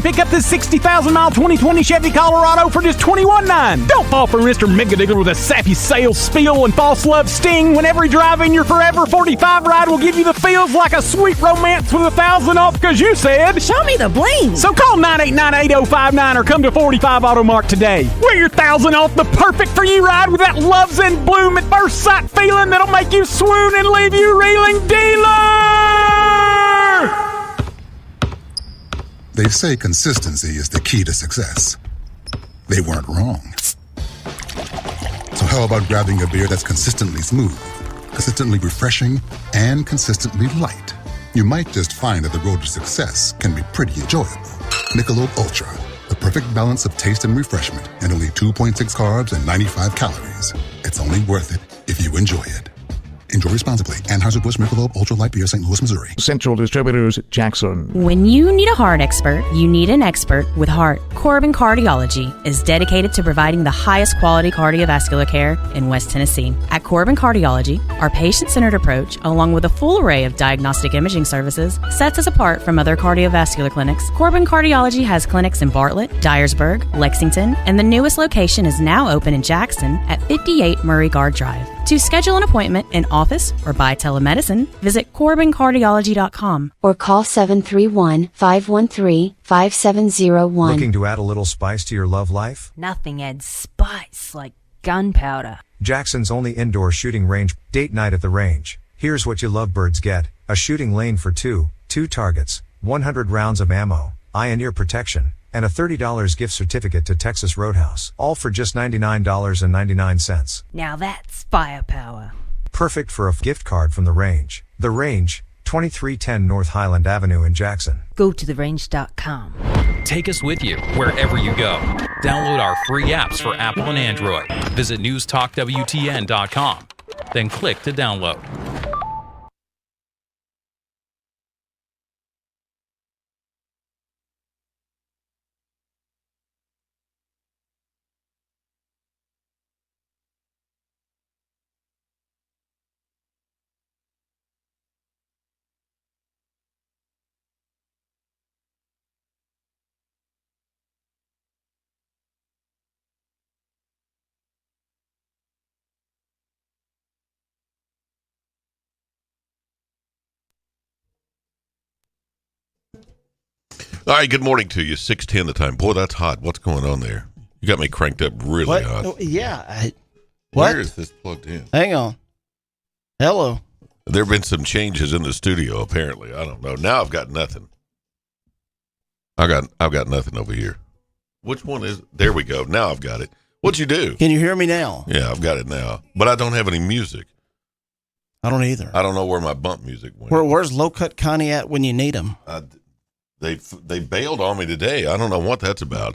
Pick up this 60,000-mile 2020 Chevy Colorado for just $21,900. Don't fall for Mr. Megadigger with a sappy sales spiel and false love sting when every drive-in your Forever 45 ride will give you the feels like a sweet romance with 1,000 off because you said... Show me the bling. So call 989-8059 or come to 45 Auto Mart today. Wear your 1,000 off the perfect for you ride with that loves and bloom at first sight feeling that'll make you swoon and leave you reeling. Dealer! They say consistency is the key to success. They weren't wrong. So how about grabbing a beer that's consistently smooth, consistently refreshing, and consistently light? You might just find that the road to success can be pretty enjoyable. Michelob Ultra, the perfect balance of taste and refreshment, and only 2.6 carbs and 95 calories. It's only worth it if you enjoy it. Enjoy responsibly. Anheuser-Busch Michelob Ultra Light Beer, St. Louis, Missouri. Central Distributors, Jackson. When you need a heart expert, you need an expert with heart. Corbin Cardiology is dedicated to providing the highest quality cardiovascular care in West Tennessee. At Corbin Cardiology, our patient-centered approach, along with a full array of diagnostic imaging services, sets us apart from other cardiovascular clinics. Corbin Cardiology has clinics in Bartlett, Dyersburg, Lexington, and the newest location is now open in Jackson at 58 Murray Guard Drive. To schedule an appointment in office or by telemedicine, visit CorbinCardiology.com or call 731-513-5701. Looking to add a little spice to your love life? Nothing adds spice like gunpowder. Jackson's only indoor shooting range. Date night at the range. Here's what you lovebirds get: a shooting lane for two targets, 100 rounds of ammo, eye and ear protection, and a $30 gift certificate to Texas Roadhouse. All for just $99.99. Now that's firepower. Perfect for a gift card from The Range. The Range, 2310 North Highland Avenue in Jackson. Go to therange.com. Take us with you wherever you go. Download our free apps for Apple and Android. Visit newstalkwtn.com. Then click to download. All right, good morning to you. 6:10 the time. Boy, that's hot. What's going on there? You got me cranked up really hot. Yeah. Where is this plugged in? Hang on. Hello. There have been some changes in the studio, apparently. I don't know. Now I've got nothing. I've got nothing over here. Which one is? There we go. Now I've got it. What'd you do? Can you hear me now? Yeah, I've got it now. But I don't have any music. I don't either. I don't know where my bump music went. Where's Low Cut Connie at when you need him? They bailed on me today. I don't know what that's about.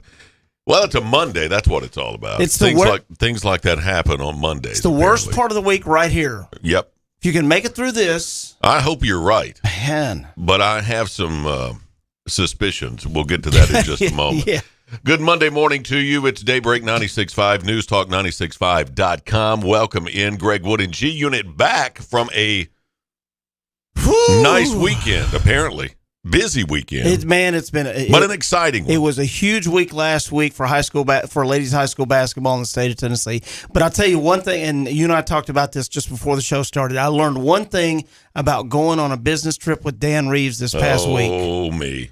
Well, it's a Monday. That's what it's all about. It's things like that happen on Mondays. It's the worst part of the week right here. Yep. If you can make it through this, I hope you're right. Man. But I have some suspicions. We'll get to that in just a moment. Yeah. Good Monday morning to you. It's Daybreak 96.5, newstalk965.com. Welcome in. Greg Wood and G Unit back from a nice weekend, apparently. Busy weekend. It's been an exciting one. It was a huge week last week for ladies high school basketball in the state of Tennessee. But I'll tell you one thing, and you and I talked about this just before the show started. I learned one thing about going on a business trip with Dan Reeves this past week. Oh, me.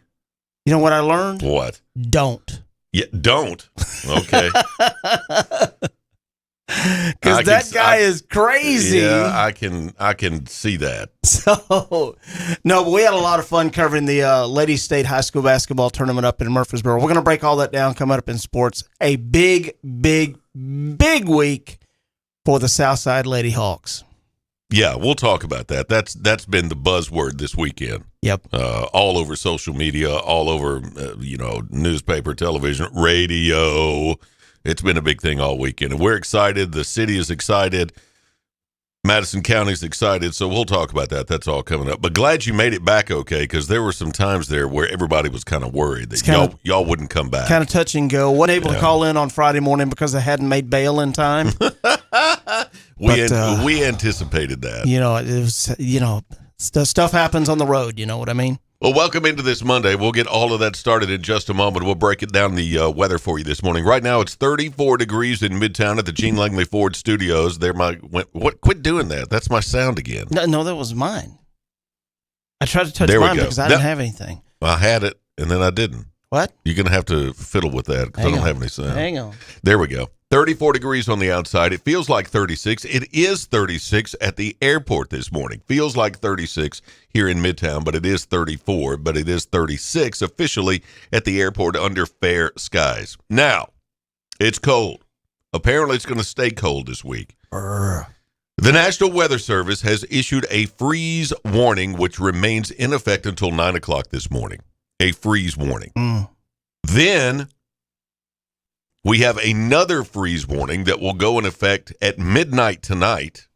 You know what I learned? What? Don't. Yeah, don't. Okay. Because that guy is crazy. Yeah, I can see that. So, no, but we had a lot of fun covering the Ladies State High School Basketball Tournament up in Murfreesboro. We're going to break all that down coming up in sports. A big, big, big week for the Southside Lady Hawks. Yeah, we'll talk about that. That's been the buzzword this weekend. Yep. All over social media, all over newspaper, television, radio. It's been a big thing all weekend, and we're excited. The city is excited. Madison County's excited, so we'll talk about that. That's all coming up. But glad you made it back okay, because there were some times there where everybody was kind of worried that y'all wouldn't come back. Kind of touch and go. Wasn't able to call in on Friday morning because I hadn't made bail in time. We anticipated that. It was, stuff happens on the road. You know what I mean? Well, welcome into this Monday. We'll get all of that started in just a moment. We'll break it down the weather for you this morning. Right now, it's 34 degrees in Midtown at the Gene Langley Ford Studios. Quit doing that. That's my sound again. No, that was mine. I tried to touch There we mine go. because I didn't have anything. I had it, and then I didn't. What? You're going to have to fiddle with that because I don't have any sound. Hang on. There we go. 34 degrees on the outside. It feels like 36. It is 36 at the airport this morning. Feels like 36 here in Midtown, but it is 34. But it is 36 officially at the airport under fair skies. Now, it's cold. Apparently, it's going to stay cold this week. The National Weather Service has issued a freeze warning, which remains in effect until 9 o'clock this morning. A freeze warning. Then we have another freeze warning that will go in effect at midnight tonight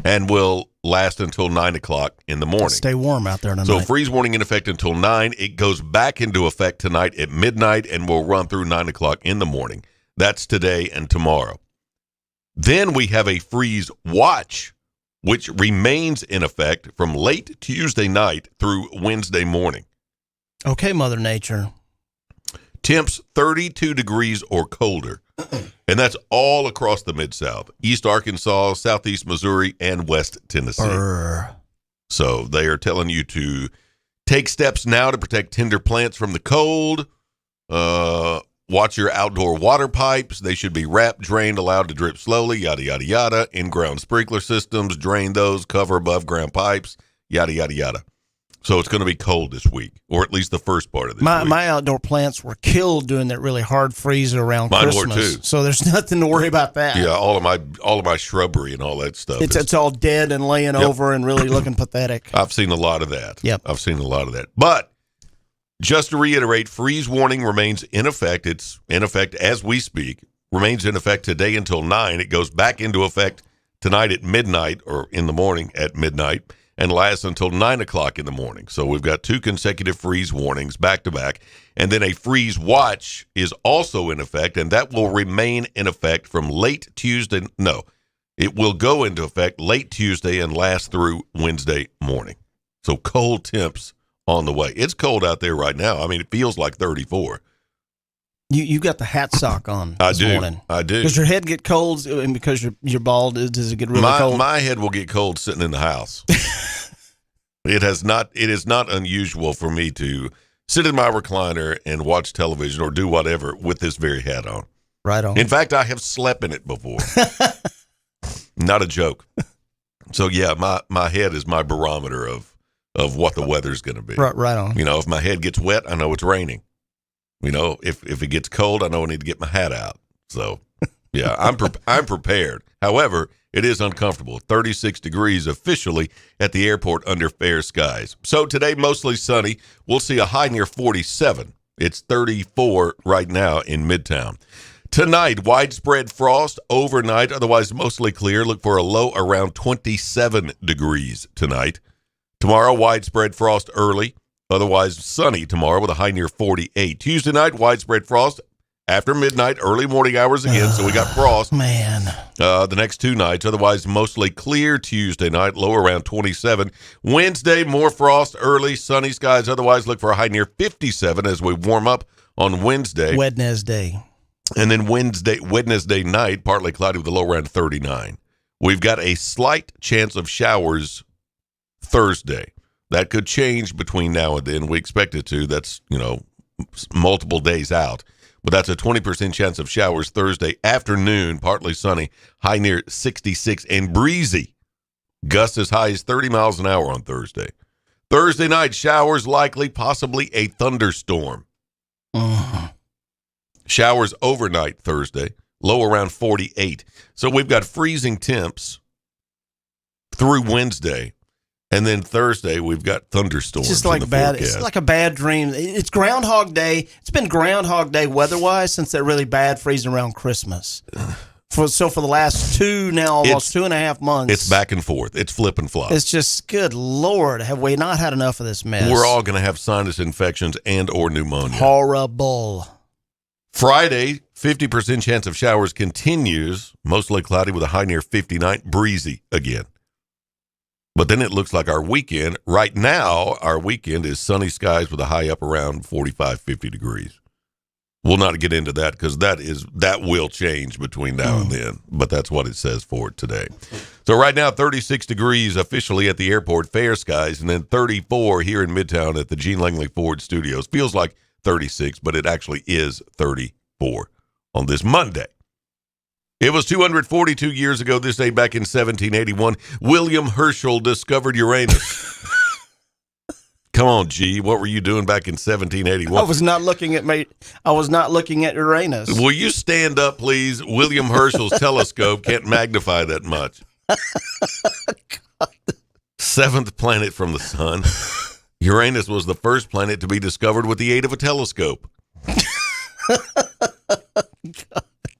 and will last until 9 o'clock in the morning. Stay warm out there tonight. So freeze warning in effect until 9. It goes back into effect tonight at midnight and will run through 9 o'clock in the morning. That's today and tomorrow. Then we have a freeze watch, which remains in effect from late Tuesday night through Wednesday morning. Okay, Mother Nature. Temps 32 degrees or colder. And that's all across the Mid-South. East Arkansas, Southeast Missouri, and West Tennessee. So they are telling you to take steps now to protect tender plants from the cold. Watch your outdoor water pipes. They should be wrapped, drained, allowed to drip slowly, yada, yada, yada. In-ground sprinkler systems, drain those, cover above-ground pipes, yada, yada, yada. So it's going to be cold this week, or at least the first part of this week. My outdoor plants were killed during that really hard freeze around Mine Christmas. were too. So there's nothing to worry about that. Yeah, all of my shrubbery and all that stuff. It's all dead and laying over and really looking pathetic. I've seen a lot of that. Yep. I've seen a lot of that. But just to reiterate, freeze warning remains in effect. It's in effect as we speak. Remains in effect today until 9. It goes back into effect tonight at midnight or in the morning at midnight and lasts until 9 o'clock in the morning. So we've got 2 consecutive freeze warnings back to back. And then a freeze watch is also in effect, and that will remain in effect from late Tuesday. No, it will go into effect late Tuesday and last through Wednesday morning. So cold temps on the way. It's cold out there right now. I mean, it feels like 34. You got the hat sock on I this do. morning. I do. Does your head get cold, and because you're bald, does it get really cold? My head will get cold sitting in the house. It is not unusual for me to sit in my recliner and watch television or do whatever with this very hat on. Right on. In fact, I have slept in it before. Not a joke. So yeah, my head is my barometer of what the weather's going to be. Right on. You know, if my head gets wet, I know it's raining. You know, if it gets cold, I know I need to get my hat out. So, yeah, I'm prepared. However, it is uncomfortable. 36 degrees officially at the airport under fair skies. So today, mostly sunny. We'll see a high near 47. It's 34 right now in Midtown. Tonight, widespread frost overnight, otherwise mostly clear. Look for a low around 27 degrees tonight. Tomorrow, widespread frost early, otherwise sunny tomorrow with a high near 48. Tuesday night, widespread frost after midnight, early morning hours again, so we got frost. Man. The next 2 nights, otherwise mostly clear Tuesday night, low around 27. Wednesday, more frost early, sunny skies, otherwise look for a high near 57 as we warm up on Wednesday. Wednesday. And then Wednesday night, partly cloudy with a low around 39. We've got a slight chance of showers Thursday. That could change between now and then. We expect it to. That's, multiple days out. But that's a 20% chance of showers Thursday afternoon, partly sunny, high near 66 and breezy. Gusts as high as 30 miles an hour on Thursday. Thursday night, showers likely, possibly a thunderstorm. Showers overnight Thursday, low around 48. So we've got freezing temps through Wednesday. And then Thursday, we've got thunderstorms. It's just like it's like a bad dream. It's Groundhog Day. It's been Groundhog Day weather-wise since that really bad freezing around Christmas. For the last almost 2.5 months. It's back and forth. It's flip and flop. It's just, good Lord, have we not had enough of this mess? We're all going to have sinus infections and or pneumonia. Horrible. Friday, 50% chance of showers continues, mostly cloudy with a high near 59, breezy again. But then it looks like our weekend, right now, our weekend is sunny skies with a high up around 45, 50 degrees. We'll not get into that because that will change between now and then. But that's what it says for it today. So right now, 36 degrees officially at the airport, fair skies, and then 34 here in Midtown at the Gene Langley Ford Studios. Feels like 36, but it actually is 34 on this Monday. It was 242 years ago this day back in 1781. William Herschel discovered Uranus. Come on, G. What were you doing back in 1781? I was not looking at Uranus. Will you stand up, please? William Herschel's telescope can't magnify that much. Seventh planet from the sun. Uranus was the first planet to be discovered with the aid of a telescope.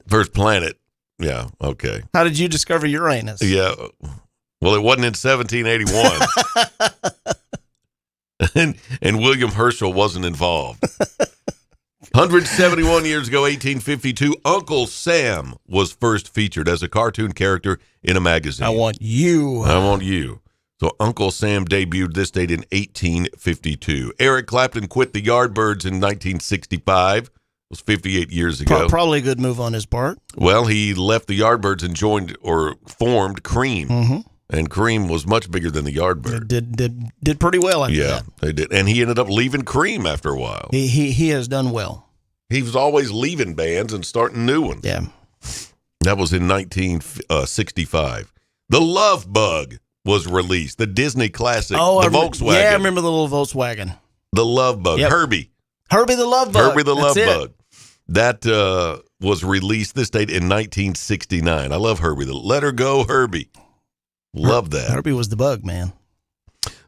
First planet. Yeah, okay. How did you discover Uranus? Yeah. Well, it wasn't in 1781. and William Herschel wasn't involved. 171 years ago, 1852, Uncle Sam was first featured as a cartoon character in a magazine. I want you. So Uncle Sam debuted this date in 1852. Eric Clapton quit the Yardbirds in 1965. Was 58 years ago. Probably a good move on his part. Well, he left the Yardbirds and joined or formed Cream. Mm-hmm. And Cream was much bigger than the Yardbirds. Did pretty well after that. Yeah, they did. And he ended up leaving Cream after a while. He has done well. He was always leaving bands and starting new ones. Yeah. That was in 1965. The Love Bug was released. The Disney classic, Volkswagen. Yeah, I remember the little Volkswagen. The Love Bug. Yep. Herbie the Love Bug. Herbie the Love Bug. That was released this date in 1969. I love Herbie. Let Her Go, Herbie. Love that. Herbie was the bug, man.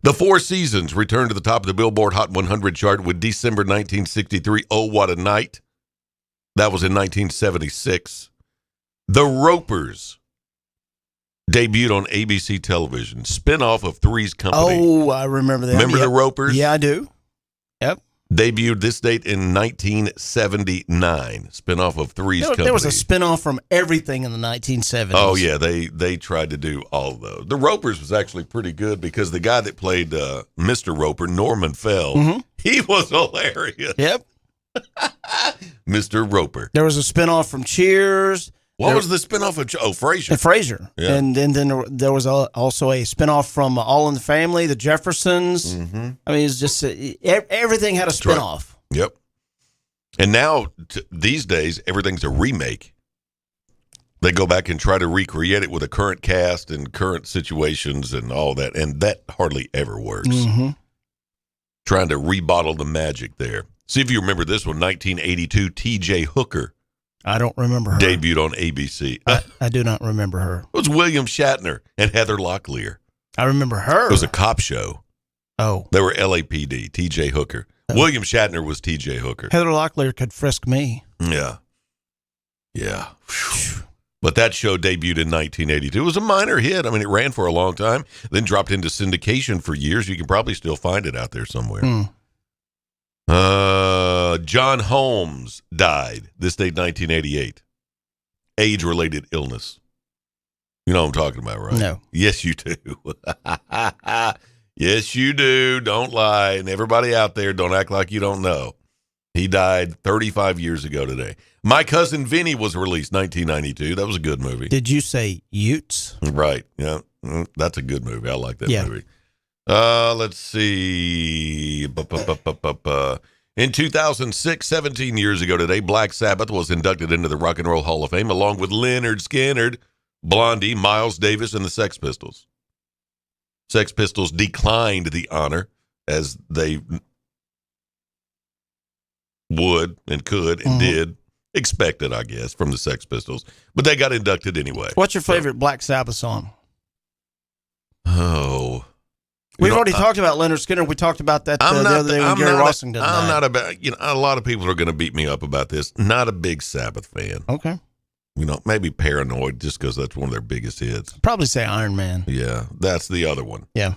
The Four Seasons returned to the top of the Billboard Hot 100 chart with December 1963, Oh, What a Night. That was in 1976. The Ropers debuted on ABC television, spinoff of Three's Company. Oh, I remember that. Remember the Ropers? Yeah, I do. Yep. Debuted this date in 1979, spinoff of Three's Company. There was a spinoff from everything in the 1970s. Oh, yeah, they tried to do all of those. The Ropers was actually pretty good because the guy that played Mr. Roper, Norman Fell, he was hilarious. Yep. Mr. Roper. There was a spinoff from Cheers. What was the spinoff of Frasier? Frasier. Yeah. And then there was also a spinoff from All in the Family, the Jeffersons. Mm-hmm. I mean, it's just everything had a spinoff. Right. Yep. And now, these days, everything's a remake. They go back and try to recreate it with a current cast and current situations and all that, and that hardly ever works. Mm-hmm. Trying to rebottle the magic there. See if you remember this one, 1982, T.J. Hooker. I don't remember her. Debuted on ABC. I do not remember her. It was William Shatner and Heather Locklear. I remember her. It was a cop show. Oh. They were LAPD, T.J. Hooker. William Shatner was T.J. Hooker. Heather Locklear could frisk me. Yeah. Yeah. Whew. But that show debuted in 1982. It was a minor hit. I mean, it ran for a long time, then dropped into syndication for years. You can probably still find it out there somewhere. John Holmes died this date, 1988. Age-related illness. You know what I'm talking about, right? No. Yes, you do. Yes, you do. Don't lie. And everybody out there, don't act like you don't know. He died 35 years ago today. My Cousin Vinny was released 1992. That was a good movie. Did you say Utes? Right. Yeah. That's a good movie. I like that movie. Let's see. In 2006, 17 years ago today, Black Sabbath was inducted into the Rock and Roll Hall of Fame along with Lynyrd Skynyrd, Blondie, Miles Davis, and the Sex Pistols. Sex Pistols declined the honor as they would and could and did expect it, I guess, from the Sex Pistols. But they got inducted anyway. What's your favorite Black Sabbath song? Oh. We've already talked about Lynyrd Skynyrd. We talked about that the other day when Gary Rossington died. I'm not about, a lot of people are going to beat me up about this. Not a big Sabbath fan. Okay. Maybe Paranoid just because that's one of their biggest hits. Probably say Iron Man. Yeah, that's the other one. Yeah.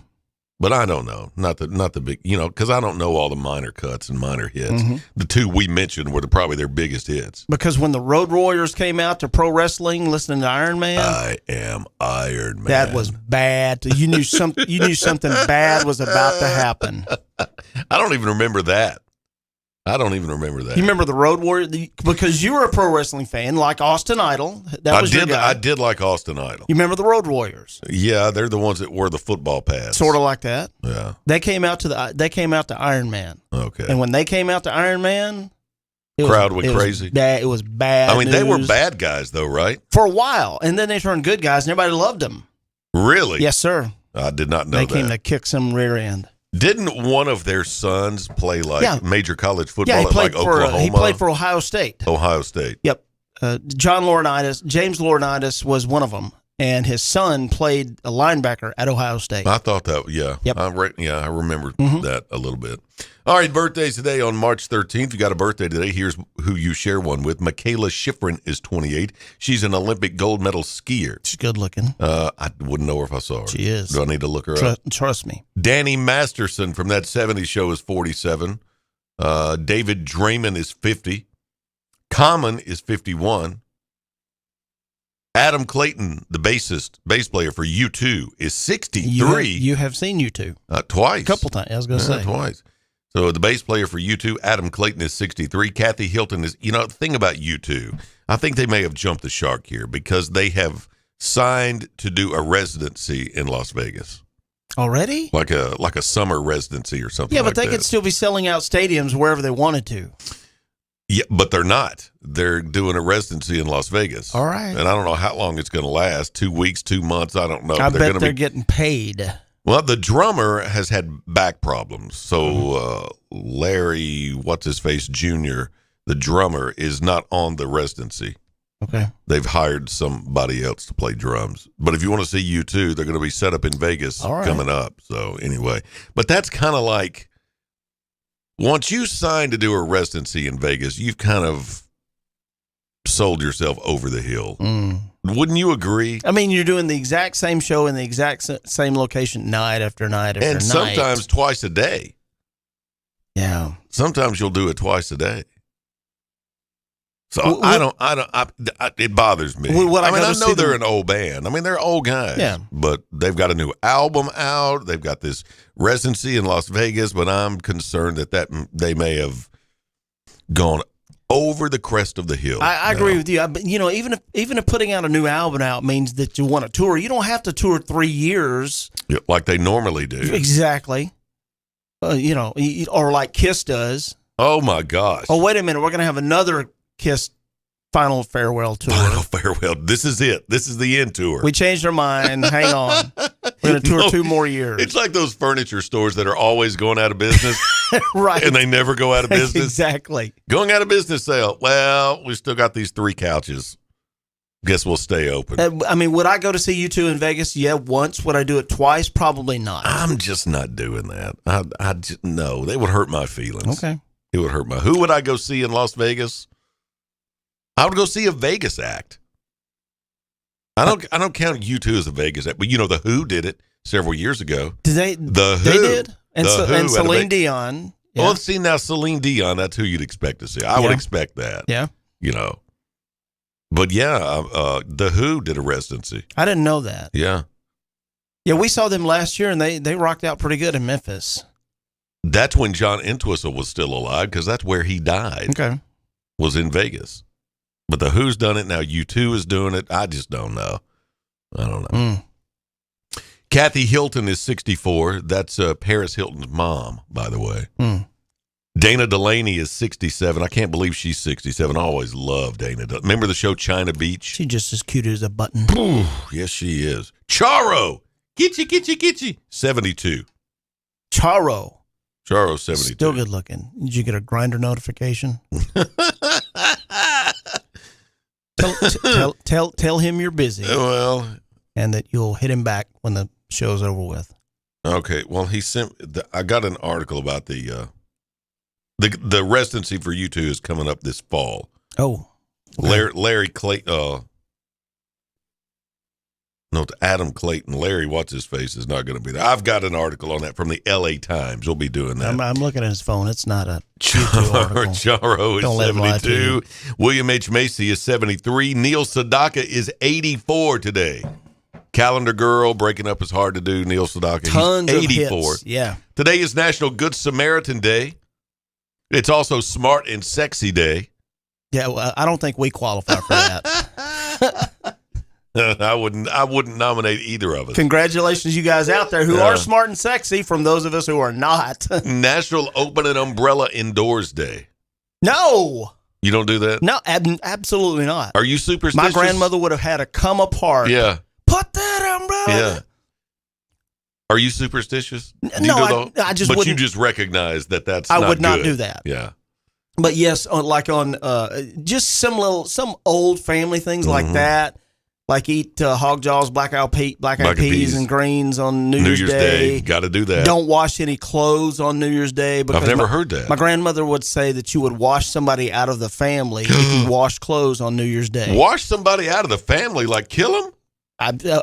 But I don't know. Not the big, because I don't know all the minor cuts and minor hits. Mm-hmm. The two we mentioned were probably their biggest hits. Because when the Road Warriors came out to pro wrestling, listening to Iron Man, I am Iron Man. that was bad. You knew something bad was about to happen. I don't even remember that. You remember the Road Warrior? Because you were a pro wrestling fan, like Austin Idol. That was your guy. I did like Austin Idol. You remember the Road Warriors? Yeah, they're the ones that wore the football pads. Sort of like that. Yeah. They came out to Iron Man. Okay. And when they came out to Iron Man, crowd went crazy. It was bad. I mean, they were news bad guys, though, right? for a while, and then they turned good guys, and everybody loved them. Really? Yes, sir. I did not know They that. came to kick some rear end. Didn't one of their sons play major college football Yeah, he at played Oklahoma? he played for Ohio State. Ohio State. Yep. James Laurinaitis was one of them, and his son played a linebacker at Ohio State. I thought that, yeah. Yep. I remember Mm-hmm. that a little bit. All right, birthdays today on March 13th. You got a birthday today. Here's who you share one with. Michaela Schifrin is 28. She's an Olympic gold medal skier. She's good looking. I wouldn't know her if I saw her. She is. Do I need to look her up? Trust me. Danny Masterson from that 70s show is 47. David Draymond is 50. Common is 51. Adam Clayton, the bass player for U2, is 63. You have seen U2 Twice. a couple times. I was going to say. Twice. So the bass player for U2, Adam Clayton, is 63. Kathy Hilton is, the thing about U2, I think they may have jumped the shark here because they have signed to do a residency in Las Vegas. Already? Like a summer residency or something. Yeah, but like they that. could still be selling out stadiums wherever they wanted to. Yeah, but they're not. They're doing a residency in Las Vegas. All right. And I don't know how long it's going to last. 2 weeks, 2 months. I don't know. I bet gonna they're getting paid. Well, the drummer has had back problems. So Larry, what's-his-face, Jr., the drummer, is not on the residency. Okay. They've hired somebody else to play drums. But if you want to see U2, they're going to be set up in Vegas coming up. So anyway, but that's kind of like, once you sign to do a residency in Vegas, you've kind of sold yourself over the hill. Wouldn't you agree? I mean, you're doing the exact same show in the exact same location night after night after night. And sometimes twice a day. Yeah. Sometimes you'll do it twice a day. So it bothers me. I I know they're an old band. I mean, they're old guys. Yeah. But they've got a new album out. They've got this residency in Las Vegas, but I'm concerned that they may have gone over the crest of the hill. I agree with you. But even if putting out a new album out means that you want to tour, you don't have to tour 3 years. Yeah, like they normally do. Exactly. Or like Kiss does. Oh my gosh. Oh, wait a minute. We're going to have another Kiss Final Farewell tour. Final farewell. This is it. This is the end tour. We changed our mind. Hang on. We're going to tour 2 more years. It's like those furniture stores that are always going out of business. Right. And they never go out of business. Exactly. Going out of business sale. Well, we still got these 3 couches. Guess we'll stay open. I mean, would I go to see U2 in Vegas? Yeah, once. Would I do it twice? Probably not. I'm just not doing that. No, they would hurt my feelings. Okay. It would hurt my. Who would I go see in Las Vegas? I would go see a Vegas act. I don't count U2 as a Vegas act, but the Who did it several years ago. Did they? The They Who did. And Celine Dion. Yeah. Well, see, now Celine Dion, that's who you'd expect to see. I would expect that. Yeah. But yeah, the Who did a residency. I didn't know that. Yeah. Yeah, we saw them last year, and they rocked out pretty good in Memphis. That's when John Entwistle was still alive, because that's where he died. Okay. Was in Vegas. But the Who's done it now. U2 is doing it. I just don't know. I don't know. Kathy Hilton is 64. That's Paris Hilton's mom, by the way. Dana Delaney is 67. I can't believe she's 67. I always loved Dana. Remember the show China Beach? She's just as cute as a button. Yes, she is. Charo. Kitchi. 72. Charo, 72. still good looking. Did you get a Grinder notification? Tell him you're busy. Well, and that you'll hit him back when the show's over with. Okay. Well, he sent. I got an article about the residency for U2 is coming up this fall. Oh, okay. Larry Clay. No, it's Adam Clayton. Larry, what's his face, is not going to be there. I've got an article on that from the L.A. Times. We'll be doing that. I'm looking at his phone. It's not a Q2 article. Charo Don't is let him lie to 72. William H. Macy is 73. Neil Sedaka is 84 today. Calendar Girl, Breaking Up is Hard to Do. Neil Sedaka, Tons he's of 84. hits. Yeah. Today is National Good Samaritan Day. It's also Smart and Sexy Day. Yeah, well, I don't think we qualify for that. I wouldn't nominate either of us. Congratulations, you guys out there who are smart and sexy, from those of us who are not. National Open an Umbrella Indoors Day. No. You don't do that? No, absolutely not. Are you superstitious? My grandmother would have had to come apart. Yeah. Put that umbrella. Yeah. Are you superstitious? Do you No, do I just But wouldn't. you just recognize that that's I not would not good. do that. Yeah. But yes, on just some old family things like that. Like eat hog jaws, black eyed peas, and greens on New Year's Day. Got to do that. Don't wash any clothes on New Year's Day. Because I've never heard that. My grandmother would say that you would wash somebody out of the family if you wash clothes on New Year's Day. Wash somebody out of the family, like kill them?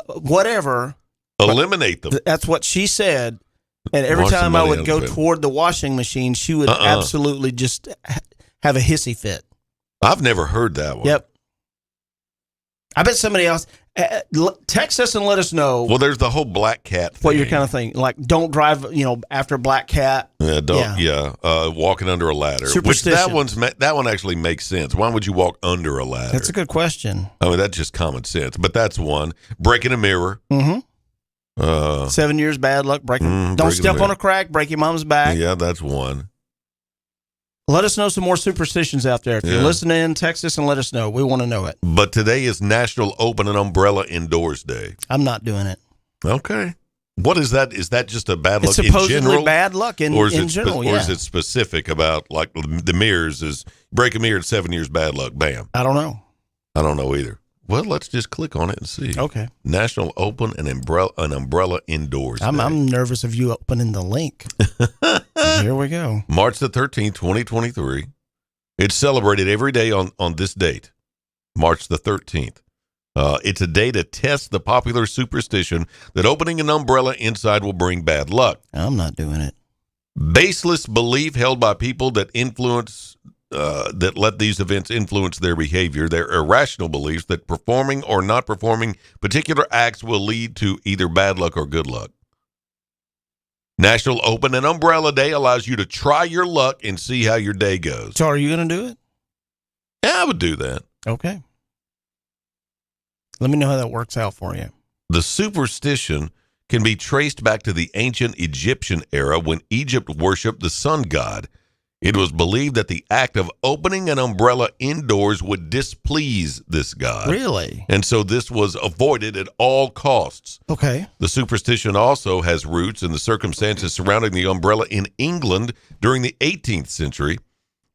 Whatever. Eliminate them. That's what she said. And every Wash time I somebody would out go of the family. toward the washing machine, she would absolutely just have a hissy fit. I've never heard that one. Yep. I bet somebody else text us and let us know. Well, there's the whole black cat thing. What your kind of thing, like don't drive, after black cat. Walking under a ladder. Which Superstition. that one actually makes sense. Why would you walk under a ladder? That's a good question. I mean, that's just common sense. But that's one. Breaking a mirror. Mm-hmm. 7 years bad luck. Don't breaking step a mirror. on a crack. Break your mom's back. Yeah, that's one. Let us know some more superstitions out there. If you're listening, text us and let us know. We want to know it. But today is National Open an Umbrella Indoors Day. I'm not doing it. Okay. What is that? Is that just a bad luck It's in supposedly general? bad luck in general, Or is it specific about, like, the mirrors? Is break a mirror at 7 years bad luck? Bam. I don't know. I don't know either. Well, let's just click on it and see. Okay. National Open an Umbrella Indoors Day. I'm nervous of you opening the link. Here we go. March the 13th, 2023. It's celebrated every day on this date, March the 13th. It's a day to test the popular superstition that opening an umbrella inside will bring bad luck. I'm not doing it. Baseless belief held by people that that let these events influence their behavior. Their irrational beliefs that performing or not performing particular acts will lead to either bad luck or good luck. National Open an Umbrella Day allows you to try your luck and see how your day goes. So are you going to do it? Yeah, I would do that. Okay. Let me know how that works out for you. The superstition can be traced back to the ancient Egyptian era when Egypt worshipped the sun god. It was believed that the act of opening an umbrella indoors would displease this god. Really? And so this was avoided at all costs. Okay. The superstition also has roots in the circumstances surrounding the umbrella in England during the 18th century.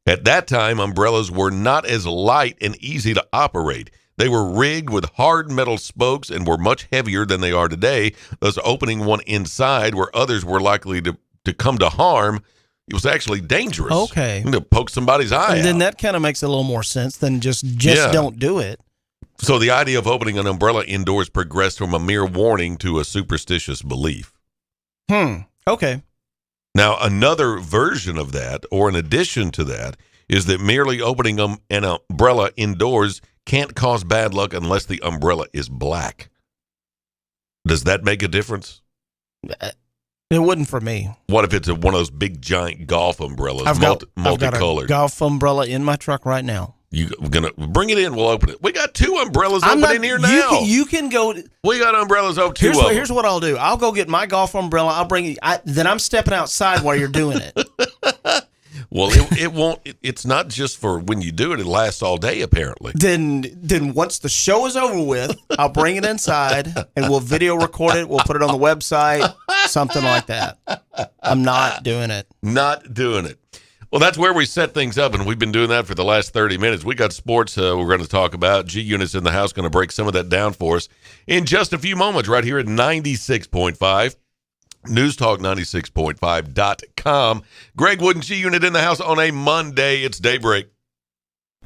At that time, umbrellas were not as light and easy to operate. They were rigged with hard metal spokes and were much heavier than they are today, thus opening one inside where others were likely to come to harm. It was actually dangerous. Okay. To poke somebody's eye And then out. that kind of makes a little more sense than just don't do it. So the idea of opening an umbrella indoors progressed from a mere warning to a superstitious belief. Okay. Now, another version of that, or an addition to that, is that merely opening an umbrella indoors can't cause bad luck unless the umbrella is black. Does that make a difference? It wouldn't for me. What if it's one of those big giant golf umbrellas, I've got a multicolored? golf umbrella in my truck right now. You're gonna bring it in? We'll open it. We got two umbrellas in here now. You can go. We got umbrellas over two of them. Here's what I'll do. I'll go get my golf umbrella. I'll bring it. Then I'm stepping outside while you're doing it. Well, it won't. It's not just for when you do it. It lasts all day, apparently. Then once the show is over with, I'll bring it inside and we'll video record it. We'll put it on the website, something like that. I'm not doing it. Not doing it. Well, that's where we set things up, and we've been doing that for the last 30 minutes. We got sports we're going to talk about. G-Unit's in the house, going to break some of that down for us in just a few moments right here at 96.5. NewsTalk96.5.com. Greg Wood and G-Unit in the house on a Monday. It's Daybreak.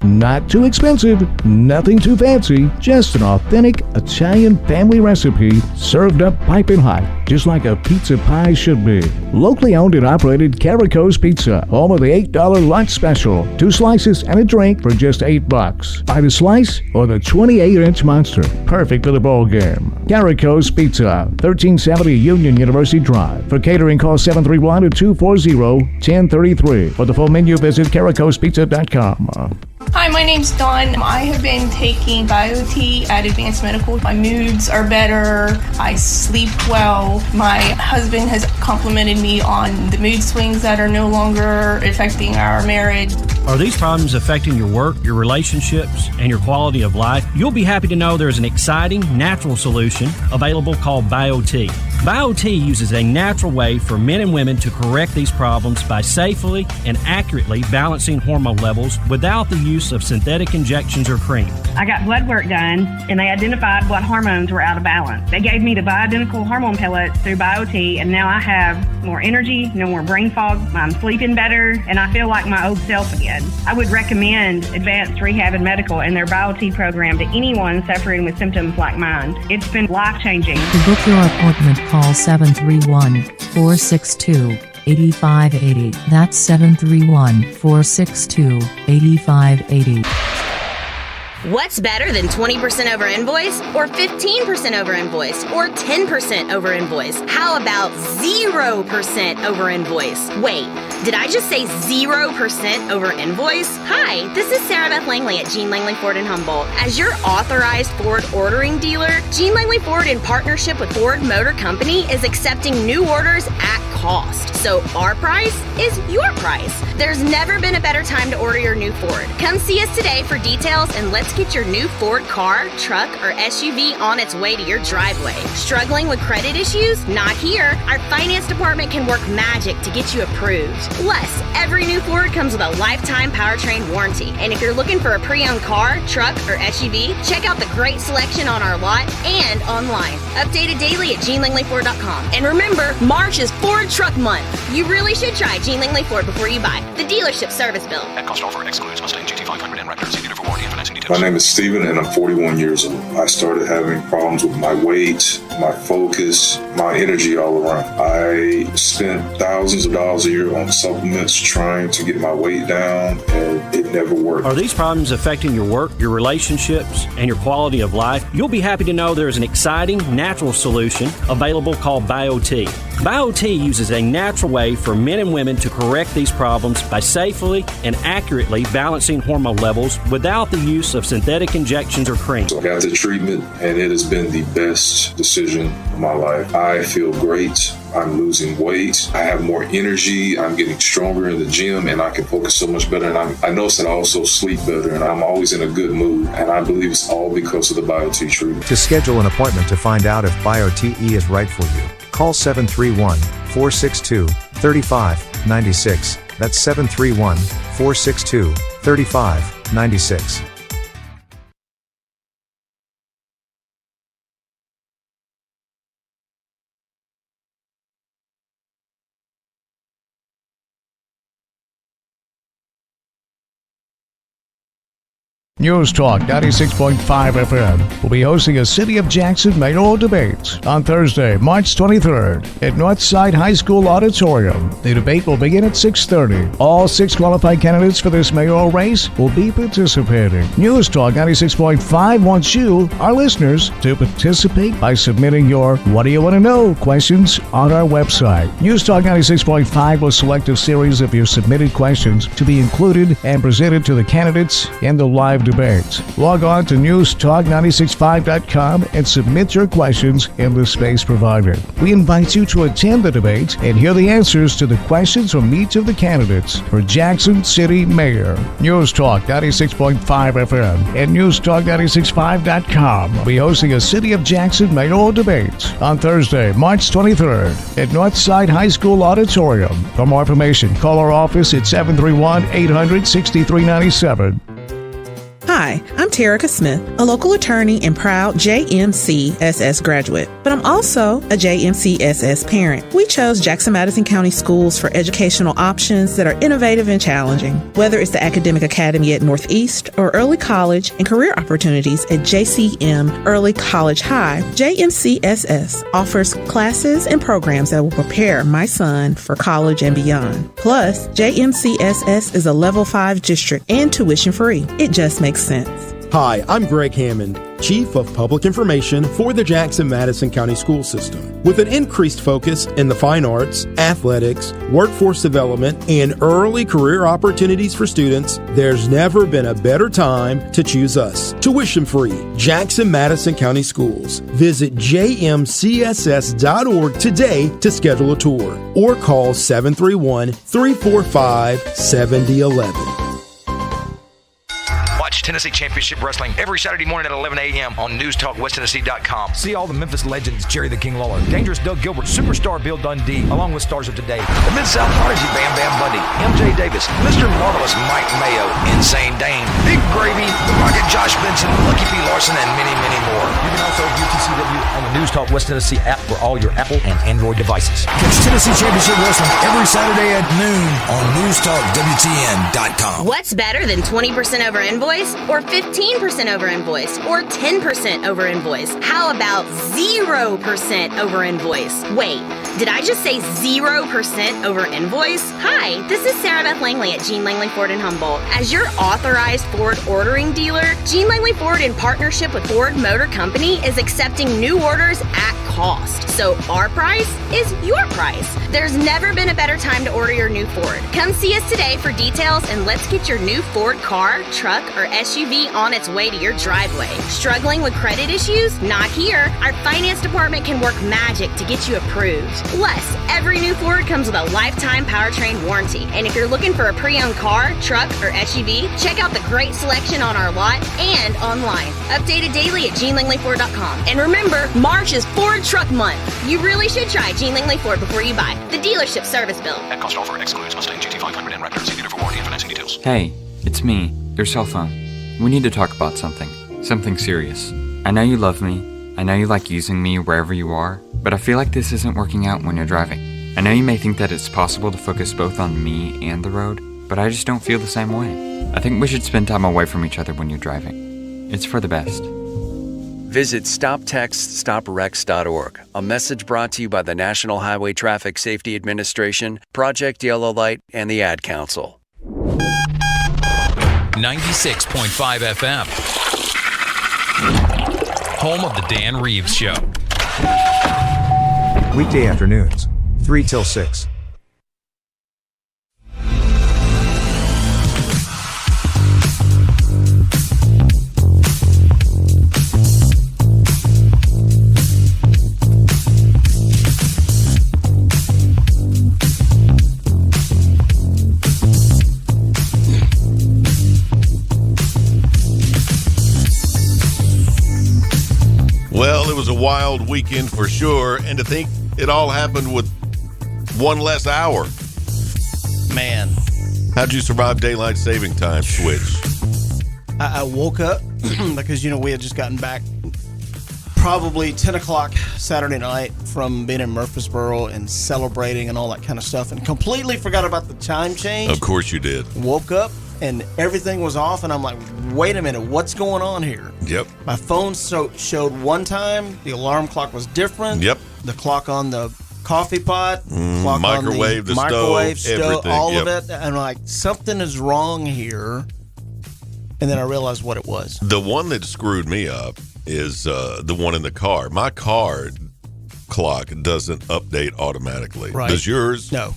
Not too expensive, nothing too fancy, just an authentic Italian family recipe served up piping hot, just like a pizza pie should be. Locally owned and operated Carico's Pizza, home of the $8 lunch special. 2 slices and a drink for just $8. Buy the slice or the 28-inch monster. Perfect for the bowl game. Carico's Pizza, 1370 Union University Drive. For catering, call 731-240-1033. For the full menu, visit caricospizza.com. Hi, my name's Dawn. I have been taking BioT at Advanced Medical. My moods are better. I sleep well. My husband has complimented me on the mood swings that are no longer affecting our marriage. Are these problems affecting your work, your relationships, and your quality of life? You'll be happy to know there's an exciting, natural solution available called BioT. BioT uses a natural way for men and women to correct these problems by safely and accurately balancing hormone levels without the use of synthetic injections or cream. I got blood work done, and they identified what hormones were out of balance. They gave me the bioidentical hormone pellets through BioT, and now I have more energy, no more brain fog, I'm sleeping better, and I feel like my old self again. I would recommend Advanced Rehab and Medical and their BioT program to anyone suffering with symptoms like mine. It's been life-changing. To book your appointment, call 731-462-8580. That's 731-462-8580. What's better than 20% over invoice, or 15% over invoice, or 10% over invoice? How about 0% over invoice? Wait, did I just say 0% over invoice? Hi, this is Sarah Beth Langley at Gene Langley Ford in Humboldt. As your authorized Ford ordering dealer, Gene Langley Ford, in partnership with Ford Motor Company, is accepting new orders at cost. So our price is your price. There's never been a better time to order your new Ford. Come see us today for details, and let's get your new Ford car, truck, or SUV on its way to your driveway. Struggling with credit issues? Not here. Our finance department can work magic to get you approved. Plus, every new Ford comes with a lifetime powertrain warranty. And if you're looking for a pre-owned car, truck, or SUV, check out the great selection on our lot and online. Updated daily at GeneLangleyFord.com. And remember, March is Ford Truck Month. You really should try Gene Langley Ford before you buy. The dealership service bill. At cost offer excludes Mustang GT500 and Raptor. See dealer for warranty and financing details. My name is Steven, and I'm 41 years old. I started having problems with my weight, my focus, my energy all around. I spent thousands of dollars a year on supplements trying to get my weight down, and it never worked. Are these problems affecting your work, your relationships, and your quality of life? You'll be happy to know there is an exciting, natural solution available called BioT. BioT uses a natural way for men and women to correct these problems by safely and accurately balancing hormone levels without the use of synthetic injections or cream. So I got the treatment, and it has been the best decision of my life. I feel great. I'm losing weight. I have more energy. I'm getting stronger in the gym, and I can focus so much better. And I notice that I also sleep better, and I'm always in a good mood. And I believe it's all because of the BioT treatment. To schedule an appointment to find out if BioTE is right for you, call 731-462-3596. That's 731-462-3596. News Talk 96.5 FM will be hosting a City of Jackson mayoral debate on Thursday, March 23rd at Northside High School Auditorium. The debate will begin at 6:30. All 6 qualified candidates for this mayoral race will be participating. News Talk 96.5 wants you, our listeners, to participate by submitting your What Do You Want to Know questions on our website. News Talk 96.5 will select a series of your submitted questions to be included and presented to the candidates in the live debate. Log on to newstalk965.com and submit your questions in the space provided. We invite you to attend the debate and hear the answers to the questions from each of the candidates for Jackson City Mayor. News Talk 96.5 FM and newstalk965.com will be hosting a City of Jackson mayoral debate on Thursday, March 23rd at Northside High School Auditorium. For more information, call our office at 731-800-6397. Hi, I'm Terica Smith, a local attorney and proud JMCSS graduate, but I'm also a JMCSS parent. We chose Jackson Madison County Schools for educational options that are innovative and challenging. Whether it's the Academic Academy at Northeast or early college and career opportunities at JCM Early College High, JMCSS offers classes and programs that will prepare my son for college and beyond. Plus, JMCSS is a level 5 district and tuition free. It just makes sense. Hi, I'm Greg Hammond, Chief of Public Information for the Jackson-Madison County School System. With an increased focus in the fine arts, athletics, workforce development, and early career opportunities for students, there's never been a better time to choose us. Tuition-free, Jackson-Madison County Schools. Visit jmcss.org today to schedule a tour or call 731-345-7011. Watch Tennessee Championship Wrestling every Saturday morning at 11 a.m. on NewsTalkWestTennessee.com. See all the Memphis legends: Jerry the King Lawler, Dangerous Doug Gilbert, Superstar Bill Dundee, along with stars of today: the Mid-South Prodigy Bam Bam Bundy, MJ Davis, Mr. Marvelous Mike Mayo, Insane Dane, Big Gravy, The Rocket Josh Benson, Lucky P. Larson, and many, many more. You can also view TCW on the News Talk West Tennessee app for all your Apple and Android devices. Catch Tennessee Championship Wrestling every Saturday at noon on NewsTalkWTN.com. What's better than 20% over invoice, or 15% over invoice, or 10% over invoice? How about 0% over invoice? Wait, did I just say 0% over invoice? Hi, this is Sarah Beth Langley at Gene Langley Ford in Humboldt. As your authorized Ford ordering dealer, Gene Langley Ford, in partnership with Ford Motor Company, is accepting new orders at cost. So our price is your price. There's never been a better time to order your new Ford. Come see us today for details, and let's get your new Ford car, truck, or SUV on its way to your driveway. Struggling with credit issues? Not here. Our finance department can work magic to get you approved. Plus, every new Ford comes with a lifetime powertrain warranty. And if you're looking for a pre-owned car, truck, or SUV, check out the great selection on our lot and online. Updated daily at GeneLangleyFord.com. And remember, March is Ford Truck Month. You really should try Gene Langley Ford before you buy. The dealership service bill. At cost offer excludes Mustang GT500 and Raptor. See dealer for warranty and financing details. Hey, it's me, your cell phone. We need to talk about something serious. I know you love me. I know you like using me wherever you are, but I feel like this isn't working out when you're driving. I know you may think that it's possible to focus both on me and the road, but I just don't feel the same way. I think we should spend time away from each other when you're driving. It's for the best. Visit StopTextStopWrecks.org, a message brought to you by the National Highway Traffic Safety Administration, Project Yellow Light, and the Ad Council. 96.5 FM. Home of the Dan Reeves Show. Weekday afternoons, 3 till 6. Well, it was a wild weekend for sure, and to think it all happened with one less hour. Man. How'd you survive daylight saving time switch? I woke up because, we had just gotten back probably 10 o'clock Saturday night from being in Murfreesboro and celebrating and all that kind of stuff, and completely forgot about the time change. Of course you did. Woke up and everything was off, and I'm like, wait a minute, what's going on here? Yep. My phone showed one time, the alarm clock was different. Yep. The clock on the coffee pot, clock microwave, on the microwave, stove, everything, all yep. of it. And I'm like, something is wrong here. And then I realized what it was. The one that screwed me up is the one in the car. My car clock doesn't update automatically. Right. Does yours? No.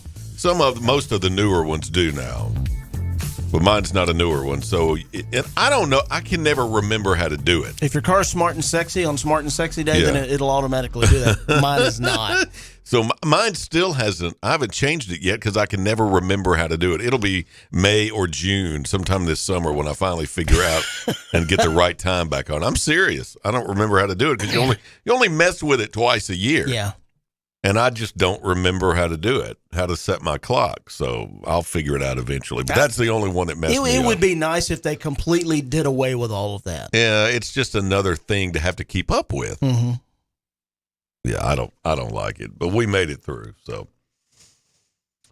Most of the newer ones do now. But mine's not a newer one, so I don't know. I can never remember how to do it. If your car's smart and sexy on Smart and Sexy Day, then it'll automatically do that. Mine is not. So mine still hasn't. I haven't changed it yet because I can never remember how to do it. It'll be May or June, sometime this summer, when I finally figure out and get the right time back on. I'm serious. I don't remember how to do it because you only mess with it twice a year. Yeah. And I just don't remember how to do it, how to set my clock. So I'll figure it out eventually. But that's the only one that messed me up. It would be nice if they completely did away with all of that. Yeah, it's just another thing to have to keep up with. Mm-hmm. Yeah, I don't like it, but we made it through.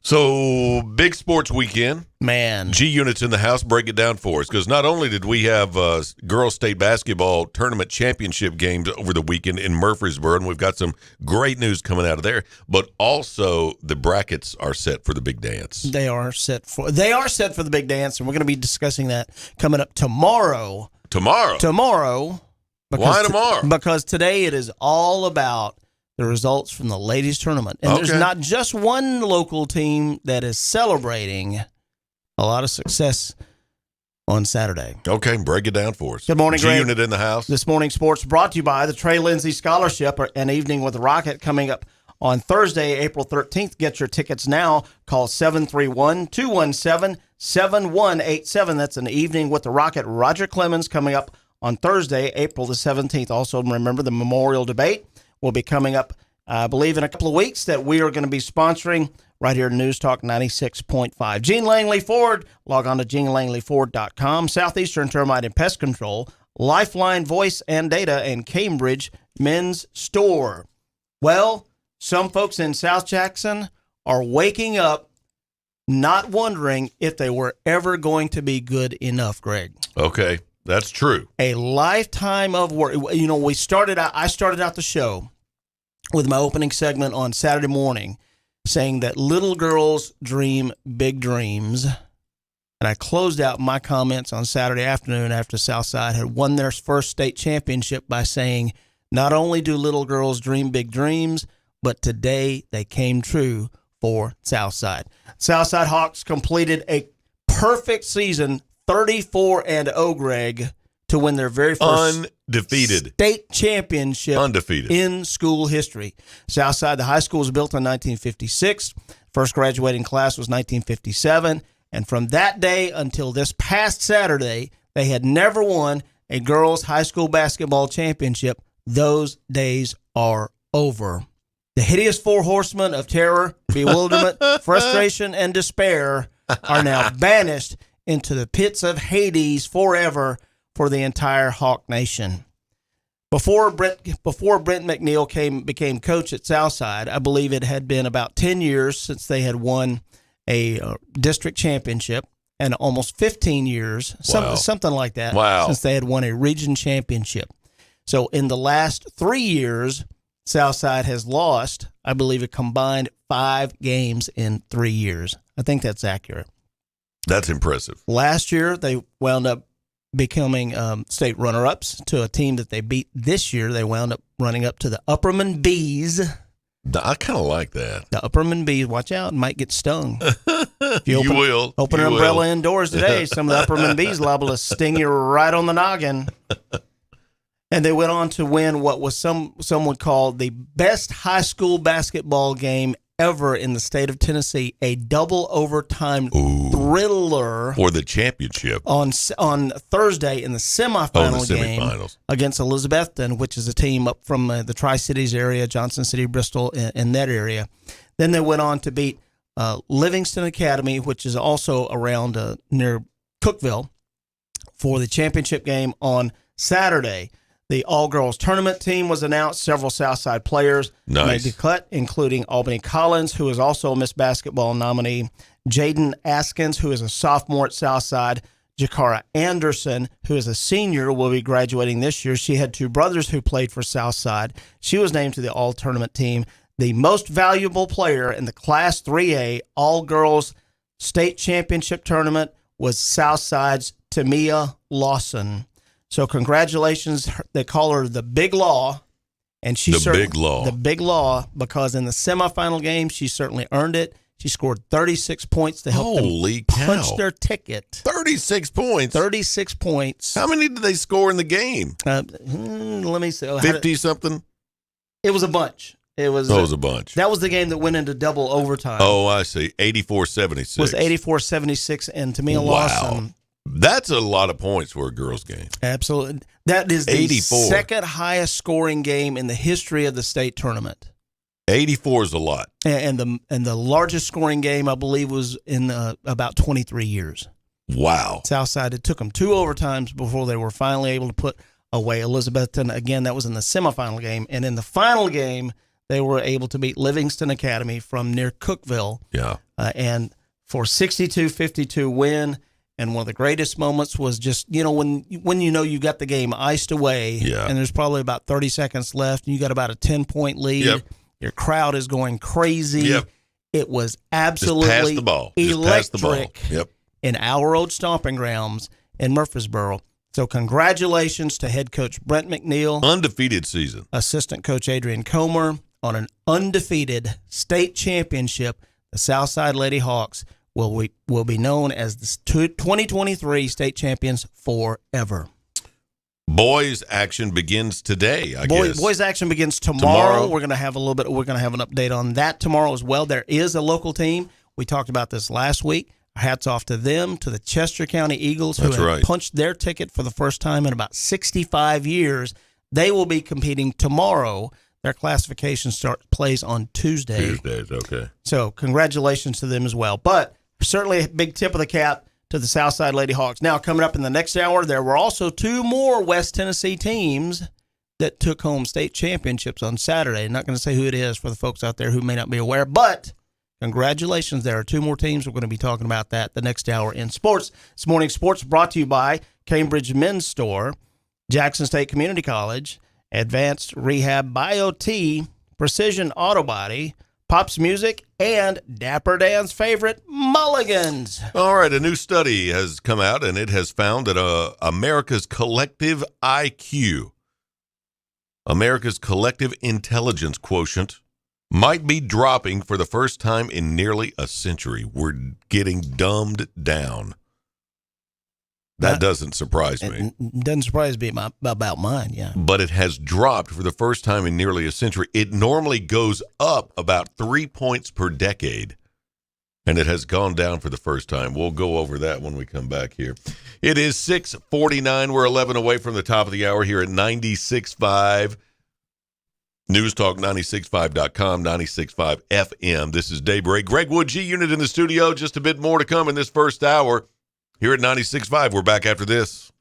So big sports weekend. Man. G Unit's in the house. Break it down for us, because not only did we have girls state basketball tournament championship games over the weekend in Murfreesboro, and we've got some great news coming out of there, but also the brackets are set for the big dance. They are set for the big dance, and we're going to be discussing that coming up tomorrow. Tomorrow. Why tomorrow? Because today it is all about the results from the ladies tournament. And there's not just one local team that is celebrating a lot of success on Saturday. Okay, break it down for us. Good morning, Greg. G-Unit in the house. This morning sports brought to you by the Trey Lindsay Scholarship, an evening with the Rocket coming up on Thursday, April 13th. Get your tickets now. Call 731-217-7187. That's an evening with the Rocket. Roger Clemens coming up on Thursday, April the 17th. Also, remember the memorial debate will be coming up, I believe, in a couple of weeks, that we are going to be sponsoring right here at News Talk 96.5. Gene Langley Ford. Log on to GeneLangleyFord.com. Southeastern Termite and Pest Control. Lifeline Voice and Data, and Cambridge Men's Store. Well, some folks in South Jackson are waking up not wondering if they were ever going to be good enough, Greg. Okay, that's true. A lifetime of work. You know, I started out the show with my opening segment on Saturday morning saying that little girls dream big dreams. And I closed out my comments on Saturday afternoon after Southside had won their first state championship by saying, not only do little girls dream big dreams, but today they came true for Southside. Southside Hawks completed a perfect season, 34-0, Greg, to win their very first undefeated state championship in school history. Southside, the high school, was built in 1956. First graduating class was 1957. And from that day until this past Saturday, they had never won a girls' high school basketball championship. Those days are over. The hideous four horsemen of terror, bewilderment, frustration, and despair are now banished into the pits of Hades forever for the entire Hawk Nation. Before Brent McNeil became coach at Southside, I believe it had been about 10 years since they had won a district championship, and almost 15 years, something like that, since they had won a region championship. So in the last 3 years, Southside has lost, I believe, a combined 5 games in 3 years. I think that's accurate. That's impressive. Last year, they wound up becoming state runner-ups to a team that they beat this year. They wound up running up to the Upperman Bees. I kind of like that. The Upperman Bees. Watch out, might get stung. If you will. Open an umbrella indoors today, some of the Upperman Bees liable to sting you right on the noggin. And they went on to win what was some would call the best high school basketball game ever in the state of Tennessee, a double overtime thriller for the championship on Thursday in the semifinal game against Elizabethton, which is a team up from the Tri-Cities area, Johnson City, Bristol, in that area. Then they went on to beat Livingston Academy, which is also around near Cookeville, for the championship game on Saturday. The all-girls tournament team was announced. Several Southside players made the cut, including Albany Collins, who is also a Miss Basketball nominee, Jaden Askins, who is a sophomore at Southside, Jakara Anderson, who is a senior, will be graduating this year. She had 2 brothers who played for Southside. She was named to the all-tournament team. The most valuable player in the Class 3A all-girls state championship tournament was Southside's Tamia Lawson. So congratulations. They call her the Big Law. And she The Big Law, because in the semifinal game, she certainly earned it. She scored 36 points to help them punch their ticket. 36 points? 36 points. How many did they score in the game? Let me see. 50-something? It was a bunch. It was a bunch. That was the game that went into double overtime. Oh, I see. 84-76. It was 84-76, and Tamia Lawson. That's a lot of points for a girls' game. Absolutely. That is the 84. Second highest scoring game in the history of the state tournament. 84 is a lot. And the largest scoring game, I believe, was in about 23 years. Wow. Southside, it took them 2 overtimes before they were finally able to put away Elizabethton. Again, that was in the semifinal game. And in the final game, they were able to beat Livingston Academy from near Cookeville. Yeah. And for 62-52 win. And one of the greatest moments was just, when you got the game iced away, and there's probably about 30 seconds left, and you got about a 10-point lead. Yep. Your crowd is going crazy. Yep. It was absolutely Just pass the ball. electric Yep. in our old stomping grounds in Murfreesboro. So congratulations to head coach Brent McNeil. Undefeated season. Assistant coach Adrian Comer on an undefeated state championship. The Southside Lady Hawks will be known as the 2023 state champions forever. Boys action begins today, I guess. Boys action begins tomorrow. We're going to have an update on that tomorrow as well. There is a local team. We talked about this last week. Hats off to them, to the Chester County Eagles, who have punched their ticket for the first time in about 65 years. They will be competing tomorrow. Their classification plays on Tuesday. Tuesdays, okay. So congratulations to them as well. But certainly a big tip of the cap to the Southside Lady Hawks. Now, coming up in the next hour, there were also 2 more West Tennessee teams that took home state championships on Saturday. I'm not going to say who it is for the folks out there who may not be aware, but congratulations. There are 2 more teams. We're going to be talking about that the next hour in sports. This morning, sports brought to you by Cambridge Men's Store, Jackson State Community College, Advanced Rehab BioT, Precision Auto Body, Pops Music, and Dapper Dan's favorite, Mulligan's. All right, a new study has come out, and it has found that America's collective IQ, America's collective intelligence quotient, might be dropping for the first time in nearly a century. We're getting dumbed down. That doesn't surprise me. It doesn't surprise me about mine, yeah. But it has dropped for the first time in nearly a century. It normally goes up about 3 points per decade, and it has gone down for the first time. We'll go over that when we come back here. It is 6:49. We're 11 away from the top of the hour here at 96.5. News Talk 96.5.com, 96.5 FM. This is Daybreak. Greg Wood, G-Unit in the studio. Just a bit more to come in this first hour. Here at 96.5, we're back after this.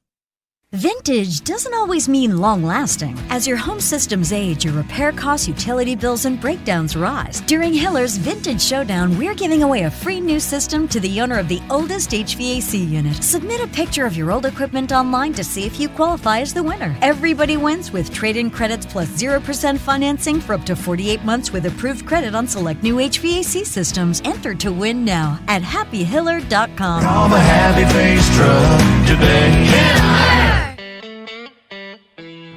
Vintage doesn't always mean long-lasting. As your home systems age, your repair costs, utility bills, and breakdowns rise. During Hiller's Vintage Showdown, we're giving away a free new system to the owner of the oldest HVAC unit. Submit a picture of your old equipment online to see if you qualify as the winner. Everybody wins with trade-in credits plus 0% financing for up to 48 months with approved credit on select new HVAC systems. Enter to win now at happyhiller.com. Call the Happy Face Truck today.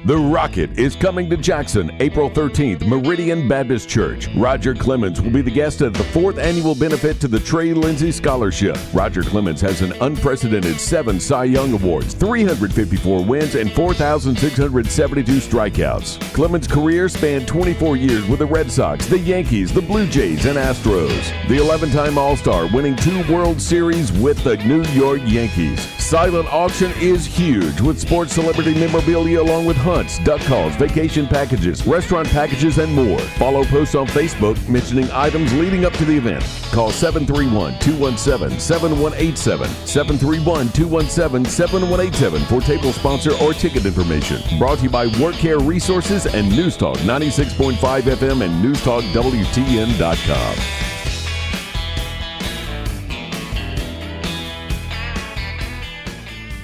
The Rocket is coming to Jackson April 13th, Meridian Baptist Church. Roger Clemens will be the guest at the 4th annual benefit to the Trey Lindsay Scholarship. Roger Clemens has an unprecedented 7 Cy Young Awards, 354 wins, and 4,672 strikeouts. Clemens' career spanned 24 years with the Red Sox, the Yankees, the Blue Jays, and Astros. The 11-time All-Star, winning 2 World Series with the New York Yankees. Silent auction is huge with sports celebrity memorabilia along with hunts, duck calls, vacation packages, restaurant packages, and more. Follow posts on Facebook mentioning items leading up to the event. Call 731-217-7187, 731-217-7187 for table sponsor or ticket information. Brought to you by Work Care Resources and News Talk 96.5 FM and NewsTalkWTN.com.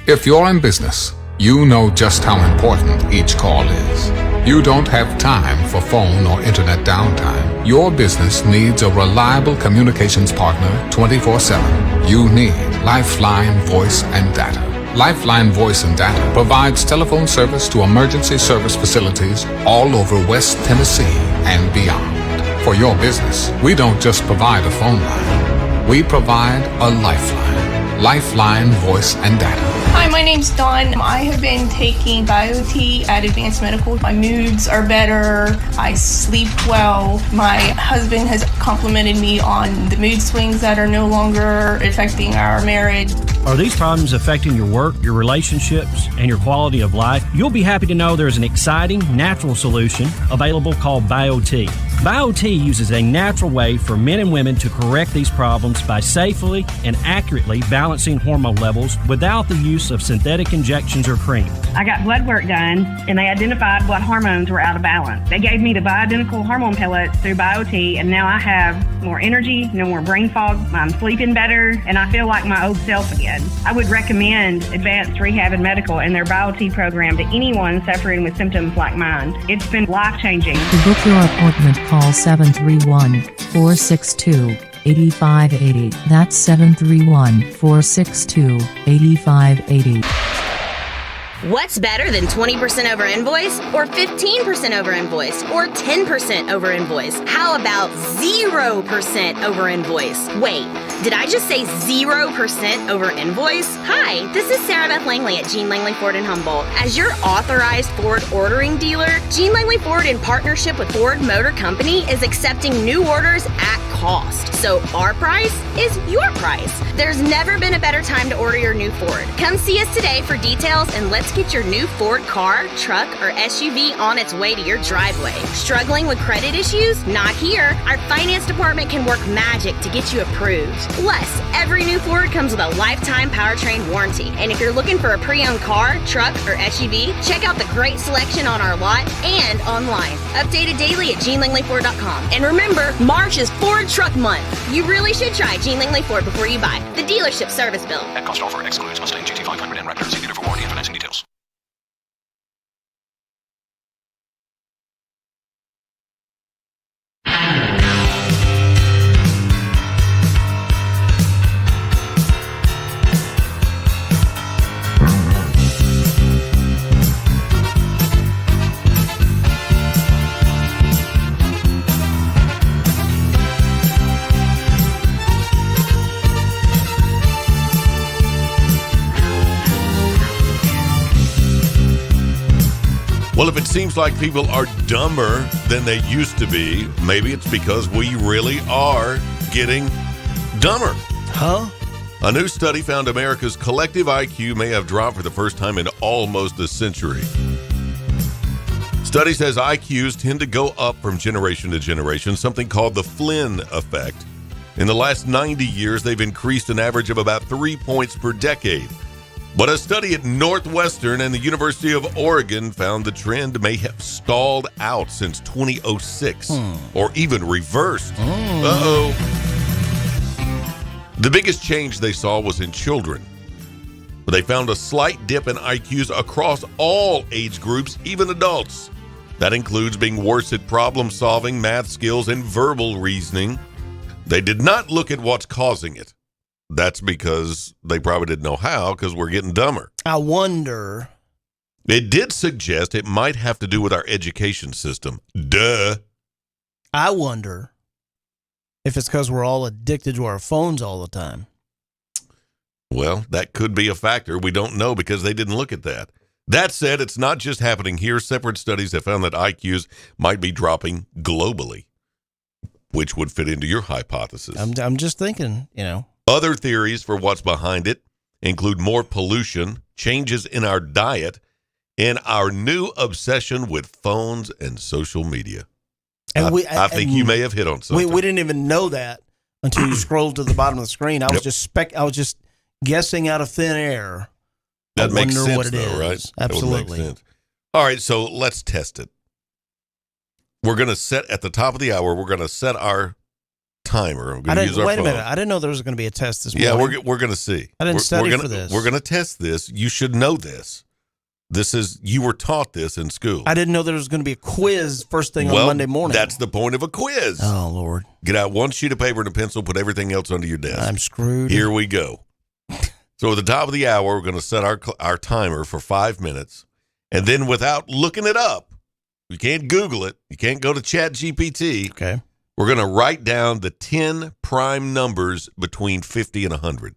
If you're in business, you know just how important each call is. You don't have time for phone or internet downtime. Your business needs a reliable communications partner 24/7. You need Lifeline Voice and Data. Lifeline Voice and Data provides telephone service to emergency service facilities all over West Tennessee and beyond. For your business, we don't just provide a phone line. We provide a lifeline. Lifeline Voice and Data. Hi, my name's Dawn. I have been taking BioT at Advanced Medical. My moods are better. I sleep well. My husband has complimented me on the mood swings that are no longer affecting our marriage. Are these problems affecting your work, your relationships, and your quality of life? You'll be happy to know there's an exciting natural solution available called BioT. BioT uses a natural way for men and women to correct these problems by safely and accurately balancing hormone levels without the use of synthetic injections or cream. I got blood work done, and they identified what hormones were out of balance. They gave me the bioidentical hormone pellets through BioT, and now I have more energy, no more brain fog, I'm sleeping better, and I feel like my old self again. I would recommend Advanced Rehab and Medical and their BioT program to anyone suffering with symptoms like mine. It's been life-changing. To book your appointment, call 731-462-8580. That's 731-462-8580. What's better than 20% over invoice or 15% over invoice or 10% over invoice? How about 0% over invoice? Wait, did I just say 0% over invoice? Hi, this is Sarah Beth Langley at Gene Langley Ford in Humboldt. As your authorized Ford ordering dealer, Gene Langley Ford in partnership with Ford Motor Company is accepting new orders at cost. So our price is your price. There's never been a better time to order your new Ford. Come see us today for details and let's get your new Ford car, truck, or SUV on its way to your driveway. Struggling with credit issues? Not here. Our finance department can work magic to get you approved. Plus, every new Ford comes with a lifetime powertrain warranty. And if you're looking for a pre-owned car, truck, or SUV, check out the great selection on our lot and online. Updated daily at GeneLangleyFord.com. And remember, March is Ford Truck Month. You really should try Gene Langley Ford before you buy. The dealership service bill. At cost offer excludes Mustang GT500 and Raptor. See dealer for warranty and financing details. Well, if it seems like people are dumber than they used to be, maybe it's because we really are getting dumber. Huh? A new study found America's collective IQ may have dropped for the first time in almost a century. Study says IQs tend to go up from generation to generation, something called the Flynn effect. In the last 90 years, they've increased an average of about 3 points per decade. But a study at Northwestern and the University of Oregon found the trend may have stalled out since 2006 or even reversed. Uh-oh. The biggest change they saw was in children. But they found a slight dip in IQs across all age groups, even adults. That includes being worse at problem solving, math skills, and verbal reasoning. They did not look at what's causing it. That's because they probably didn't know how, because we're getting dumber. I wonder. It did suggest it might have to do with our education system. Duh. I wonder if it's because we're all addicted to our phones all the time. Well, that could be a factor. We don't know because they didn't look at that. That said, it's not just happening here. Separate studies have found that IQs might be dropping globally, which would fit into your hypothesis. I'm just thinking, you know. Other theories for what's behind it include more pollution, changes in our diet, and our new obsession with phones and social media. And I think you may have hit on something. We didn't even know that until you scrolled to the bottom of the screen. I was just guessing out of thin air. That makes sense, what it though, right? Absolutely. That would make sense. All right, so let's test it. We're going to set at the top of the hour. We're going to set our timer. Wait a minute. I didn't know there was going to be a test this morning. Yeah, we're going to see. I didn't study for this. We're going to test this. You should know this. You were taught this in school. I didn't know there was going to be a quiz first thing on Monday morning. That's the point of a quiz. Oh, Lord. Get out one sheet of paper and a pencil, put everything else under your desk. I'm screwed. Here we go. So at the top of the hour, we're going to set our timer for 5 minutes. And then without looking it up, you can't Google it. You can't go to ChatGPT. Okay. We're going to write down the 10 prime numbers between 50 and 100.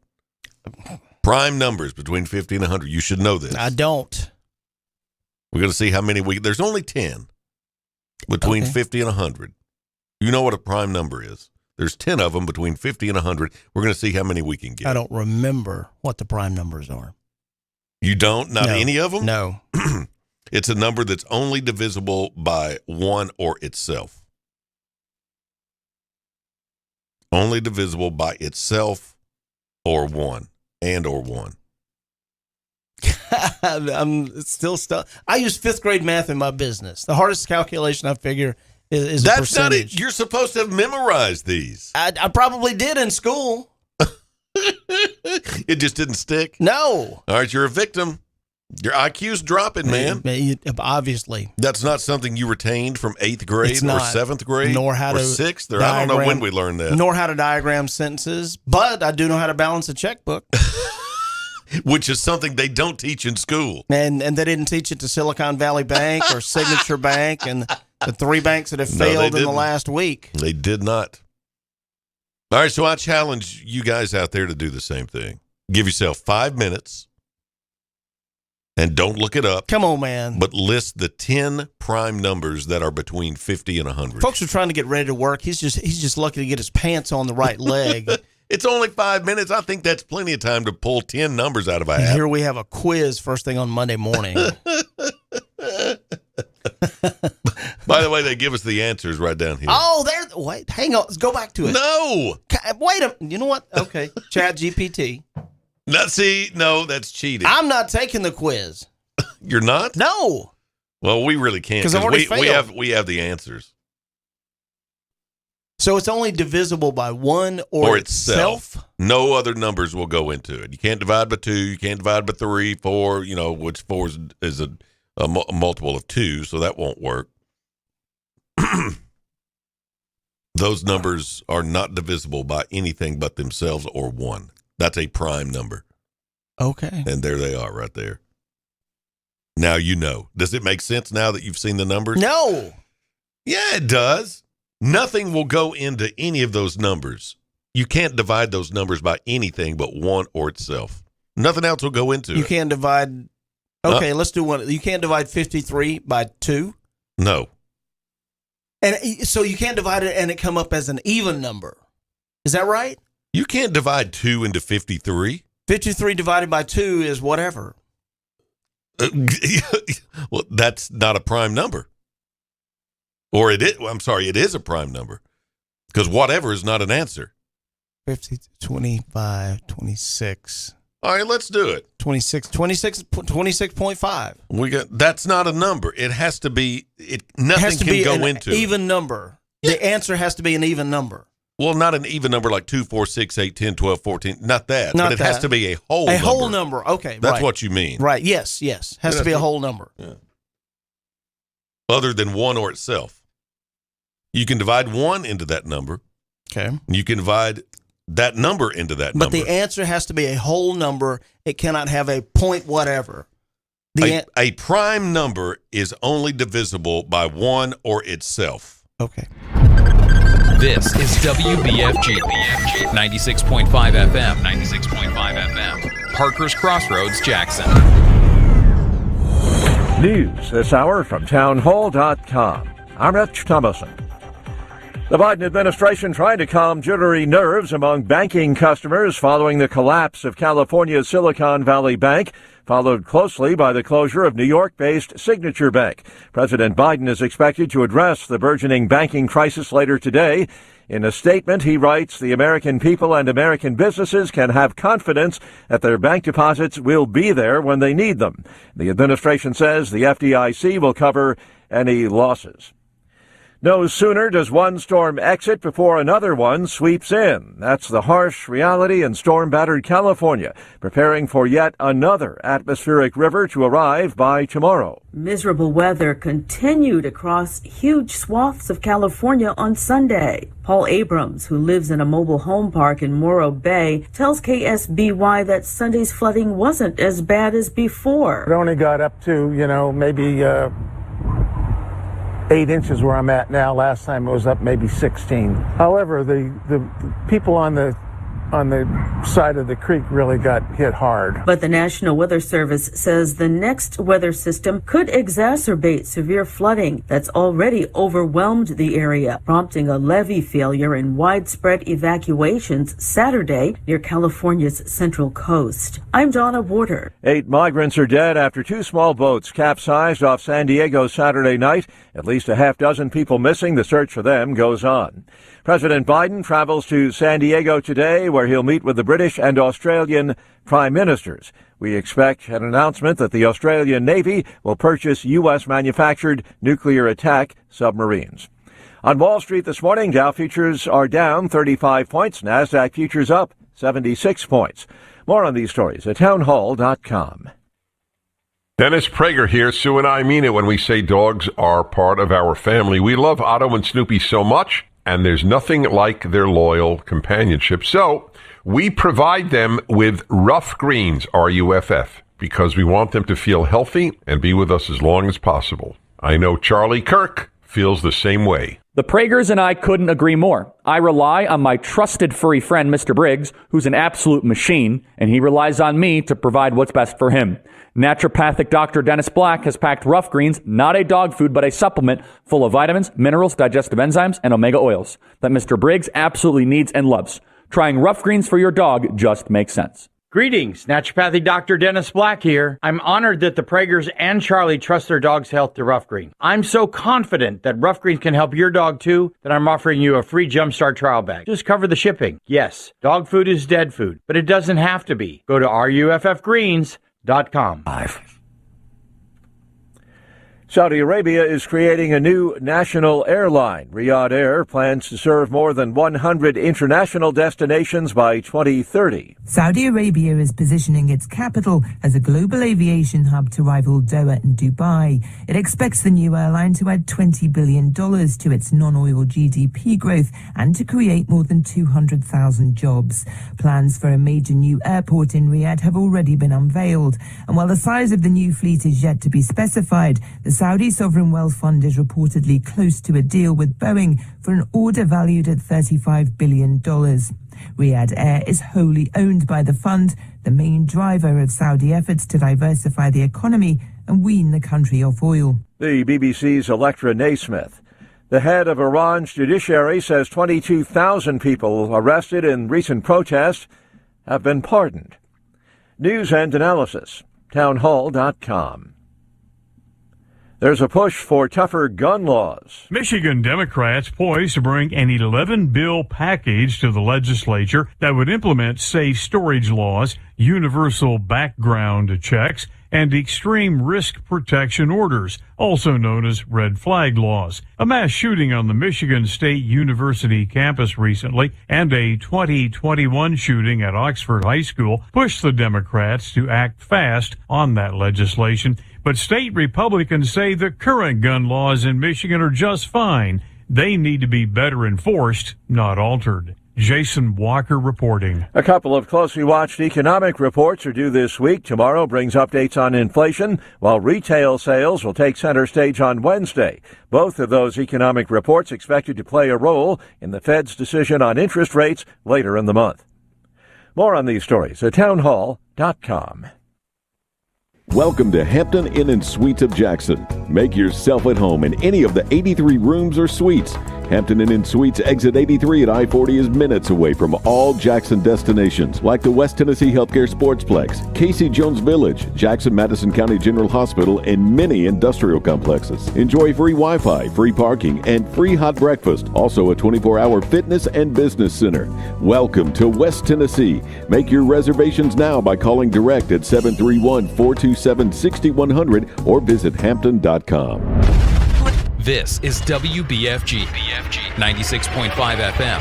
Prime numbers between 50 and 100. You should know this. I don't. We're going to see how many there's only 10 between 50 and 100. You know what a prime number is. There's 10 of them between 50 and 100. We're going to see how many we can get. I don't remember what the prime numbers are. You don't? Not any of them? No. It's a number that's only divisible by 1 or itself. Only divisible by itself or 1 or 1. I'm still stuck. I use 5th grade math in my business. The hardest calculation I figure is a That's percentage. not it. You're supposed to have memorized these. I probably did in school. It just didn't stick? No. All right, you're a victim. Your IQ's dropping, man. Obviously. That's not something you retained from 8th grade It's or not. 7th grade Nor how or to 6th. Or I don't know when we learned that. Nor how to diagram sentences, but I do know how to balance a checkbook. Which is something they don't teach in school. And they didn't teach it to Silicon Valley Bank or Signature Bank and the 3 banks that have failed in the last week. They did not. All right, so I challenge you guys out there to do the same thing. Give yourself 5 minutes and don't look it up. Come on, man. But list the 10 prime numbers that are between 50 and 100. Folks are trying to get ready to work. He's just lucky to get his pants on the right leg. It's only 5 minutes. I think that's plenty of time to pull 10 numbers out of a And hat. here we have a quiz first thing on Monday morning. By the way, they give us the answers right down here. Oh, wait, hang on. Let's go back to it. No. Wait you know what? Okay. Chat GPT. No, that's cheating. I'm not taking the quiz. You're not? No. Well, we really can't. 'Cause I've already failed. we have the answers. So it's only divisible by 1 or itself? No other numbers will go into it. You can't divide by 2. You can't divide by 3, 4, which 4 is a multiple of 2, so that won't work. Those numbers are not divisible by anything but themselves or 1. That's a prime number. Okay. And there they are right there. Now you know. Does it make sense now that you've seen the numbers? No. Yeah, it does. Nothing will go into any of those numbers. You can't divide those numbers by anything but 1 or itself. Nothing else will go into You it. can't divide. Okay, let's do one. You can't divide 53 by 2? No. And so you can't divide it and it come up as an even number. Is that right? You can't divide 2 into 53. 53 divided by 2 is whatever. Well, that's not a prime number. Or it is. I'm sorry, it is a prime number. Because whatever is not an answer. 50, 25, 26. All right, let's do it. 26.5. That's not a number. It has to be. Nothing can go into it. Even number. The answer has to be an even number. Well, not an even number like 2, 4, 6, 8, 10, 12, 14. Not that. Not but it that. has to be a whole number. A whole number. Okay. That's right. what you mean. Right. Yes. Has to be a whole number. Yeah. Other than 1 or itself. You can divide 1 into that number. Okay. You can divide that number into that number. But the answer has to be a whole number. It cannot have a point whatever. A prime number is only divisible by 1 or itself. Okay. This is WBFG 96.5 FM. 96.5 FM. Parker's Crossroads, Jackson. News this hour from townhall.com. I'm Rich Thomason. The Biden administration trying to calm jittery nerves among banking customers following the collapse of California's Silicon Valley Bank, followed closely by the closure of New York-based Signature Bank. President Biden is expected to address the burgeoning banking crisis later today. In a statement, he writes, "The American people and American businesses can have confidence that their bank deposits will be there when they need them." The administration says the FDIC will cover any losses. No sooner does one storm exit before another one sweeps in. That's the harsh reality in storm-battered California, preparing for yet another atmospheric river to arrive by tomorrow. Miserable weather continued across huge swaths of California on Sunday. Paul Abrams, who lives in a mobile home park in Morro Bay, tells KSBY that Sunday's flooding wasn't as bad as before. It only got up to, maybe 8 inches where I'm at now. Last time it was up maybe 16. However, the people on the on the side of the creek really got hit hard. But the National Weather Service says the next weather system could exacerbate severe flooding that's already overwhelmed the area, prompting a levee failure and widespread evacuations Saturday near California's central coast. I'm Donna Warder. 8 migrants are dead after 2 small boats capsized off San Diego Saturday night. At least a half dozen people missing. The search for them goes on. President Biden travels to San Diego today, where he'll meet with the British and Australian prime ministers. We expect an announcement that the Australian Navy will purchase U.S.-manufactured nuclear attack submarines. On Wall Street this morning, Dow futures are down 35 points. NASDAQ futures up 76 points. More on these stories at townhall.com. Dennis Prager here. Sue and I mean it when we say dogs are part of our family. We love Otto and Snoopy so much, and there's nothing like their loyal companionship. So we provide them with Rough Greens, R-U-F-F, because we want them to feel healthy and be with us as long as possible. I know Charlie Kirk feels the same way. The Pragers and I couldn't agree more. I rely on my trusted furry friend, Mr. Briggs, who's an absolute machine, and he relies on me to provide what's best for him. Naturopathic Dr. Dennis Black has packed Rough Greens, not a dog food, but a supplement full of vitamins, minerals, digestive enzymes, and omega oils that Mr. Briggs absolutely needs and loves. Trying Rough Greens for your dog just makes sense. Greetings, Naturopathic Dr. Dennis Black here. I'm honored that the Pragers and Charlie trust their dog's health to Rough Green. I'm so confident that Rough Greens can help your dog too that I'm offering you a free Jumpstart trial bag. Just cover the shipping. Yes, dog food is dead food, but it doesn't have to be. Go to ruffgreens.com. Saudi Arabia is creating a new national airline. Riyadh Air plans to serve more than 100 international destinations by 2030. Saudi Arabia is positioning its capital as a global aviation hub to rival Doha and Dubai. It expects the new airline to add $20 billion to its non-oil GDP growth and to create more than 200,000 jobs. Plans for a major new airport in Riyadh have already been unveiled. And while the size of the new fleet is yet to be specified, the Saudi Sovereign Wealth Fund is reportedly close to a deal with Boeing for an order valued at $35 billion. Riyadh Air is wholly owned by the fund, the main driver of Saudi efforts to diversify the economy and wean the country off oil. The BBC's Electra Naismith. The head of Iran's judiciary says 22,000 people arrested in recent protests have been pardoned. News and analysis, townhall.com. There's a push for tougher gun laws. Michigan Democrats poised to bring an 11-bill package to the legislature that would implement safe storage laws, universal background checks, and extreme risk protection orders, also known as red flag laws. A mass shooting on the Michigan State University campus recently and a 2021 shooting at Oxford High School pushed the Democrats to act fast on that legislation. But state Republicans say the current gun laws in Michigan are just fine. They need to be better enforced, not altered. Jason Walker reporting. A couple of closely watched economic reports are due this week. Tomorrow brings updates on inflation, while retail sales will take center stage on Wednesday. Both of those economic reports expected to play a role in the Fed's decision on interest rates later in the month. More on these stories at townhall.com. Welcome to Hampton Inn & Suites of Jackson. Make yourself at home in any of the 83 rooms or suites. Hampton Inn & Suites exit 83 at I-40 is minutes away from all Jackson destinations like the West Tennessee Healthcare Sportsplex, Casey Jones Village, Jackson Madison County General Hospital, and many industrial complexes. Enjoy free Wi-Fi, free parking, and free hot breakfast. Also a 24-hour fitness and business center. Welcome to West Tennessee. Make your reservations now by calling direct at 731-427-6100 or visit hampton.com. This is WBFG 96.5 FM.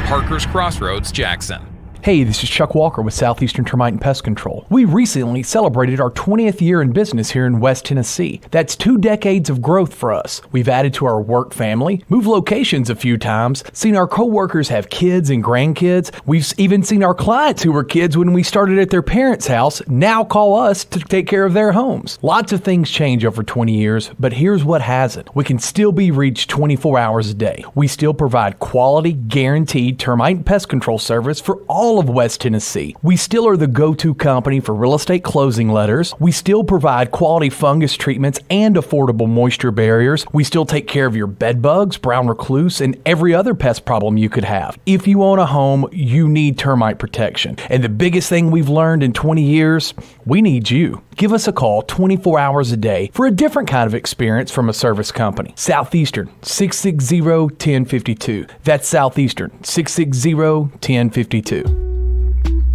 Parker's Crossroads, Jackson. Hey, this is Chuck Walker with Southeastern Termite and Pest Control. We recently celebrated our 20th year in business here in West Tennessee. That's 2 decades of growth for us. We've added to our work family, moved locations a few times, seen our coworkers have kids and grandkids. We've even seen our clients who were kids when we started at their parents' house now call us to take care of their homes. Lots of things change over 20 years, but here's what hasn't. We can still be reached 24 hours a day. We still provide quality, guaranteed termite and pest control service for all of West Tennessee. We still are the go-to company for real estate closing letters. We still provide quality fungus treatments and affordable moisture barriers. We still take care of your bed bugs, brown recluse, and every other pest problem you could have. If you own a home, you need termite protection. And the biggest thing we've learned in 20 years, we need you. Give us a call 24 hours a day for a different kind of experience from a service company. Southeastern, 660-1052. That's Southeastern, 660-1052.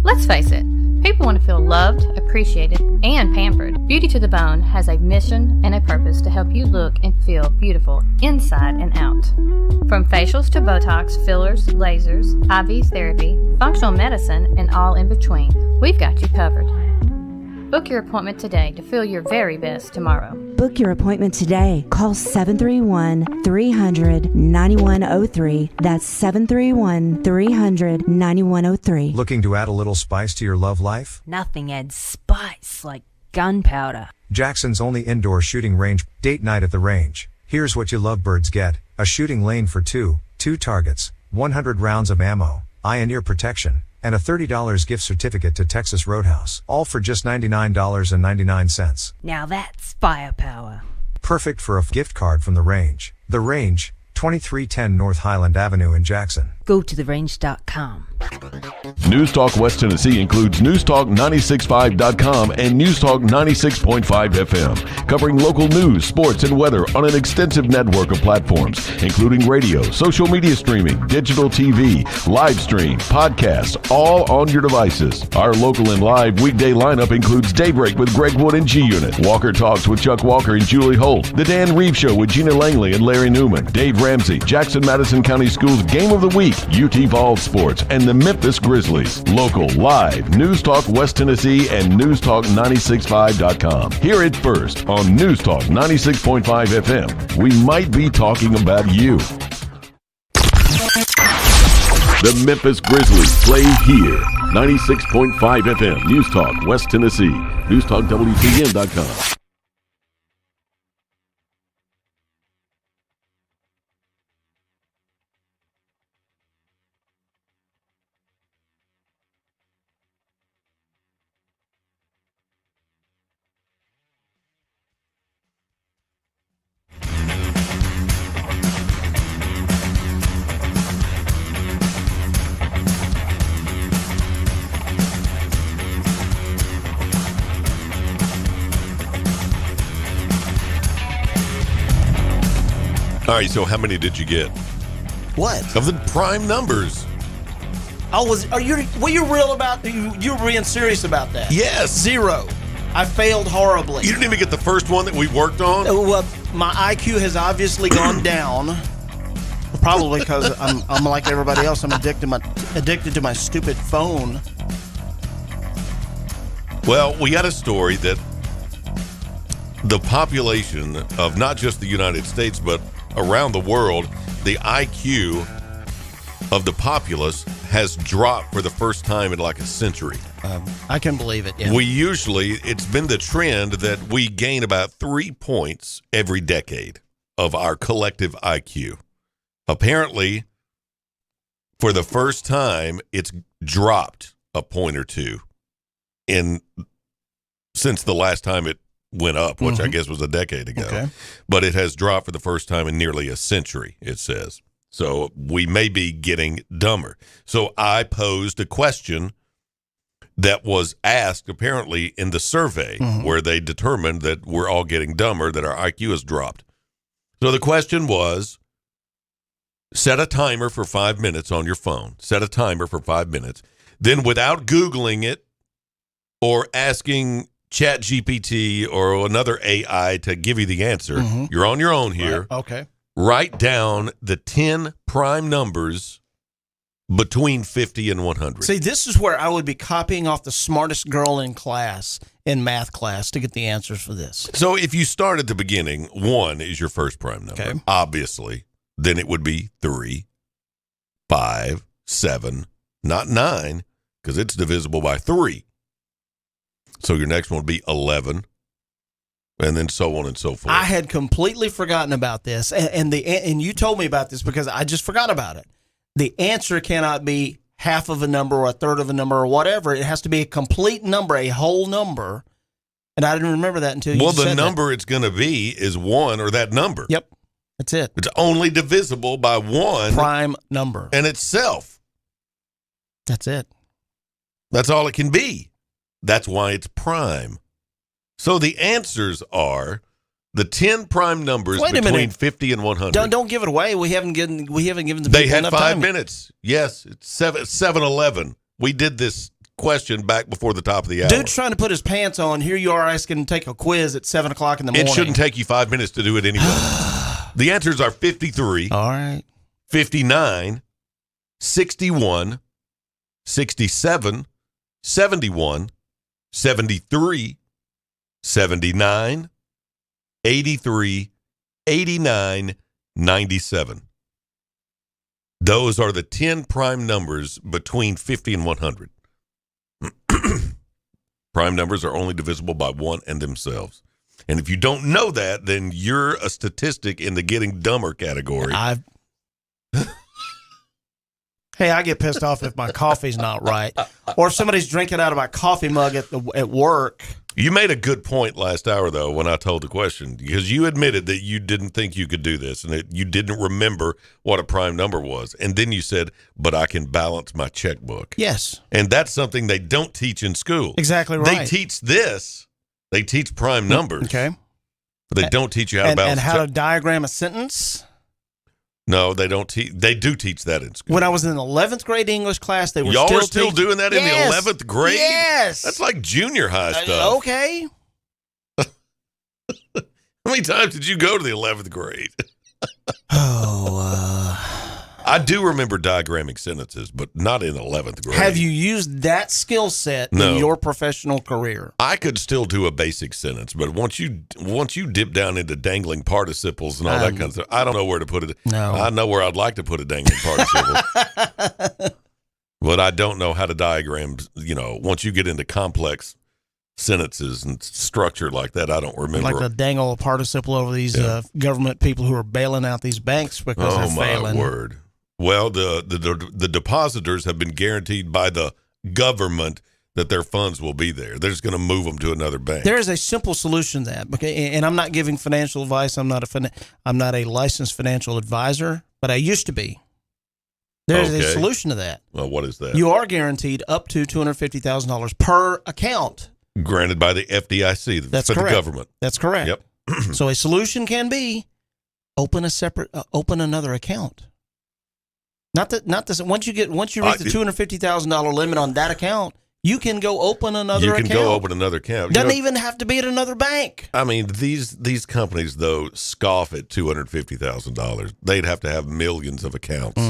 Let's face it, people want to feel loved, appreciated, and pampered. Beauty to the Bone has a mission and a purpose to help you look and feel beautiful inside and out. From facials to Botox, fillers, lasers, IV therapy, functional medicine, and all in between, we've got you covered. Book your appointment today to feel your very best tomorrow. Book your appointment today. Call 731-300-9103. That's 731-300-9103. Looking to add a little spice to your love life? Nothing adds spice like gunpowder. Jackson's only indoor shooting range. Date night at the range. Here's what you lovebirds get. A shooting lane for 2 targets, 100 rounds of ammo, eye and ear protection, and a $30 gift certificate to Texas Roadhouse. All for just $99.99. Now that's firepower. Perfect for a gift card from the range. The Range, 2310 North Highland Avenue in Jackson. Go to therange.com. News Talk West Tennessee includes newstalk965.com and News Talk 96.5 FM, covering local news, sports, and weather on an extensive network of platforms, including radio, social media streaming, digital TV, live stream, podcasts, all on your devices. Our local and live weekday lineup includes Daybreak with Greg Wood and G-Unit, Walker Talks with Chuck Walker and Julie Holt, The Dan Reeves Show with Gina Langley and Larry Newman, Dave Ramsey, Jackson-Madison County Schools Game of the Week, UT Vols Sports, and the Memphis Grizzlies. Local, live, News Talk West Tennessee and newstalk965.com. Hear it first on News Talk 96.5 FM. We might be talking about you. The Memphis Grizzlies play here. 96.5 FM, News Talk West Tennessee. NewsTalkWTN.com. All right, so how many did you get? What? Of the prime numbers. Were you real about, you were being serious about that? Yes. 0. I failed horribly. You didn't even get the first one that we worked on? Well, my IQ has obviously gone down. Probably because I'm like everybody else. I'm addicted to my stupid phone. Well, we got a story that the population of not just the United States, but around the world, the IQ of the populace has dropped for the first time in like a century. I can believe it. Yeah. It's been the trend that we gain about 3 points every decade of our collective IQ. Apparently, for the first time, it's dropped a point or two since the last time it went up, which I guess was a decade ago. Okay. But it has dropped for the first time in nearly a century, it says. So we may be getting dumber. So I posed a question that was asked apparently in the survey where they determined that we're all getting dumber, that our IQ has dropped. So the question was, set a timer for 5 minutes on your phone. Set a timer for 5 minutes. Then without Googling it or asking ChatGPT or another AI to give you the answer, you're on your own here. Right. Okay. Write down the 10 prime numbers between 50 and 100. See, this is where I would be copying off the smartest girl in class, in math class, to get the answers for this. So if you start at the beginning, 1 is your first prime number, obviously. Then it would be 3, 5, 7, not 9, because it's divisible by 3. So your next one would be 11, and then so on and so forth. I had completely forgotten about this, and you told me about this because I just forgot about it. The answer cannot be half of a number or a third of a number or whatever. It has to be a complete number, a whole number. And I didn't remember that until you said that. Well, the number it's going to be is 1 or that number. Yep. That's it. It's only divisible by 1 prime number and itself. That's it. That's all it can be. That's why it's prime. So the answers are the 10 prime numbers between 50 and 100. Don't give it away. We haven't given the people They had enough 5 time. minutes. Yes, it's 7-11. We did this question back before the top of the hour. Dude's trying to put his pants on. Here you are asking him to take a quiz at 7 o'clock in the morning. It shouldn't take you 5 minutes to do it anyway. The answers are 53. All right. 59, 61, 67, 71, 73, 79, 83, 89, 97. Those are the 10 prime numbers between 50 and 100. Prime numbers are only divisible by 1 and themselves. And if you don't know that, then you're a statistic in the getting dumber category. Hey, I get pissed off if my coffee's not right, or if somebody's drinking out of my coffee mug at work. You made a good point last hour, though, when I told the question, because you admitted that you didn't think you could do this and that you didn't remember what a prime number was. And then you said, but I can balance my checkbook. Yes. And that's something they don't teach in school. Exactly right. They teach this. They teach prime numbers. Okay. But they don't teach you how to balance and how to diagram a sentence. No, they don't teach. They do teach that in school. When I was in the 11th grade English class, they were Y'all were still doing that in the 11th grade? Yes. That's like junior high stuff. Okay. How many times did you go to the 11th grade? I do remember diagramming sentences, but not in 11th grade. Have you used that skill set in your professional career? I could still do a basic sentence, but once you dip down into dangling participles and all that kind of stuff, I don't know where to put it. No. I know where I'd like to put a dangling participle. But I don't know how to diagram, once you get into complex sentences and structure like that, I don't remember. Like to dangle a participle over these government people who are bailing out these banks because they're failing. Oh, my word. Well, the depositors have been guaranteed by the government that their funds will be there. They're just going to move them to another bank. There is a simple solution to that. Okay, and I'm not giving financial advice. I'm not a licensed financial advisor, but I used to be. There's a solution to that. Well, what is that? You are guaranteed up to $250,000 per account. Granted by the FDIC, That's for correct. the government. That's correct. Yep. So a solution can be open another account. Not this. Once you reach the $250,000 limit on that account, you can go open another account. You can go open another account. Doesn't even have to be at another bank. I mean, these companies, though, scoff at $250,000. They'd have to have millions of accounts.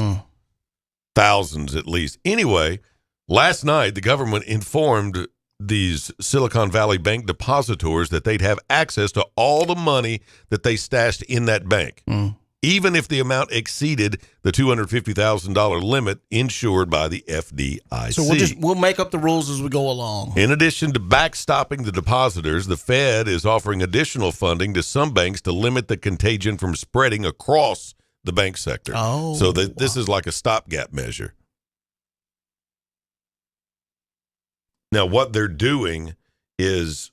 Thousands at least. Anyway, last night, the government informed these Silicon Valley Bank depositors that they'd have access to all the money that they stashed in that bank, even if the amount exceeded the $250,000 limit insured by the FDIC. So we'll make up the rules as we go along. In addition to backstopping the depositors, the Fed is offering additional funding to some banks to limit the contagion from spreading across the bank sector. Oh, so this is like a stopgap measure. Now, what they're doing is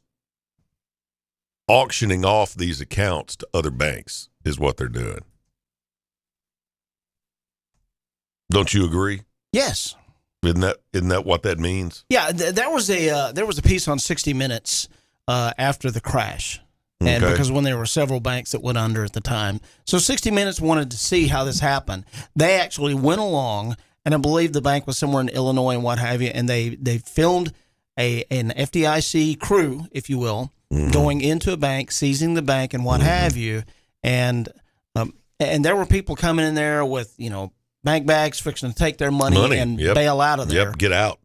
auctioning off these accounts to other banks is what they're doing. Don't you agree? Yes. Isn't that what that means? Yeah, there was a piece on 60 Minutes after the crash. And because when there were several banks that went under at the time. So 60 Minutes wanted to see how this happened. They actually went along, and I believe the bank was somewhere in Illinois and what have you, and they filmed an FDIC crew, if you will, going into a bank, seizing the bank and what have you. And there were people coming in there with, bank bags, fixing to take their money and bail out of there. Yep, get out.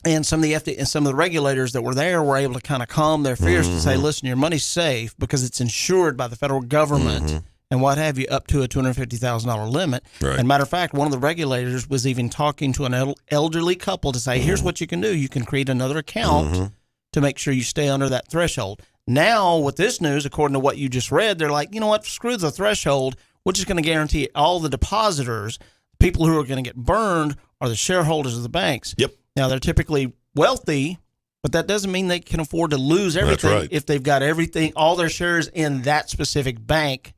And some of the FDA and some of the regulators that were there were able to kind of calm their fears to say, listen, your money's safe because it's insured by the federal government and what have you, up to a $250,000 limit. Right. And matter of fact, one of the regulators was even talking to an elderly couple to say, here's what you can do. You can create another account to make sure you stay under that threshold. Now, with this news, according to what you just read, they're like, you know what, screw the threshold. We're just going to guarantee all the depositors, people who are going to get burned, are the shareholders of the banks. Yep. Now, they're typically wealthy, but that doesn't mean they can afford to lose everything. That's right. If they've got everything, all their shares in that specific bank.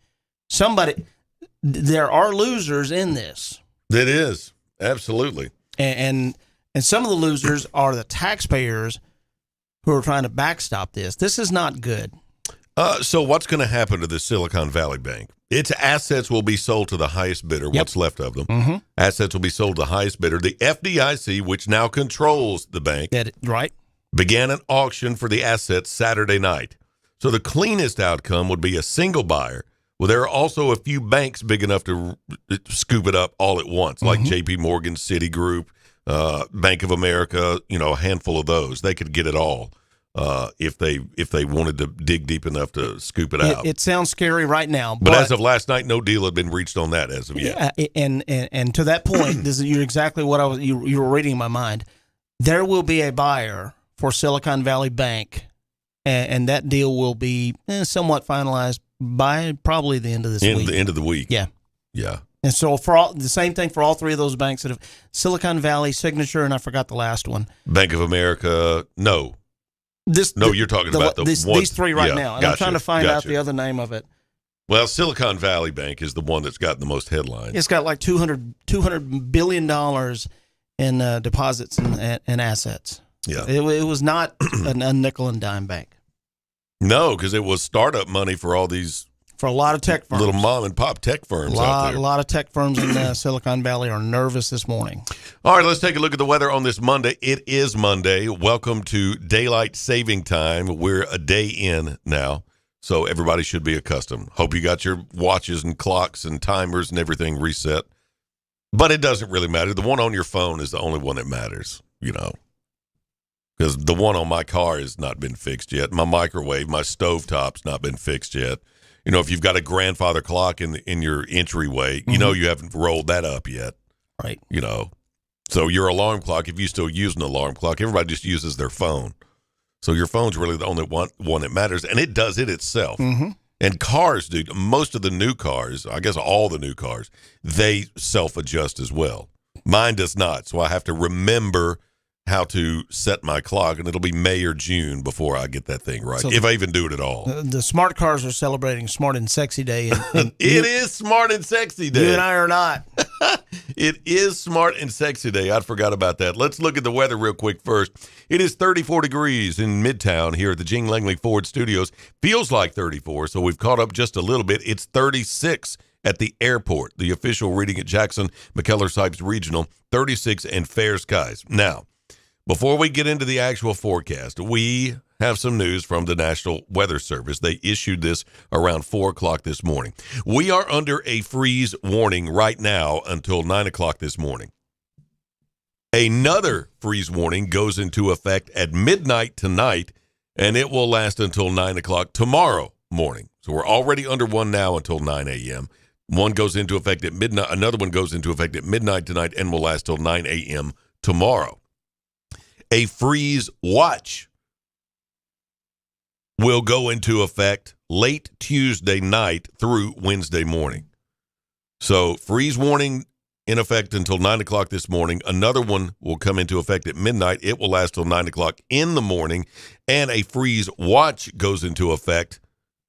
There are losers in this. It is. Absolutely. And some of the losers are the taxpayers who are trying to backstop this. This is not good. So what's going to happen to the Silicon Valley Bank? Its assets will be sold to the highest bidder, what's left of them. Assets will be sold to the highest bidder. The FDIC, which now controls the bank, began an auction for the assets Saturday night. So the cleanest outcome would be a single buyer. Well, there are also a few banks big enough to scoop it up all at once, like J.P. Morgan, Citigroup, Bank of America, a handful of those. They could get it all. If they wanted to dig deep enough to scoop it out. It sounds scary right now. But as of last night, no deal had been reached on that as of yet. And to that point, you're exactly what you were reading in my mind. There will be a buyer for Silicon Valley Bank, and that deal will be somewhat finalized by probably the end of this week. The end of the week. Yeah. Yeah. And so the same thing for all three of those banks that have Silicon Valley, Signature, and I forgot the last one. Bank of America, no. You're talking about these three right now. And gotcha, I'm trying to find out the other name of it. Well, Silicon Valley Bank is the one that's gotten the most headlines. It's got like $200 billion in deposits and assets. Yeah. It was not a nickel and dime bank. No, because it was startup money for all these. For a lot of tech firms. Little mom and pop tech firms out there. A lot of tech firms in Silicon Valley are nervous this morning. All right, let's take a look at the weather on this Monday. It is Monday. Welcome to Daylight Saving Time. We're a day in now, so everybody should be accustomed. Hope you got your watches and clocks and timers and everything reset. But it doesn't really matter. The one on your phone is the only one that matters, because the one on my car has not been fixed yet. My microwave, my stovetop's not been fixed yet. If you've got a grandfather clock in your entryway, you haven't rolled that up yet. Right. So your alarm clock, if you still use an alarm clock, everybody just uses their phone. So your phone's really the only one that matters, and it does it itself. And cars, dude, most of the new cars, I guess all the new cars, they self-adjust as well. Mine does not, so I have to remember how to set my clock, and it'll be May or June before I get that thing right, if I even do it at all. The smart cars are celebrating Smart and Sexy Day. And it is Smart and Sexy Day. You and I are not. It is Smart and Sexy Day. I forgot about that. Let's look at the weather real quick first. It is 34 degrees in Midtown here at the Gene Langley Ford Studios. Feels like 34, so we've caught up just a little bit. It's 36 at the airport. The official reading at Jackson McKellar-Sipes Regional, 36 and fair skies. Now, before we get into the actual forecast, we have some news from the National Weather Service. They issued this around 4 o'clock this morning. We are under a freeze warning right now until 9 o'clock this morning. Another freeze warning goes into effect at midnight tonight, and it will last until 9 o'clock tomorrow morning. So we're already under one now until 9 a.m. One goes into effect at midnight. Another one goes into effect at midnight tonight and will last till 9 a.m. tomorrow. A freeze watch will go into effect late Tuesday night through Wednesday morning. So freeze warning in effect until 9 o'clock this morning. Another one will come into effect at midnight. It will last till 9 o'clock in the morning. And a freeze watch goes into effect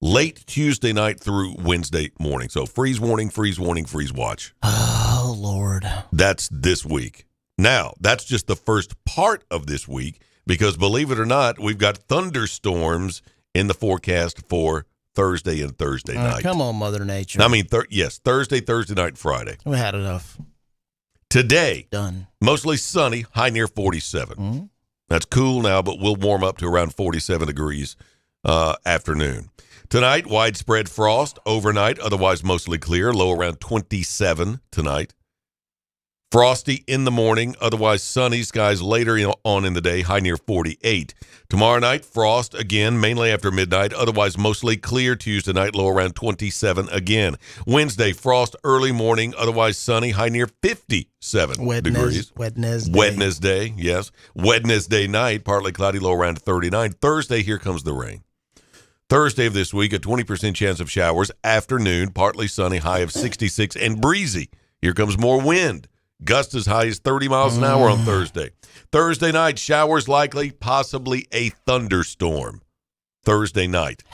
late Tuesday night through Wednesday morning. So freeze warning, freeze watch. Oh, Lord. That's this week. Now, that's just the first part of this week because, believe it or not, we've got thunderstorms in the forecast for Thursday and Thursday night. Come on, Mother Nature. I mean, Thursday night, and Friday. We had enough. Today, done. Mostly sunny, high near 47. Mm-hmm. That's cool now, but we'll warm up to around 47 degrees afternoon. Tonight, widespread frost overnight, otherwise mostly clear, low around 27 tonight. Frosty in the morning, otherwise sunny skies later on in the day, high near 48. Tomorrow night, frost again, mainly after midnight, otherwise mostly clear. Tuesday night, low around 27 again. Wednesday, frost early morning, otherwise sunny, high near 57 degrees. Wednesday, yes. Wednesday night, partly cloudy, low around 39. Thursday, here comes the rain. Thursday of this week, a 20% chance of showers. Afternoon, partly sunny, high of 66 and breezy. Here comes more wind. Gusts as high as 30 miles an hour on Thursday. Thursday night, showers likely, possibly a thunderstorm. Thursday night,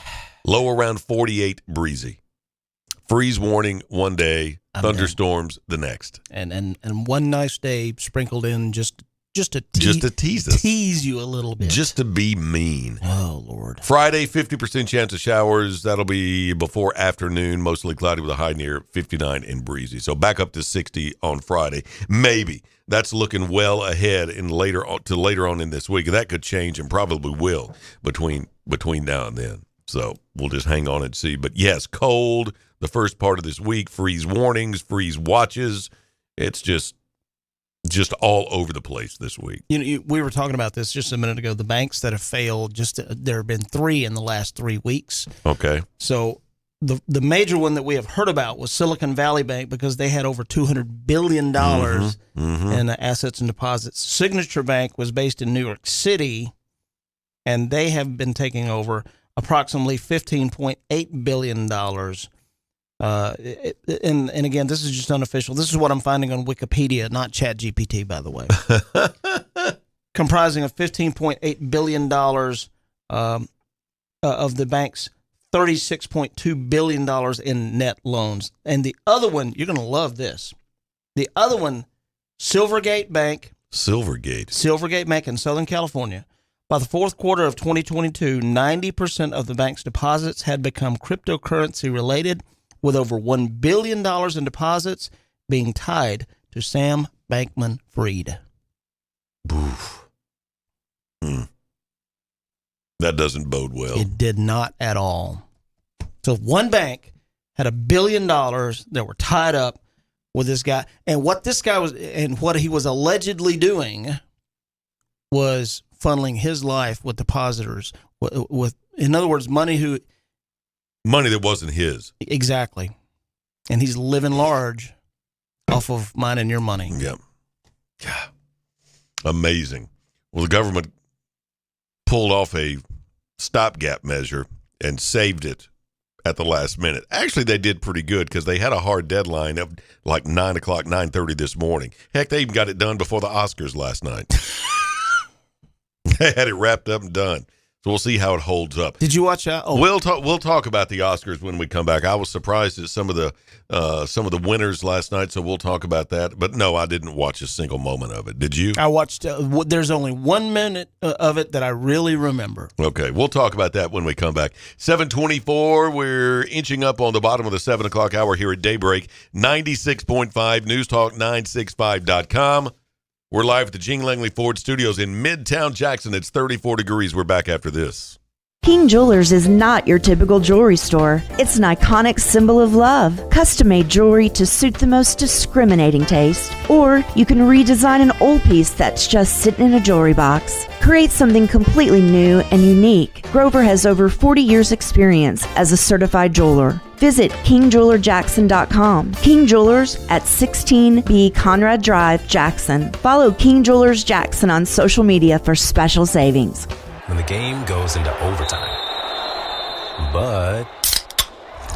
low around 48, breezy. Freeze warning one day, thunderstorms the next. And one nice day sprinkled in just to tease us. Tease you a little bit. Just to be mean. Oh, Lord. Friday, 50% chance of showers. That'll be before afternoon, mostly cloudy with a high near 59 and breezy. So back up to 60 on Friday. Maybe. That's looking well ahead in later on in this week. That could change and probably will between now and then. So we'll just hang on and see. But yes, cold the first part of this week. Freeze warnings, freeze watches. It's just all over the place this week. We were talking about this just a minute ago. The banks that have failed, there have been 3 in the last 3 weeks. Okay. So the major one that we have heard about was Silicon Valley Bank because they had over $200 billion in assets and deposits. Signature Bank was based in New York City, and they have been taking over approximately $15.8 billion. And again, this is just unofficial. This is what I'm finding on Wikipedia, not ChatGPT, by the way. Comprising of $15.8 billion of the bank's $36.2 billion in net loans. And the other one, you're going to love this. The other one, Silvergate Bank. Silvergate Bank in Southern California. By the fourth quarter of 2022, 90% of the bank's deposits had become cryptocurrency related, with over $1 billion in deposits being tied to Sam Bankman-Fried. That doesn't bode well. It did not at all. So one bank had $1 billion that were tied up with this guy. And what this guy was, and what he was allegedly doing was funneling his life with depositors, with in other words, money that wasn't his. Exactly. And he's living large off of mine and your money. Yep. Yeah. Amazing. Well, the government pulled off a stopgap measure and saved it at the last minute. Actually, they did pretty good because they had a hard deadline of like 9 o'clock, 9:30 this morning. Heck, they even got it done before the Oscars last night. They had it wrapped up and done. So we'll see how it holds up. Did you watch that? Oh. We'll talk about the Oscars when we come back. I was surprised at some of the winners last night, so we'll talk about that. But no, I didn't watch a single moment of it. Did you? I watched. There's only 1 minute of it that I really remember. Okay, we'll talk about that when we come back. 7:24. We're inching up on the bottom of the 7 o'clock hour here at Daybreak. 96.5 News Talk 965.com. We're live at the Gene Langley Ford Studios in Midtown Jackson. It's 34 degrees. We're back after this. King Jewelers is not your typical jewelry store. It's an iconic symbol of love, custom-made jewelry to suit the most discriminating taste. Or you can redesign an old piece that's just sitting in a jewelry box. Create something completely new and unique. Grover has over 40 years' experience as a certified jeweler. Visit KingJewelerJackson.com. King Jewelers at 16B Conrad Drive, Jackson. Follow King Jewelers Jackson on social media for special savings. When the game goes into overtime, but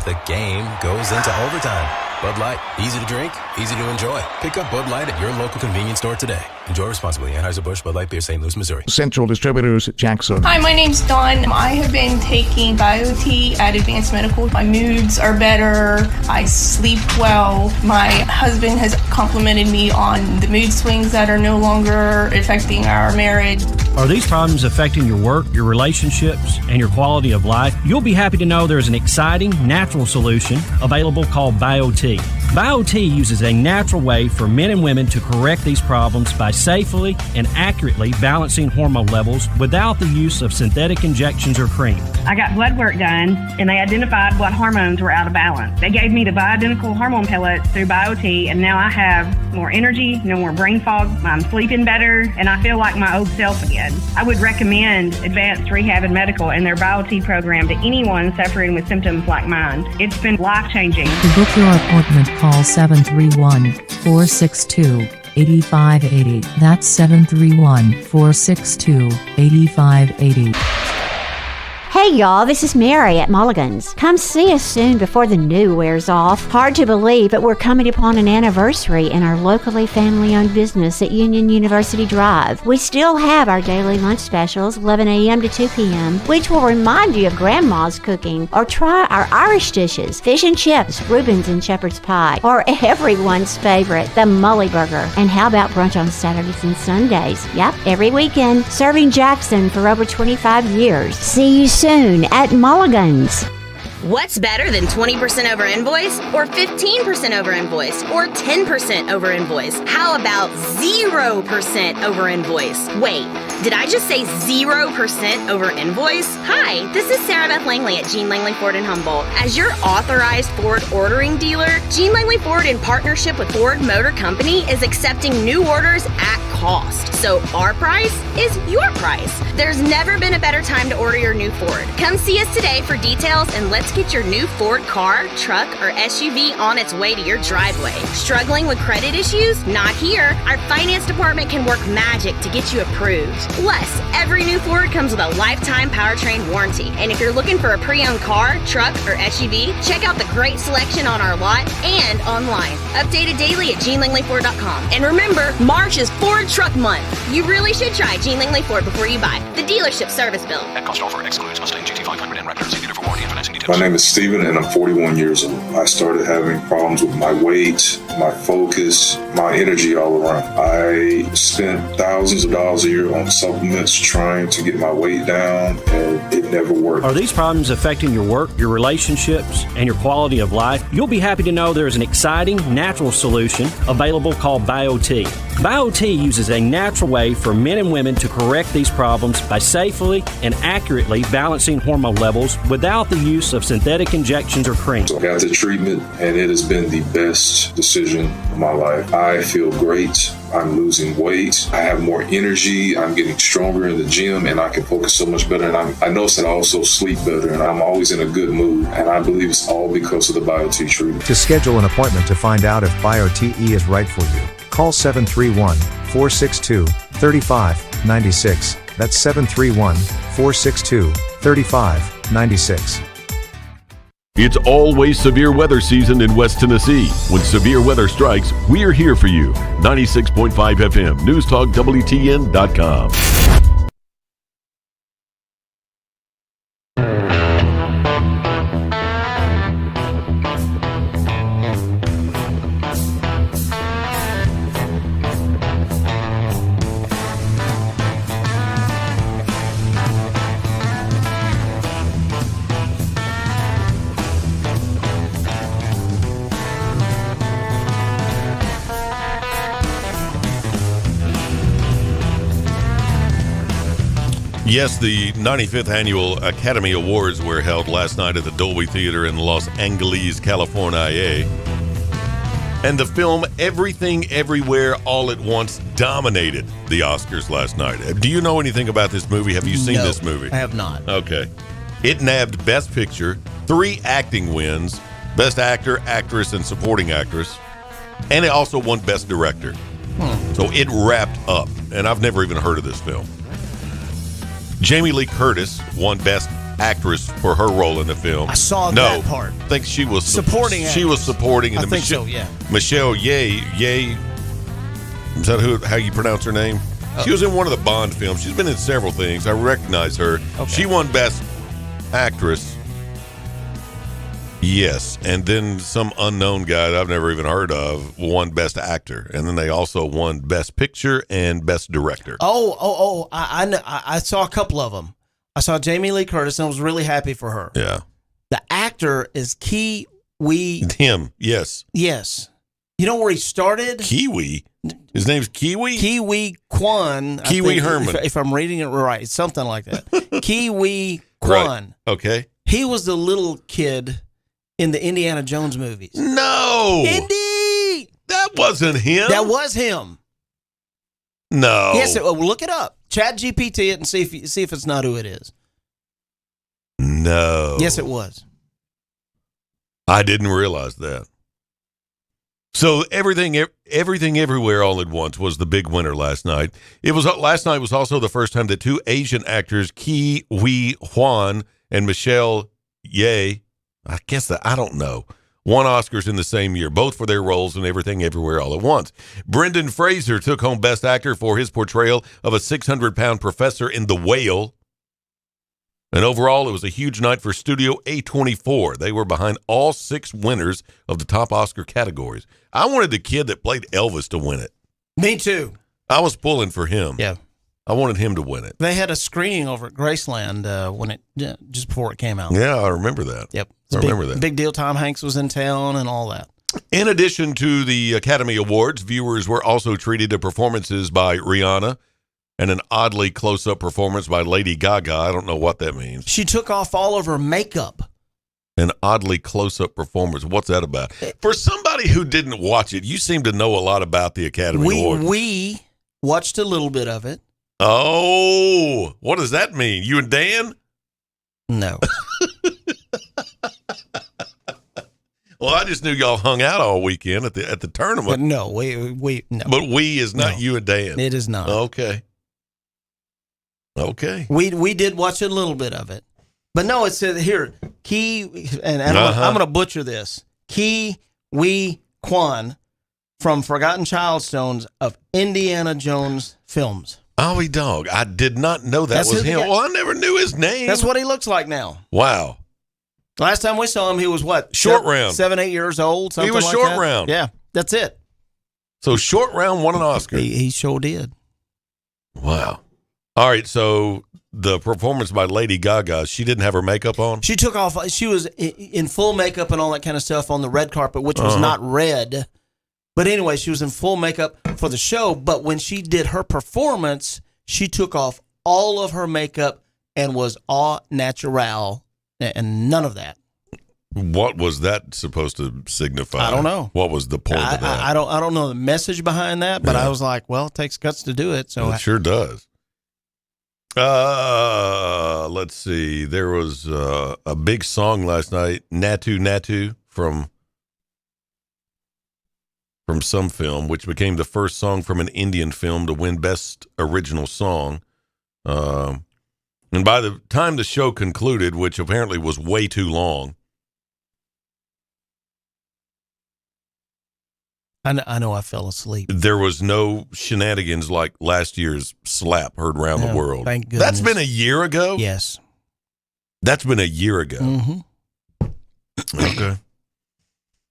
the game goes into overtime. Bud Light, easy to drink, easy to enjoy. Pick up Bud Light at your local convenience store today. Enjoy responsibly. Anheuser-Busch, Bud Light Beer, St. Louis, Missouri. Central Distributors, Jackson. Hi, my name's Dawn. I have been taking BioT at Advanced Medical. My moods are better. I sleep well. My husband has complimented me on the mood swings that are no longer affecting our marriage. Are these problems affecting your work, your relationships, and your quality of life? You'll be happy to know there's an exciting, natural solution available called BioT. BioT uses a natural way for men and women to correct these problems by safely and accurately balancing hormone levels without the use of synthetic injections or cream. I got blood work done, and they identified what hormones were out of balance. They gave me the bioidentical hormone pellets through BioT, and now I have more energy, no more brain fog, I'm sleeping better, and I feel like my old self again. I would recommend Advanced Rehab and Medical and their BioT program to anyone suffering with symptoms like mine. It's been life-changing. To book your appointment, call 731-462-8580. That's 731-462-8580. Hey y'all, this is Mary at Mulligan's. Come see us soon before the new wears off. Hard to believe, but we're coming upon an anniversary in our locally family-owned business at Union University Drive. We still have our daily lunch specials, 11 a.m. to 2 p.m., which will remind you of Grandma's cooking, or try our Irish dishes, fish and chips, Reuben's and shepherd's pie, or everyone's favorite, the Mully Burger. And how about brunch on Saturdays and Sundays? Yep, every weekend, serving Jackson for over 25 years. See you soon at Mulligan's. What's better than 20% over invoice, or 15% over invoice, or 10% over invoice? How about 0% over invoice? Wait, did I just say 0% over invoice? Hi, this is Sarah Beth Langley at Gene Langley Ford in Humboldt. As your authorized Ford ordering dealer, Gene Langley Ford, in partnership with Ford Motor Company, is accepting new orders at cost. So our price is your price. There's never been a better time to order your new Ford. Come see us today for details, and let's get your new Ford car, truck, or SUV on its way to your driveway. Struggling with credit issues? Not here. Our finance department can work magic to get you approved. Plus, every new Ford comes with a lifetime powertrain warranty. And if you're looking for a pre-owned car, truck, or SUV, check out the great selection on our lot and online. Updated daily at GeneLangleyFord.com. And remember, March is Ford Truck Month. You really should try Gene Langley Ford before you buy. The dealership service bill. At cost offer excludes Mustang GT500 and Raptor. See dealer for warranty and financing details. My name is Steven, and I'm 41 years old. I started having problems with my weight, my focus, my energy all around. I spent thousands of dollars a year on supplements trying to get my weight down, and it never worked. Are these problems affecting your work, your relationships, and your quality of life? You'll be happy to know there's an exciting, natural solution available called BioT. BioT uses a natural way for men and women to correct these problems by safely and accurately balancing hormone levels without the use of synthetic injections or cream. So I got the treatment, and it has been the best decision of my life. I feel great. I'm losing weight. I have more energy. I'm getting stronger in the gym, and I can focus so much better. And I notice that I also sleep better, and I'm always in a good mood. And I believe it's all because of the BioT treatment. To schedule an appointment to find out if BioTE is right for you, call 731-462-3596. That's 731-462-3596. It's always severe weather season in West Tennessee. When severe weather strikes, we are here for you. 96.5 FM, News Talk WTN.com. Yes, the 95th Annual Academy Awards were held last night at the Dolby Theater in Los Angeles, California. And the film Everything Everywhere All at Once dominated the Oscars last night. Do you know anything about this movie? Have you seen this movie? I have not. Okay. It nabbed Best Picture, 3 acting wins, Best Actor, Actress, and Supporting Actress, and it also won Best Director. So it wrapped up, and I've never even heard of this film. Jamie Lee Curtis won Best Actress for her role in the film. I saw that part. I think she was supporting. She was supporting. I think so. Yeah. Michelle Yeoh. Is that how you pronounce her name? She was in one of the Bond films. She's been in several things. I recognize her. Okay. She won Best Actress. Yes, and then some unknown guy that I've never even heard of won Best Actor, and then they also won Best Picture and Best Director. I saw a couple of them. I saw Jamie Lee Curtis, and I was really happy for her. Yeah. The actor is Key Him, yes. Yes. You know where he started? Kiwi. His name's Kiwi? Kiwi Kwan. Kiwi Herman. If I'm reading it right, it's something like that. Kiwi Kwan. Right. Okay. He was the little kid in the Indiana Jones movies. No. Indy! That wasn't him. That was him. No. Yes, look it up. Chat GPT it and see if it's not who it is. No. Yes, it was. I didn't realize that. So everything everywhere all at once was the big winner last night. Last night was also the first time that two Asian actors, Ki Hui Hwan and Michelle Ye, I don't know, won Oscars in the same year, both for their roles in Everything Everywhere All at Once. Brendan Fraser took home Best Actor for his portrayal of a 600-pound professor in The Whale. And overall, it was a huge night for Studio A24. They were behind all 6 winners of the top Oscar categories. I wanted the kid that played Elvis to win it. Me too. I was pulling for him. Yeah. I wanted him to win it. They had a screening over at Graceland when just before it came out. Yeah, I remember that. Yep. I remember that. Big deal. Tom Hanks was in town and all that. In addition to the Academy Awards, viewers were also treated to performances by Rihanna and an oddly close-up performance by Lady Gaga. I don't know what that means. She took off all of her makeup. An oddly close-up performance. What's that about? For somebody who didn't watch it, you seem to know a lot about the Academy Awards. We watched a little bit of it. Oh, what does that mean? You and Dan? No. Well, I just knew y'all hung out all weekend at the tournament. But no, we no. But we is not you and Dan. It is not. Okay. We did watch a little bit of it. But no, it said here, and I'm going to butcher this. Ki Hui Kwan from Forgotten Childstones of Indiana Jones films. Owie dog. I did not know that was him. Well, I never knew his name. That's what he looks like now. Wow. Last time we saw him, he was what? Short round. 7, 8 years old, something He was like short that. round. Yeah, that's it. So short round won an Oscar. He sure did. Wow. All right, so the performance by Lady Gaga, she didn't have her makeup on? She took off. She was in full makeup and all that kind of stuff on the red carpet, which was not red. But anyway, she was in full makeup for the show. But when she did her performance, she took off all of her makeup and was au natural and none of that. What was that supposed to signify? I don't know. What was the point of that? I don't know the message behind that, but I was like, well, it takes guts to do it. So it sure does. Let's see. There was a big song last night, Natu Natu from some film, which became the first song from an Indian film to win Best Original Song. And by the time the show concluded, which apparently was way too long, I know I fell asleep. there was no shenanigans like last year's Slap heard around the world. Thank goodness. That's been a year ago? Yes. That's been a year ago. Mm-hmm. Okay.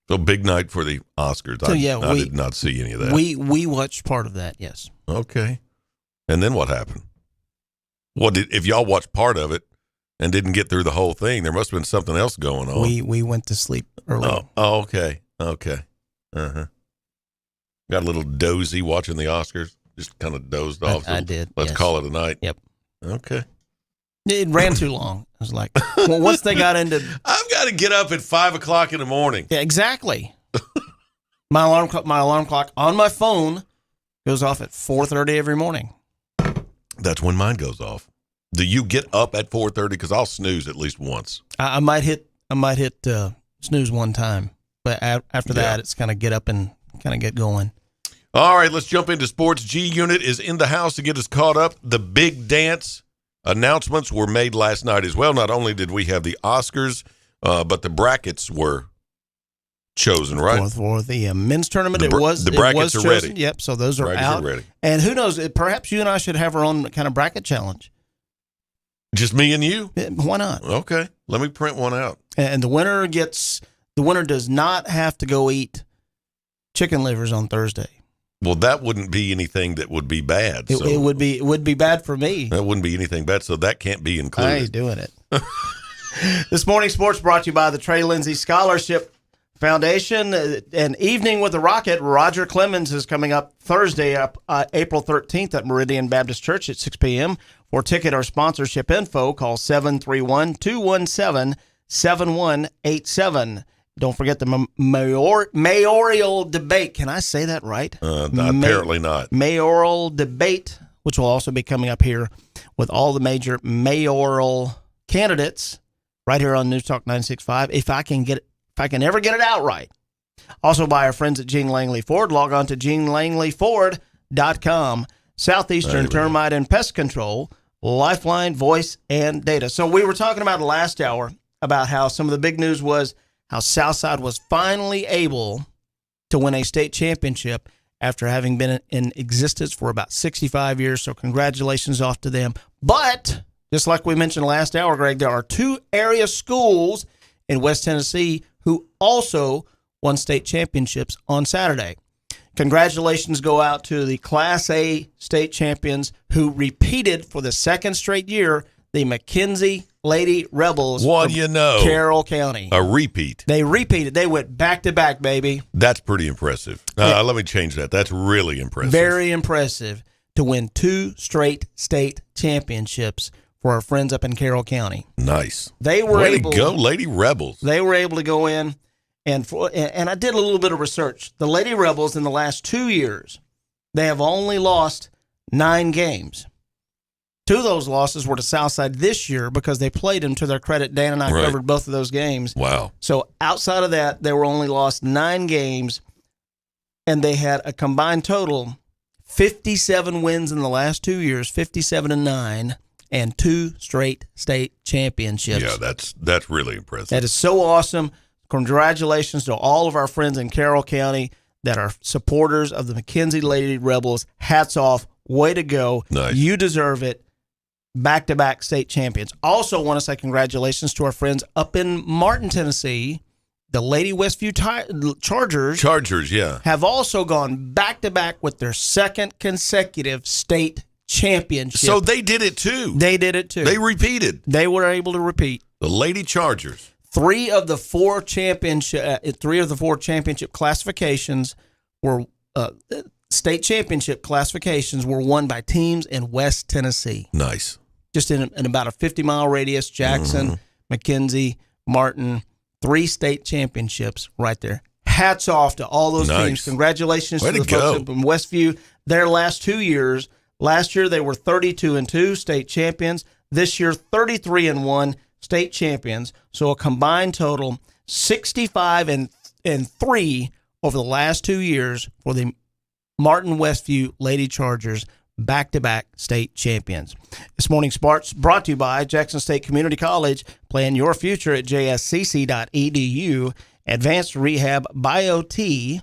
So big night for the Oscars. So, I did not see any of that. We watched part of that, yes. Okay. And then what happened? If y'all watched part of it and didn't get through the whole thing, there must have been something else going on. We went to sleep early. Oh, okay. Okay. Uh-huh. Got a little dozy watching the Oscars. Just kind of dozed off. I did. Let's call it a night. Yep. Okay. It ran too long. I was like, well, once they got into... I've got to get up at 5 o'clock in the morning. Yeah, exactly. My alarm clock on my phone goes off at 4:30 every morning. That's when mine goes off. Do you get up at 4:30? Because I'll snooze at least once. I might hit snooze one time, but after that, it's kind of get up and kind of get going. All right, let's jump into sports. G Unit is in the house to get us caught up. The big dance announcements were made last night as well. Not only did we have the Oscars, but the brackets were chosen, right? For the men's tournament, the brackets are chosen. ready. Yep, so those are brackets out. Are ready. And who knows, perhaps you and I should have our own kind of bracket challenge. Just me and you? Why not? Okay, let me print one out. And the winner does not have to go eat chicken livers on Thursday. Well, that wouldn't be anything that would be bad. So It would be bad for me. that wouldn't be anything bad, so that can't be I included. ain't doing it. This morning sports brought to you by the Trey Lindsay Scholarship Foundation, an evening with the Rocket. Roger Clemens is coming up Thursday, April 13th at Meridian Baptist Church at 6 p.m. For ticket or sponsorship info, call 731-217-7187. Don't forget the mayoral debate. Can I say that right? Apparently not. Mayoral debate, which will also be coming up here with all the major mayoral candidates right here on News Talk 96.5. If I can ever get it out right. Also by our friends at Gene Langley Ford. Log on to GeneLangleyFord.com. Southeastern Termite and Pest Control, Lifeline, Voice, and Data. So we were talking about the last hour about how some of the big news was how Southside was finally able to win a state championship after having been in existence for about 65 years. So congratulations off to them. But just like we mentioned last hour, Greg, there are 2 area schools in West Tennessee who also won state championships on Saturday. Congratulations go out to the Class A state champions who repeated for the second straight year, the McKenzie Lady Rebels Well, from Carroll County. A repeat. They repeated. They went back to back, baby. That's pretty impressive. Let me change that. That's really impressive. Very impressive to win 2 straight state championships for our friends up in Carroll County. Nice. They were Way able to go, Lady Rebels. They were able to go in and I did a little bit of research. The Lady Rebels in the last 2 years, they have only lost 9 games. 2 of those losses were to Southside this year because they played them. To their credit, Dan and I covered both of those games. Wow. So outside of that, they were only lost 9 games, and they had a combined total 57 wins in the last 2 years, 57-9, and 2 straight state championships. Yeah, that's really impressive. That is so awesome. Congratulations to all of our friends in Carroll County that are supporters of the McKenzie Lady Rebels. Hats off. Way to go. Nice. You deserve it. Back-to-back state champions. Also want to say congratulations to our friends up in Martin, Tennessee. The Lady Westview Chargers. Chargers, yeah. Have also gone back-to-back with their second consecutive state championship. So they did it too. They did it too. They repeated. They were able to repeat. The Lady Chargers. 3 of the 4 championship classifications were state championship classifications were won by teams in West Tennessee. Nice. Just in about a 50-mile radius, Jackson, McKenzie, Martin, 3 state championships right there. Hats off to all those teams. Congratulations to the folks up in Westview. Their last 2 years. Last year they were 32-2 state champions. This year 33-1 state champions. So a combined total 65-3 over the last 2 years for the Martin Westview Lady Chargers, back-to-back state champions. This morning's Sports brought to you by Jackson State Community College. Plan your future at jscc.edu. Advanced Rehab Bio-T,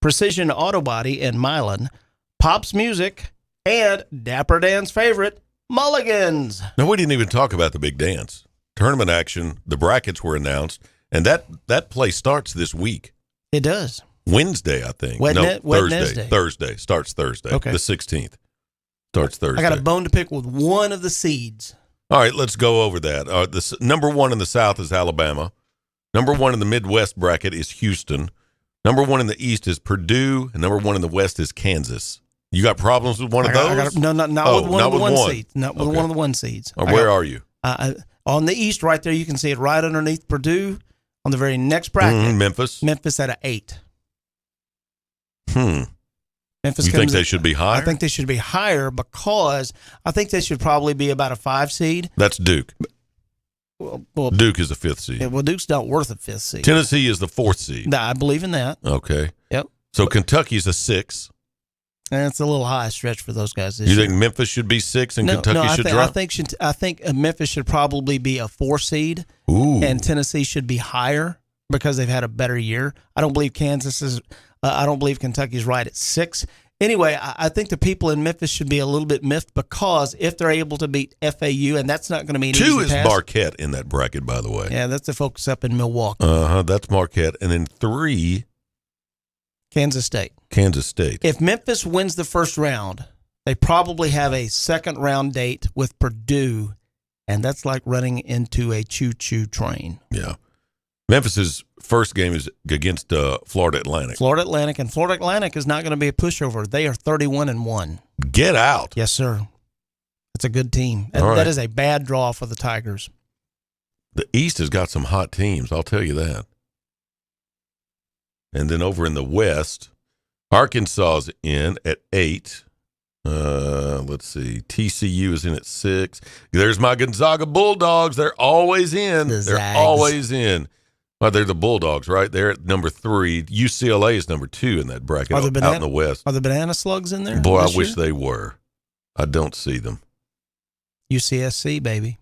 Precision Auto Body in Milan, Pops Music, and Dapper Dan's favorite, Mulligan's. No, we didn't even talk about the big dance. Tournament action, the brackets were announced, and that play starts this week. It does. Wednesday, I think. Thursday. Starts Thursday. Okay. The 16th. Starts Thursday. I got a bone to pick with one of the seeds. All right, let's go over that. The number 1 in the South is Alabama. Number 1 in the Midwest bracket is Houston. Number 1 in the East is Purdue. And number 1 in the West is Kansas. You got problems with one of those? Not with one of the one seeds. Not with one of the 1 seeds. Where are you? On the East right there, you can see it right underneath Purdue. On the very next bracket. Memphis. Memphis at an 8. Memphis. You think they should be higher? I think they should be higher because I think they should probably be about a 5 seed. That's Duke. Well, Duke is a 5th seed. Yeah, well, Duke's not worth a 5th seed. Tennessee is the 4th seed. I believe in that. Okay. Yep. So Kentucky's a 6. And it's a little high stretch for those guys this year. You think Memphis should be 6 and Kentucky should drop? I think Memphis should probably be a 4 seed. Ooh. And Tennessee should be higher because they've had a better year. I don't believe I don't believe Kentucky's right at 6. Anyway, I think the people in Memphis should be a little bit miffed because if they're able to beat FAU, and that's not going to mean 2 is task. Marquette in that bracket, by the way. Yeah, that's the folks up in Milwaukee. That's Marquette. And then 3, Kansas State. If Memphis wins the first round, they probably have a second round date with Purdue, and that's like running into a choo-choo train. Yeah. Memphis's first game is against Florida Atlantic. Florida Atlantic, and Florida Atlantic is not going to be a pushover. They are 31-1. Get out. Yes, sir. It's a good team. That is a bad draw for the Tigers. The East has got some hot teams, I'll tell you that. And then over in the West, Arkansas's in at 8. Let's see. TCU is in at 6. There's my Gonzaga Bulldogs. They're always in. They're always in. Well, they're the Bulldogs, right? They're at number 3. UCLA is number 2 in that bracket out in the West. Are the Banana Slugs in there? Boy, I wish they were. I don't see them. UCSC, baby.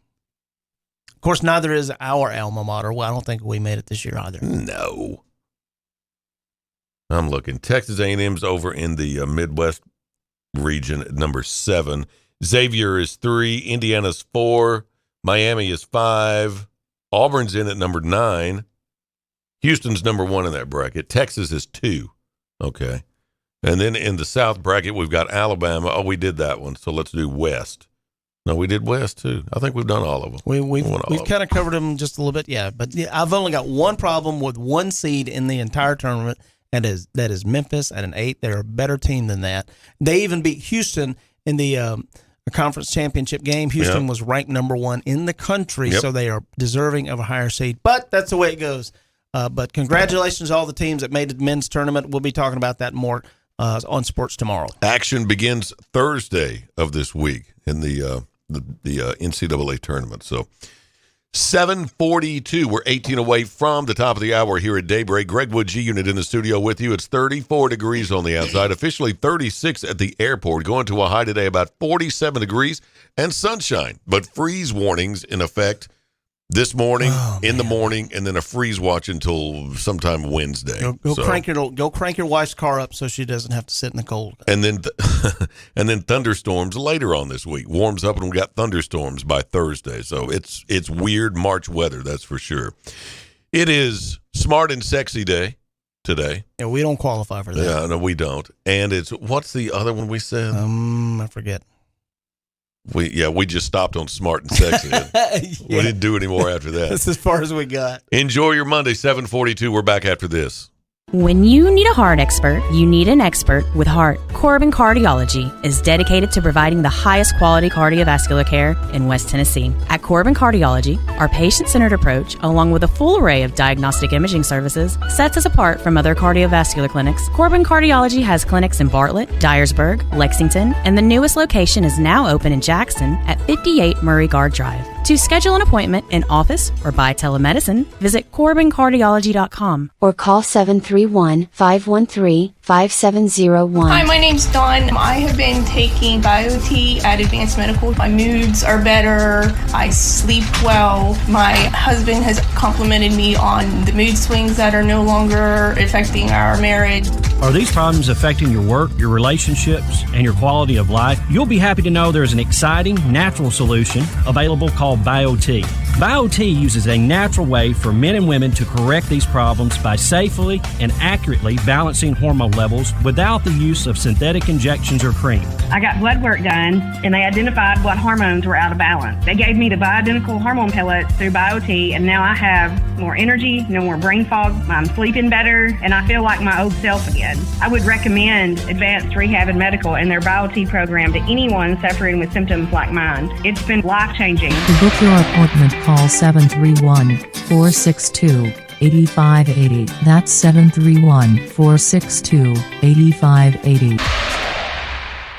Of course, neither is our alma mater. Well, I don't think we made it this year either. No. I'm looking. Texas A&M's over in the Midwest region at number 7. Xavier is 3. Indiana's 4. Miami is 5. Auburn's in at number 9. Houston's number 1 in that bracket. Texas is 2. Okay. And then in the South bracket, we've got Alabama. Oh, we did that one. So let's do West. No, we did West too. I think we've done all of them. We've kind of covered them just a little bit, yeah. But I've only got one problem with one seed in the entire tournament, and that is Memphis at an 8. They're a better team than that. They even beat Houston in the conference championship game. Houston was ranked number 1 in the country, so they are deserving of a higher seed. But that's the way it goes. But congratulations to all the teams that made the men's tournament. We'll be talking about that more on Sports Tomorrow. Action begins Thursday of this week in the NCAA tournament. So 7:42. We're 18 away from the top of the hour here at Daybreak. Greg Wood, G-Unit in the studio with you. It's 34 degrees on the outside, officially 36 at the airport, going to a high today about 47 degrees and sunshine, but freeze warnings in effect this morning, in the morning, and then a freeze watch until sometime Wednesday. Go crank your wife's car up so she doesn't have to sit in the cold. And then and then thunderstorms later on this week. Warms up and we got thunderstorms by Thursday. So it's weird March weather, that's for sure. It is Smart and Sexy Day today. Yeah, we don't qualify for that. Yeah, no, we don't. And it's what's the other one we said? I forget. We just stopped on Smart and Sexy. We didn't do any more after that. That's as far as we got. Enjoy your Monday, 7:42. We're back after this. When you need a heart expert, you need an expert with heart. Corbin Cardiology is dedicated to providing the highest quality cardiovascular care in West Tennessee. At Corbin Cardiology, our patient-centered approach, along with a full array of diagnostic imaging services, sets us apart from other cardiovascular clinics. Corbin Cardiology has clinics in Bartlett, Dyersburg, Lexington, and the newest location is now open in Jackson at 58 Murray Guard Drive. To schedule an appointment in office or by telemedicine, visit CorbinCardiology.com or call 731-513-5701. Hi, my name's Dawn. I have been taking BioT at Advanced Medical. My moods are better. I sleep well. My husband has complimented me on the mood swings that are no longer affecting our marriage. Are these problems affecting your work, your relationships, and your quality of life? You'll be happy to know there's an exciting, natural solution available called BioT. BioT uses a natural way for men and women to correct these problems by safely and accurately balancing hormone levels without the use of synthetic injections or cream. I got blood work done, and they identified what hormones were out of balance. They gave me the bioidentical hormone pellets through BioT, and now I have more energy, no more brain fog, I'm sleeping better, and I feel like my old self again. I would recommend Advanced Rehab and Medical and their BioT program to anyone suffering with symptoms like mine. It's been life-changing. To book your appointment, call 731-462-8580. That's 731-462-8580.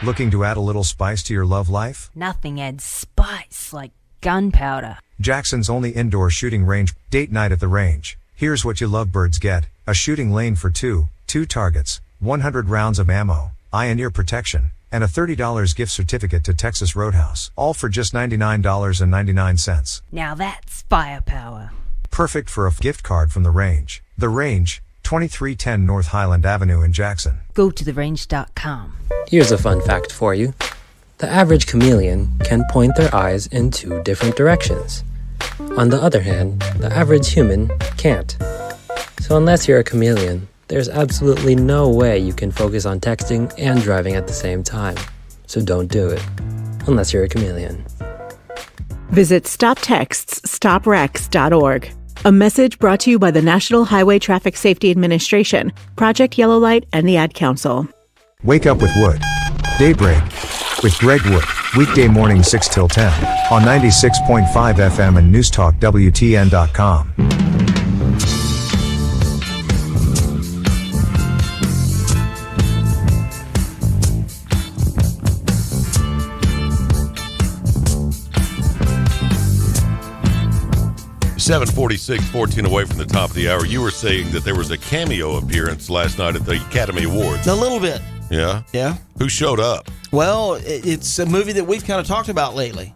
Looking to add a little spice to your love life? Nothing adds spice like gunpowder. Jackson's only indoor shooting range. Date night at the range. Here's what you lovebirds get. A shooting lane for two targets, 100 rounds of ammo, eye and ear protection, and a $30 gift certificate to Texas Roadhouse. All for just $99.99. Now that's firepower. Perfect for a gift card from the range. The Range, 2310 North Highland Avenue in Jackson. Go to therange.com. Here's a fun fact for you. The average chameleon can point their eyes in 2 different directions. On the other hand, the average human can't. So unless you're a chameleon, there's absolutely no way you can focus on texting and driving at the same time. So don't do it. Unless you're a chameleon. Visit StopTextsStopWrecks.org. A message brought to you by the National Highway Traffic Safety Administration, Project Yellow Light, and the Ad Council. Wake up with Wood. Daybreak with Greg Wood. Weekday morning 6 till 10 on 96.5 FM and newstalkwtn.com. $7:46, 14 away from the top of the hour. You were saying that there was a cameo appearance last night at the Academy Awards. A little bit. Yeah? Yeah. Who showed up? Well, it's a movie that we've kind of talked about lately.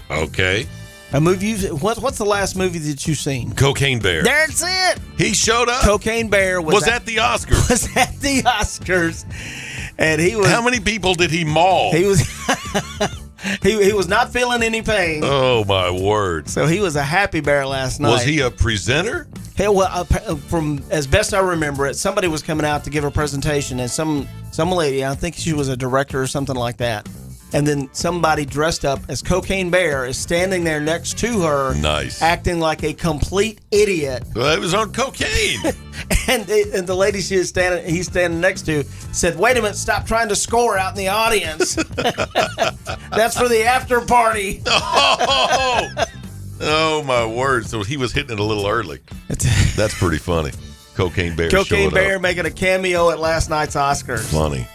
Okay. A movie. What's the last movie that you've seen? Cocaine Bear. That's it. He showed up. Cocaine Bear was at the Oscars. Was at the Oscars, and he was. How many people did he maul? He was. He was not feeling any pain. Oh my word! So he was a happy bear last night. Was he a presenter? Hey, well, from as best I remember it, somebody was coming out to give a presentation, and some lady, I think she was a director or something like that, and then somebody dressed up as Cocaine Bear is standing there next to her, nice, acting like a complete idiot. Well, it was on cocaine. and the lady he's standing next to said, "Wait a minute, stop trying to score out in the audience. That's for the after party." Oh my word! So he was hitting it a little early. That's pretty funny. Cocaine Bear. Cocaine Bear up. making a cameo at last night's Oscars. Funny.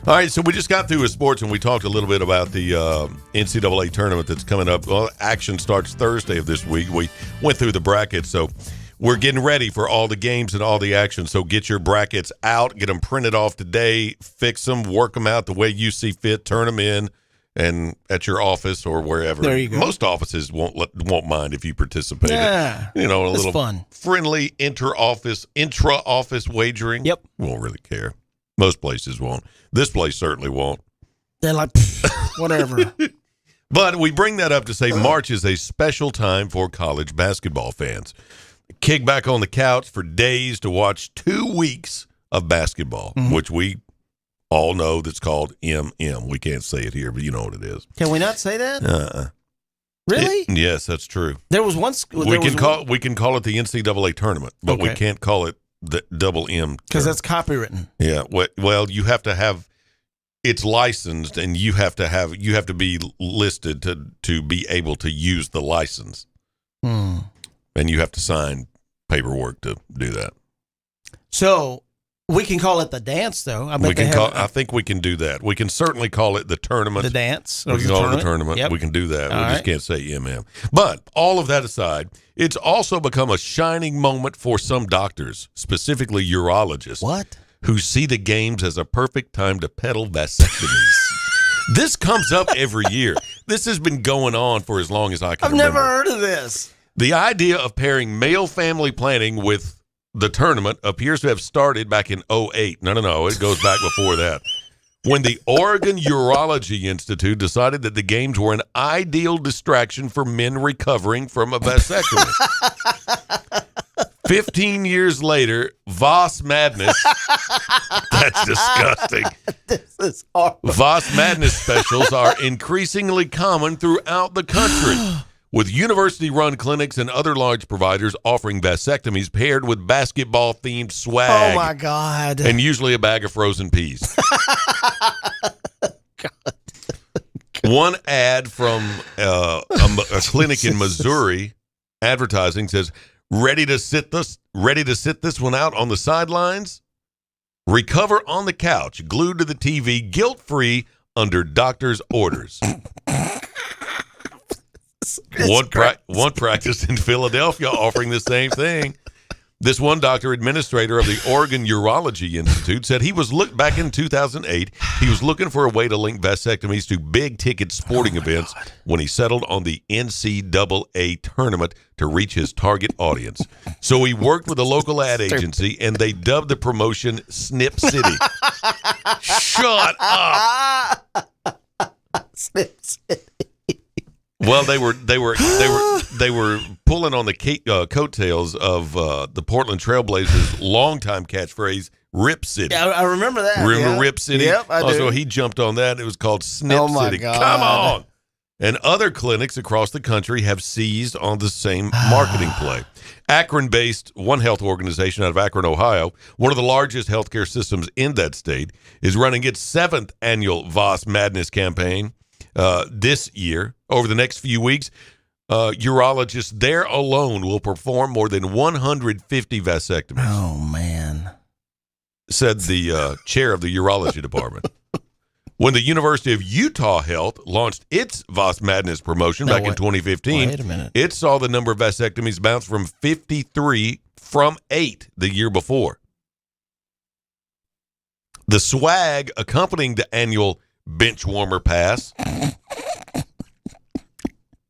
All right, so we just got through with sports and we talked a little bit about the NCAA tournament that's coming up. Well, action starts Thursday of this week. We went through the brackets, so we're getting ready for all the games and all the action. So get your brackets out, get them printed off today, fix them, work them out the way you see fit, turn them in, and at your office or wherever. There you go. Most offices won't mind if you participate. Yeah, a little fun, friendly intra-office wagering. Yep, won't really care. Most places won't. This place certainly won't. They're like, whatever. But we bring that up to say March is a special time for college basketball fans. Kick back on the couch for days to watch 2 weeks of basketball, which we all know that's called MM. We can't say it here, but you know what it is. Can we not say that? Really? Yes, that's true. There was one. We can call it the NCAA tournament, but we can't call it the double M because that's copywritten. Yeah. Well, you have to have it's licensed, and you have to be listed to be able to use the license, and you have to sign paperwork to do that. So we can call it the dance, though. I think we can do that. We can certainly call it the tournament, the dance. We can call it the tournament. Yep. We can do that. We just can't say MM. But all of that aside, it's also become a shining moment for some doctors, specifically urologists. What? Who see the games as a perfect time to peddle vasectomies. This comes up every year. This has been going on for as long as I can remember. I've never heard of this. The idea of pairing male family planning with the tournament appears to have started back in 2008. No, it goes back before that. When the Oregon Urology Institute decided that the games were an ideal distraction for men recovering from a vasectomy. 15 years later, Voss Madness. That's disgusting. This is horrible. Voss Madness specials are increasingly common throughout the country, with university-run clinics and other large providers offering vasectomies paired with basketball-themed swag. Oh, my God. And usually a bag of frozen peas. One ad from a clinic in Missouri advertising says, Ready to sit this one out on the sidelines? Recover on the couch, glued to the TV, guilt-free, under doctor's orders. One practice in Philadelphia offering the same thing. This one doctor, administrator of the Oregon Urology Institute, said he was back in 2008. He was looking for a way to link vasectomies to big-ticket sporting events when he settled on the NCAA tournament to reach his target audience. So he worked with a local ad agency, and they dubbed the promotion Snip City. Shut up. Snip City. Well, they were pulling on the coattails of the Portland Trailblazers' longtime catchphrase, Rip City. Yeah, I remember that. Remember Rip City? Yep, I do. So he jumped on that. It was called Snip Oh my City. God. Come on. And other clinics across the country have seized on the same marketing play. Akron-based One Health organization out of Akron, Ohio, one of the largest healthcare systems in that state, is running its 7th annual Voss Madness campaign this year. Over the next few weeks, urologists there alone will perform more than 150 vasectomies. Oh, man. Said the chair of the urology department. When the University of Utah Health launched its Voss Madness promotion back in 2015, wait a minute. it saw the number of vasectomies bounce from 53 from 8 the year before. The swag accompanying the annual bench warmer pass,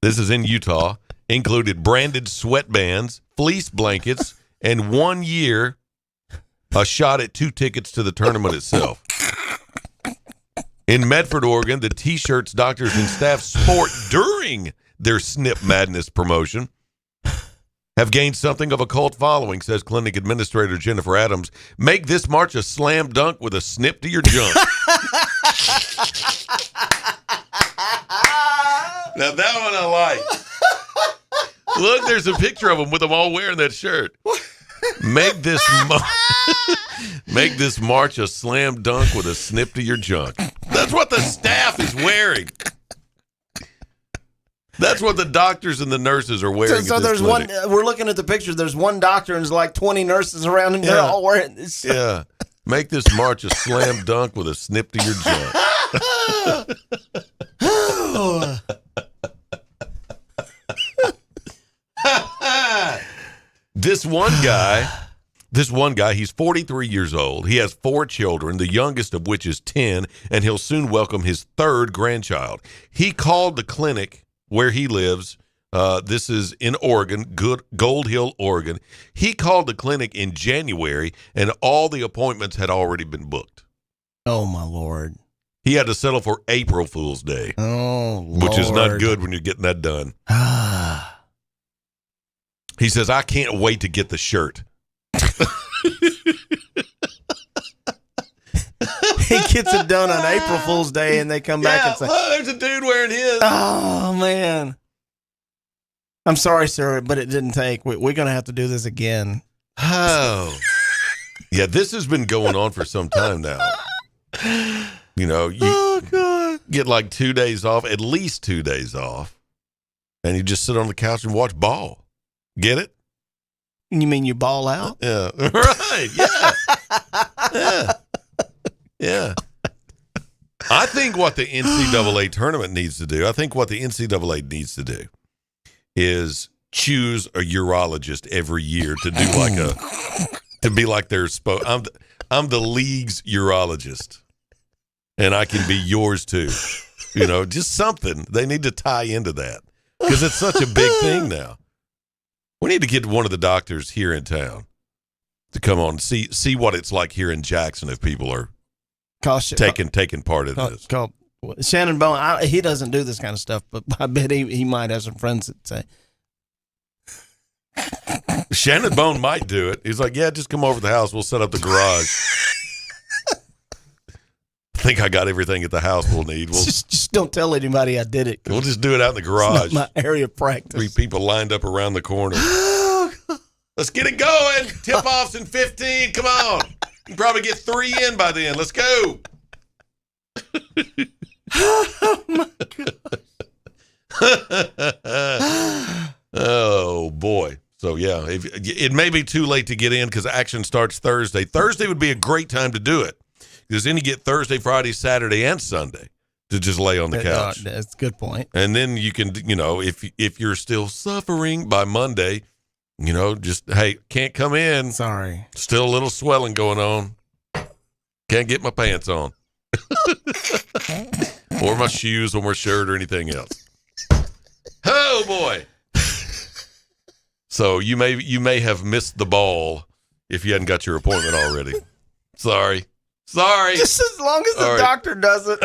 this is in Utah, included branded sweatbands, fleece blankets, and 1 year a shot at 2 tickets to the tournament itself. In Medford, Oregon, the T-shirts doctors and staff sport during their Snip Madness promotion have gained something of a cult following, says clinic administrator Jennifer Adams. Make this March a slam dunk with a snip to your junk. Now that one I like. Look, there's a picture of them with them all wearing that shirt. Make this March a slam dunk with a snip to your junk. That's what the staff is wearing. That's what the doctors and the nurses are wearing. So there's clinic. we're looking at the picture. There's one doctor and there's like 20 nurses around, and they're all wearing this. Yeah. Make this March a slam dunk with a snip to your junk. This one guy, he's 43 years old. He has 4 children, the youngest of which is 10, and he'll soon welcome his 3rd grandchild. He called the clinic where he lives. This is in Oregon, Gold Hill, Oregon. He called the clinic in January, and all the appointments had already been booked. Oh, my Lord. He had to settle for April Fool's Day. Oh, Lord. Which is not good when you're getting that done. He says, I can't wait to get the shirt. He gets it done on April Fool's Day, and they come back and say, oh, there's a dude wearing his. Oh, man. I'm sorry, sir, but it didn't take. We're going to have to do this again. Oh. Yeah, this has been going on for some time now. You know, you get like 2 days off, at least 2 days off, and you just sit on the couch and watch ball. Get it? You mean you ball out? Yeah. Right. Yeah. Yeah. Yeah. I think what the NCAA tournament needs to do, is choose a urologist every year to do to be like their I'm the league's urologist, and I can be yours too. You know, just something. They need to tie into that because it's such a big thing now. We need to get one of the doctors here in town to come on and see what it's like here in Jackson if people are taking part in this. Shannon Bone, he doesn't do this kind of stuff, but I bet he might have some friends that say. Shannon Bone might do it. He's like, yeah, just come over to the house. We'll set up the garage. I think I got everything at the house we'll need. Just don't tell anybody I did it. We'll just do it out in the garage. It's not my area of practice. 3 people lined up around the corner. Let's get it going. Tip-off's in 15. Come on. You can probably get 3 in by then. Let's go. Oh, my gosh. Oh, boy. So, yeah, it may be too late to get in because action starts Thursday. Thursday would be a great time to do it because then you get Thursday, Friday, Saturday, and Sunday to just lay on the couch. That's a good point. And then you can, you know, if you're still suffering by Monday, you know, just, hey, can't come in. Sorry. Still a little swelling going on. Can't get my pants on. Or my shoes or my shirt or anything else. Oh, boy. So you may have missed the ball if you hadn't got your appointment already. Sorry. Just as long as the doctor does it.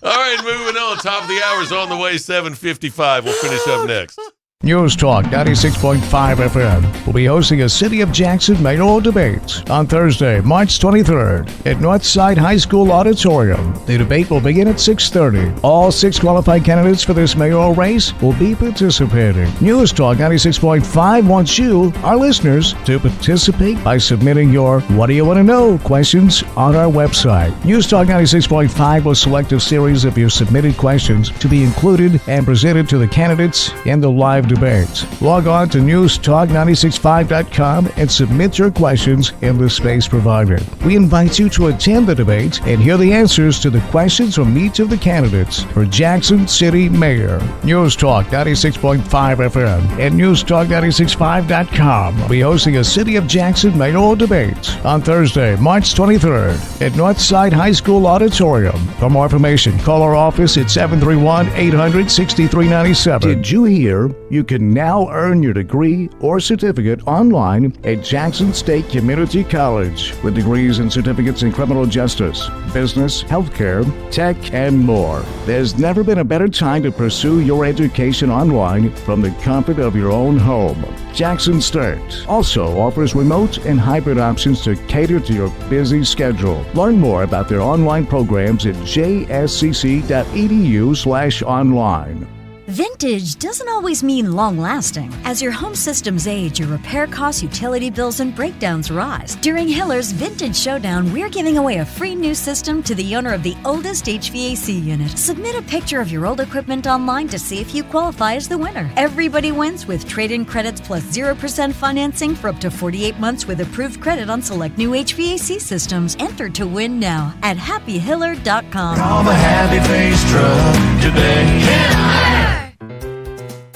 All right, moving on. Top of the hour is on the way, 7:55. We'll finish up next. News Talk 96.5 FM will be hosting a City of Jackson mayoral debate on Thursday, March 23rd at Northside High School Auditorium. The debate will begin at 6:30. All 6 qualified candidates for this mayoral race will be participating. News Talk 96.5 wants you, our listeners, to participate by submitting your What Do You Want to Know questions on our website. News Talk 96.5 will select a series of your submitted questions to be included and presented to the candidates in the live debates. Log on to newstalk965.com and submit your questions in the space provided. We invite you to attend the debates and hear the answers to the questions from each of the candidates for Jackson City Mayor. News Talk 96.5 FM and newstalk965.com will be hosting a City of Jackson mayoral debate on Thursday, March 23rd at Northside High School Auditorium. For more information, call our office at 731-800-6397. Did you hear? You can now earn your degree or certificate online at Jackson State Community College with degrees and certificates in criminal justice, business, healthcare, tech, and more. There's never been a better time to pursue your education online from the comfort of your own home. Jackson State also offers remote and hybrid options to cater to your busy schedule. Learn more about their online programs at jscc.edu/online. Vintage doesn't always mean long-lasting. As your home systems age, your repair costs, utility bills, and breakdowns rise. During Hiller's Vintage Showdown, we're giving away a free new system to the owner of the oldest HVAC unit. Submit a picture of your old equipment online to see if you qualify as the winner. Everybody wins with trade-in credits plus 0% financing for up to 48 months with approved credit on select new HVAC systems. Enter to win now at happyhiller.com. Call the Happy Face Truck today.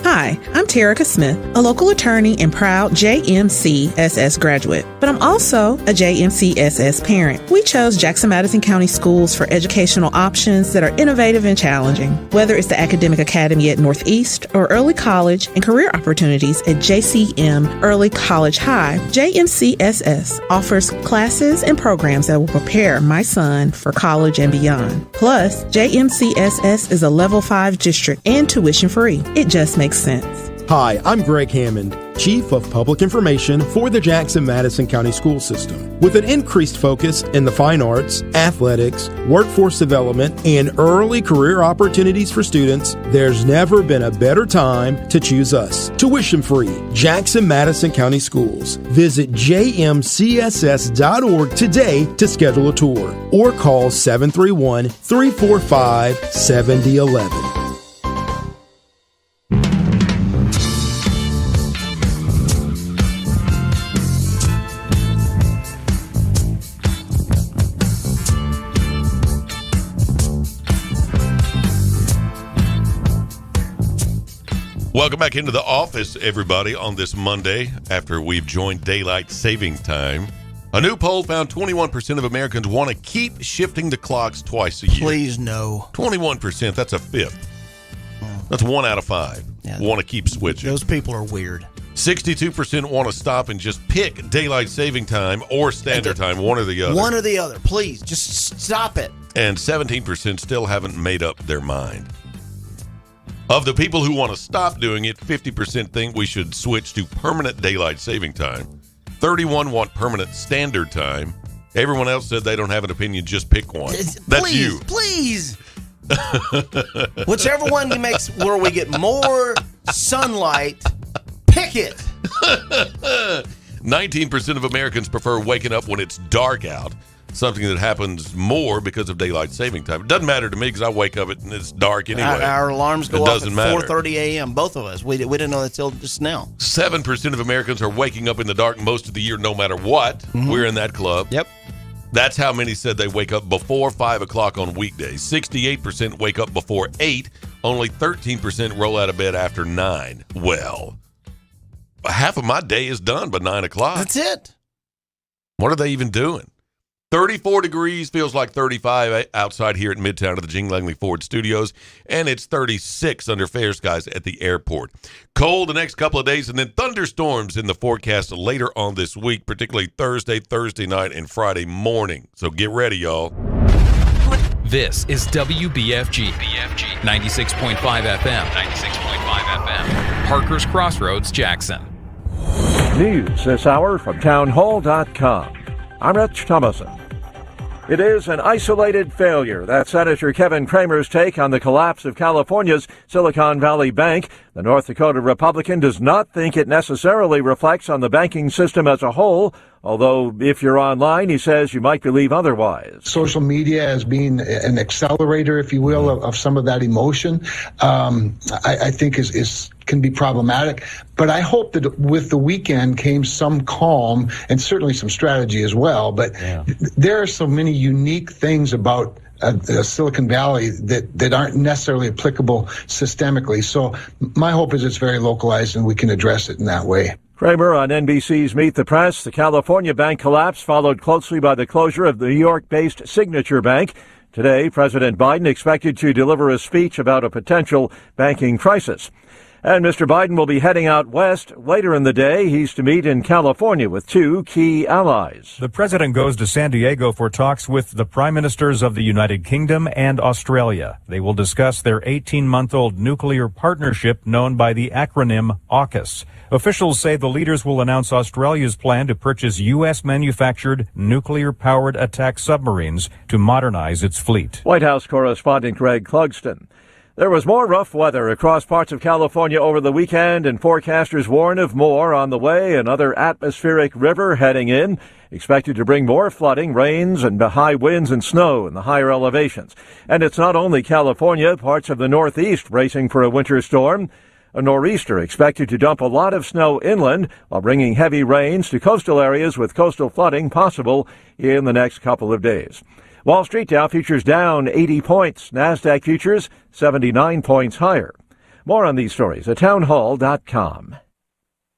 Hi, I'm Terica Smith, a local attorney and proud JMCSS graduate, but I'm also a JMCSS parent. We chose Jackson-Madison County Schools for educational options that are innovative and challenging. Whether it's the Academic Academy at Northeast or early college and career opportunities at JCM Early College High, JMCSS offers classes and programs that will prepare my son for college and beyond. Plus, JMCSS is a Level 5 district and tuition free. It just makes sense. Hi, I'm Greg Hammond, Chief of Public Information for the Jackson-Madison County School System. With an increased focus in the fine arts, athletics, workforce development, and early career opportunities for students, there's never been a better time to choose us. Tuition-free, Jackson-Madison County Schools. Visit jmcss.org today to schedule a tour or call 731-345-7011. Welcome back into the office, everybody, on this Monday after we've joined daylight saving time. A new poll found 21% of Americans want to keep shifting the clocks twice a year. Please no. 21%, that's a fifth. That's 1 out of 5 want to keep switching. Those people are weird. 62% want to stop and just pick daylight saving time or standard time, one or the other. One or the other, please. Just stop it. And 17% still haven't made up their mind. Of the people who want to stop doing it, 50% think we should switch to permanent daylight saving time. 31% want permanent standard time. Everyone else said they don't have an opinion, just pick one. That's you. Please. Whichever one makes where we get more sunlight, pick it. 19% of Americans prefer waking up when it's dark out. Something that happens more because of daylight saving time. It doesn't matter to me because I wake up and it's dark anyway. Our alarms go off at 4:30 a.m., both of us. We didn't know that till just now. 7% of Americans are waking up in the dark most of the year no matter what. Mm-hmm. We're in that club. Yep. That's how many said they wake up before 5 o'clock on weekdays. 68% wake up before 8. Only 13% roll out of bed after 9. Well, half of my day is done by 9 o'clock. That's it. What are they even doing? 34 degrees, feels like 35 outside here at Midtown of the Gene Langley Ford Studios, and it's 36 under fair skies at the airport. Cold the next couple of days, and then thunderstorms in the forecast later on this week, particularly Thursday night, and Friday morning. So get ready, y'all. This is WBFG 96.5 FM. 96.5 FM. Parker's Crossroads, Jackson. News this hour from townhall.com. I'm Rich Thomason. It is an isolated failure. That's Senator Kevin Cramer's take on the collapse of California's Silicon Valley Bank. The North Dakota Republican does not think it necessarily reflects on the banking system as a whole, although if you're online, he says you might believe otherwise. Social media as being an accelerator, if you will, of some of that emotion, I think can be problematic. But I hope that with the weekend came some calm and certainly some strategy as well. But there are so many unique things about Silicon Valley that aren't necessarily applicable systemically. So my hope is it's very localized and we can address it in that way. Cramer on NBC's Meet the Press. The California bank collapse followed closely by the closure of the New York-based Signature Bank. Today, President Biden expected to deliver a speech about a potential banking crisis. And Mr. Biden will be heading out west later in the day. He's to meet in California with two key allies. The president goes to San Diego for talks with the prime ministers of the United Kingdom and Australia. They will discuss their 18-month-old nuclear partnership known by the acronym AUKUS. Officials say the leaders will announce Australia's plan to purchase U.S.-manufactured nuclear-powered attack submarines to modernize its fleet. White House correspondent Greg Clugston. There was more rough weather across parts of California over the weekend, and forecasters warn of more on the way. Another atmospheric river heading in, expected to bring more flooding, rains, and high winds and snow in the higher elevations. And it's not only California, parts of the Northeast bracing for a winter storm. A nor'easter expected to dump a lot of snow inland while bringing heavy rains to coastal areas with coastal flooding possible in the next couple of days. Wall Street Dow futures down 80 points. NASDAQ futures 79 points higher. More on these stories at townhall.com.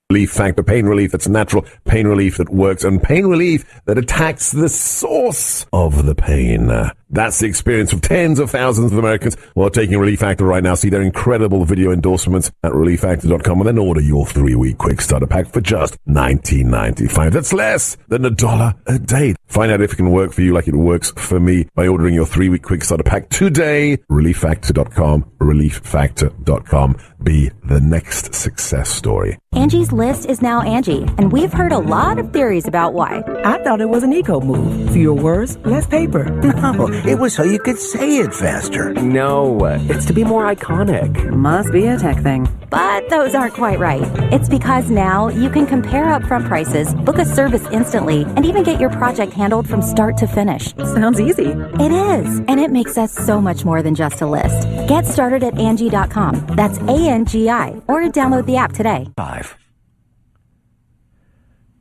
Relief Factor, pain relief that's natural, pain relief that works, and pain relief that attacks the source of the pain. That's the experience of tens of thousands of Americans who are taking Relief Factor right now. See their incredible video endorsements at relieffactor.com and then order your 3-week quick starter pack for just $19.95. That's less than $1 a day. Find out if it can work for you like it works for me by ordering your 3-week quick starter pack today. relieffactor.com, relieffactor.com. Be the next success story. Angie's List is now Angie, and we've heard a lot of theories about why. I thought it was an eco move. Fewer words, less paper. No, it was so you could say it faster. No, it's to be more iconic. Must be a tech thing. But those aren't quite right. It's because now you can compare upfront prices, book a service instantly, and even get your project handled from start to finish. Sounds easy. It is, and it makes us so much more than just a list. Get started at Angie.com. That's ANGI, or download the app today. 5.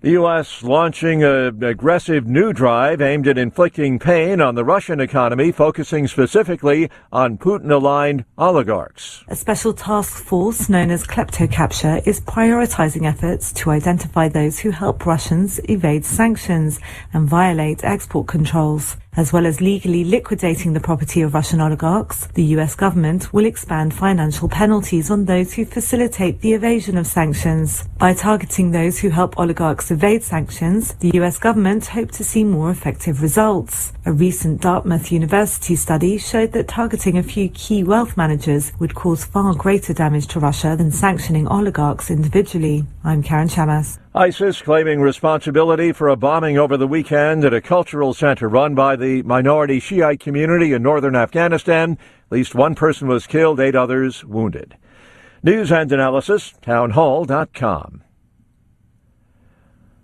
The U.S. launching an aggressive new drive aimed at inflicting pain on the Russian economy, focusing specifically on Putin-aligned oligarchs. A special task force known as KleptoCapture is prioritizing efforts to identify those who help Russians evade sanctions and violate export controls. As well as legally liquidating the property of Russian oligarchs, the U.S. government will expand financial penalties on those who facilitate the evasion of sanctions. By targeting those who help oligarchs evade sanctions, the U.S. government hoped to see more effective results. A recent Dartmouth University study showed that targeting a few key wealth managers would cause far greater damage to Russia than sanctioning oligarchs individually. I'm Karen Chamas. ISIS claiming responsibility for a bombing over the weekend at a cultural center run by the minority Shiite community in northern Afghanistan. At least one person was killed, 8 others wounded. News and analysis, townhall.com.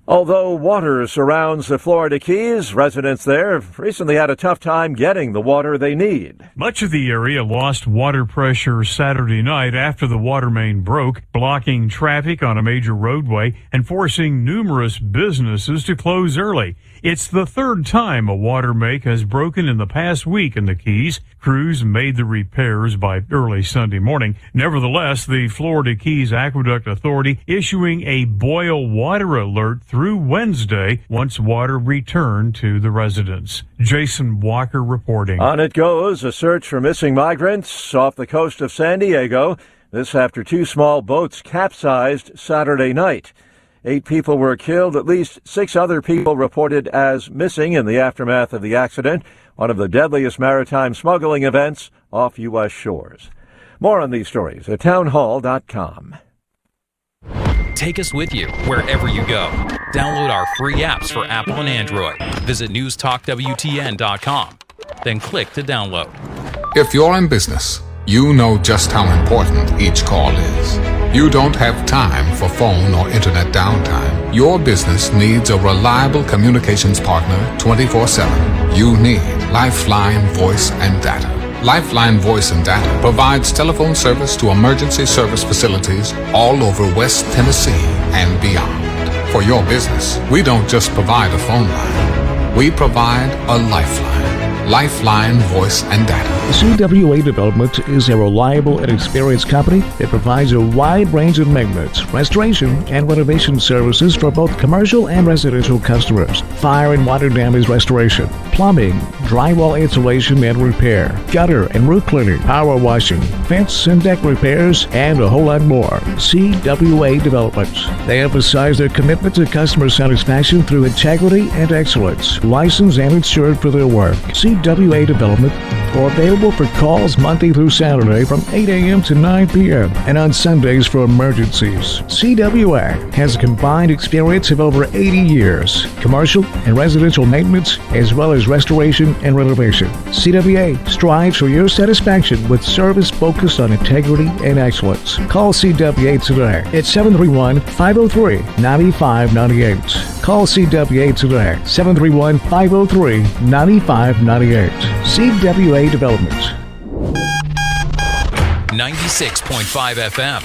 Although water surrounds the Florida Keys, residents there have recently had a tough time getting the water they need. Much of the area lost water pressure Saturday night after the water main broke, blocking traffic on a major roadway and forcing numerous businesses to close early. It's the third time a water main has broken in the past week in the Keys. Crews made the repairs by early Sunday morning. Nevertheless, the Florida Keys Aqueduct Authority issuing a boil water alert through Wednesday once water returned to the residents. Jason Walker reporting. On it goes, a search for missing migrants off the coast of San Diego. This after 2 small boats capsized Saturday night. 8 people were killed, at least 6 other people reported as missing in the aftermath of the accident, one of the deadliest maritime smuggling events off U.S. shores. More on these stories at townhall.com. take us with you wherever you go. Download our free apps for Apple and Android. Visit newstalkwtn.com. Then click to download. If you're in business, you know just how important each call is. You don't have time for phone or internet downtime. Your business needs a reliable communications partner 24/7. You need Lifeline Voice and Data. Lifeline Voice and Data provides telephone service to emergency service facilities all over West Tennessee and beyond. For your business, we don't just provide a phone line. We provide a lifeline. Lifeline Voice and Data. CWA Development is a reliable and experienced company that provides a wide range of maintenance, restoration, and renovation services for both commercial and residential customers. Fire and water damage restoration, plumbing, drywall insulation and repair, gutter and roof cleaning, power washing, fence and deck repairs, and a whole lot more. CWA Development. They emphasize their commitment to customer satisfaction through integrity and excellence. Licensed and insured for their work. CWA Development are available for calls Monday through Saturday from 8 a.m. to 9 p.m. and on Sundays for emergencies. CWA has a combined experience of over 80 years, commercial and residential maintenance, as well as restoration and renovation. CWA strives for your satisfaction with service focused on integrity and excellence. Call CWA today at 731-503-9598. Call CWA today, 731-503-9598. CWA Development. 96.5 FM.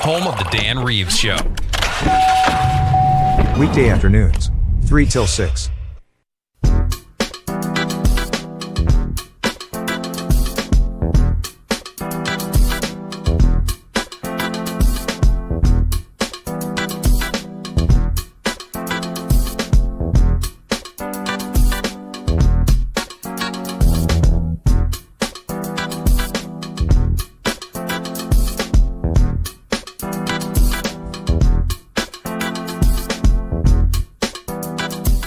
Home of the Dan Reeves Show. Weekday afternoons, 3 till 6.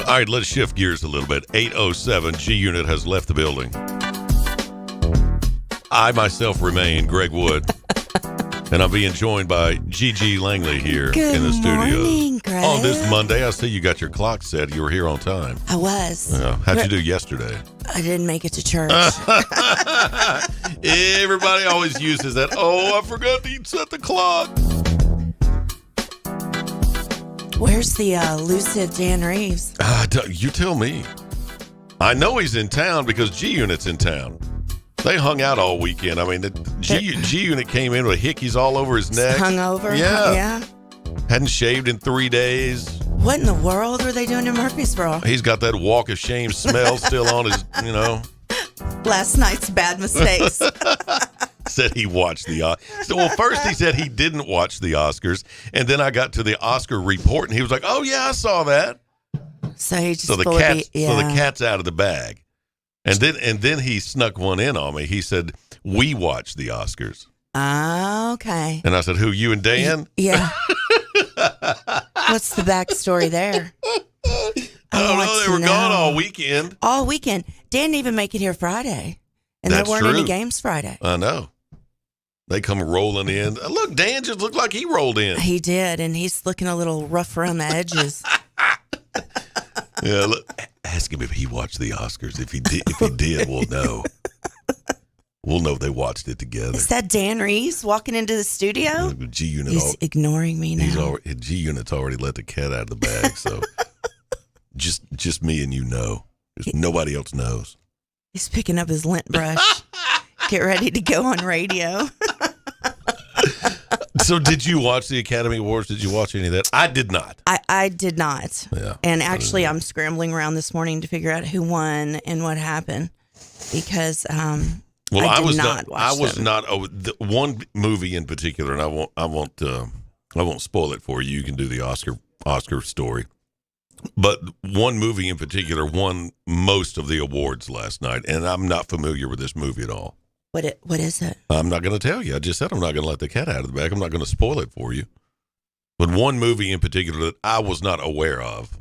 All right, let's shift gears a little bit. 8:07, G-Unit has left the building. I myself remain, Greg Wood, and I'm being joined by Gigi Langley here in the studio. Good morning, Greg. On this Monday, I see you got your clock set. You were here on time. I was. Yeah. How'd you do yesterday? I didn't make it to church. Everybody always uses that. Oh, I forgot to set the clock. Where's the elusive Dan Reeves? You tell me. I know he's in town because G-Unit's in town. They hung out all weekend. I mean, the G-Unit came in with hickeys all over his neck. Hungover? Yeah. Hadn't shaved in 3 days. What in the world are they doing in Murfreesboro? He's got that walk of shame smell still on his, Last night's bad mistakes. Said he watched the Oscars. Well, first he said he didn't watch the Oscars, and then I got to the Oscar report, and he was like, "Oh yeah, I saw that." So he just so the cat's out of the bag, and then he snuck one in on me. He said, "We watched the Oscars." Okay. And I said, "Who? You and Dan?" Yeah. What's the backstory there? I don't know. They were gone all weekend. All weekend. Dan didn't even make it here Friday, and there weren't any games Friday. I know. They come rolling in. Look, Dan just looked like he rolled in. He did, and he's looking a little rough around the edges. Yeah, look, ask him if he watched the Oscars. If he did, we'll know. We'll know they watched it together. Is that Dan Reeves walking into the studio? G-Unit. He's ignoring me now. G-Unit's already let the cat out of the bag, so just me and you know. Nobody else knows. He's picking up his lint brush. Get ready to go on radio. So did you watch the Academy Awards? Did you watch any of that? I did not. I did not. Yeah. And actually, I'm scrambling around this morning to figure out who won and what happened because I was not the one movie in particular, and I won't spoil it for you. You can do the Oscar story. But one movie in particular won most of the awards last night, and I'm not familiar with this movie at all. What is it? I'm not going to tell you. I just said I'm not going to let the cat out of the bag. I'm not going to spoil it for you. But one movie in particular that I was not aware of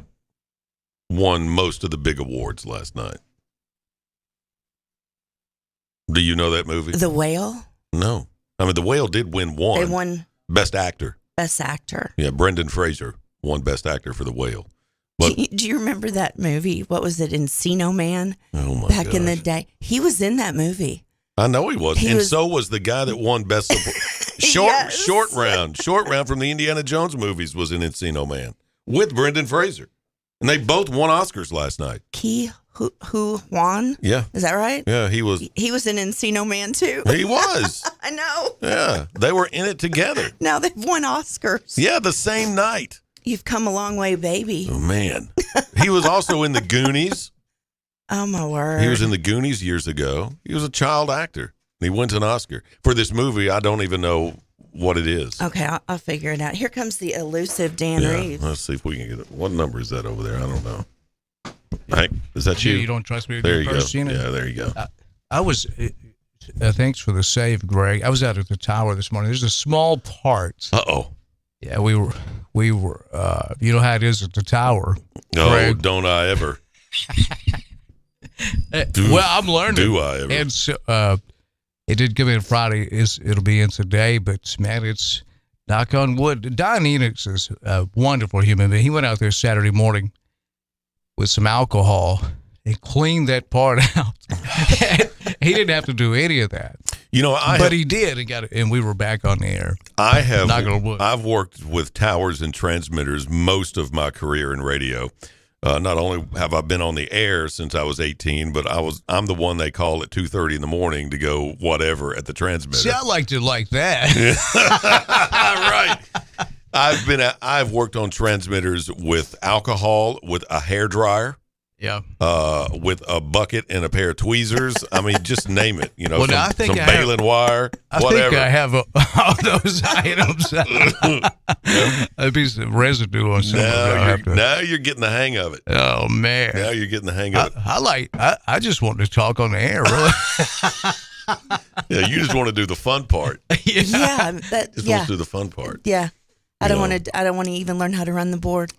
won most of the big awards last night. Do you know that movie? The Whale? No. I mean, The Whale did win one. They won. Best Actor. Best Actor. Yeah, Brendan Fraser won Best Actor for The Whale. But, do you remember that movie? What was it, Encino Man? Oh my Back in the day. He was in that movie. I know he was. So was the guy that won Best Support. Short Round from the Indiana Jones movies was in Encino Man with Brendan Fraser. And they both won Oscars last night. Ke Huy Quan? Yeah. Is that right? Yeah, he was. He was in Encino Man too. He was. I know. Yeah, they were in it together. Now they've won Oscars. Yeah, the same night. You've come a long way, baby. Oh, man. He was also in The Goonies. Oh, my word. He was in The Goonies years ago. He was a child actor. He wins an Oscar. For this movie, I don't even know what it is. Okay, I'll figure it out. Here comes the elusive Dan Reeves. Let's see if we can get it. What number is that over there? I don't know. Hank, is that you? You don't trust me to there do you first, go. Gina? Yeah, there you go. I was, thanks for the save, Greg. I was out at the tower this morning. There's a small part. Uh-oh. Yeah, we were, you know how it is at the tower. Oh, Greg. don't I ever. Well, I'm learning. Do I ever. And so, it did give me a Friday. It'll be in today, but man, it's knock on wood. Don Enix is a wonderful human being. He went out there Saturday morning with some alcohol and cleaned that part out. He didn't have to do any of that. You know, he did, and we were back on the air. I've worked with towers and transmitters most of my career in radio. Not only have I been on the air since I was 18, but I'm the one they call at 2:30 in the morning to go whatever at the transmitter. See, I liked it like that. Right. I've worked on transmitters with alcohol, with a hairdryer. Yeah. With a bucket and a pair of tweezers. I mean, just name it. You know, well, I think some baling wire, whatever. I think I have all those items. A piece of residue on some now you're getting the hang of it. Oh, man. Now you're getting the hang of it. I just wanted to talk on the air, really. Yeah, you just want to do the fun part. Yeah. Want to do the fun part. Yeah. I don't want to even learn how to run the board.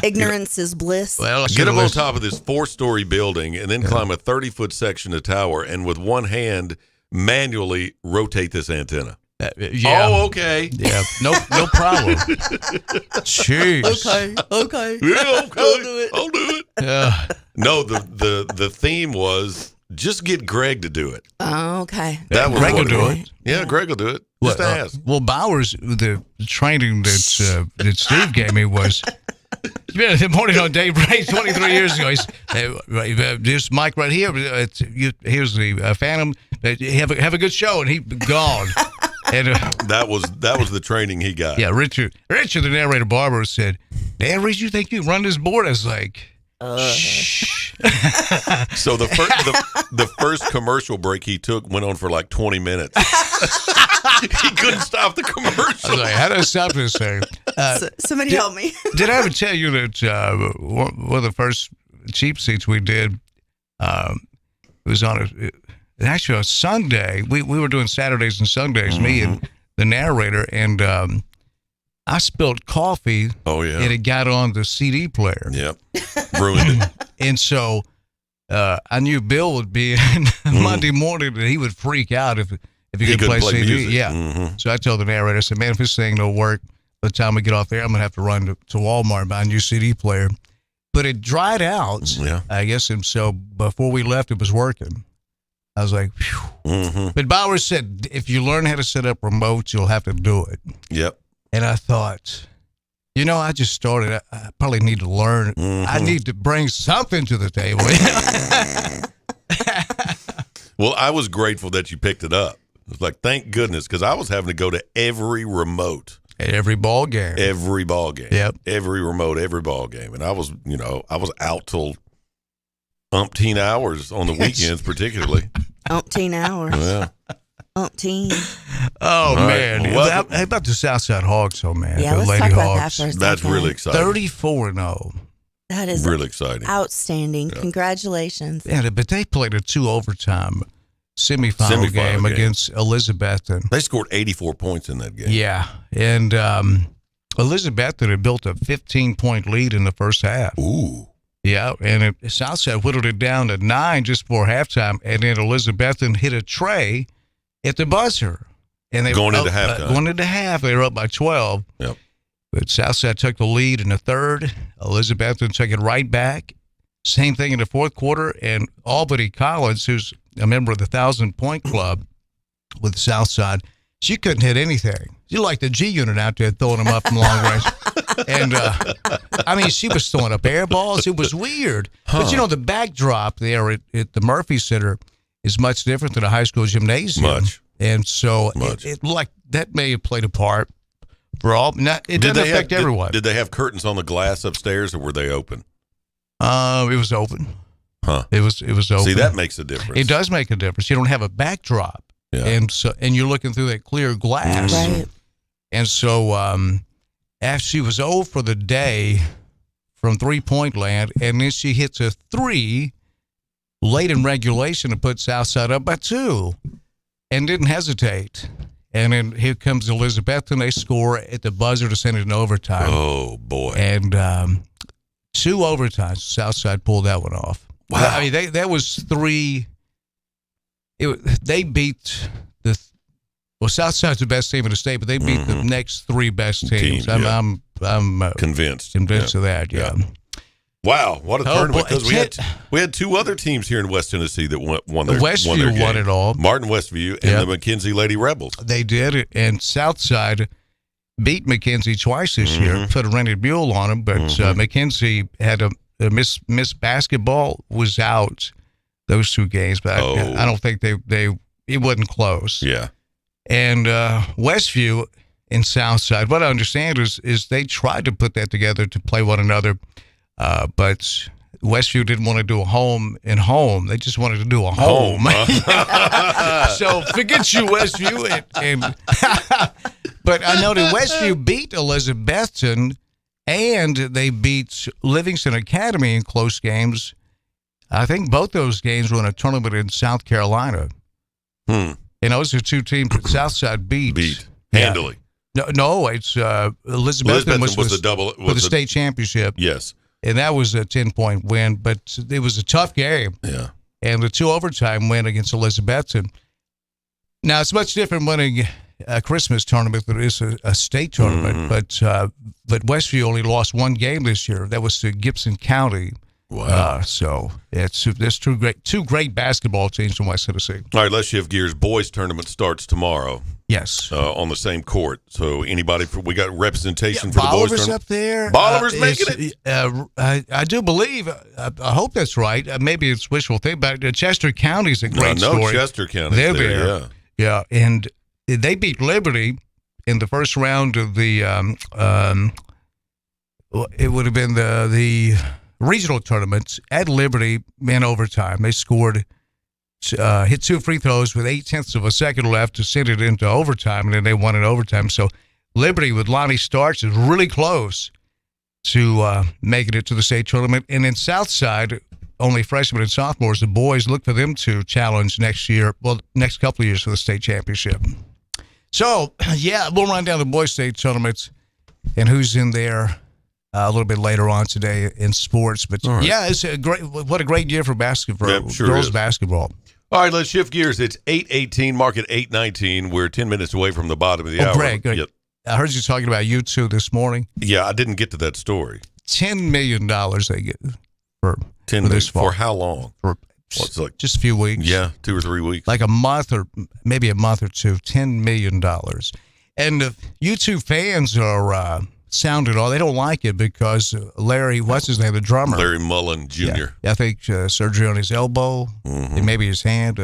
Ignorance is bliss. Well, get up on top of this 4-story building and then climb a 30-foot section of tower and with one hand manually rotate this antenna. Yeah. Oh, okay. Yeah, no problem. Jeez. Okay. Yeah, okay. I'll do it. Yeah. No, the theme was just get Greg to do it. Oh, okay. Greg will do it. Yeah, Greg will do it. Just ask. Well, Bowers, the training that Steve gave me was the morning on Dave Ray 23 years ago. He's this mic right here. Here's the Phantom. Have a good show, and he gone. And that was the training he got. Yeah, Richard, the narrator Barber said, "Dan Reeves, you think you can run this board?" I was like, shh. So the first commercial break he took went on for like 20 minutes. He couldn't stop the commercial. I was like, how do I stop this thing? Somebody help me. Did I ever tell you that one of the first cheap seats we did, it was on actually a Sunday. We were doing Saturdays and Sundays, me and the narrator, and I spilled coffee. Oh, yeah. And it got on the CD player. Yep. Ruined it. And so I knew Bill would be in Monday morning and he would freak out if he could play CD. Music. Yeah. Mm-hmm. So I told the narrator, I said, man, if this thing don't work, by the time we get off there, I'm going to have to run to Walmart and buy a new CD player. But it dried out, I guess, and so before we left, it was working. I was like, phew. Mm-hmm. But Bowers said, if you learn how to set up remotes, you'll have to do it. Yep. And I thought, I just started. I probably need to learn. Mm-hmm. I need to bring something to the table. Well, I was grateful that you picked it up. It was like, thank goodness, because I was having to go to every remote. At every ball game. Every ball game. Yep. Every remote, every ball game. And I was out till umpteen hours on the weekends, particularly. Umpteen hours. Yeah. Umpteen. Oh, right. man. Well, how about the Southside Hogs, man? Yeah, the let's Lady talk about that Hogs. for a second. That's really exciting. 34-0. That is really exciting. Outstanding. Yeah. Congratulations. Yeah, but they played a 2 overtime semifinal game against Elizabethton. They scored 84 points in that game. Yeah, and Elizabethton had built a 15-point lead in the first half. Ooh. Yeah, and Southside whittled it down to 9 just before halftime, and then Elizabethton hit a tray at the buzzer. And they going into halftime. Going into half, they were up by 12. Yep. But Southside took the lead in the third. Elizabethton took it right back. Same thing in the fourth quarter. And Albany Collins, who's a member of the 1,000-point club with Southside, she couldn't hit anything. She like the G unit out there throwing them up from long range. And, I mean, she was throwing up air balls. It was weird. But, you know, the backdrop there at the Murphy Center is much different than a high school gymnasium. Much. And so it like that may have played a part for all. It doesn't affect everyone. Did they have curtains on the glass upstairs, or were they open? It was open. Huh. It was open. See, that makes a difference. It does make a difference. You don't have a backdrop. Yeah. And you're looking through that clear glass. Right. And so after she was 0 for the day from 3-point land, and then she hits a 3 late in regulation to put Southside up by 2 and didn't hesitate. And then here comes Elizabethton. They score at the buzzer to send it in overtime. Oh, boy. And 2 overtimes, Southside pulled that one off. Wow. I mean, that was 3. They beat Southside's the best team in the state, but they beat the next 3 best teams. I'm convinced of that. Yeah. Wow, what a tournament! Because we had 2 other teams here in West Tennessee that won their Westview won it all. Martin Westview and the McKenzie Lady Rebels. They did, and Southside beat McKenzie twice this year. Put a rented mule on them, but McKenzie had a Miss Basketball was out those 2 games, but I don't think it wasn't close. Yeah. And Westview and Southside, what I understand is they tried to put that together to play one another, but Westview didn't want to do a home and home. They just wanted to do a home. So forget you, Westview. But I know that Westview beat Elizabethton, and they beat Livingston Academy in close games. I think both those games were in a tournament in South Carolina. And those are 2 teams that Southside beat handily. No, it's Elizabethton was the double for the state championship. Yes, and that was a 10-point win, but it was a tough game. Yeah, and the 2 overtime win against Elizabethton. Now it's much different winning a Christmas tournament than it is a state tournament. But Westview only lost 1 game this year. That was to Gibson County. Wow. So there's 2 great basketball teams from West Tennessee. All right, let's shift gears. Boys tournament starts tomorrow. Yes. On the same court. So we got representation for the boys Bolivar's tournament. up there. Bolivar's making it. I do believe. I hope that's right. Maybe it's wishful thinking, but Chester County's a great story. Chester County. They're there. Yeah, and they beat Liberty in the first round of the. It would have been the regional tournaments at Liberty in overtime. They scored, hit 2 free throws with 0.8 of a second left to send it into overtime, and then they won in overtime. So Liberty with Lonnie Starks is really close to making it to the state tournament. And in Southside, only freshmen and sophomores, the boys, look for them to challenge next couple of years for the state championship. So, we'll run down the boys' state tournaments and who's in there a little bit later on today in sports. But it's what a great year for basketball, girls basketball. All right, let's shift gears. It's 8:18, mark at 8:19. We're 10 minutes away from the bottom of the hour. Greg, I heard you talking about U2 this morning. Yeah, I didn't get to that story. $10 million they get for this fall. For how long? For just a few weeks. Yeah, 2 or 3 weeks. Like a month or maybe a month or two, $10 million. And U2 fans are sounded all. They don't like it because Larry, what's his name, the drummer? Larry Mullen Jr. Yeah, I think surgery on his elbow and maybe his hand.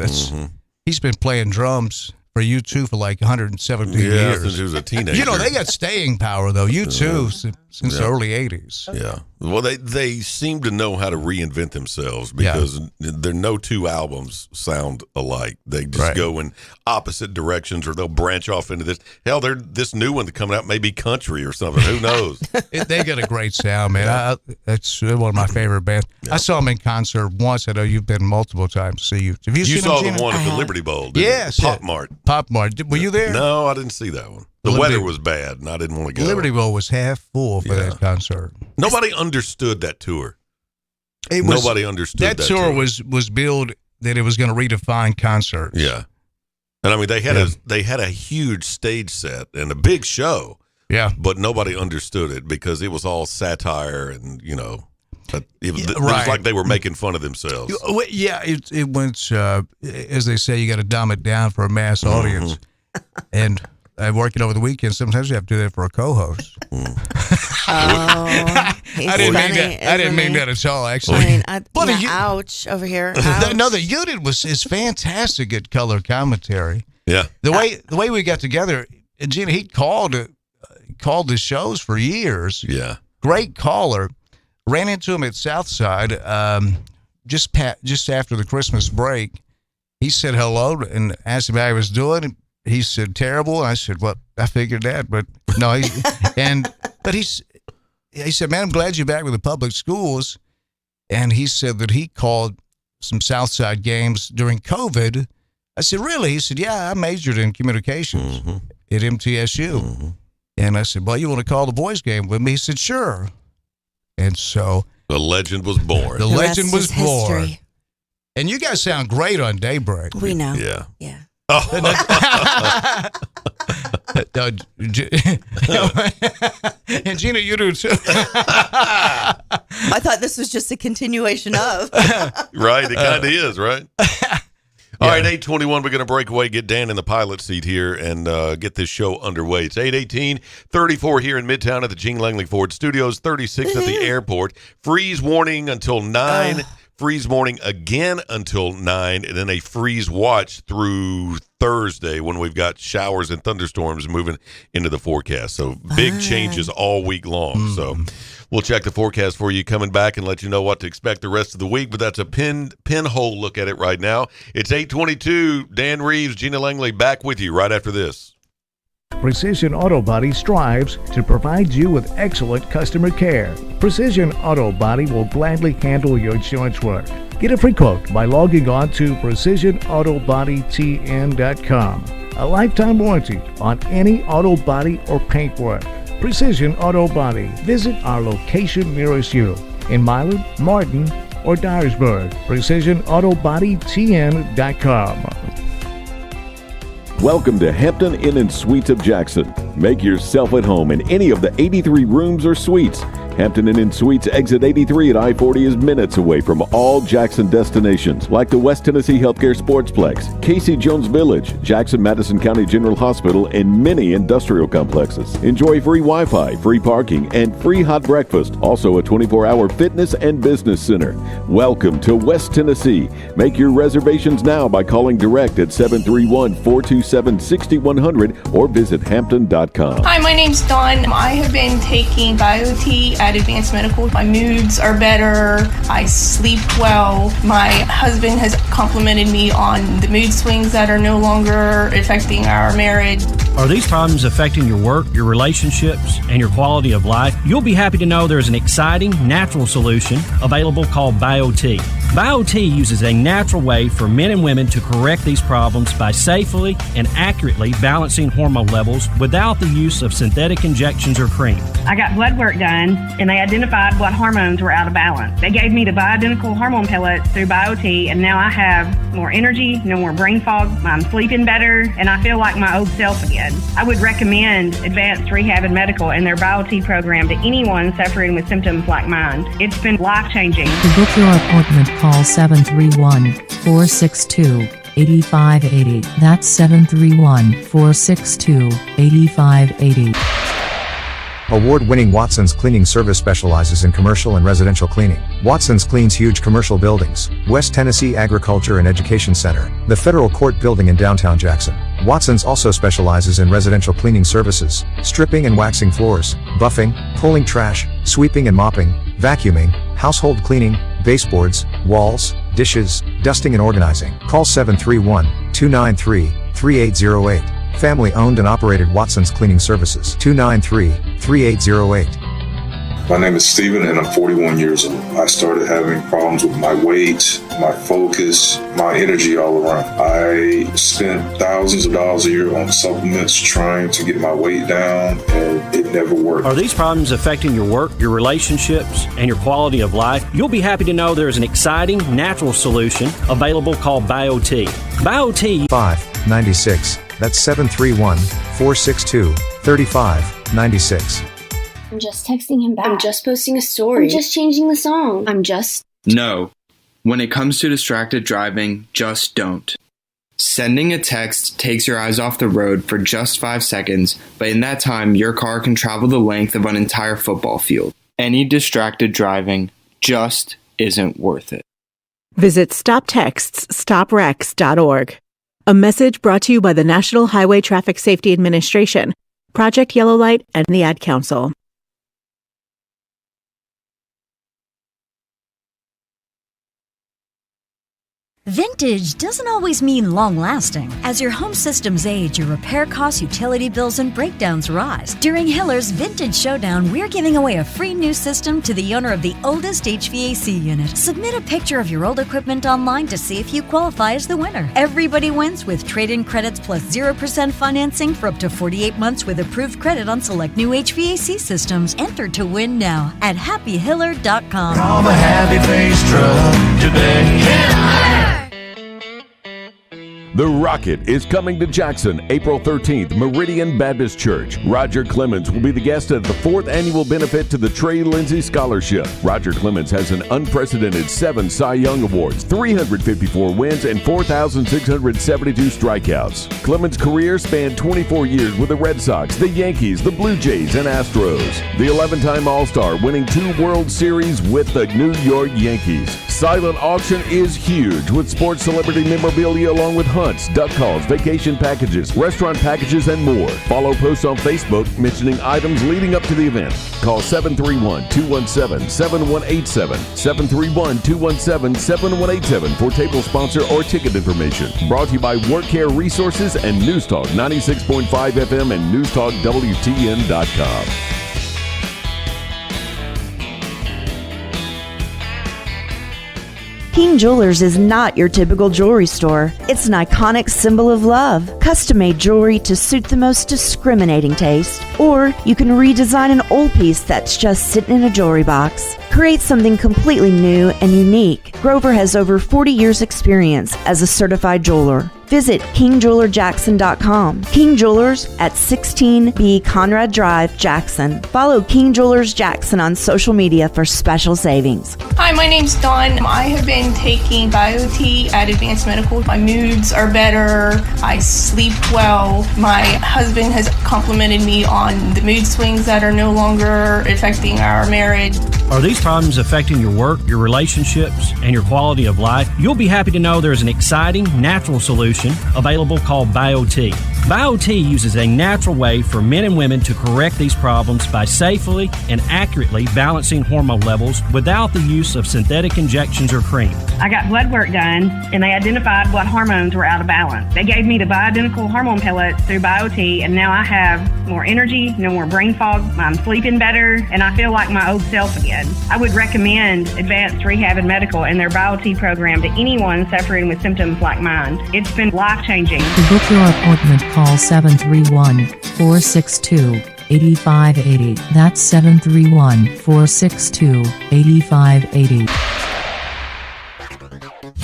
He's been playing drums for U2 for like 117 years. Since he was a teenager. They got staying power, though. U2 since the early 80s. Yeah. Well, they seem to know how to reinvent themselves because their no 2 albums sound alike. They just go in opposite directions, or they'll branch off into this. Hell, this new one coming out may be country or something. Who knows? They got a great sound, man. That's one of my favorite bands. I saw them in concert once. I know you've been multiple times to see you. Have you saw them, the one at the Liberty Bowl, yes. Pop Mart. Pop Mart. Were you there? No, I didn't see that one. The weather was bad, and I didn't want to go. Liberty Bowl was half full for that concert. Nobody understood that tour. Nobody understood that tour was billed that it was going to redefine concerts. Yeah. And I mean, they had a huge stage set and a big show. Yeah. But nobody understood it because it was all satire and, it was like they were making fun of themselves. Yeah, it went, as they say, you got to dumb it down for a mass audience. And I'm working over the weekend. Sometimes you have to do that for a co-host. I didn't mean that at all, actually. Ouch over here. Ouch. No, the unit is fantastic at color commentary. Yeah. The way we got together, and Gina, he called the shows for years. Yeah. Great caller. Ran into him at Southside just after the Christmas break. He said hello and asked him how he was doing. He said terrible. I said, well, I figured that, but no. He said, man, I'm glad you're back with the public schools. And he said that he called some Southside games during COVID. I said, really? He said, yeah, I majored in communications at MTSU. And I said, well, you want to call the boys game with me? He said, sure. And so the legend was born. The legend was born. And you guys sound great on Daybreak. We know. Yeah. Yeah. Oh. And Gina, you do too. I thought this was just a continuation of. Right, it kind of is, right? All right, 8:21, we're going to break away, get Dan in the pilot seat here, and get this show underway. It's 8:18, 34 here in Midtown at the Gene Langley Ford Studios, 36 at the airport. Freeze warning until 9. Freeze warning again until 9, and then a freeze watch through Thursday when we've got showers and thunderstorms moving into the forecast. So big changes all week long. So we'll check the forecast for you coming back and let you know what to expect the rest of the week. But that's a pinhole look at it right now. It's 8:22. Dan Reeves, Gina Langley, back with you right after this. Precision Auto Body strives to provide you with excellent customer care. Precision Auto Body will gladly handle your insurance work. Get a free quote by logging on to precisionautobodytn.com. A lifetime warranty on any auto body or paint work. Precision Auto Body. Visit our location nearest you in Milan, Martin, or Dyersburg. precisionautobodytn.com. Welcome to Hampton Inn & Suites of Jackson. Make yourself at home in any of the 83 rooms or suites. Hampton Inn & Suites exit 83 at I-40 is minutes away from all Jackson destinations like the West Tennessee Healthcare Sportsplex, Casey Jones Village, Jackson Madison County General Hospital, and many industrial complexes. Enjoy free Wi-Fi, free parking, and free hot breakfast. Also a 24-hour fitness and business center. Welcome to West Tennessee. Make your reservations now by calling direct at 731-427-6100 or visit hampton.com. Hi, my name's Dawn. I have been taking BioT at Advanced Medical. My moods are better. I sleep well. My husband has complimented me on the mood swings that are no longer affecting our marriage. Are these problems affecting your work, your relationships, and your quality of life? You'll be happy to know there's an exciting, natural solution available called BioT. BioT uses a natural way for men and women to correct these problems by safely and accurately balancing hormone levels without the use of synthetic injections or cream. I got blood work done, and they identified what hormones were out of balance. They gave me the bioidentical hormone pellets through BioT, and now I have more energy, no more brain fog, I'm sleeping better, and I feel like my old self again. I would recommend Advanced Rehab and Medical and their BioT program to anyone suffering with symptoms like mine. It's been life-changing. To book your appointment, call 731-462-8580. That's 731-462-8580. Award-winning Watson's Cleaning Service specializes in commercial and residential cleaning. Watson's cleans huge commercial buildings, West Tennessee Agriculture and Education Center, the Federal Court Building in downtown Jackson. Watson's also specializes in residential cleaning services, stripping and waxing floors, buffing, pulling trash, sweeping and mopping, vacuuming, household cleaning, baseboards, walls, dishes, dusting and organizing. Call 731-293-3808. Family owned and operated Watson's Cleaning Services. 293-3808. My name is Steven and I'm 41 years old. I started having problems with my weight, my focus, my energy all around. I spent thousands of dollars a year on supplements trying to get my weight down, and it never worked. Are these problems affecting your work, your relationships, and your quality of life? You'll be happy to know there is an exciting natural solution available called BioT. BioT 596. That's 731-462-3596. I'm just texting him back. I'm just posting a story. I'm just changing the song. No. When it comes to distracted driving, just don't. Sending a text takes your eyes off the road for just 5 seconds, but in that time, your car can travel the length of an entire football field. Any distracted driving just isn't worth it. Visit StopTextsStopWrecks.org. A message brought to you by the National Highway Traffic Safety Administration, Project Yellow Light, and the Ad Council. Vintage doesn't always mean long-lasting. As your home systems age, your repair costs, utility bills, and breakdowns rise. During Hiller's Vintage Showdown, we're giving away a free new system to the owner of the oldest HVAC unit. Submit a picture of your old equipment online to see if you qualify as the winner. Everybody wins with trade-in credits plus 0% financing for up to 48 months with approved credit on select new HVAC systems. Enter to win now at happyhiller.com. Call the Happy Face Truck today. The Rocket is coming to Jackson April 13th, Meridian Baptist Church. Roger Clemens will be the guest at the 4th annual benefit to the Trey Lindsay Scholarship. Roger Clemens has an unprecedented 7 Cy Young Awards, 354 wins, and 4,672 strikeouts. Clemens' career spanned 24 years with the Red Sox, the Yankees, the Blue Jays, and Astros. The 11-time All-Star, winning 2 World Series with the New York Yankees. Silent auction is huge with sports celebrity memorabilia along with hunts, duck calls, vacation packages, restaurant packages, and more. Follow posts on Facebook mentioning items leading up to the event. Call 731-217-7187, 731-217-7187 for table sponsor or ticket information. Brought to you by Work Care Resources and News Talk 96.5 FM and NewsTalkWTN.com. King Jewelers is not your typical jewelry store. It's an iconic symbol of love. Custom-made jewelry to suit the most discriminating taste. Or you can redesign an old piece that's just sitting in a jewelry box. Create something completely new and unique. Grover has over 40 years experience as a certified jeweler. Visit KingJewelerJackson.com. King Jewelers at 16B Conrad Drive, Jackson. Follow King Jewelers Jackson on social media for special savings. Hi, my name's Dawn. I have been taking BioT at Advanced Medical. My moods are better. I sleep well. My husband has complimented me on the mood swings that are no longer affecting our marriage. Are these problems affecting your work, your relationships, and your quality of life? You'll be happy to know there's an exciting natural solution available called BioT. BioT uses a natural way for men and women to correct these problems by safely and accurately balancing hormone levels without the use of synthetic injections or cream. I got blood work done, and they identified what hormones were out of balance. They gave me the bioidentical hormone pellets through BioT, and now I have more energy, no more brain fog, I'm sleeping better, and I feel like my old self again. I would recommend Advanced Rehab and Medical and their BioT program to anyone suffering with symptoms like mine. It's been life-changing. To book your appointment, call 731-462-8580. That's 731-462-8580.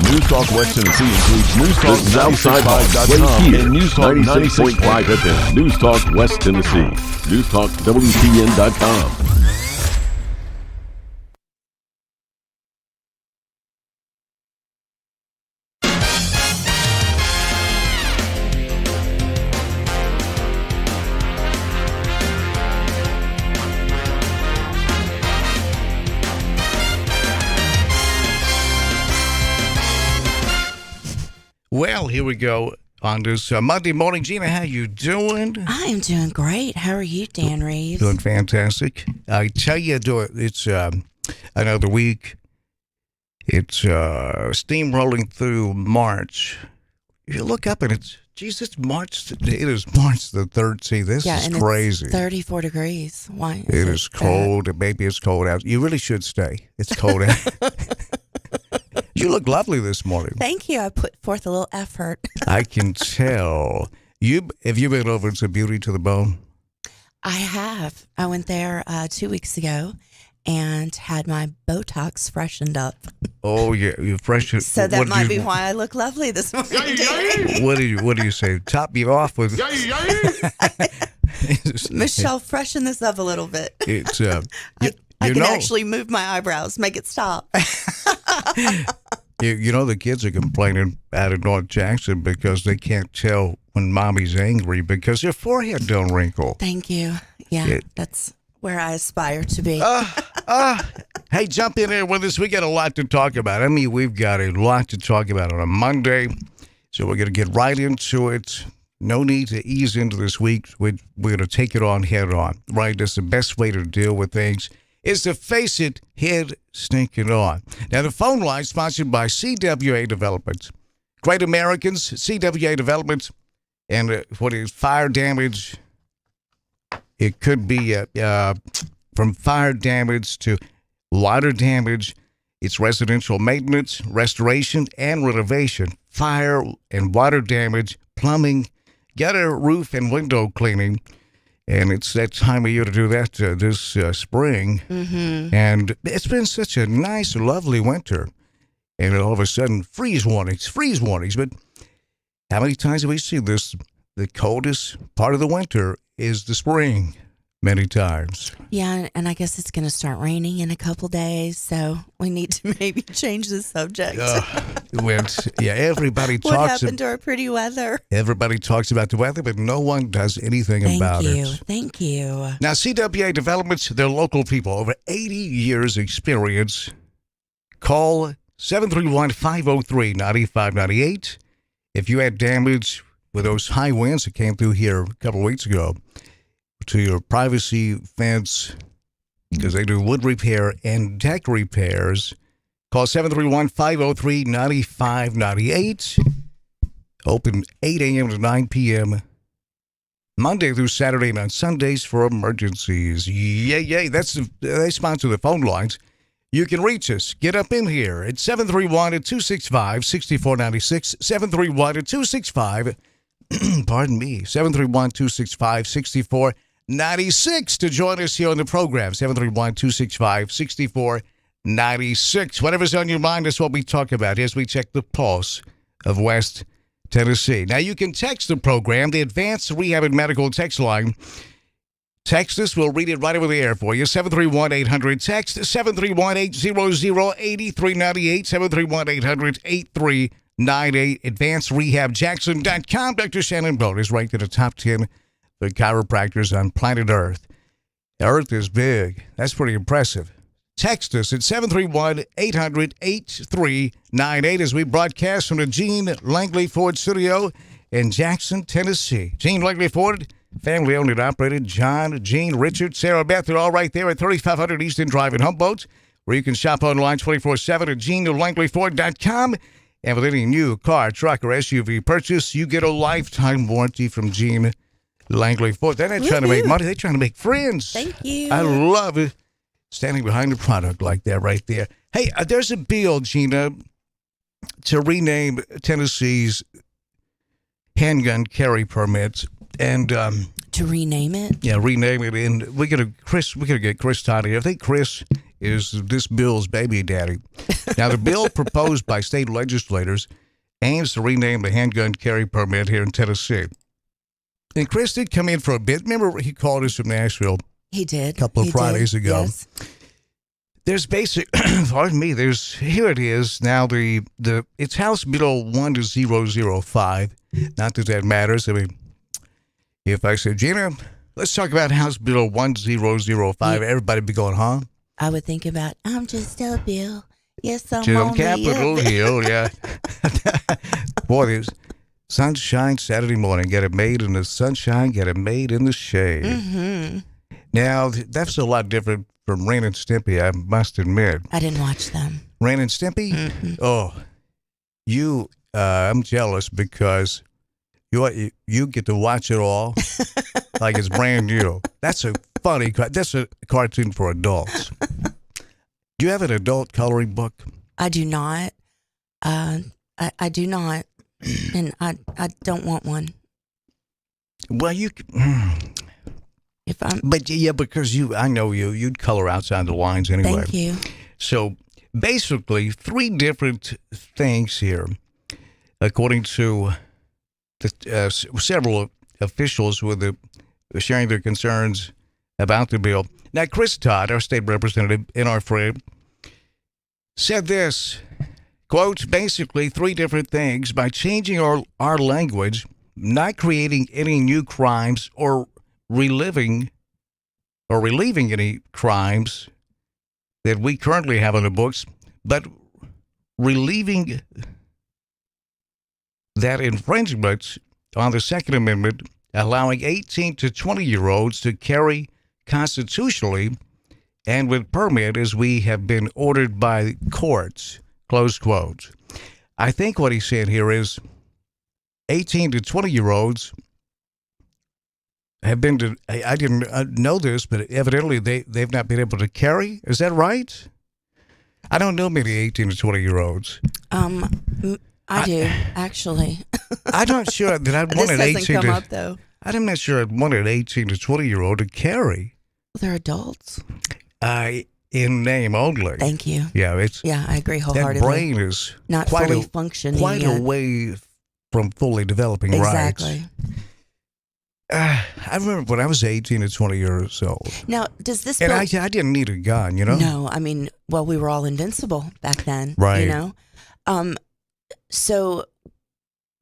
News Talk West Tennessee includes News Talk Southside.com and News Talk 96.5 FM. News Talk West Tennessee. News Talk WTN.com. Well, here we go on this Monday morning. Gina, how you doing? I am doing great. How are you, Dan Reeves? Doing fantastic. I tell you, it's another week. It's steamrolling through March. You look up and it's Jesus, it is March the 13th. This is crazy. It's 34 degrees. Why? It is cold. Maybe it's cold out. You really should stay. It's cold out. You look lovely this morning. Thank you. I put forth a little effort. I can tell. Have you been over to Beauty to the Bone? I have. I went there 2 weeks ago and had my Botox freshened up. Oh yeah, you freshened. So that might be why I look lovely this morning. What do you say? Top me off with. Michelle, freshen this up a little bit. It's I can actually move my eyebrows, make it stop. You know the kids are complaining out of North Jackson because they can't tell when mommy's angry because their forehead don't wrinkle. Thank you. Yeah, that's where I aspire to be. Hey, jump in there with us. We got a lot to talk about. I mean, we've got a lot to talk about on a Monday, so we're going to get right into it. No need to ease into this week. We're going to take it on head on, right? That's the best way to deal with things. Is to face it head stinking on. Now, the phone line sponsored by CWA Development. Great Americans, CWA Development, and what is fire damage? It could be from fire damage to water damage. It's residential maintenance, restoration, and renovation. Fire and water damage, plumbing, gutter, roof, and window cleaning. And it's that time of year to do that this spring. Mm-hmm. And it's been such a nice, lovely winter. And all of a sudden, freeze warnings. But how many times have we seen this? The coldest part of the winter is the spring. Many times. Yeah, and I guess it's going to start raining in a couple days, so we need to maybe change the subject. Everybody talks. What happened to our pretty weather? Everybody talks about the weather, but no one does anything about it. Thank you. Now, CWA Developments, they're local people, over 80 years experience. Call 731-503-9598. If you had damage with those high winds that came through here a couple of weeks ago, to your privacy fence, because they do wood repair and deck repairs. Call 731-503-9598. Open 8 a.m. to 9 p.m. Monday through Saturday and on Sundays for emergencies. Yay. They sponsor the phone lines. You can reach us. Get up in here at 731-265-6496. 731-265 pardon me, 731-265-6496 to join us here on the program. 731-265-6496. Whatever's on your mind is what we talk about as we check the pulse of West Tennessee. Now, you can text the program, the Advanced Rehab and Medical text line. Text us. We'll read it right over the air for you. 731-800-TEXT, 731-800-8398, 731-800-8398, AdvancedRehabJackson.com. Dr. Shannon Bone is ranked in the top 10 for chiropractors on planet Earth. Earth is big. That's pretty impressive. Text us at 731-800-8398 as we broadcast from the Gene Langley Ford Studio in Jackson, Tennessee. Gene Langley Ford, family owned and operated. John, Gene, Richard, Sarah Beth, they're all right there at 3500 Easton Drive in Humboldt, where you can shop online 24/7 at GeneLangleyFord.com. And with any new car, truck, or SUV purchase, you get a lifetime warranty from Gene Langley Ford. They're not trying to make money. They're trying to make friends. Thank you. I love it. Standing behind a product like that right there. Hey, there's a bill, Gina, to rename Tennessee's handgun carry permits. And to rename it? Yeah, rename it. And we're gonna get Chris Toddy. I think Chris is this bill's baby daddy. Now, the bill proposed by state legislators aims to rename the handgun carry permit here in Tennessee. And Chris did come in for a bit. Remember, he called us from Nashville. He did. A couple of Fridays ago. Yes. There's pardon me, here it is. Now, it's House Bill 12005. Not that that matters. I mean, if I said, Gina, let's talk about House Bill 12005, everybody be going, huh? I would think about, I'm just a bill. Yes, I'm Jim on Capitol Hill, yeah. Boy, there's sunshine Saturday morning. Get it made in the sunshine, get it made in the shade. Mm-hmm. Now, that's a lot different from Ren and Stimpy, I must admit. I didn't watch them. Ren and Stimpy? Mm-hmm. Oh, I'm jealous because You get to watch it all like it's brand new. That's a cartoon for adults. Do you have an adult coloring book? I do not. I do not, and I don't want one. Well, because I know you'd color outside the lines anyway. Thank you. So basically, 3 different things here, according to several officials with sharing their concerns about the bill. Now, Chris Todd, our state representative and our friend, said this, quote, basically 3 different things. By changing our language, not creating any new crimes or relieving any crimes that we currently have on the books, but relieving that infringement on the Second Amendment, allowing 18 to 20-year-olds to carry constitutionally and with permit as we have been ordered by courts, close quote. I think what he said here is 18 to 20-year-olds have been I didn't know this, but evidently they've not been able to carry. Is that right? I don't know many 18 to 20-year-olds. I do, actually. I'm not sure that I'd want an 18 to... come up, though. I'm not sure I'd want an 18 to 20-year-old to carry. Well, they're adults. In name only. Thank you. Yeah, I agree wholeheartedly. That brain is not fully functioning quite yet. a way from fully developing exactly. Right. I remember when I was 18 to 20 years old. Now, does this bill... And I didn't need a gun, you know? No, I mean, well, we were all invincible back then, right? You know? So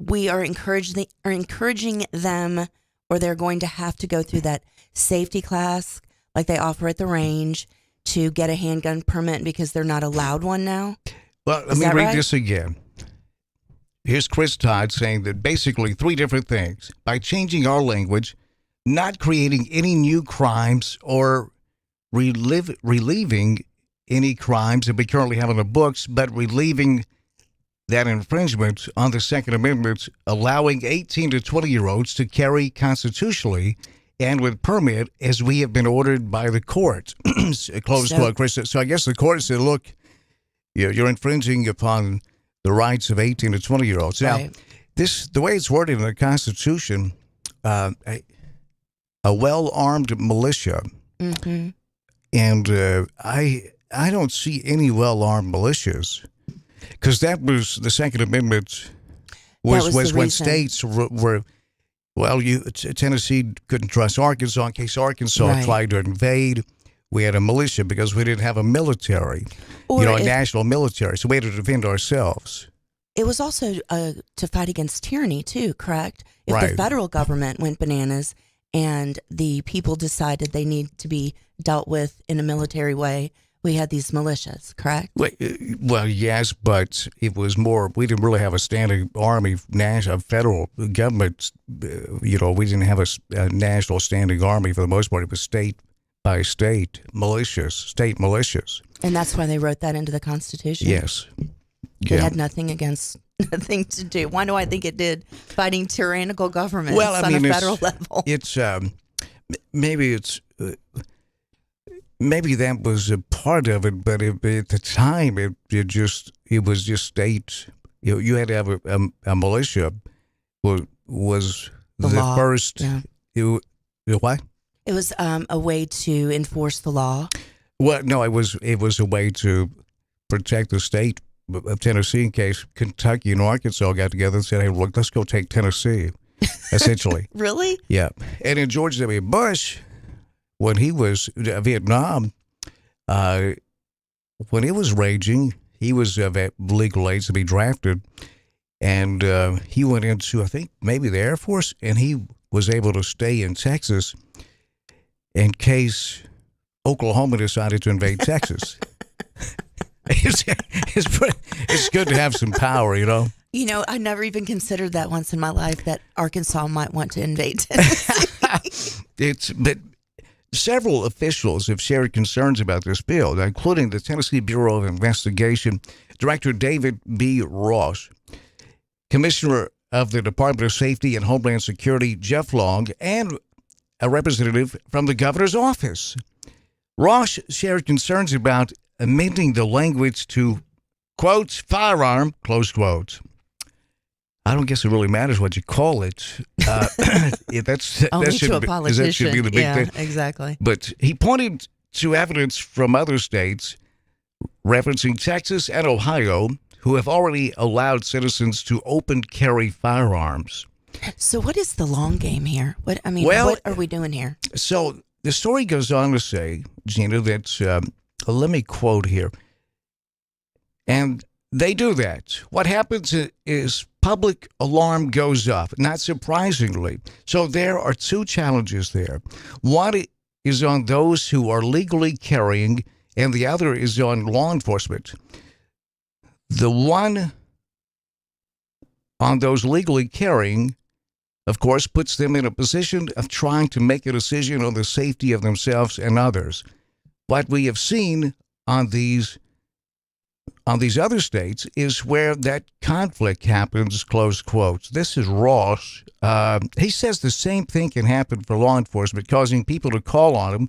we are encouraging them, or they're going to have to go through that safety class like they offer at the range to get a handgun permit because they're not allowed one now? Well, let me read this again. Here's Chris Todd saying that basically 3 different things. By changing our language, not creating any new crimes or relieving any crimes that we currently have on the books, but relieving that infringement on the Second Amendment, allowing 18 to 20-year-olds to carry constitutionally and with permit as we have been ordered by the court. Close quote, Chris. So I guess the court said, look, you're infringing upon the rights of 18 to 20-year-olds. Now, right. The way it's worded in the Constitution, a well-armed militia, mm-hmm. and I don't see any well-armed militias, because that was the Second Amendment was when states were Tennessee couldn't trust Arkansas in case Arkansas tried to invade. We had a militia because we didn't have a military, a national military, so we had to defend ourselves. It was also to fight against tyranny too, correct? If the federal government went bananas and the people decided they need to be dealt with in a military way, we had these militias, correct? Well, yes, but it was more, we didn't really have a standing army, national, federal government, we didn't have a national standing army for the most part. It was state by state militias. And that's why they wrote that into the Constitution? Yes. It had nothing to do. Why do I think it did? Fighting tyrannical governments on a federal level. It's, maybe that was a part of it, but at the time, it was just state. You had to have a militia. Was the first? Yeah. What? It was a way to enforce the law. Well, no, it was a way to protect the state of Tennessee in case Kentucky and Arkansas got together and said, "Hey, look, let's go take Tennessee." Essentially. Really? Yeah. And in George W. Bush, when he was Vietnam, when it was raging, he was of legal age to be drafted, and he went into, I think, maybe the Air Force, and he was able to stay in Texas in case Oklahoma decided to invade Texas. It's good to have some power, I never even considered that once in my life, that Arkansas might want to invade Tennessee. But several officials have shared concerns about this bill, including the Tennessee Bureau of Investigation Director David B. Ross, Commissioner of the Department of Safety and Homeland Security, Jeff Long, and a representative from the governor's office. Ross shared concerns about amending the language to, quotes, firearm, close quotes. I don't guess it really matters what you call it. That should be the big thing. Exactly. But he pointed to evidence from other states, referencing Texas and Ohio, who have already allowed citizens to open carry firearms. So what is the long game here? What are we doing here? So the story goes on to say, Gina, that, let me quote here, and they do that. What happens is public alarm goes up, not surprisingly. So there are two challenges there. One is on those who are legally carrying, and the other is on law enforcement. The one on those legally carrying, of course, puts them in a position of trying to make a decision on the safety of themselves and others. What we have seen on these other states is where that conflict happens, close quotes. This is Ross. He says the same thing can happen for law enforcement, causing people to call on him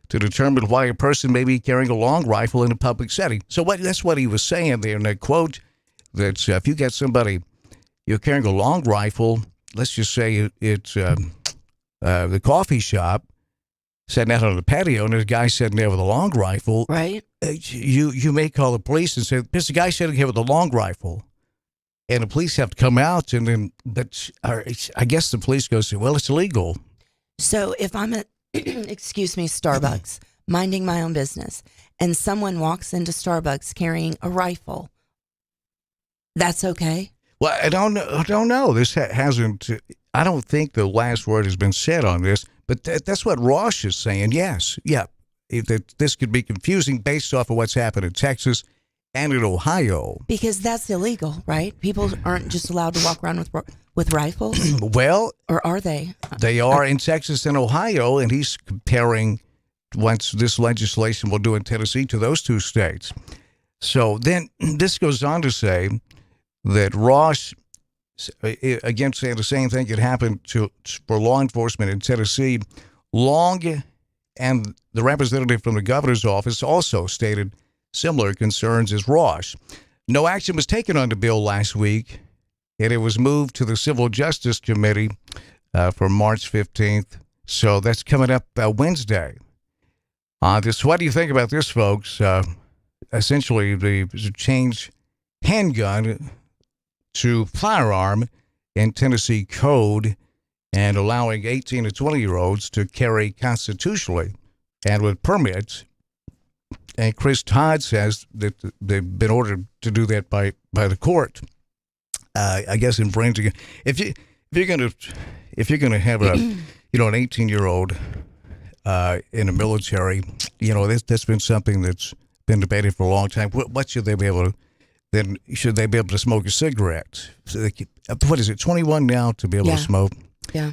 to determine why a person may be carrying a long rifle in a public setting. So that's what he was saying there in that quote, that if you get somebody, you're carrying a long rifle, let's just say it's the coffee shop, sitting out on the patio, and there's a guy sitting there with a long rifle. Right. You may call the police and say, there's a guy sitting here with a long rifle. And the police have to come out, and then, I guess the police go say, well, it's illegal. So if I'm at, excuse me, Starbucks, minding my own business, and someone walks into Starbucks carrying a rifle, that's okay? Well, I don't know. This hasn't, I don't think the last word has been said on this, but that's what Ross is saying. Yes. Yeah. This could be confusing based off of what's happened in Texas and in Ohio. Because that's illegal, right? People aren't just allowed to walk around with rifles? Well, or are they? They are in Texas and Ohio, and he's comparing what this legislation will do in Tennessee to those two states. So then this goes on to say that Ross, again, saying the same thing could happen for law enforcement in Tennessee. Long and the representative from the governor's office also stated similar concerns as Ross. No action was taken on the bill last week, and it was moved to the Civil Justice Committee for March 15th. So that's coming up Wednesday. What do you think about this, folks? Essentially, the change handgun to firearm in Tennessee code, and allowing 18 to 20-year-olds to carry constitutionally and with permits. And Chris Todd says that they've been ordered to do that by the court. I guess infringing. If you're gonna have an 18-year-old in the military, that's been something that's been debated for a long time. What should they be able to? Then should they be able to smoke a cigarette? So what is it? 21 now to be able to smoke. Yeah.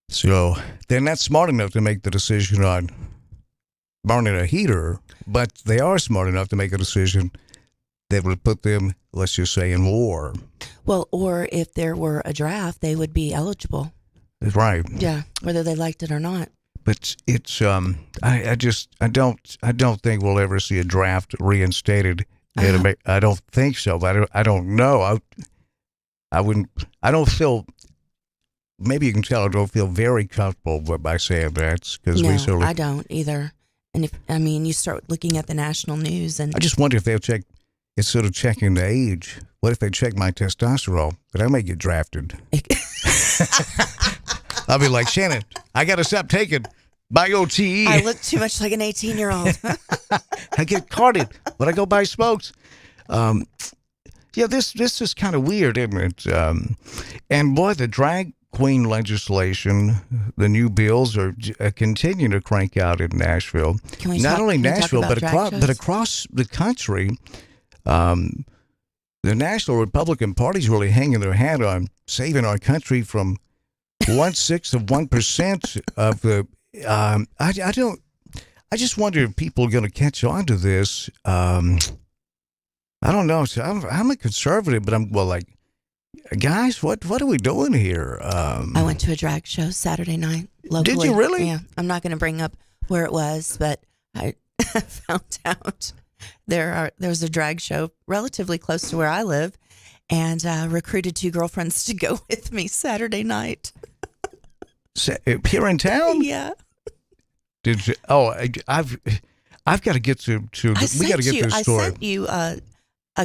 So they're not smart enough to make the decision on burning a heater, but they are smart enough to make a decision that would put them, let's just say, in war. Well, or if there were a draft, they would be eligible. That's right. Yeah, whether they liked it or not. But it's I don't think we'll ever see a draft reinstated. I don't think so, but I don't know. I don't feel. Maybe you can tell I don't feel very comfortable by saying that, because I don't either. And you start looking at the national news, and I just wonder if they'll check, instead of checking the age, what if they check my testosterone? But I may get drafted. I'll be like, Shannon, I got to stop taking BioTE. I look too much like an 18-year-old. I get carded when I go buy smokes. This is kind of weird, isn't it? And boy, the drag queen legislation, the new bills are continuing to crank out in Nashville. Not only Nashville, but across the country. The National Republican Party's really hanging their hat on saving our country from 1/6% of the. I just wonder if people are going to catch on to this. I don't know. So I'm a conservative, but Guys, what are we doing here? I went to a drag show Saturday night locally. Did you really? Yeah. I'm not going to bring up where it was, but I found out there's a drag show relatively close to where I live, and recruited 2 girlfriends to go with me Saturday night. Here in town? Yeah. Did you? Oh, I've got to get to. We got to get this story. I sent you a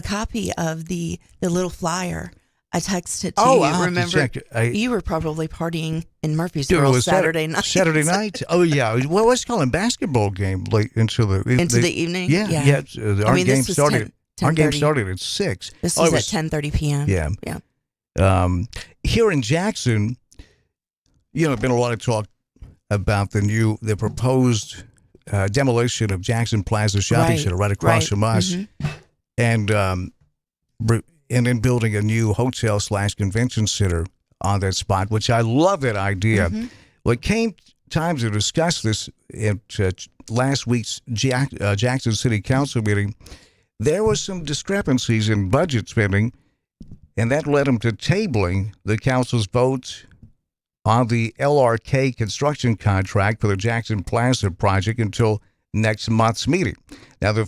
copy of the little flyer. I texted to you. Remember, you were probably partying in Murfreesboro Saturday night. Saturday night? Oh yeah. Well, let's call it basketball game late into the evening. Yeah. Our game started. Our game started at 6. This was at 10:30 p.m. Yeah. Here in Jackson, there's been a lot of talk about the proposed demolition of Jackson Plaza Shopping Center right across from us, and then building a new hotel/convention center on that spot, which I love that idea. Well, it came time to discuss this at last week's Jackson City Council meeting. There was some discrepancies in budget spending, and that led them to tabling the council's vote on the LRK construction contract for the Jackson Plaza project until next month's meeting. Now, the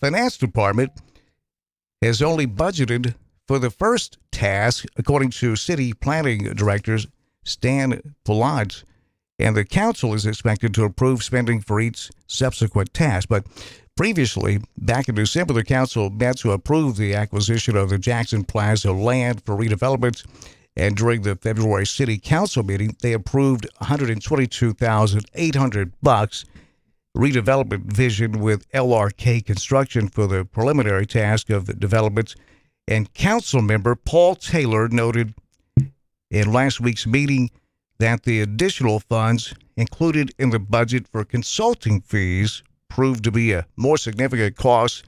finance department has only budgeted for the first task, according to city planning director Stan Pallant, and the council is expected to approve spending for each subsequent task. But previously, back in December, the council met to approve the acquisition of the Jackson Plaza land for redevelopment, and during the February city council meeting, they approved $122,800 redevelopment vision with LRK construction for the preliminary task of the development. And council member Paul Taylor noted in last week's meeting that the additional funds included in the budget for consulting fees proved to be a more significant cost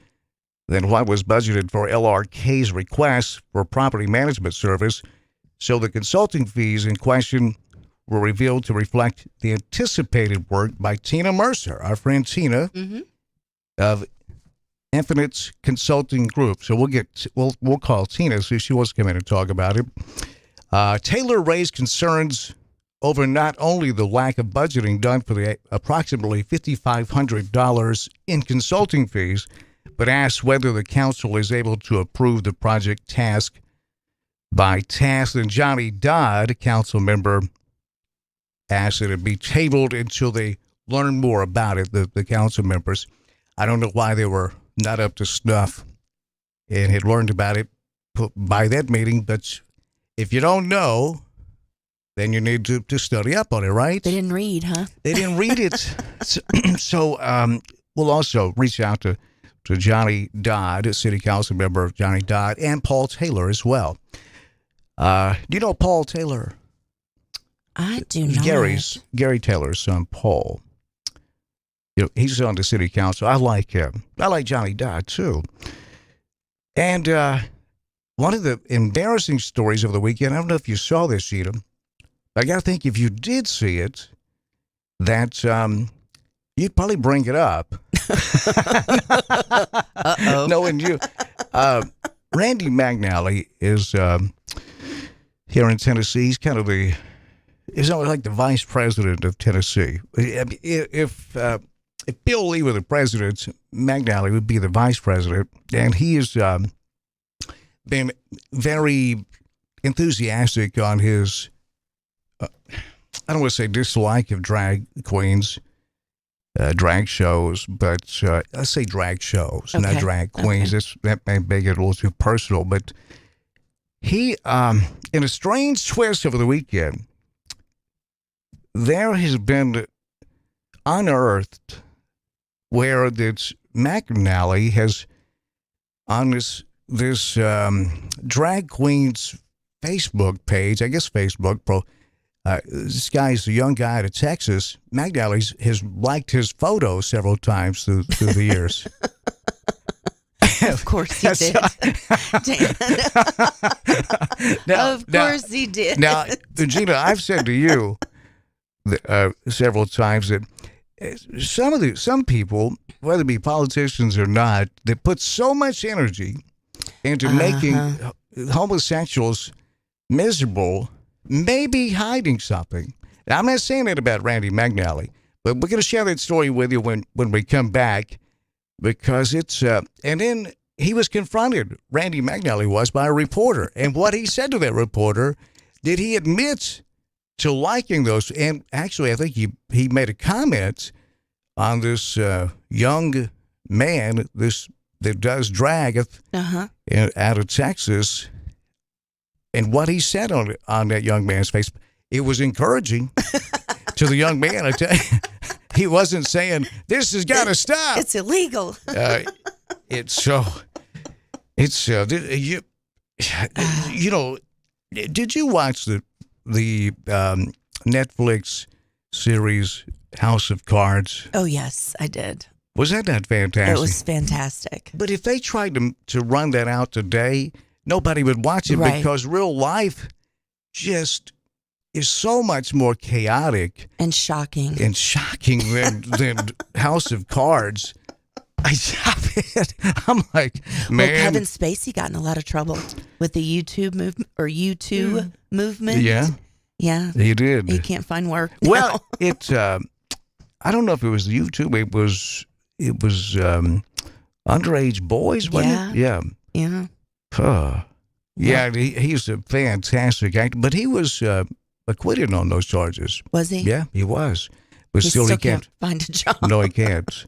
than what was budgeted for LRK's request for property management service. So the consulting fees in question were revealed to reflect the anticipated work by Tina Mercer, our friend Tina, of Infinite Consulting Group. So we'll call Tina, so she wants to come in and talk about it. Taylor raised concerns over not only the lack of budgeting done for the approximately $5,500 in consulting fees, but asked whether the council is able to approve the project task by task. And Johnny Dodd, council member, asked that it be tabled until they learn more about it, the council members. I don't know why they were not up to snuff and had learned about it by that meeting, but if you don't know, then you need to study up on it, right? They didn't read, huh? They didn't read it. So we'll also reach out to Johnny Dodd, city council member Johnny Dodd, and Paul Taylor as well. Do you know Paul Taylor? I do not. Gary Taylor's son, Paul. He's on the city council. I like him. I like Johnny Dodd, too. And one of the embarrassing stories of the weekend, I don't know if you saw this, Sheeta. I got to think if you did see it, that you'd probably bring it up. Uh-oh. Knowing you. Randy McNally is here in Tennessee. He's kind of he's like the vice president of Tennessee. If Bill Lee were the president, McNally would be the vice president. And he has been very enthusiastic on his, I don't want to say dislike of drag queens, drag shows, but let's say drag shows, not drag queens. That may make it a little too personal. But he, in a strange twist over the weekend, there has been unearthed where this McNally has on this drag queen's Facebook page, I guess Facebook pro. This guy's a young guy out of Texas. McNally has liked his photos several times through the years. Of course he did. Of course he did. Now, Gina, I've said to you several times that some people, whether it be politicians or not, they put so much energy into making homosexuals miserable, maybe hiding something. Now, I'm not saying that about Randy McNally, but we're going to share that story with you when we come back, because it's and then he was confronted, Randy McNally was, by a reporter. And what he said to that reporter, did he admit to liking those? And actually, I think he made a comment on this young man that does drag out of Texas. And what he said on that young man's face, it was encouraging to the young man. I tell you, he wasn't saying, this has got to stop. It's illegal. You know, did you watch the Netflix series House of Cards? Oh, yes, I did. Was that not fantastic? It was fantastic. But if they tried to run that out today, nobody would watch it, because real life just is so much more chaotic and shocking than House of Cards. I'm like, man. Well, Kevin Spacey got in a lot of trouble with the YouTube movement. Yeah. Yeah. He did. He can't find work now. Well, I don't know if it was YouTube. It was underage boys, wasn't it? Yeah. Yeah. Yeah, he's a fantastic actor, but he was acquitted on those charges. Was he? Yeah, he was. But he still, he can't find a job. No, he can't.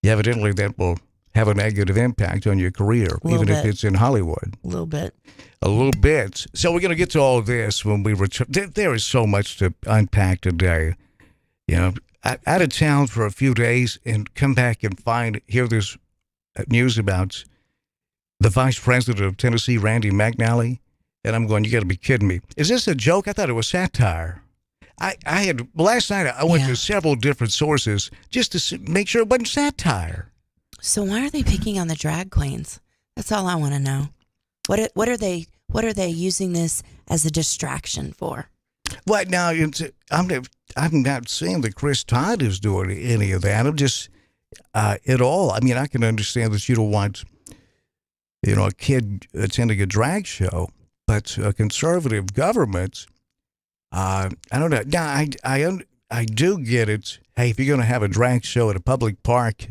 Yeah, evidently that will have a negative impact on your career, even if it's in Hollywood. A little bit. A little bit. So we're going to get to all of this when we return. There is so much to unpack today. You know, out of town for a few days and come back and hear this news about the vice president of Tennessee, Randy McNally. And I'm going, you got to be kidding me. Is this a joke? I thought it was satire. Last night I went to several different sources just to make sure it wasn't satire. So why are they picking on the drag queens? That's all I want to know. What are they using this as a distraction for? What now? I'm not saying that Chris Todd is doing any of that. I'm just at all. I mean, I can understand that you don't want, a kid attending a drag show, but a conservative government. I don't know. Now, I do get it. Hey, if you're going to have a drag show at a public park,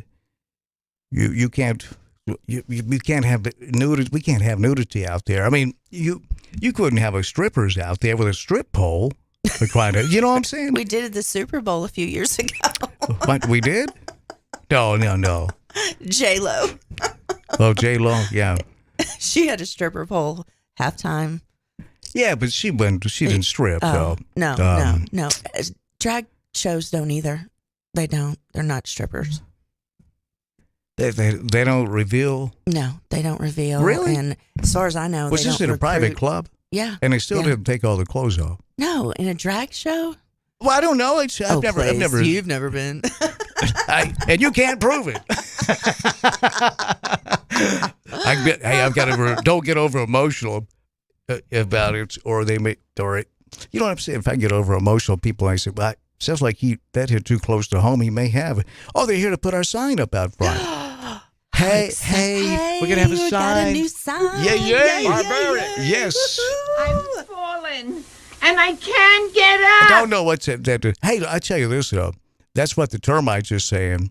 you can't have nudity. We can't have nudity out there. I mean, you couldn't have a strippers out there with a strip pole. You know what I'm saying? We did at the Super Bowl a few years ago. What, we did? No. J-Lo. Oh, J-Lo, yeah. She had a stripper pole halftime. Yeah, but she didn't strip. So. No. Drag shows don't either. They don't. They're not strippers. They don't reveal? No, they don't reveal. Really? And as far as I know, was this in a private club? Yeah. And they still didn't take all the clothes off? No, in a drag show? Well, I don't know. I've never. You've never been. And you can't prove it. I've got to. Don't get over emotional about it, or they may. Or you know what I'm saying? If I get over emotional, people, I say, well, sounds like that hit too close to home. He may have. Oh, they're here to put our sign up out front. Hey, we're gonna have a sign. Got a new sign. Yeah. Yes. I've fallen and I can't get up. I don't know what's that. Hey, I tell you this though. That's what the termites are saying.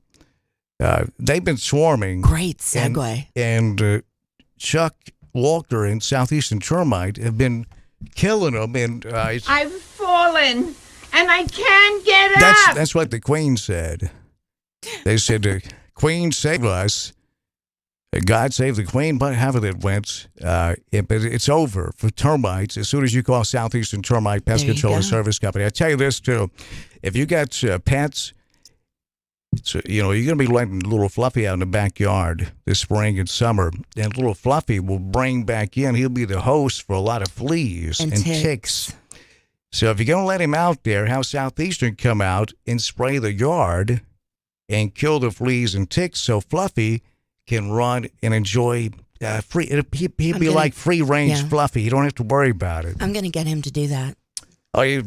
They've been swarming. Great segue. And Chuck Walker and Southeastern Termite have been killing them. And I've fallen and I can't get up. That's what the Queen said. They said, the Queen save us. God save the Queen, but however it went, but it's over for termites as soon as you call Southeastern Termite Pest Control and Service Company. I tell you this, too. If you got pets, you're going to be letting little Fluffy out in the backyard this spring and summer, and little Fluffy will bring back in. He'll be the host for a lot of fleas and ticks. So if you're going to let him out there, have Southeastern come out and spray the yard and kill the fleas and ticks so Fluffy can run and enjoy free. He'd be like free-range Fluffy. You don't have to worry about it. I'm going to get him to do that. Oh,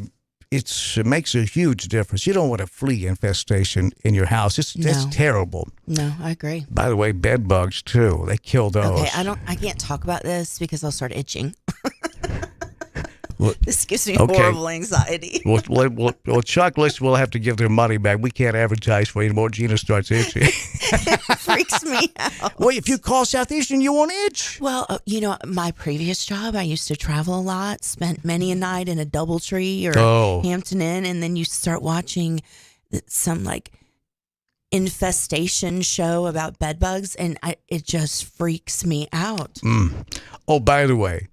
it makes a huge difference. You don't want a flea infestation in your house. That's terrible. No, I agree. By the way, bed bugs too. They kill those. Okay, I can't talk about this because I'll start itching. This gives me Okay. horrible anxiety. Well, Chuck List will have to give their money back. We can't advertise for you anymore. Gina starts itching. It freaks me out. Well, if you call Southeastern, you won't itch. Well, my previous job, I used to travel a lot, spent many a night in a DoubleTree or Hampton Inn, and then you start watching some like infestation show about bed bugs, and it just freaks me out. Oh, by the way,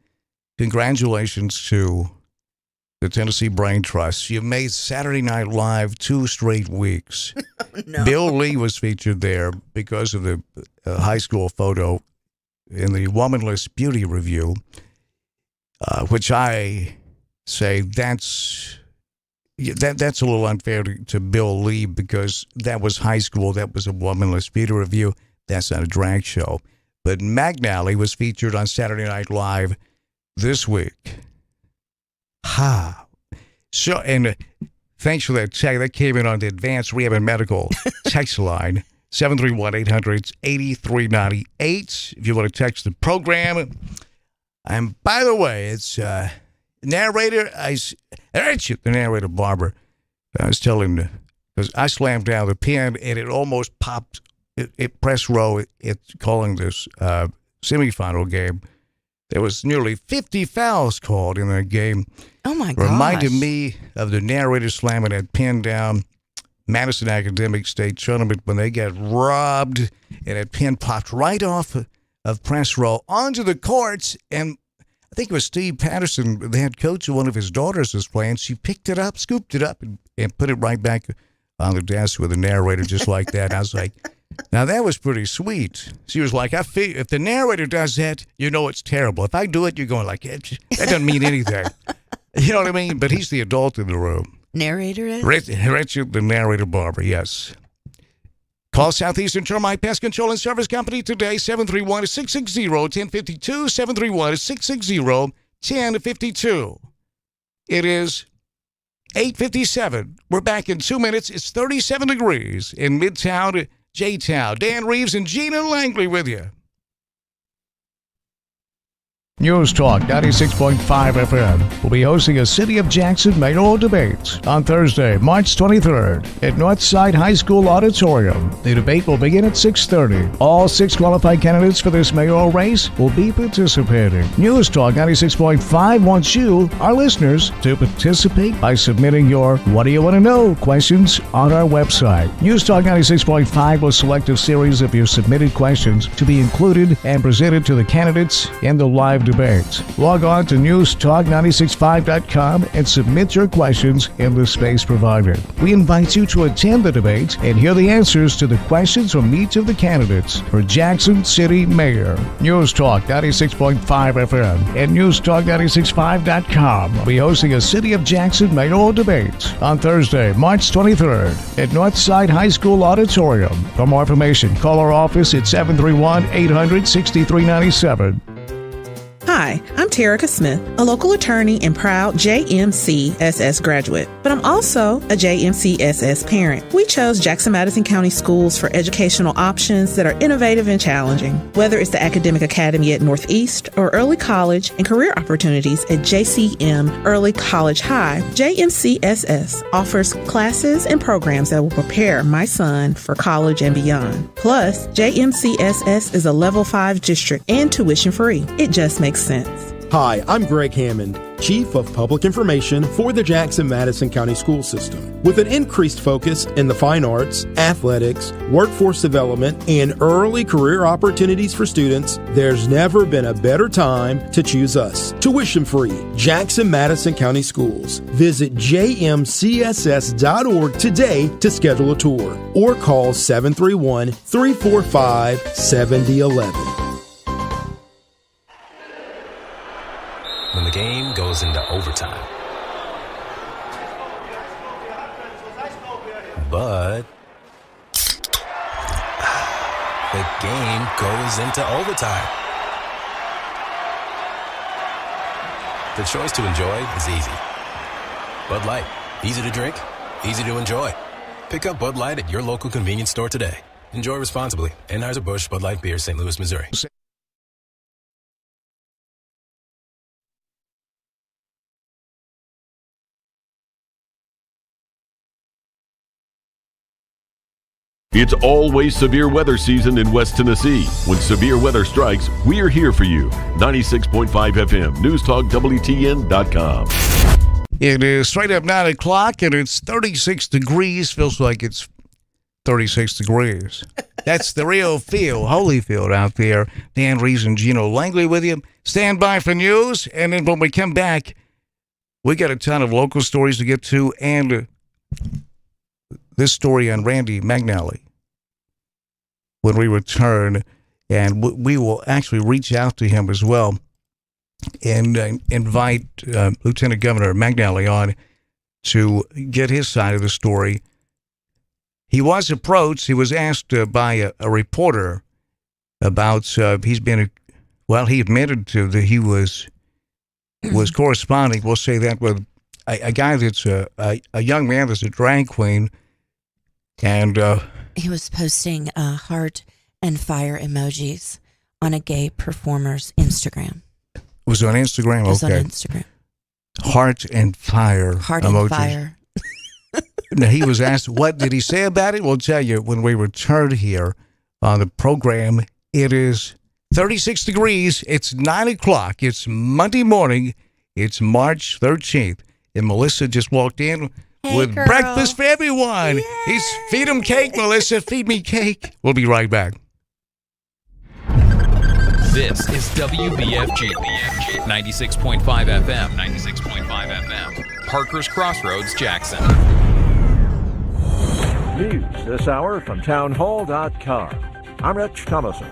congratulations to the Tennessee Brain Trust. You made Saturday Night Live 2 straight weeks. No. Bill Lee was featured there because of the high school photo in the Womanless Beauty Review, which I say that's a little unfair to Bill Lee because that was high school. That was a Womanless Beauty Review. That's not a drag show. But McNally was featured on Saturday Night Live this week. So, and thanks for that check. That came in on the Advanced Rehab and Medical text line, 731-800-8398. If you want to text the program. And by the way, it's the narrator Barbara. I was telling him, because I slammed down the pen and it almost popped. It press row. It's calling this semifinal game. There was nearly 50 fouls called in that game. Oh, my gosh. Reminded me of the narrator slamming that pen down Madison Academic State Tournament when they got robbed and that pen popped right off of press row onto the courts. And I think it was Steve Patterson, the head coach of one of his daughters, was playing. She picked it up, scooped it up, and put it right back on the desk with the narrator just like that. I was like, now that was pretty sweet. She was like, if the narrator does that, you know it's terrible. If I do it, you're going like, that doesn't mean anything. You know what I mean? But he's the adult in the room. Narrator is? Richard, the narrator, Barbara, yes. Call Southeastern Termite Pest Control and Service Company today, 731-660-1052, 731-660-1052. It is 8:57. We're back in 2 minutes. It's 37 degrees in Midtown, J-Town. Dan Reeves and Gina Langley with you. News Talk 96.5 FM will be hosting a City of Jackson mayoral debate on Thursday, March 23rd at Northside High School Auditorium. The debate will begin at 6:30. All 6 qualified candidates for this mayoral race will be participating. News Talk 96.5 wants you, our listeners, to participate by submitting your What Do You Want to Know questions on our website. News Talk 96.5 will select a series of your submitted questions to be included and presented to the candidates in the live debate. Log on to newstalk965.com and submit your questions in the space provided. We invite you to attend the debate and hear the answers to the questions from each of the candidates for Jackson City Mayor. News Talk 96.5 FM and newstalk965.com will be hosting a City of Jackson mayoral debate on Thursday, March 23rd at Northside High School Auditorium. For more information, call our office at 731-800-6397. Hi, I'm Terica Smith, a local attorney and proud JMCSS graduate, but I'm also a JMCSS parent. We chose Jackson Madison County Schools for educational options that are innovative and challenging. Whether it's the Academic Academy at Northeast or early college and career opportunities at JCM Early College High, JMCSS offers classes and programs that will prepare my son for college and beyond. Plus, JMCSS is a Level 5 district and tuition free. It just makes sense. Hi, I'm Greg Hammond, Chief of Public Information for the Jackson-Madison County School System. With an increased focus in the fine arts, athletics, workforce development, and early career opportunities for students, there's never been a better time to choose us. Tuition-free, Jackson-Madison County Schools. Visit jmcss.org today to schedule a tour or call 731-345-7011. When the game goes into overtime. But the game goes into overtime. The choice to enjoy is easy. Bud Light. Easy to drink, easy to enjoy. Pick up Bud Light at your local convenience store today. Enjoy responsibly. Anheuser-Busch Bud Light Beer, St. Louis, Missouri. It's always severe weather season in West Tennessee. When severe weather strikes, we're here for you. 96.5 FM, News Talk, WTN.com. It is straight up 9 o'clock, and it's 36 degrees. Feels like it's 36 degrees. That's the real feel, Holyfield out there. Dan Rees and Gino Langley with you. Stand by for news, and then when we come back, we got a ton of local stories to get to, and this story on Randy McNally when we return, and we will actually reach out to him as well and invite Lieutenant Governor McNally on to get his side of the story. He was approached. He was asked by a reporter about he admitted to that he was corresponding. We'll say that with a guy that's a young man that's a drag queen, and he was posting heart and fire emojis on a gay performer's Instagram. It was on Instagram? It was on Instagram. Heart and fire Heart emojis. and fire. Now, he was asked, what did he say about it? We'll tell you when we return here on the program. It is 36 degrees. It's 9 o'clock. It's Monday morning. It's March 13th. And Melissa just walked in with girl. breakfast for everyone. Yay. It's Feed 'em cake, Melissa. Feed me cake. We'll be right back. This is WBFG 96.5 FM, 96.5 FM, Parker's Crossroads, Jackson. News this hour from townhall.com. I'm Rich Thomason.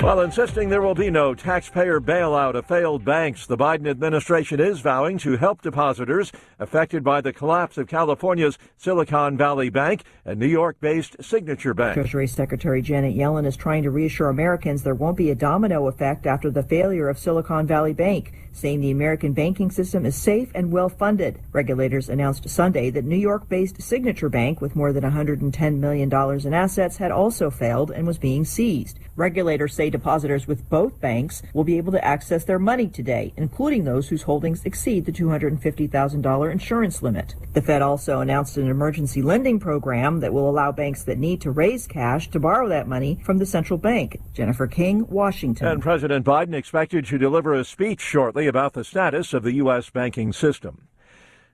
While insisting there will be no taxpayer bailout of failed banks, the Biden administration is vowing to help depositors affected by the collapse of California's Silicon Valley Bank and New York-based Signature Bank. Treasury Secretary Janet Yellen is trying to reassure Americans there won't be a domino effect after the failure of Silicon Valley Bank, saying the American banking system is safe and well funded. Regulators announced Sunday that New York-based Signature Bank, with more than $110 million in assets, had also failed and was being seized. Regulators say depositors with both banks will be able to access their money today, including those whose holdings exceed the $250,000 insurance limit. The Fed also announced an emergency lending program that will allow banks that need to raise cash to borrow that money from the central bank. Jennifer King, Washington. And President Biden expected to deliver a speech shortly about the status of the U.S. banking system.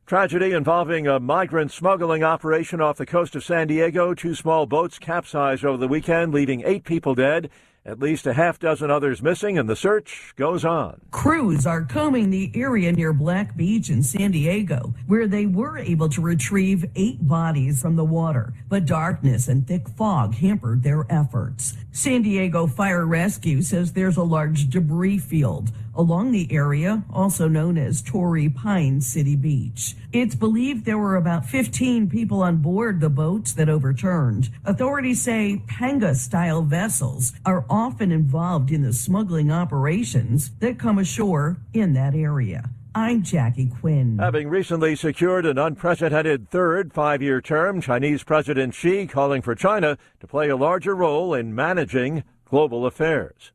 Tragedy involving a migrant smuggling operation off the coast of San Diego. 2 small boats capsized over the weekend, leaving 8 people dead. At least a half dozen others missing, and the search goes on. Crews are combing the area near Black Beach in San Diego, where they were able to retrieve 8 bodies from the water, but darkness and thick fog hampered their efforts. San Diego Fire Rescue says there's a large debris field along the area, also known as Torrey Pines City Beach. It's believed there were about 15 people on board the boats that overturned. Authorities say panga-style vessels are often involved in the smuggling operations that come ashore in that area. I'm Jackie Quinn. Having recently secured an unprecedented third 5-year term, Chinese President Xi calling for China to play a larger role in managing global affairs.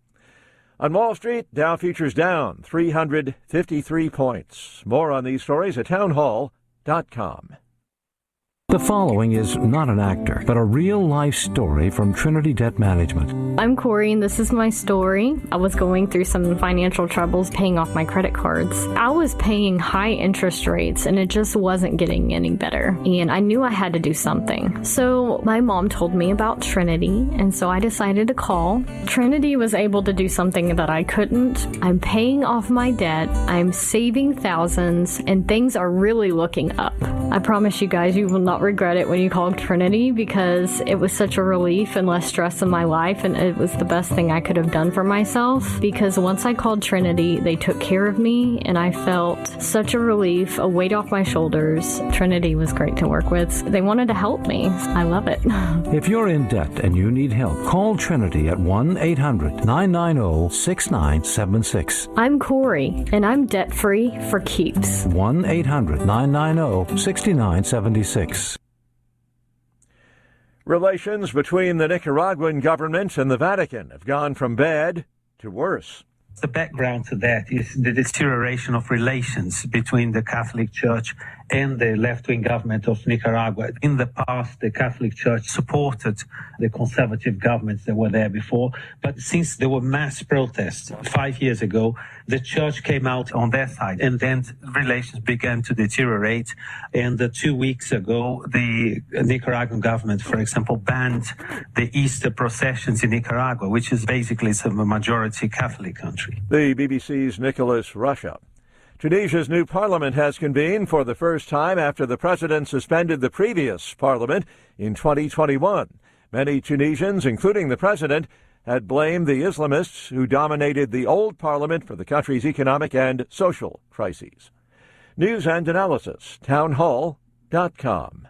On Wall Street, Dow futures down 353 points. More on these stories at townhall.com. The following is not an actor, but a real-life story from Trinity Debt Management. I'm Corey, and this is my story. I was going through some financial troubles paying off my credit cards. I was paying high interest rates, and it just wasn't getting any better. And I knew I had to do something. So my mom told me about Trinity, and so I decided to call. Trinity was able to do something that I couldn't. I'm paying off my debt, I'm saving thousands, and things are really looking up. I promise you guys, you will not not regret it when you called Trinity, because it was such a relief and less stress in my life, and it was the best thing I could have done for myself, because once I called Trinity, they took care of me and I felt such a relief, a weight off my shoulders. Trinity was great to work with. They wanted to help me. I love it. If you're in debt and you need help, call Trinity at 1-800-990-6976. I'm Corey, and I'm debt-free for keeps. 1-800-990-6976. Relations between the Nicaraguan government and the Vatican have gone from bad to worse. The background to that is the deterioration of relations between the Catholic Church and the left-wing government of Nicaragua. In the past, the Catholic Church supported the conservative governments that were there before. But since there were mass protests 5 years ago, the church came out on their side, and then relations began to deteriorate. And 2 weeks ago, the Nicaraguan government, for example, banned the Easter processions in Nicaragua, which is basically a majority Catholic country. The BBC's Nicholas Russia. Tunisia's new parliament has convened for the first time after the president suspended the previous parliament in 2021. Many Tunisians, including the president, had blamed the Islamists who dominated the old parliament for the country's economic and social crises. News and analysis, townhall.com.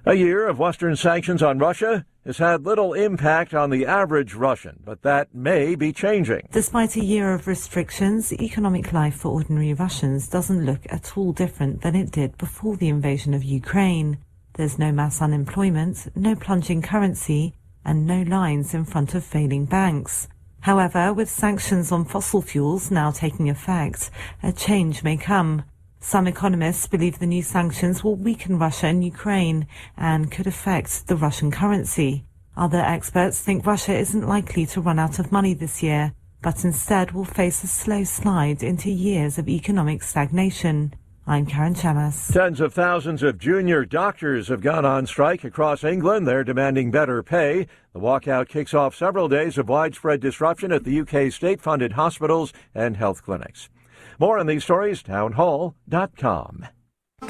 A year of Western sanctions on Russia has had little impact on the average Russian, but that may be changing. Despite a year of restrictions, economic life for ordinary Russians doesn't look at all different than it did before the invasion of Ukraine. There's no mass unemployment, no plunging currency, and no lines in front of failing banks. However, with sanctions on fossil fuels now taking effect, a change may come. Some economists believe the new sanctions will weaken Russia and Ukraine and could affect the Russian currency. Other experts think Russia isn't likely to run out of money this year, but instead will face a slow slide into years of economic stagnation. I'm Karen Chamas. Tens of thousands of junior doctors have gone on strike across England. They're demanding better pay. The walkout kicks off several days of widespread disruption at the UK's state-funded hospitals and health clinics. More on these stories, townhall.com.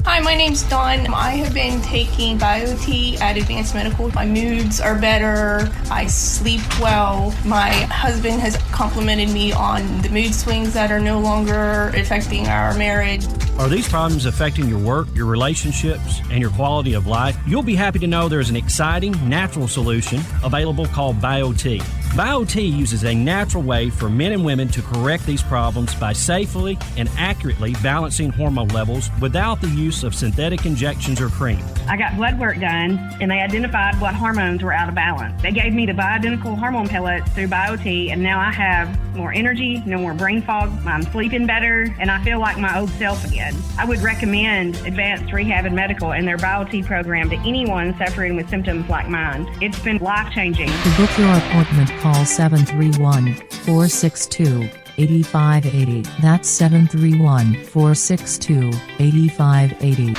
Hi, my name's Dawn. I have been taking BioTE at Advanced Medical. My moods are better. I sleep well. My husband has complimented me on the mood swings that are no longer affecting our marriage. Are these problems affecting your work, your relationships, and your quality of life? You'll be happy to know there's an exciting, natural solution available called BioTE. BioTE uses a natural way for men and women to correct these problems by safely and accurately balancing hormone levels without the use of synthetic injections or cream. I got blood work done, and they identified what hormones were out of balance. They gave me the bioidentical hormone pellets through BioTE, and now I have more energy, no more brain fog, I'm sleeping better, and I feel like my old self again. I would recommend Advanced Rehab and Medical and their BioTE program to anyone suffering with symptoms like mine. It's been life-changing. To book your appointment, call 731-462-8580. That's 731-462-8580.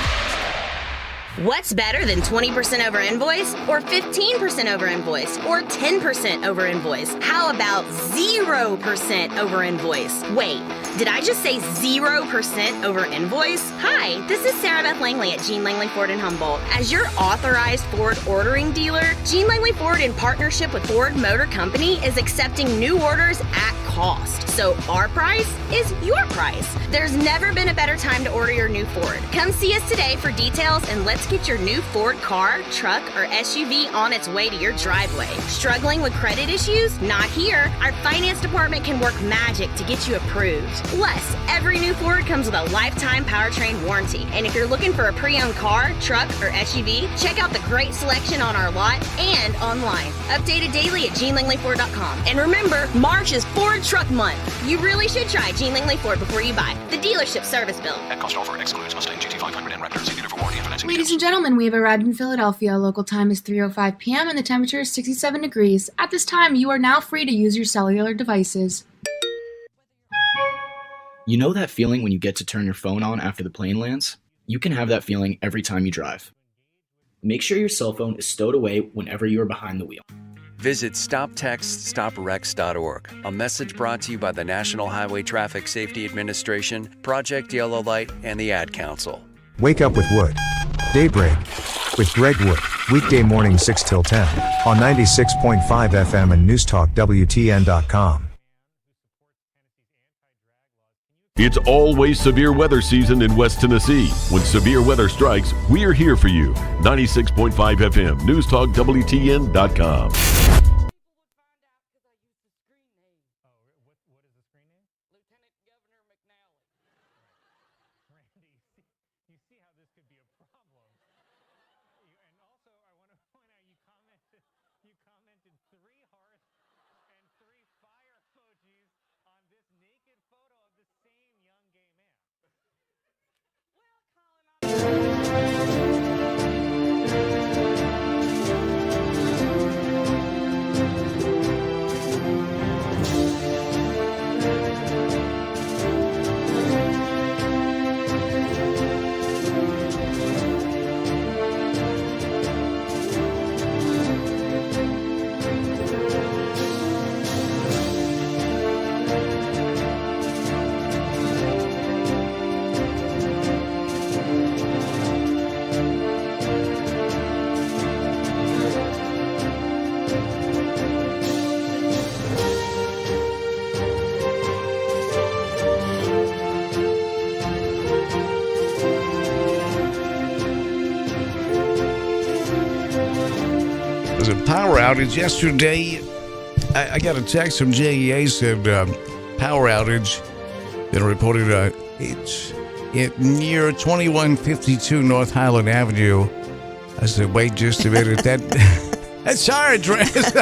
What's better than 20% over invoice, or 15% over invoice, or 10% over invoice? How about 0% over invoice? Wait, did I just say 0% over invoice? Hi, this is Sarah Beth Langley at Gene Langley Ford in Humboldt. As your authorized Ford ordering dealer, Gene Langley Ford, in partnership with Ford Motor Company, is accepting new orders at cost. So our price is your price. There's never been a better time to order your new Ford. Come see us today for details, and let's get your new Ford car, truck, or SUV on its way to your driveway. Struggling with credit issues? Not here. Our finance department can work magic to get you approved. Plus, every new Ford comes with a lifetime powertrain warranty. And if you're looking for a pre-owned car, truck, or SUV, check out the great selection on our lot and online. Updated daily at GeneLangleyFord.com. And remember, March is Ford Truck Month. You really should try Gene Langley Ford before you buy. The dealership service bill. At cost offer excludes Mustang GT500 and Raptor. See dealer for warranty and financing. Ladies and gentlemen, we have arrived in Philadelphia. Local time is 3:05 p.m. and the temperature is 67 degrees. At this time, you are now free to use your cellular devices. You know that feeling when you get to turn your phone on after the plane lands? You can have that feeling every time you drive. Make sure your cell phone is stowed away whenever you are behind the wheel. Visit StopTextStopWrecks.org. A message brought to you by the National Highway Traffic Safety Administration, Project Yellow Light, and the Ad Council. Wake Up with Wood. Daybreak with Greg Wood. Weekday morning 6 till 10 on 96.5 FM and Newstalk WTN.com. It's always severe weather season in West Tennessee. When severe weather strikes, we're here for you. 96.5 FM, Newstalk WTN.com. Was a power outage yesterday. I got a text from JEA said power outage. Been reported it's near 2152 North Highland Avenue. I said, wait just a minute. That's our address.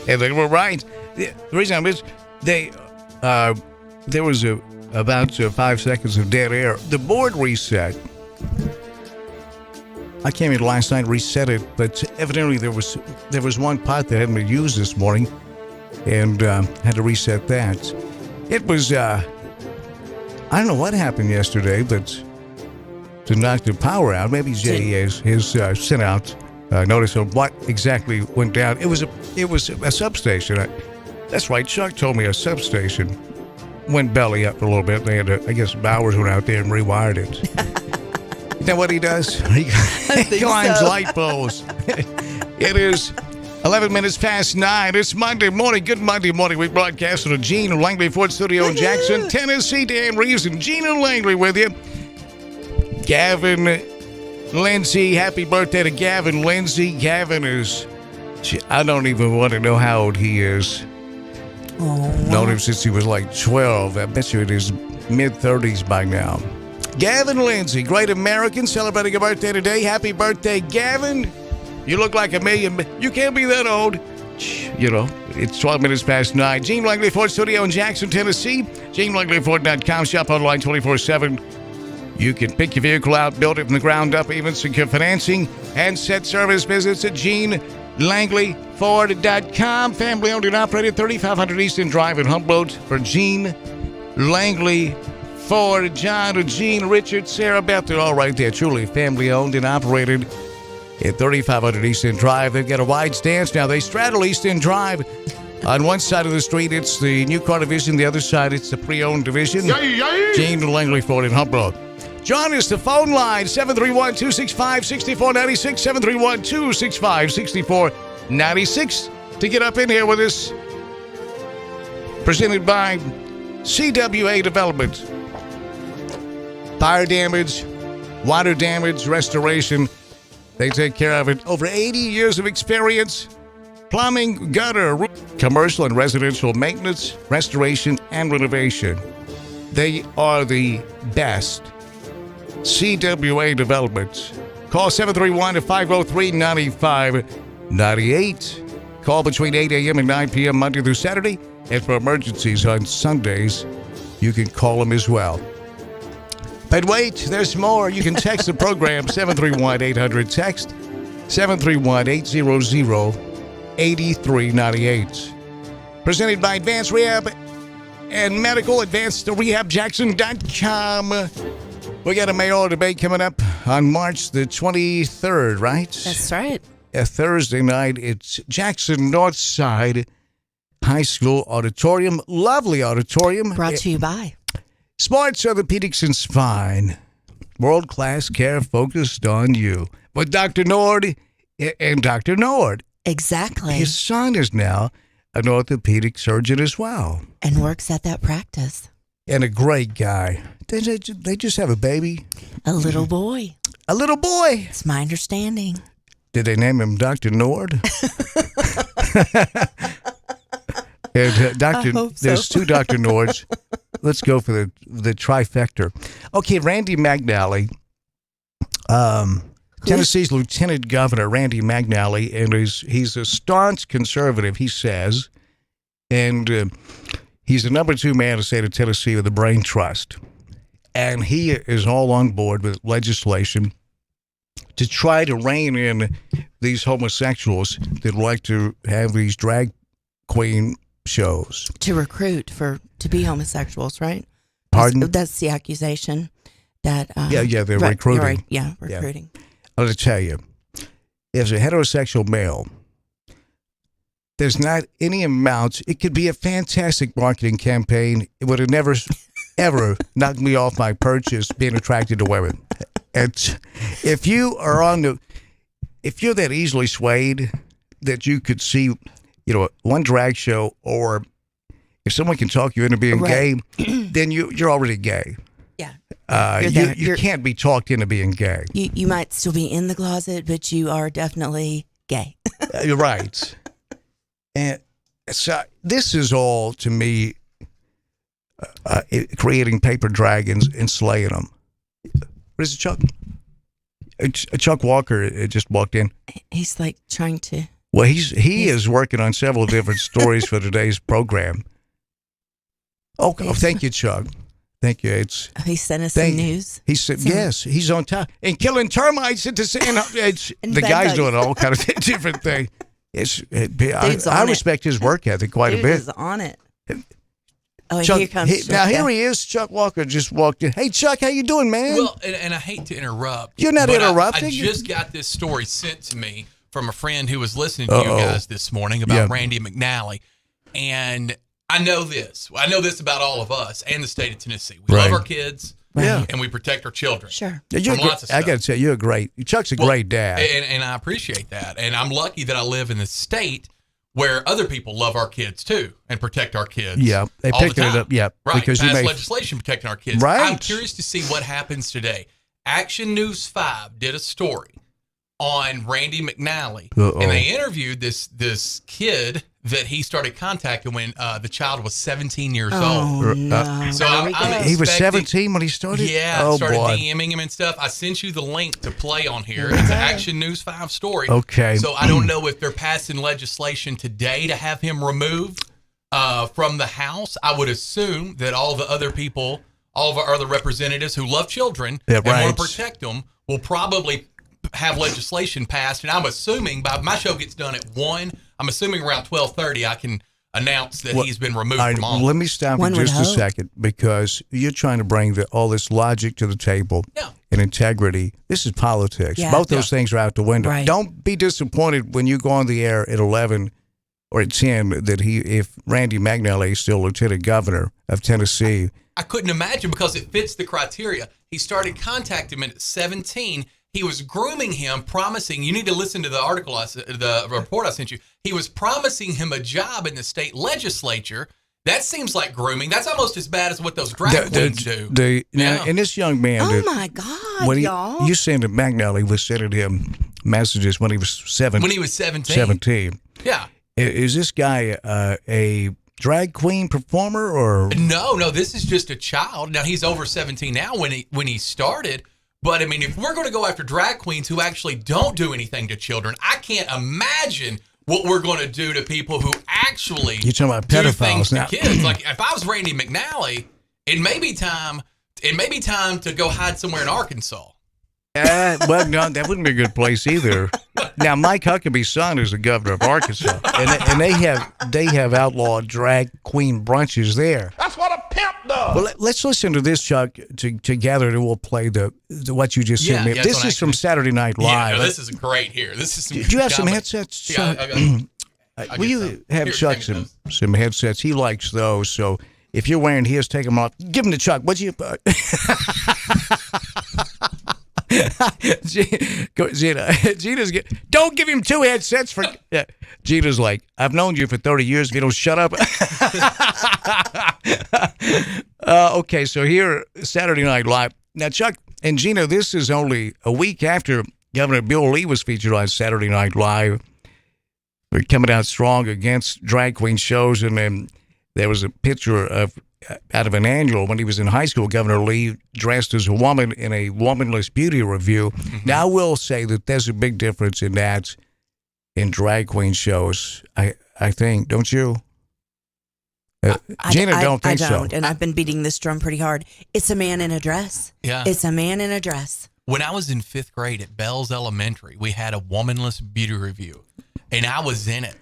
And they were right. The reason I missed, there was about 5 seconds of dead air. The board reset. I came in last night, reset it, but evidently there was one pot that hadn't been used this morning, and had to reset that. It was I don't know what happened yesterday, but to knock the power out, maybe JEA has sent out notice of what exactly went down. It was a substation. That's right. Chuck told me a substation went belly up a little bit. They had to, I guess Bowers went out there and rewired it. You know what he does? He climbs light poles. It is 11 minutes past 9. It's Monday morning. Good Monday morning. We broadcast from the Gene Langley Ford Studio in Jackson, Tennessee. Dan Reeves and Gina Langley with you. Gavin Lindsay. Happy birthday to Gavin Lindsay. Gavin is, I don't even want to know how old he is. Known him since he was like 12. I bet you it is mid-30s by now. Gavin Lindsay, great American, celebrating a birthday today. Happy birthday, Gavin. You look like a million. You can't be that old. You know, it's 12 minutes past 9. Gene Langley Ford Studio in Jackson, Tennessee. GeneLangleyFord.com. Shop online 24/7. You can pick your vehicle out, build it from the ground up, even secure financing, and set service visits at GeneLangleyFord.com. Family owned and operated, 3500 Easton Drive in Humboldt. For Gene Langley Ford, John, Gene, Richard, Sarah Beth, they're all right there. Truly family owned and operated at 3500 Easton Drive. They've got a wide stance now. They straddle Easton Drive. On one side of the street, it's the new car division. The other side, it's the pre-owned division. Gene Langley Ford in Humboldt. Join us, the phone line, 731-265-6496, 731-265-6496 to get up in here with us. Presented by CWA Development. Fire damage, water damage, restoration. They take care of it. Over 80 years of experience. Plumbing, gutter, roof, commercial and residential maintenance, restoration, and renovation. They are the best. CWA Development. Call 731-503-9598. Call between 8 a.m. and 9 p.m. Monday through Saturday. And for emergencies on Sundays, you can call them as well. But wait, there's more. You can text the program, 731-800-TEXT, 731-800-8398. Presented by Advanced Rehab and Medical, AdvancedRehabJackson.com. We got a mayoral debate coming up on March the 23rd, right? That's right. A Thursday night. It's Jackson Northside High School Auditorium. Lovely auditorium. Brought to you by Sports Orthopedics and Spine. World-class care focused on you. But Dr. Nord and Dr. Nord. Exactly. His son is now an orthopedic surgeon as well. And works at that practice. And a great guy. They just have a baby? A little boy. A little boy? It's my understanding. Did they name him Dr. Nord? And there's two Dr. Nords. Let's go for the trifecta. Okay, Randy McNally, Tennessee's Lieutenant Governor, Randy McNally, and he's a staunch conservative, he says, and he's the number 2 man in the state of Tennessee with the Brain Trust. And he is all on board with legislation to try to rein in these homosexuals that like to have these drag queen shows. To recruit to be homosexuals, right? Pardon? That's the accusation. That yeah, they're recruiting. Right, yeah, recruiting. Yeah. I'm going to tell you, as a heterosexual male, there's not any amount. It could be a fantastic marketing campaign. It would have never, ever knocked me off my perch being attracted to women. And if you're that easily swayed that you could see, one drag show, or if someone can talk you into being gay, then you're already gay. Yeah. You can't be talked into being gay. You might still be in the closet, but you are definitely gay. You're right. And so this is all, to me, creating paper dragons and slaying them. What is it, Chuck? Chuck Walker just walked in. He's like trying to... Well, he is working on several different stories for today's program. Oh, thank you, Chuck. Thank you. He sent us some news. He said, yes, he's on top. And killing termites at the same the guy's doing all kind of different things. I respect his work ethic quite a bit. Dude is on it. Oh, Chuck, here comes Chuck. Now, here he is. Chuck Walker just walked in. Hey, Chuck, how you doing, man? Well, and I hate to interrupt. You're not interrupting. I just got this story sent to me from a friend who was listening to you guys this morning about Randy McNally. And I know this. I know this about all of us and the state of Tennessee. We love our kids. And we protect our children. Sure. From lots of stuff. I got to tell you, Chuck's a great dad. And I appreciate that. And I'm lucky that I live in the state where other people love our kids too and protect our kids. Yeah, they picked it up. Yeah, right. Because pass legislation protecting our kids. Right. I'm curious to see what happens today. Action News 5 did a story on Randy McNally, and they interviewed this kid that he started contacting when the child was 17 years old. No. So he was 17 when he started? Yeah, started DMing him and stuff. I sent you the link to play on here. It's an Action News 5 story. Okay. So I don't know if they're passing legislation today to have him removed from the House. I would assume that all the other people, all of our other representatives who love children and want to protect them will probably have legislation passed. And I'm assuming my show gets done at 1. I'm assuming around 12:30 I can announce that he's been removed from office. Let me stop you just a second, because you're trying to bring all this logic to the table and integrity. This is politics. Yeah. Both those things are out the window. Right. Don't be disappointed when you go on the air at 11 or at 10 that if Randy McNally is still Lieutenant Governor of Tennessee. I couldn't imagine, because it fits the criteria. He started contacting him at 17. He was grooming him, promising, you need to listen to the article, the report I sent you. He was promising him a job in the state legislature. That seems like grooming. That's almost as bad as what those drag queens do. And this young man. Oh, my God, y'all. You said that McNally was sending him messages when he was 17. When he was 17. 17. Yeah. Is this guy a drag queen performer or? No, this is just a child. Now, he's over 17 now when he started. But, I mean, if we're going to go after drag queens who actually don't do anything to children, I can't imagine what we're going to do to people who actually You're talking about do pedophiles things now. to kids. Like, if I was Randy McNally, it may be time to go hide somewhere in Arkansas. Well, no, that wouldn't be a good place either. Now, Mike Huckabee's son is the governor of Arkansas, and they have outlawed drag queen brunches there. That's what a pimp does. Well, let's listen to this, Chuck, together, and we'll play the what you just sent me. This is from Saturday Night Live. Yeah, this is great here. This is some Do you have some headsets, Chuck? Will you have Chuck some headsets? He likes those, so if you're wearing his, take them off. Give them to Chuck. What'd you... Gina's don't give him 2 headsets for. Yeah. Gina's like, I've known you for 30 years. If you don't shut up. Okay, so here, Saturday Night Live. Now, Chuck and Gina, this is only a week after Governor Bill Lee was featured on Saturday Night Live. We're coming out strong against drag queen shows, and then there was a picture out of an annual when he was in high school. Governor Lee dressed as a woman in a womanless beauty review. Mm-hmm. Now, I will say that there's a big difference in that in drag queen shows. I think, don't you? Gina, don't think so. I don't, and I've been beating this drum pretty hard. It's a man in a dress. Yeah. It's a man in a dress. When I was in 5th grade at Bells Elementary, we had a womanless beauty review, and I was in it.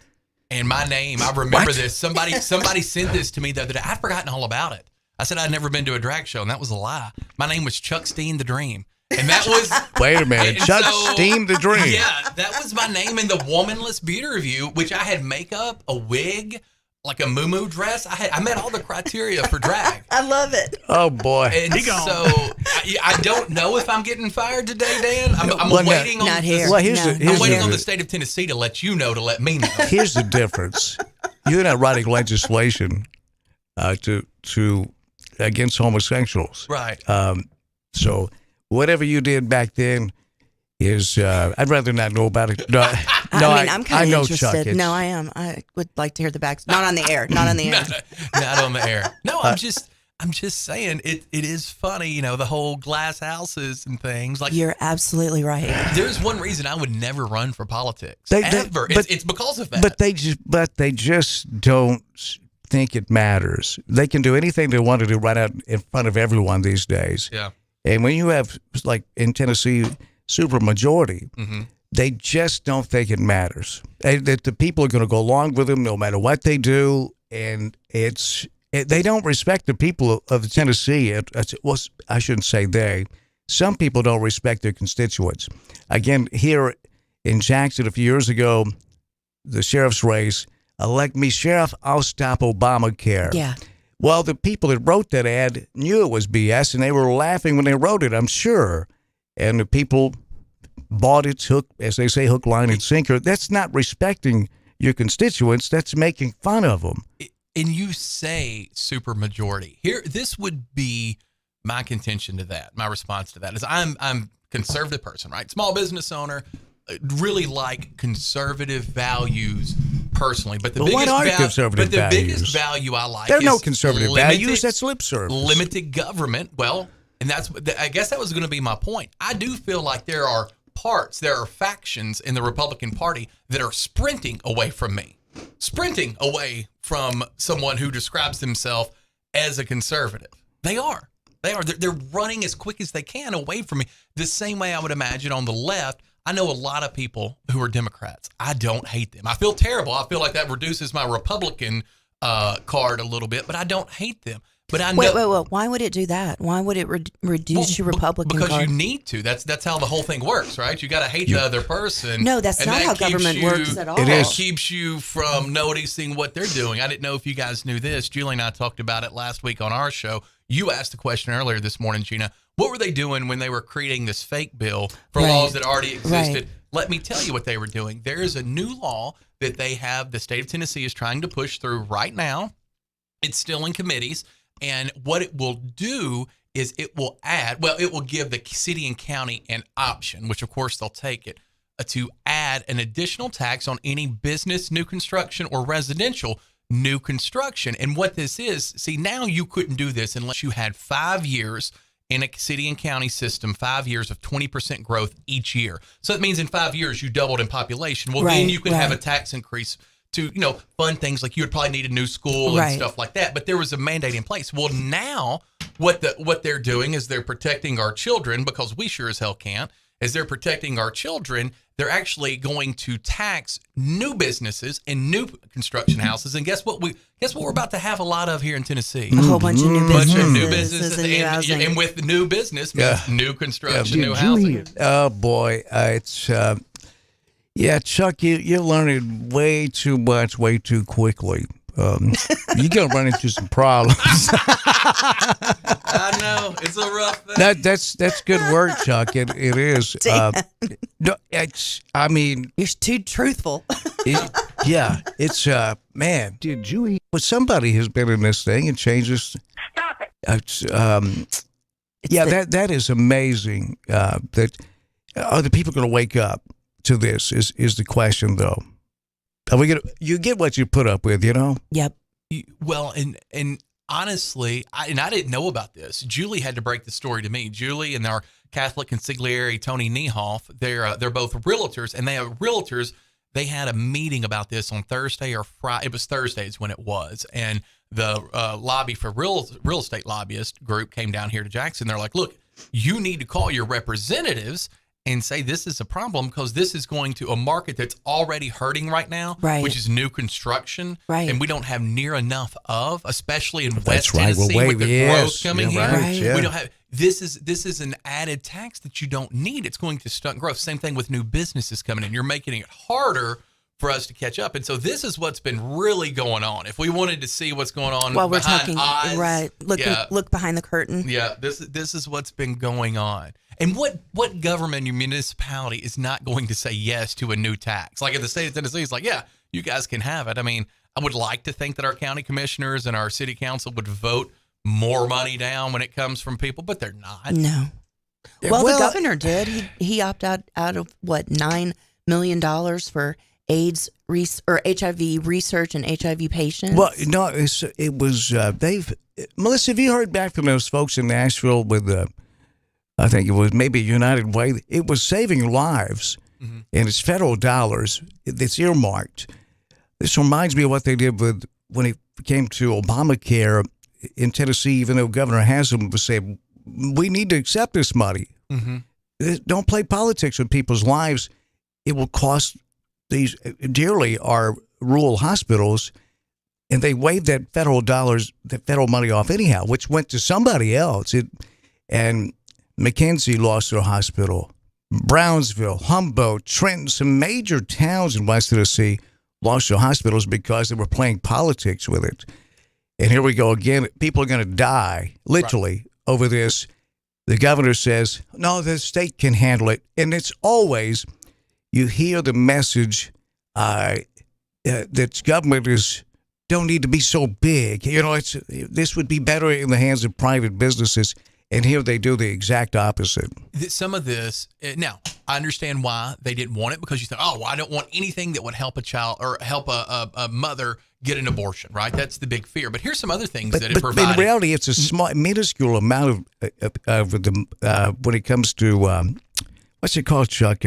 And my name, I remember this. Somebody sent this to me the other day. I'd forgotten all about it. I said I'd never been to a drag show, and that was a lie. My name was Chuck Steen the Dream. And that was... Wait a minute. Chuck Steen the Dream. Yeah, that was my name in the womanless beauty review, which I had makeup, a wig, like a muumuu dress. I met all the criteria for drag. I love it. Oh, boy. And so I don't know if I'm getting fired today, Dan. I'm waiting on the state of Tennessee to let you know, to let me know. Here's the difference. You're not writing legislation to against homosexuals. Right. So whatever you did back then is I'd rather not know about it. No, I'm kind of interested. Chuck, no, I am. I would like to hear the back. Not on the air. Not on the air. Not on the air. No, I'm just saying it is funny, the whole glass houses and things. Like, you're absolutely right. There's one reason I would never run for politics. Ever. It's because of that. But they just don't think it matters. They can do anything they want to do right out in front of everyone these days. Yeah. And when you have, like in Tennessee, super majority, they just don't think it matters. That the people are going to go along with them no matter what they do, and they don't respect the people of Tennessee. Well, I shouldn't say they. Some people don't respect their constituents. Again, here in Jackson a few years ago, the sheriff's race, elect me sheriff, I'll stop Obamacare. Yeah. Well, the people that wrote that ad knew it was BS, and they were laughing when they wrote it, I'm sure. And the people bought it, hook, as they say, hook, line, and sinker. That's not respecting your constituents. That's making fun of them. And you say supermajority. Here, this would be my contention to that. My response to that is I'm a conservative person, right? Small business owner, really like conservative values personally. But the biggest value I like there are is no conservative values. That's lip service. Limited government. Well, and I guess that was going to be my point. I do feel like there are factions in the Republican Party that are sprinting away from me, sprinting away from someone who describes himself as a conservative. They are. They're running as quick as they can away from me. The same way I would imagine on the left. I know a lot of people who are Democrats. I don't hate them. I feel terrible. I feel like that reduces my Republican card a little bit, but I don't hate them. But I know. Wait. Why would it do that? Why would it reduce your Republican card? Because you need to. That's how the whole thing works, right? You got to hate the other person. No, that's not how government works at all. It keeps you from noticing what they're doing. I didn't know if you guys knew this. Julie and I talked about it last week on our show. You asked the question earlier this morning, Gina. What were they doing when they were creating this fake bill for laws that already existed? Right. Let me tell you what they were doing. There is a new law that the state of Tennessee is trying to push through right now. It's still in committees. And what it will do is it will give the city and county an option, which of course they'll take it, to add an additional tax on any business new construction or residential new construction. And what this is, now you couldn't do this unless you had 5 years in a city and county system, 5 years of 20% growth each year. So it means in 5 years you doubled in population. Well, then you can have a tax increase to, fund things like you would probably need a new school and stuff like that. But there was a mandate in place. Well, now what they're doing is they're protecting our children, because we sure as hell can't. As they're protecting our children, they're actually going to tax new businesses and new construction houses. And guess what we're about to have a lot of here in Tennessee? A whole bunch of new businesses. And with new business means new construction, new housing. Oh boy, it's Chuck, you're learning way too much, way too quickly. you're going to run into some problems. I know. It's a rough thing. That's good work, Chuck. It is. No, you're too truthful. It's man. Did you? Well, somebody has been in this thing and changes. Stop it. That is amazing. That are the people going to wake up to this? Is the question though? Are we gonna? You get what you put up with, you know? Yep. Well, and honestly, I didn't know about this. Julie had to break the story to me. Julie and our Catholic consigliere Tony Niehoff, they're both realtors, and they had a meeting about this on Thursday or Friday. It was Thursdays when it was, and the lobby for real estate lobbyist group came down here to Jackson. They're like, look, you need to call your representatives and say this is a problem because this is going to a market that's already hurting right now, which is new construction, and we don't have near enough of, especially in West Tennessee with the growth coming here. We don't have. This is an added tax that you don't need. It's going to stunt growth. Same thing with new businesses coming in. You're making it harder for us to catch up. And so this is what's been really going on. If we wanted to see what's going on while we're behind talking, eyes, look behind the curtain. Yeah, this is what's been going on. And what government or municipality is not going to say yes to a new tax? Like in the state of Tennessee, it's like, yeah, you guys can have it. I mean, I would like to think that our county commissioners and our city council would vote more money down when it comes from people, but they're not. No. Well, the governor did. He opted out of what, $9 million for AIDS or HIV research and HIV patients. Well, no, it was Melissa, have you heard back from those folks in Nashville with I think it was maybe United Way? It was saving lives, and it's federal dollars. It's earmarked. This reminds me of what they did when it came to Obamacare in Tennessee. Even though Governor Haslam was saying, we need to accept this money. Don't play politics with people's lives. It will cost these dearly our rural hospitals, and they waived that federal money off anyhow, which went to somebody else. And McKenzie lost their hospital. Brownsville, Humboldt, Trenton, some major towns in West Tennessee lost their hospitals because they were playing politics with it. And here we go again. People are going to die, literally, over this. The governor says, no, the state can handle it. And it's always, you hear the message that government don't need to be so big. You know, this would be better in the hands of private businesses. And here they do the exact opposite. Some of this, now, I understand why they didn't want it, because you think, oh, well, I don't want anything that would help a child or help a mother get an abortion, right? That's the big fear. But here's some other things that it provides. In reality, it's a small, minuscule amount of the when it comes to, what's it called, Chuck?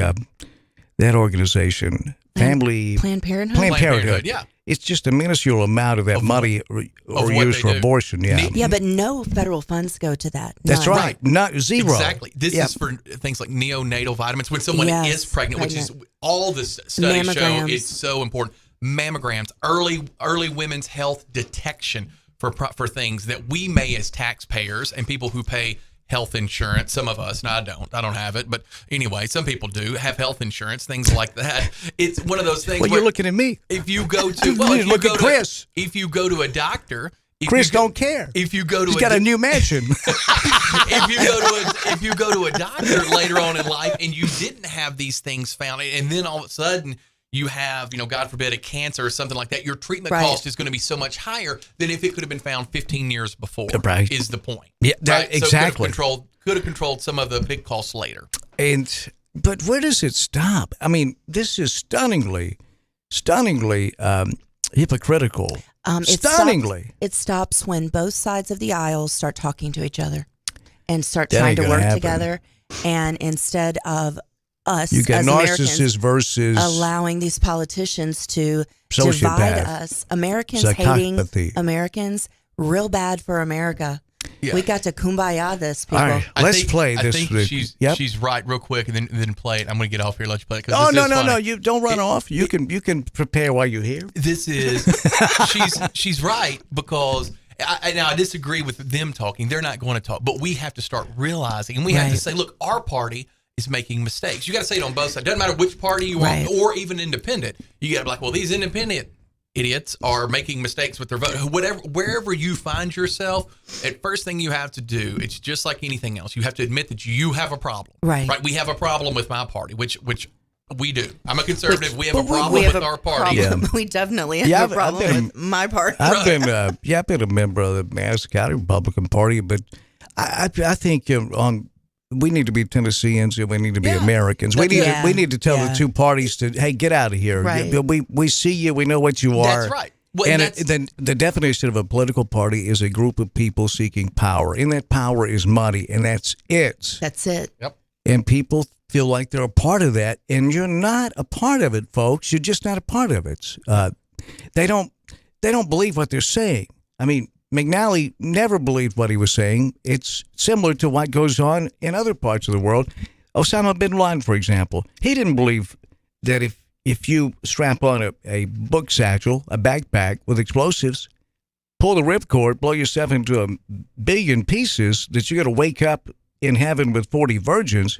That organization, Planned Parenthood? Planned Parenthood, yeah. It's just a minuscule amount of that money used for abortion, Yeah, but no federal funds go to that. That's right. Not zero. Exactly. This is for things like neonatal vitamins when someone is pregnant, which is all the studies show it's so important. Mammograms, early women's health detection for things that we may as taxpayers and people who pay health insurance, some of us, no, I don't have it, but anyway, some people do have health insurance, things like that. It's one of those things. Well, you're looking at me. If you go to, look at Chris. If you go to a doctor, Chris don't care. If you go to, he's got a new mansion. if you go to a doctor later on in life and you didn't have these things found, and then all of a sudden you have, God forbid, a cancer or something like that, your treatment cost is going to be so much higher than if it could have been found 15 years before. Right. Is the point? Yeah, exactly. So could have controlled some of the big costs later. But where does it stop? I mean, this is stunningly hypocritical. Stunningly. It stops when both sides of the aisle start talking to each other and start trying to work together. And instead of us you got as narcissists versus allowing these politicians to divide us. Americans hating Americans, real bad for America. Yeah. We got to kumbaya this, people. All right, let's play this. I think she's right, real quick, and then play it. I'm going to get off here. Let you play it. Oh no! You don't run off. You can prepare while you're here. This is she's right, because I disagree with them talking. They're not going to talk, but we have to start realizing, and we have to say, look, our party is making mistakes. You got to say it on both sides. Doesn't matter which party you are, or even independent. You got to be like, well, these independent idiots are making mistakes with their vote. Wherever you find yourself, at first thing you have to do, it's just like anything else. You have to admit that you have a problem. Right. We have a problem with my party, which we do. I'm a conservative. We have a problem with our party. Yeah. We definitely have a problem with my party. I've been a member of the Madison County Republican Party, but I think we need to be Tennesseans and we need to be Americans. We need to tell the two parties to, hey, get out of here. Right. We see you. We know what you are. That's right. Well, and the definition of a political party is a group of people seeking power, and that power is money, and that's it. That's it. Yep. And people feel like they're a part of that, and you're not a part of it, folks. You're just not a part of it. They don't believe what they're saying. I mean, McNally never believed what he was saying. It's similar to what goes on in other parts of the world. Osama bin Laden, for example, he didn't believe that if you strap on a book satchel, a backpack with explosives, pull the ripcord, blow yourself into a billion pieces, that you're going to wake up in heaven with 40 virgins.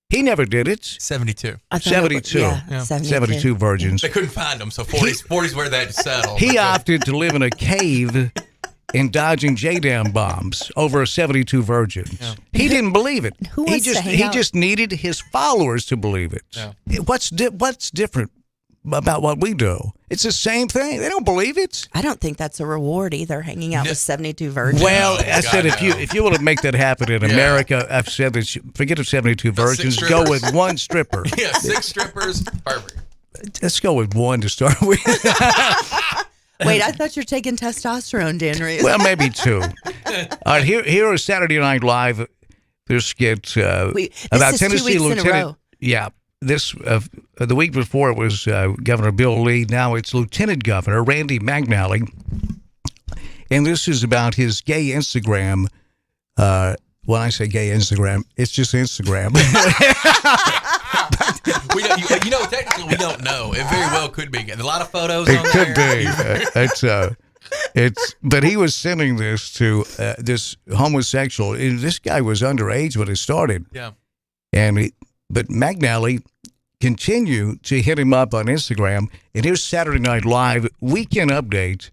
He never did it. 72. 72 virgins. They couldn't find them, so 40's where that settled. He opted to live in a cave and dodging JDAM bombs over 72 virgins. Yeah. He didn't believe it. He just needed his followers to believe it. Yeah. What's different about what we do? It's the same thing. They don't believe it. I don't think that's a reward either, hanging out with 72 virgins. Well, I said if you want to make that happen in America, I've said that forget the 72 virgins, go with one stripper. Yeah, 6 strippers, perfect. Let's go with one to start with. Wait, I thought you're taking testosterone, Dan Reeves. Well, maybe 2. All right, here is Saturday Night Live. This skit about Tennessee Lieutenant. Yeah, this the week before it was Governor Bill Lee. Now it's Lieutenant Governor Randy McNally, and this is about his gay Instagram. When I say gay Instagram, it's just Instagram. Technically we don't know. It very well could be. A lot of photos it on could there. Be. But he was sending this to this homosexual. This guy was underage when it started. Yeah. But McNally continued to hit him up on Instagram. And here's Saturday Night Live weekend update.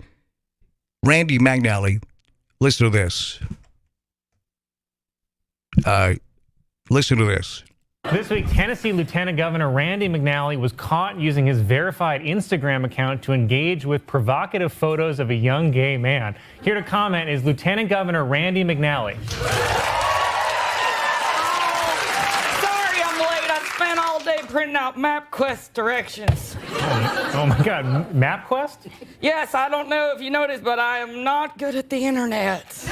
Randy McNally, listen to this. Listen to this. This week, Tennessee Lieutenant Governor Randy McNally was caught using his verified Instagram account to engage with provocative photos of a young gay man. Here to comment is Lieutenant Governor Randy McNally. Sorry I'm late. I spent all day printing out MapQuest directions. Oh my God, MapQuest? Yes, I don't know if you noticed, but I am not good at the internet.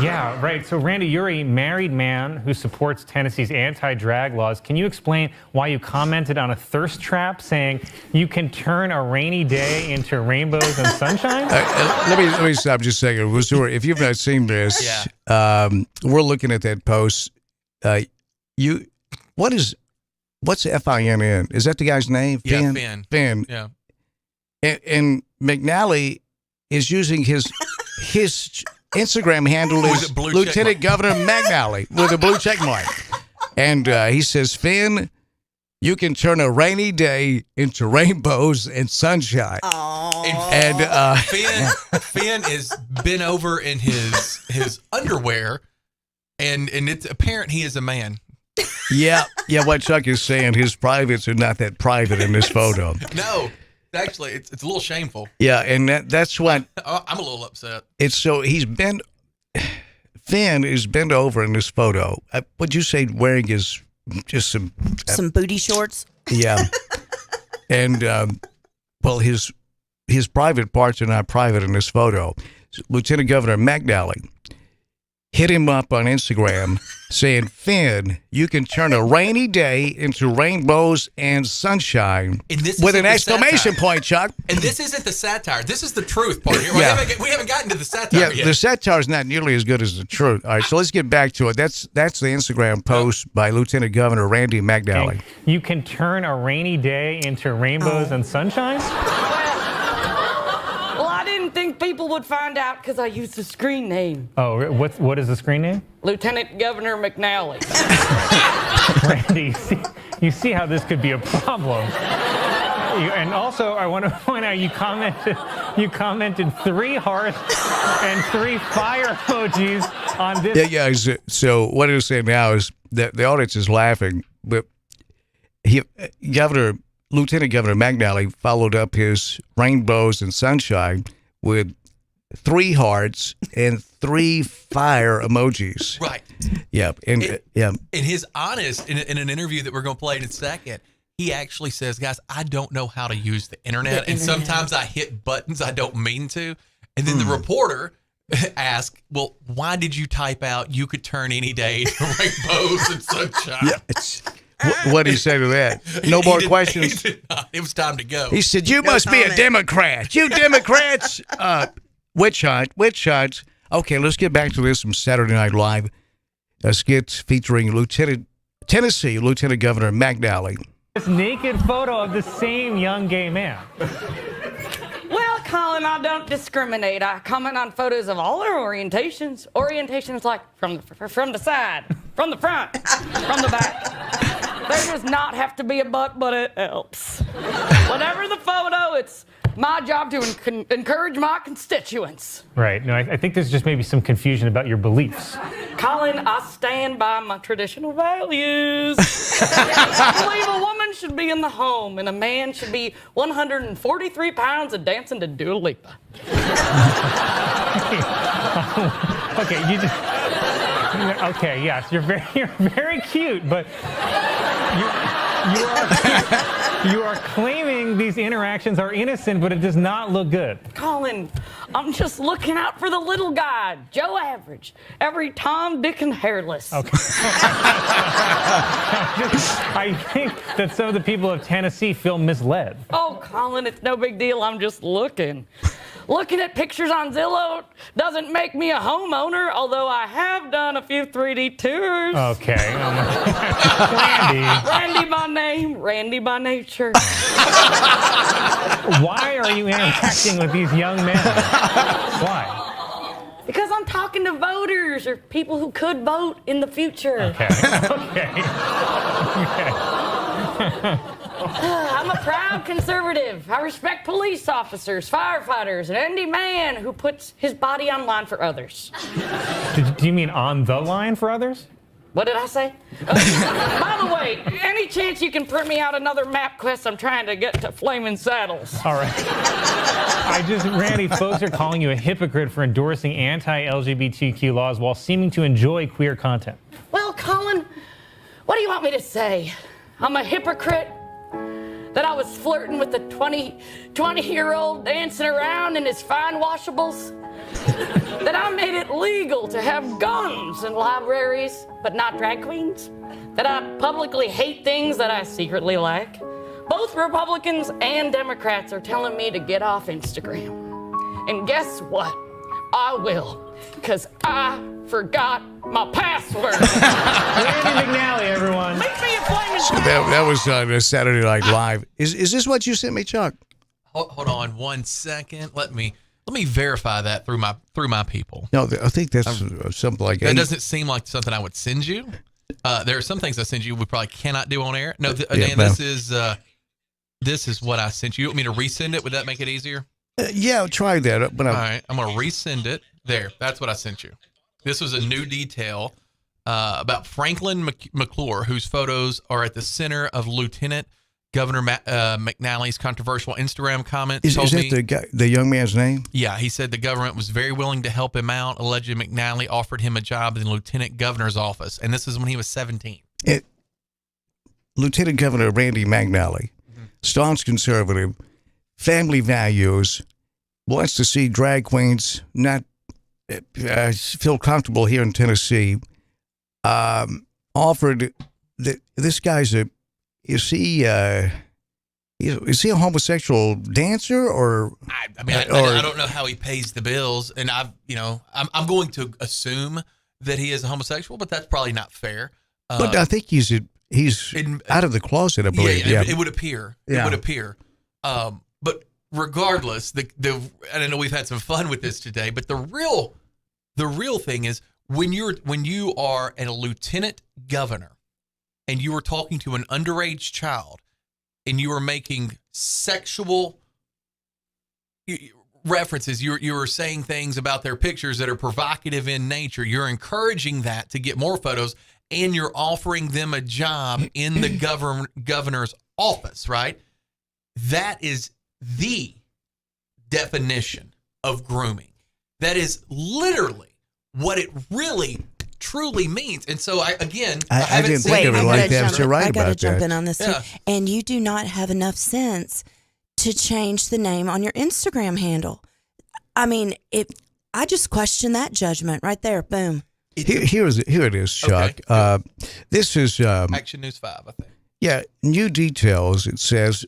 Yeah, right. So, Randy, you're a married man who supports Tennessee's anti-drag laws. Can you explain why you commented on a thirst trap saying you can turn a rainy day into rainbows and sunshine? Let me stop just a second. If you've not seen this, we're looking at that post. What's FINN? Is that the guy's name? Yeah, Finn. Yeah. And McNally is using his Instagram handle is Lieutenant Governor McNally with a blue check mark. And he says, Finn, you can turn a rainy day into rainbows and sunshine. And Finn is bent over in his underwear, and it's apparent he is a man. Yeah, what Chuck is saying, his privates are not that private in this photo. No. Actually, it's a little shameful. Yeah, and that's what... I'm a little upset. Finn is bent over in this photo. What'd you say wearing is just some booty shorts? Yeah. And, his private parts are not private in this photo. Lieutenant Governor McNally hit him up on Instagram saying, Finn, you can turn a rainy day into rainbows and sunshine with an exclamation point, Chuck. And this isn't the satire. This is the truth part here. We haven't gotten to the satire yet. The satire is not nearly as good as the truth. All right, so let's get back to it. That's the Instagram post by Lieutenant Governor Randy McNally. Okay. You can turn a rainy day into rainbows and sunshine? I think people would find out because I used the screen name. Oh, what is the screen name? Lieutenant Governor McNally. Randy, you see how this could be a problem. And also, I want to point out you commented 3 hearts and 3 fire emojis on this. Yeah. So what he's saying now is that the audience is laughing, but Lieutenant Governor McNally followed up his rainbows and sunshine with 3 hearts and 3 fire emojis. Right. Yeah. And his honest, in an interview that we're going to play in a second, he actually says, guys, I don't know how to use the internet. And sometimes I hit buttons I don't mean to. And then the reporter asked, well, why did you type out you could turn any day to rainbows and sunshine? Yeah. What did he say to that? No more questions? It was time to go. He said, you must be a Democrat. You Democrats. Witch hunts. Okay, let's get back to this from Saturday Night Live. A skit featuring Tennessee Lieutenant Governor McNally. This naked photo of the same young gay man. Well, Colin, I don't discriminate. I comment on photos of all our orientations. Orientations like from the side, from the front, from the back. There does not have to be a butt, but it helps. Whatever the photo, it's my job to encourage my constituents. Right. No, I think there's just maybe some confusion about your beliefs. Colin, I stand by my traditional values. I believe a woman should be in the home and a man should be 143 pounds and dancing to Dua Lipa. Okay, okay, yes, you're very cute, but you are claiming these interactions are innocent, but it does not look good. Colin, I'm just looking out for the little guy, Joe Average, every Tom, Dick, and hairless. Okay. I think that some of the people of Tennessee feel misled. Oh, Colin, it's no big deal. I'm just looking. Looking at pictures on Zillow doesn't make me a homeowner, although I have done a few 3D tours. Okay. Randy by name, Randy by nature. Why are you interacting with these young men? Why? Because I'm talking to voters or people who could vote in the future. Okay. I'm a proud conservative. I respect police officers, firefighters, and any man who puts his body on line for others. Do you mean on the line for others? What did I say? By the way, any chance you can print me out another MapQuest? I'm trying to get to Flaming Saddles. All right. Randy, folks are calling you a hypocrite for endorsing anti-LGBTQ laws while seeming to enjoy queer content. Well, Colin, what do you want me to say? I'm a hypocrite? That I was flirting with a 20-year-old dancing around in his fine washables? That I made it legal to have guns in libraries, but not drag queens? That I publicly hate things that I secretly like? Both Republicans and Democrats are telling me to get off Instagram. And guess what? I will, because I forgot my password. Randy McNally, everyone. Make me a flaming So that was Saturday Night Live. Is this what you sent me, Chuck? Hold on 1 second. Let me verify that through my people. No, I think that's something like that. Doesn't seem like something I would send you. There are some things I send you we probably cannot do on air. No, Dan, this is what I sent you. You want me to resend it? Would that make it easier? Yeah, try that. But all right, I'm going to resend it. There, that's what I sent you. This was a new detail about Franklin McClure, whose photos are at the center of Lieutenant Governor McNally's controversial Instagram comments. Is that the young man's name? Yeah, he said the government was very willing to help him out. Allegedly, McNally offered him a job in the Lieutenant Governor's office, and this is when he was 17. Lieutenant Governor Randy McNally, staunch conservative, family values, wants to see drag queens not feel comfortable here in Tennessee. Offered that this guy's is he a homosexual dancer or? I don't know how he pays the bills, and I'm going to assume that he is a homosexual, but that's probably not fair. But I think he's out of the closet, I believe. Yeah, it would appear. Yeah. It would appear. But regardless, I know we've had some fun with this today, but the real thing is when you are a lieutenant governor and you are talking to an underage child and you are making sexual references. You were saying things about their pictures that are provocative in nature. You're encouraging that to get more photos, and you're offering them a job in the governor's office, right? That is the definition of grooming. That is literally what it really truly means. And so I didn't think of it like that. You're right about that. I got to jump in on this too. And you do not have enough sense to change the name on your Instagram handle. I mean, I just question that judgment right there. Boom. Here it is, Chuck. Okay. This is Action News 5, I think. Yeah, new details. It says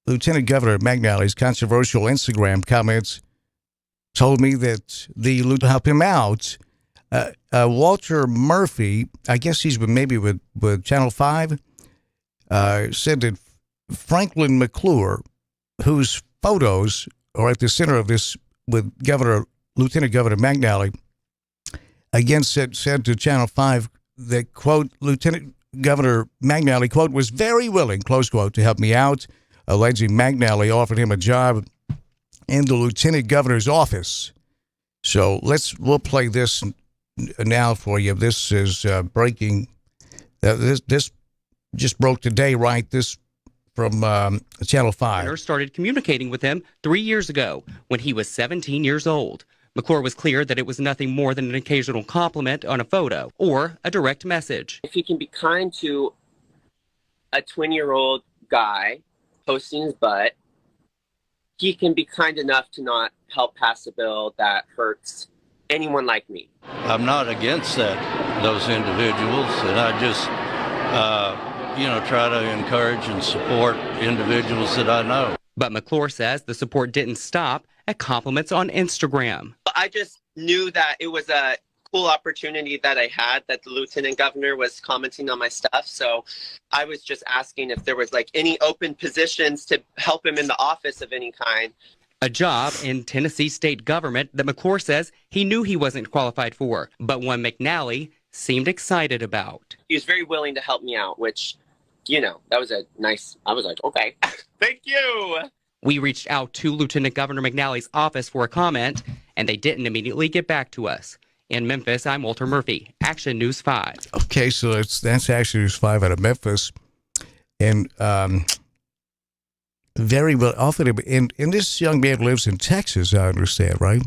Lieutenant Governor McNally's controversial Instagram comments told me that to help him out. Walter Murphy, I guess he's maybe with Channel 5, said that Franklin McClure, whose photos are at the center of this with Lieutenant Governor McNally, again said to Channel 5 that, quote, Lieutenant Governor McNally, quote, was very willing, close quote, to help me out, alleging McNally offered him a job in the Lieutenant Governor's office. So we'll play this now for you. This is breaking. This just broke today, right? This from Channel 5. Started communicating with him 3 years ago when he was 17 years old. McClure was clear that it was nothing more than an occasional compliment on a photo or a direct message. If he can be kind to a 20-year-old guy posting his butt, he can be kind enough to not help pass a bill that hurts anyone like me. I'm not against those individuals, and I just, try to encourage and support individuals that I know. But McClure says the support didn't stop at compliments on Instagram. I just knew that it was a cool opportunity that I had, that the lieutenant governor was commenting on my stuff. So I was just asking if there was any open positions to help him in the office of any kind. A job in Tennessee state government that McClure says he knew he wasn't qualified for, but one McNally seemed excited about. He was very willing to help me out, which, that was I was like, okay, thank you. We reached out to Lieutenant Governor McNally's office for a comment, and they didn't immediately get back to us. In Memphis, I'm Walter Murphy, Action News 5. Okay, so that's Action News 5 out of Memphis. And very well, often, and this young man lives in Texas, I understand, right?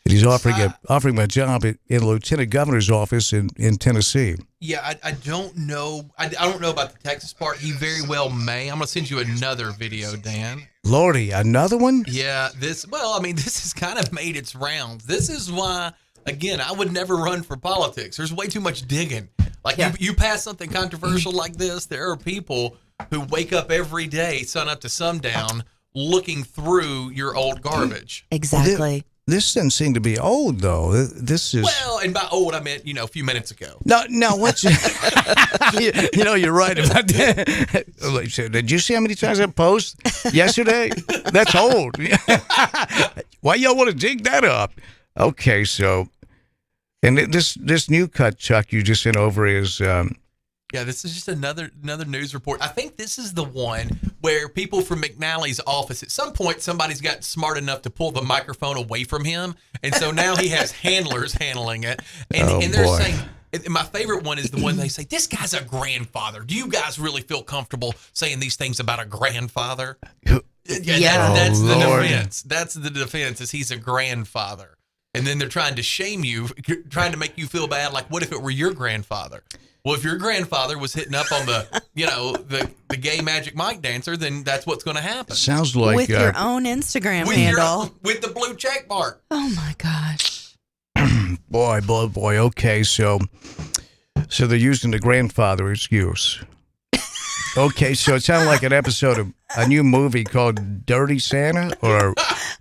And he's offering him a job in the Lieutenant Governor's office in Tennessee. Yeah, I don't know. I don't know about the Texas part. He very well may. I'm going to send you another video, Dan. Lordy, another one? Yeah, this has kind of made its rounds. This is why, again, I would never run for politics. There's way too much digging. You pass something controversial like this, there are people who wake up every day, sun up to sundown, looking through your old garbage. Exactly. This doesn't seem to be old, though. This is... Well, and by old, I meant, a few minutes ago. No, what's... you're right about that. Did you see how many times I post yesterday? That's old. Why y'all want to dig that up? Okay, so... And this new cut, Chuck, you just sent over is... Yeah, this is just another news report. I think this is the one where people from McNally's office, at some point, somebody's got smart enough to pull the microphone away from him. And so now he has handlers handling it. And they're saying, and my favorite one is the one they say, this guy's a grandfather. Do you guys really feel comfortable saying these things about a grandfather? That's the defense. That's the defense, is he's a grandfather. And then they're trying to shame you, trying to make you feel bad. Like, what if it were your grandfather? Well, if your grandfather was hitting up on the gay Magic Mike dancer, then that's what's going to happen. Sounds like with your own Instagram handle with the blue check mark. Oh my gosh! boy. Okay, so they're using the grandfather excuse. Okay, so it sounded like an episode of a new movie called Dirty Santa, or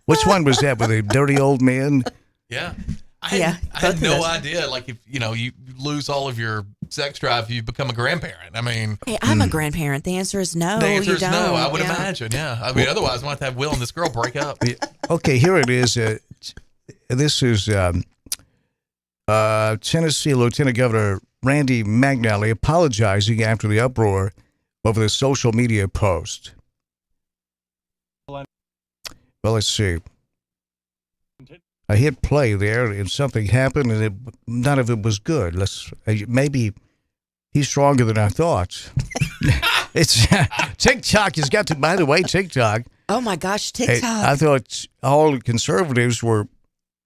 which one was that with a dirty old man? Yeah. I had no idea. Like, if you lose all of your sex drive, you become a grandparent. I mean, hey, I'm a grandparent. The answer is no. The answer is no. I would imagine. Yeah. I mean, otherwise, we'll have to have Will and this girl break up. Okay, here it is. This is Tennessee Lieutenant Governor Randy McNally apologizing after the uproar over the social media post. Well, let's see. I hit play there, and something happened, and none of it was good. Maybe he's stronger than I thought. It's TikTok has got to. By the way, TikTok. Oh my gosh, TikTok! I thought all conservatives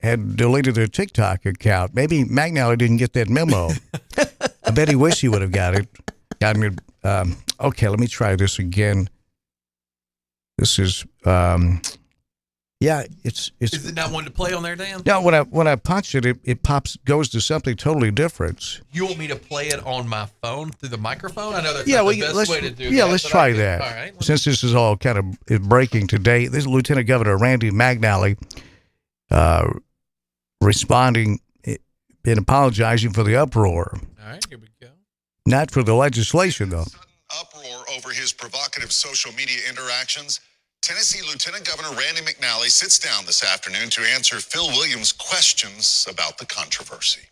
had deleted their TikTok account. Maybe McNally didn't get that memo. I bet he wished he would have gotten it. Okay, let me try this again. This is. Yeah, it's. Is it not one to play on there, Dan? No, when I punch it, it goes to something totally different. You want me to play it on my phone through the microphone? I know that's not the best way to do that. Yeah, let's try that. All right. Since this is all kind of breaking today, this is Lieutenant Governor Randy McNally responding and apologizing for the uproar. All right, here we go. Not for the legislation, though. Uproar over his provocative social media interactions. Tennessee Lieutenant Governor Randy McNally sits down this afternoon to answer Phil Williams' questions about the controversy.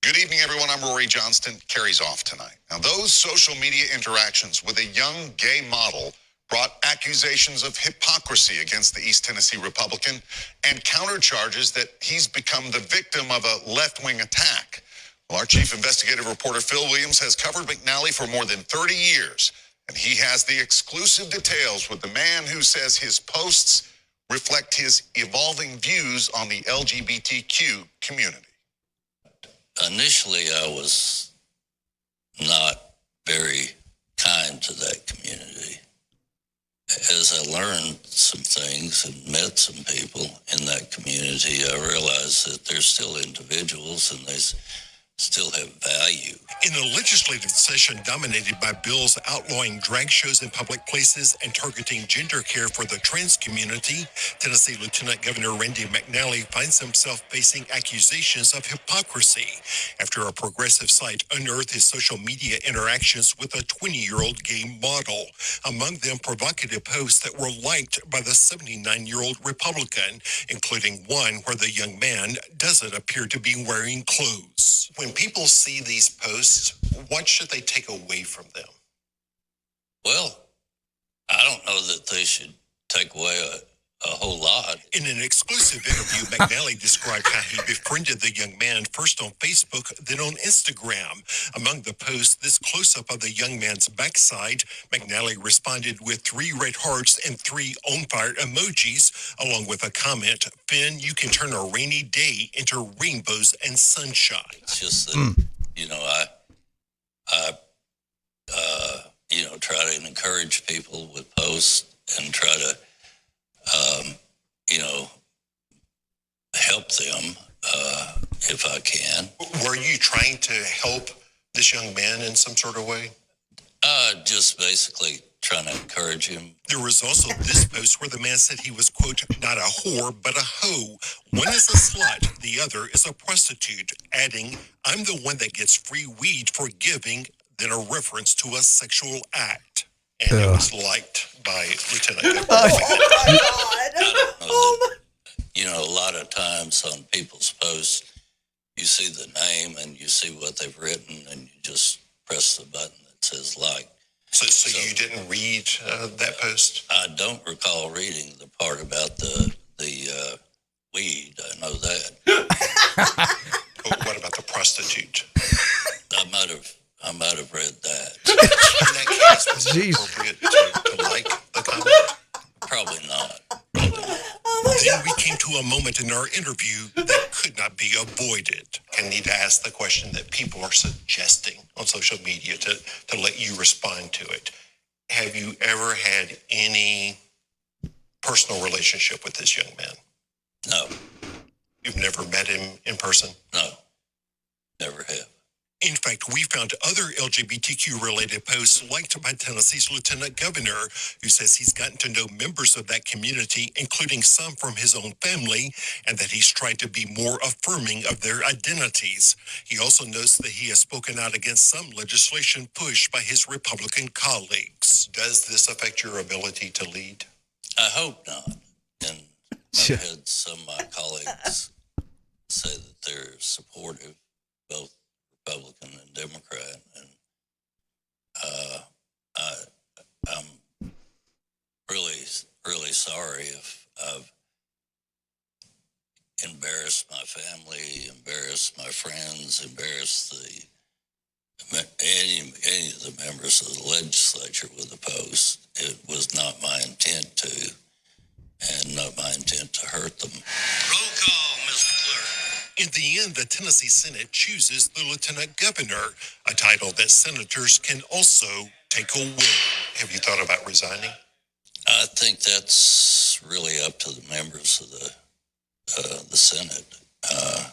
Good evening, everyone. I'm Rory Johnston. Carries off tonight. Now, those social media interactions with a young gay model brought accusations of hypocrisy against the East Tennessee Republican and countercharges that he's become the victim of a left-wing attack. Well, our chief investigative reporter, Phil Williams, has covered McNally for more than 30 years. And he has the exclusive details with the man who says his posts reflect his evolving views on the LGBTQ community. Initially, I was not very kind to that community. As I learned some things and met some people in that community, I realized that they're still individuals and they still have value. In a legislative session dominated by bills outlawing drag shows in public places and targeting gender care for the trans community, Tennessee Lieutenant Governor Randy McNally finds himself facing accusations of hypocrisy after a progressive site unearthed his social media interactions with a 20-year-old gay model, among them provocative posts that were liked by the 79-year-old Republican, including one where the young man doesn't appear to be wearing clothes. When people see these posts, what should they take away from them? Well, I don't know that they should take away a whole lot. In an exclusive interview, McNally described how he befriended the young man first on Facebook, then on Instagram. Among the posts, this close-up of the young man's backside, McNally responded with 3 red hearts and 3 on-fire emojis, along with a comment, "Finn, you can turn a rainy day into rainbows and sunshine." It's just that, I try to encourage people with posts and try to help them if I can. Were you trying to help this young man in some sort of way? Just basically trying to encourage him. There was also this post where the man said he was, quote, not a whore, but a hoe. One is a slut, the other is a prostitute, adding, "I'm the one that gets free weed for giving," then a reference to a sexual act. And it was liked by Lieutenant A lot of times on people's posts, you see the name and you see what they've written and you just press the button that says like. So you didn't read that post? I don't recall reading the part about the weed. I know that. What about the prostitute? I might have read that. In that case, was it appropriate to like the comment? Probably not. Then we came to a moment in our interview that could not be avoided. I need to ask the question that people are suggesting on social media to let you respond to it. Have you ever had any personal relationship with this young man? No. You've never met him in person? No. Never have. In fact, we found other LGBTQ-related posts liked by Tennessee's Lieutenant Governor, who says he's gotten to know members of that community, including some from his own family, and that he's tried to be more affirming of their identities. He also notes that he has spoken out against some legislation pushed by his Republican colleagues. Does this affect your ability to lead? I hope not. And I've had some of my colleagues say that they're supportive, both Republican and Democrat, and I'm really, really sorry if I've embarrassed my family, embarrassed my friends, embarrassed any of the members of the legislature with the post. It was not my intent to, and not my intent to hurt them. Roll call, Mr. Clerk. In the end, the Tennessee Senate chooses the lieutenant governor, a title that senators can also take away. Have you thought about resigning? I think that's really up to the members of the Senate. I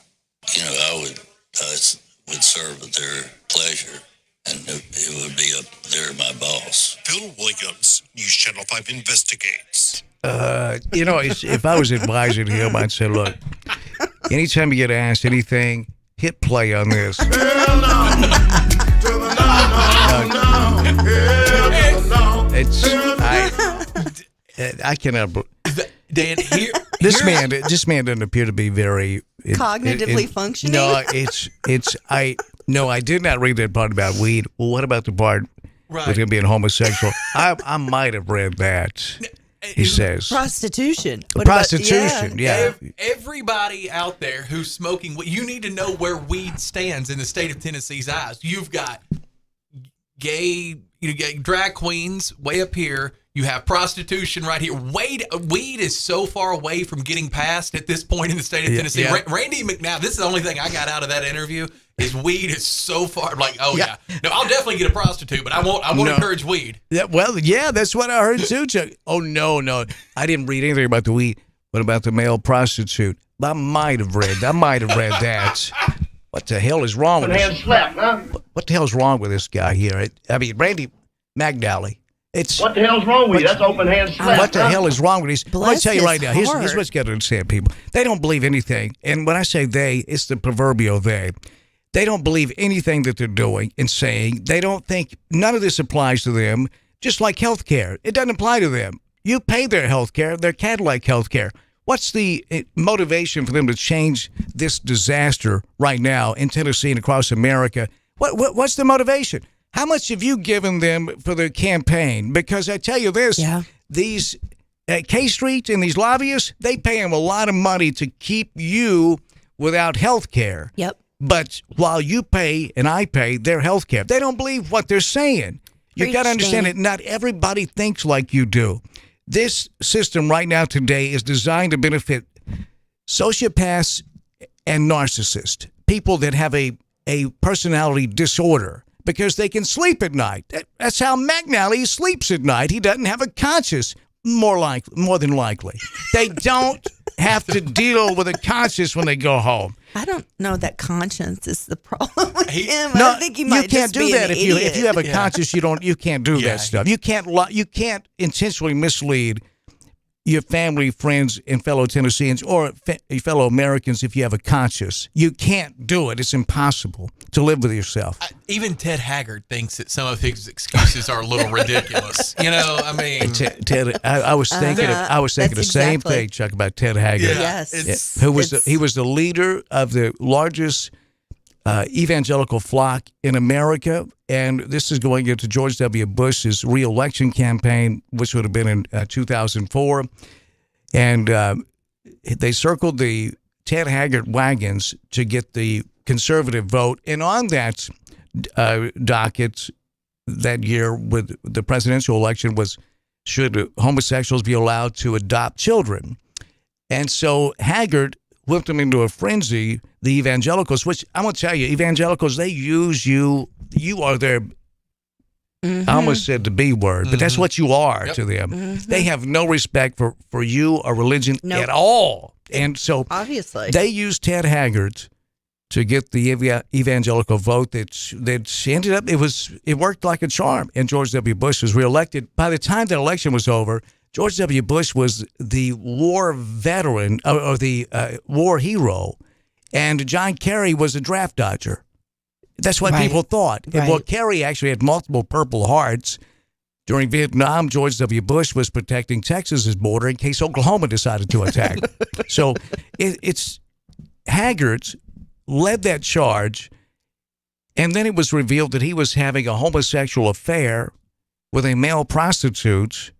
would serve at their pleasure, and it would be up there, my boss. Phil Williams, News Channel 5 investigates. If I was advising him, I'd say, look, anytime you get asked anything, hit play on this. I cannot. Dan, this man doesn't appear to be very cognitively functioning. No, I did not read that part about weed. Well, what about the part with him being homosexual? I might have read that. He says prostitution. Prostitution, yeah. Everybody out there who's smoking, you need to know where weed stands in the state of Tennessee's eyes. You've got gay, drag queens way up here. You have prostitution right here. Weed is so far away from getting passed at this point in the state of Tennessee. Yeah. Randy McNally, this is the only thing I got out of that interview, is weed is so far, like, oh yeah. No, I'll definitely get a prostitute, but I won't encourage weed. Yeah, well, yeah, that's what I heard too, Chuck. Oh, no. I didn't read anything about the weed, but about the male prostitute. I might have read that. What the hell is wrong with this? What the hell is wrong with this guy here? Randy McNally. What the hell's wrong with you? That's open hand slap. What the hell is wrong with these? Let me tell you right now. Here's what's got to understand, people. They don't believe anything. And when I say they, it's the proverbial they. They don't believe anything that they're doing and saying. They don't think none of this applies to them, just like health care. It doesn't apply to them. You pay their health care, their Cadillac health care. What's the motivation for them to change this disaster right now in Tennessee and across America? What's the motivation? How much have you given them for their campaign? Because I tell you this, these K-Street and these lobbyists, they pay them a lot of money to keep you without health care. Yep. But while you pay and I pay their health care, they don't believe what they're saying. You got to understand it. Not everybody thinks like you do. This system right now today is designed to benefit sociopaths and narcissists, people that have a personality disorder, because they can sleep at night. That's how McNally sleeps at night. He doesn't have a conscience, more than likely. They don't have to deal with a conscience when they go home. I don't know that conscience is the problem with him. No, I think he might you can't just do be that an if you idiot. have a conscience. You can't do that stuff. You can't intentionally mislead your family, friends, and fellow Tennesseans or fellow Americans if you have a conscience. You can't do it. It's impossible to live with yourself. Even Ted Haggard thinks that some of his excuses are a little ridiculous. Ted, I was thinking the same thing, Chuck, about Ted Haggard. Yes. He was the leader of the largest evangelical flock in America, and this is going into George W. Bush's re-election campaign, which would have been in 2004, and they circled the Ted Haggard wagons to get the conservative vote, and on that docket that year with the presidential election was, should homosexuals be allowed to adopt children? And so Haggard whipped them into a frenzy, the evangelicals, which I'm going to tell you, evangelicals, they use you. You are their, I almost said the B word, but that's what you are to them. They have no respect for you or religion at all. And so obviously they used Ted Haggard to get the evangelical vote that ended up, it worked like a charm, and George W. Bush was reelected. By the time that election was over, George W. Bush was the war veteran or the war hero, and John Kerry was a draft dodger. That's what people thought. Right. Well, Kerry actually had multiple Purple Hearts. During Vietnam, George W. Bush was protecting Texas's border in case Oklahoma decided to attack. So it's Haggard led that charge, and then it was revealed that he was having a homosexual affair with a male prostitute.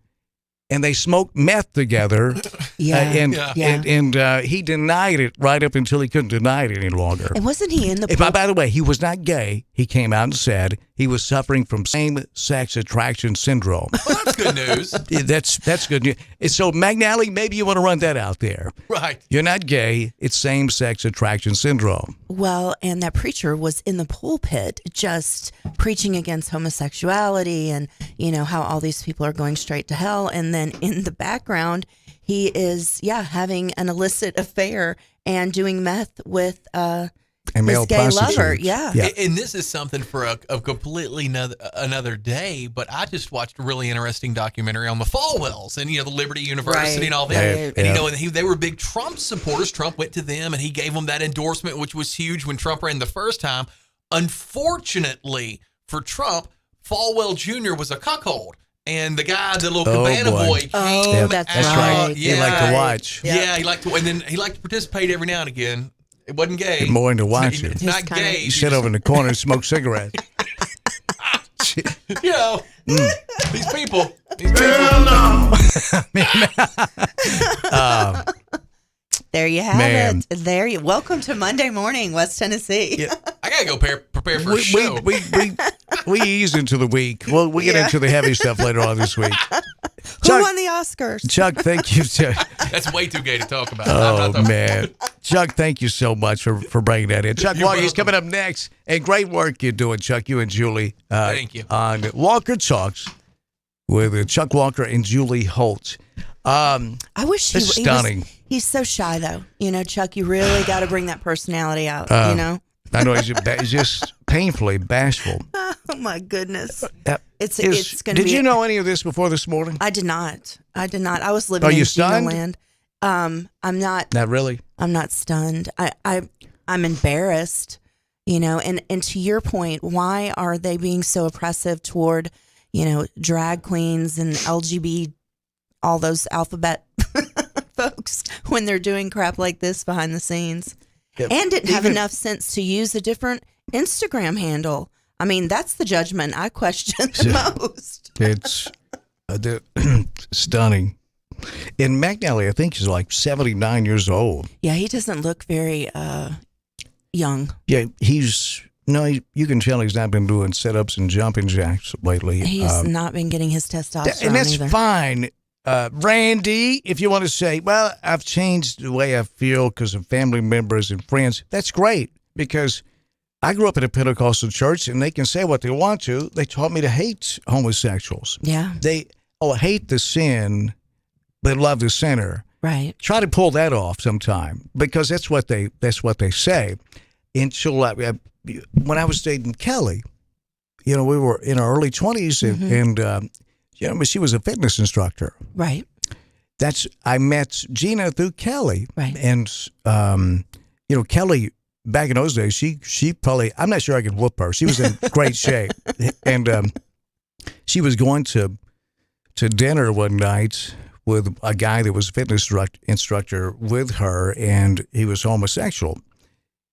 and they smoked meth together. Yeah. And he denied it right up until he couldn't deny it any longer. And wasn't he in the By the way, he was not gay. He came out and said he was suffering from same-sex attraction syndrome. Well, that's good news. That's good news. And so, McNally, maybe you want to run that out there. Right. You're not gay. It's same-sex attraction syndrome. Well, and that preacher was in the pulpit just preaching against homosexuality and, how all these people are going straight to hell. And then in the background, he is, having an illicit affair and doing meth with a male his gay prostitute. lover. Yeah. And this is something for a completely another day, but I just watched a really interesting documentary on the Falwells and, the Liberty University and all that. Right. And, they were big Trump supporters. Trump went to them and he gave them that endorsement, which was huge when Trump ran the first time. Unfortunately for Trump, Falwell Jr. was a cuckold. And the guy, the little cabana boy, came that's out. right. He liked to watch. Yeah, he liked to, and then he liked to participate every now and again. It wasn't gay. More into watching. It's not gay. You sit over in the corner and smoke cigarettes. These people. There you have Man. it. Welcome to Monday morning, West Tennessee. I gotta go prepare for a show. We ease into the week. Well, we get into the heavy stuff later on this week. Who won the Oscars? Chuck, thank you. That's way too gay to talk about. Oh, man. Chuck, thank you so much for bringing that in. Chuck Walker's coming up next. And great work you're doing, Chuck, you and Julie. Thank you. On Walker Talks with Chuck Walker and Julie Holtz. I wish it's stunning. He's so shy, though. Chuck, you really got to bring that personality out, I know he's just painfully bashful. Oh, my goodness. It's going to be... Did you know any of this before this morning? I did not. I was living in Gina land. I'm not... Not really? I'm not stunned. I'm embarrassed, and to your point, why are they being so oppressive toward, drag queens and LGBT, all those alphabet folks when they're doing crap like this behind the scenes? Yep. And didn't have enough sense to use a different Instagram handle. I mean, that's the judgment I question the most. It's stunning. And McNally, I think, he's like 79 years old. Yeah, he doesn't look very young. Yeah, you can tell he's not been doing sit-ups and jumping jacks lately. He's not been getting his testosterone and that's either. fine. Randy, if you want to say, well, I've changed the way I feel because of family members and friends, that's great, because I grew up in a Pentecostal church and they can say what they want to. They taught me to hate homosexuals. Yeah. They hate the sin, but love the sinner. Right. Try to pull that off sometime, because that's what they say. And when I was dating Kelly, we were in our early 20s and she was a fitness instructor. Right. I met Gina through Kelly. Right. And, Kelly, back in those days, she probably, I'm not sure I could whoop her. She was in great shape. And she was going to dinner one night with a guy that was a fitness instructor with her, and he was homosexual.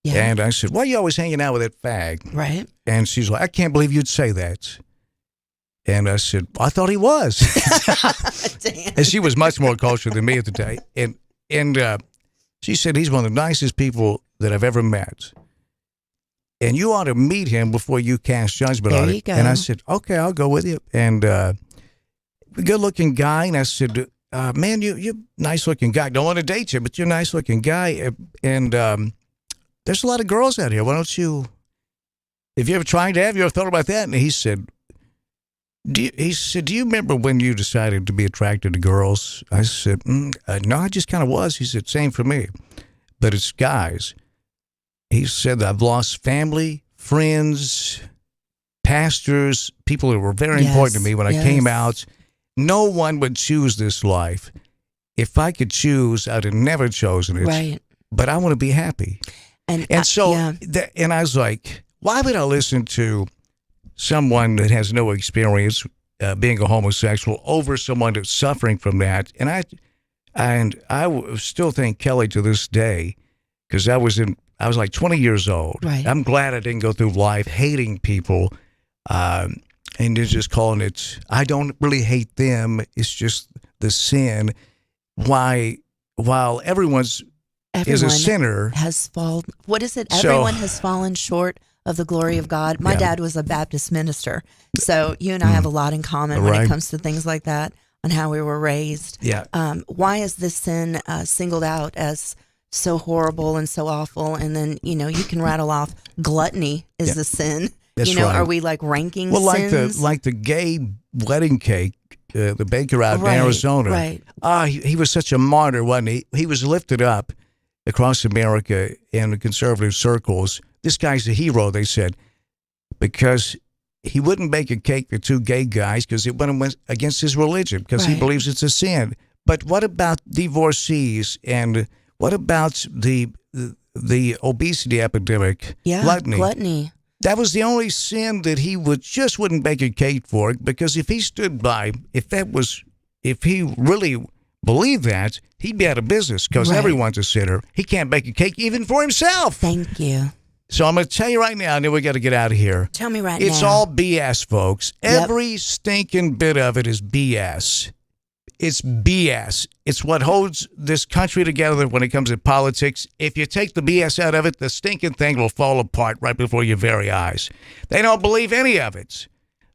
Yeah. And I said, why are you always hanging out with that fag? Right. And she's like, I can't believe you'd say that. And I said, I thought he was. Damn. And she was much more cultured than me at the time. And she said, he's one of the nicest people that I've ever met. And you ought to meet him before you cast judgment on it. There you go. And I said, okay, I'll go with you. And good-looking guy. And I said, man, you're a nice-looking guy. Don't want to date you, but you're a nice-looking guy. And there's a lot of girls out here. Why don't you, if you ever tried to have, you ever thought about that? And he said, do you remember when you decided to be attracted to girls? I said, no, I just kind of was. He said, same for me, but it's guys. He said, I've lost family, friends, pastors, people that were very important to me when I came out. No one would choose this life. If I could choose, I'd have never chosen it. Right. But I want to be happy. And I was like, why would I listen to someone that has no experience being a homosexual over someone that's suffering from that? And I still think Kelly to this day, because I was like 20 years old. Right. I'm glad I didn't go through life hating people and just calling it, I don't really hate them. It's just the sin, why, while everyone is a sinner, has fallen. What is it? So- Everyone has fallen short of the glory of God. My dad was a Baptist minister, so you and I have a lot in common when Right. it comes to things like that on how we were raised. Yeah. Why is this sin singled out as so horrible and so awful? And then, you know, you can rattle off gluttony is the sin. That's you know, right. are we like ranking well, sins? like the gay wedding cake, the baker out Right, in Arizona. right. He was such a martyr, wasn't he? He was lifted up across America in the conservative circles. This guy's a hero, they said, because he wouldn't bake a cake for two gay guys because it went against his religion, because he Right. believes it's a sin. But what about divorcees, and what about the obesity epidemic? Yeah, gluttony. That was the only sin that he wouldn't bake a cake for, because if he stood by, if he really believed that, he'd be out of business, because Right. everyone's a sinner. He can't bake a cake even for himself. Thank you. So I'm going to tell you right now, and then we got to get out of here. Tell me right It's now. all BS, folks. Yep. Every stinking bit of it is BS. It's BS. It's what holds this country together when it comes to politics. If you take the BS out of it, the stinking thing will fall apart right before your very eyes. They don't believe any of it.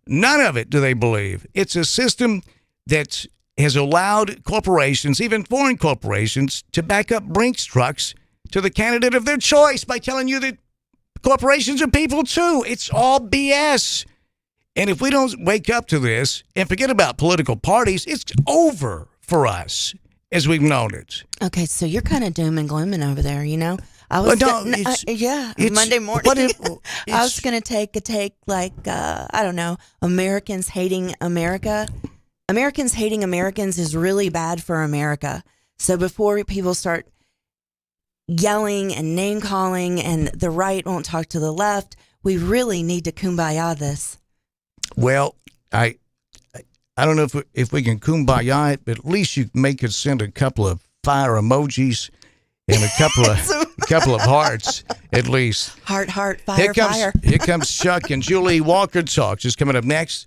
None of it do they believe. It's a system that has allowed corporations, even foreign corporations, to back up Brinks trucks to the candidate of their choice by telling you that corporations are people too. It's all BS. And if we don't wake up to this and forget about political parties, it's over for us as we've known it. Okay, so you're kind of doom and glooming over there, you know? I Well, was no, it's- Monday morning. what I was going to take a take like I don't know, Americans hating America. Americans hating Americans is really bad for America. So before people start yelling and name calling and the right won't talk to the left, we really need to kumbaya this. Well, I don't know if we can kumbaya it, but at least you could send a couple of fire emojis and a couple of hearts at least. Heart, fire, fire. Here comes Chuck and Julie. Walker Talks is coming up next.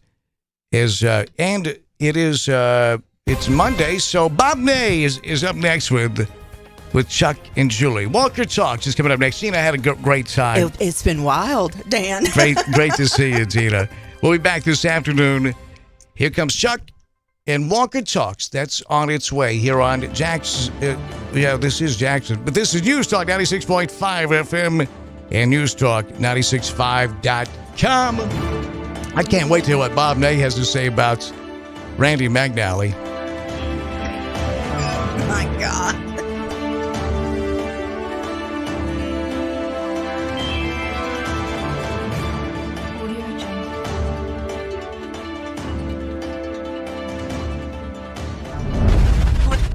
And it's Monday, so Bob Ney is up next with Chuck and Julie. Walker Talks is coming up next. Tina had a great time. It's been wild, Dan. Great to see you, Tina. We'll be back this afternoon. Here comes Chuck and Walker Talks. That's on its way here on Jackson. This is Jackson. But this is News Talk 96.5 FM and newstalk965.com. I can't wait to hear what Bob Ney has to say about Randy McNally. Oh, my God.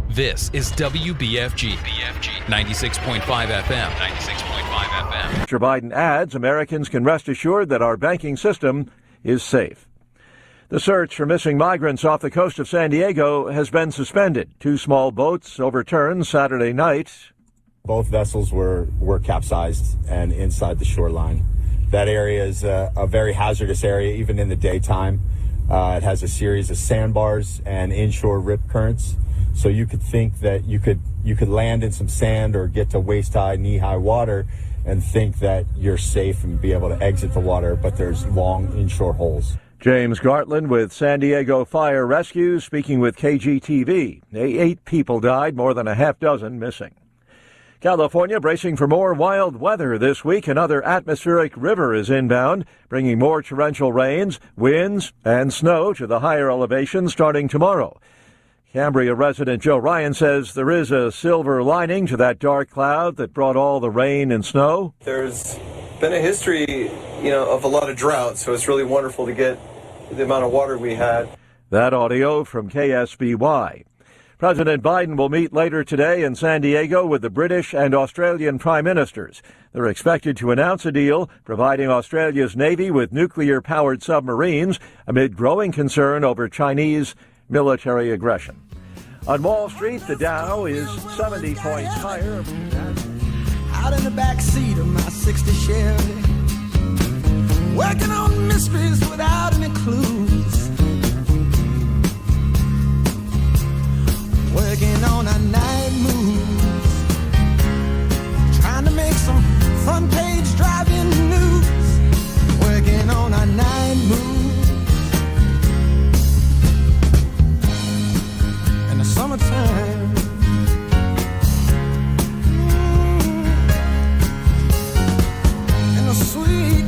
This is WBFG 96.5 FM. 96.5 FM. Mr. Biden adds Americans can rest assured that our banking system is safe. The search for missing migrants off the coast of San Diego has been suspended. 2 small boats overturned Saturday night. Both vessels were capsized and inside the shoreline. That area is a very hazardous area, even in the daytime. It has a series of sandbars and inshore rip currents. So you could think that you could land in some sand or get to waist-high, knee-high water and think that you're safe and be able to exit the water, but there's long inshore holes. James Gartland with San Diego Fire Rescue speaking with KGTV. 8 people died, more than a half dozen missing. California bracing for more wild weather this week. Another atmospheric river is inbound, bringing more torrential rains, winds, and snow to the higher elevations starting tomorrow. Cambria resident Joe Ryan says there is a silver lining to that dark cloud that brought all the rain and snow. There's been a history, of a lot of drought, so it's really wonderful to get the amount of water we had. That audio from KSBY. President Biden will meet later today in San Diego with the British and Australian prime ministers. They're expected to announce a deal providing Australia's Navy with nuclear-powered submarines amid growing concern over Chinese military aggression. On Wall Street, the Dow is 70 points higher. Out in the back seat of my 60 Chevy, working on mysteries without any clues. working on our night moves, trying to make some front page driving news, working on our night moves. In the summertime, in the sweet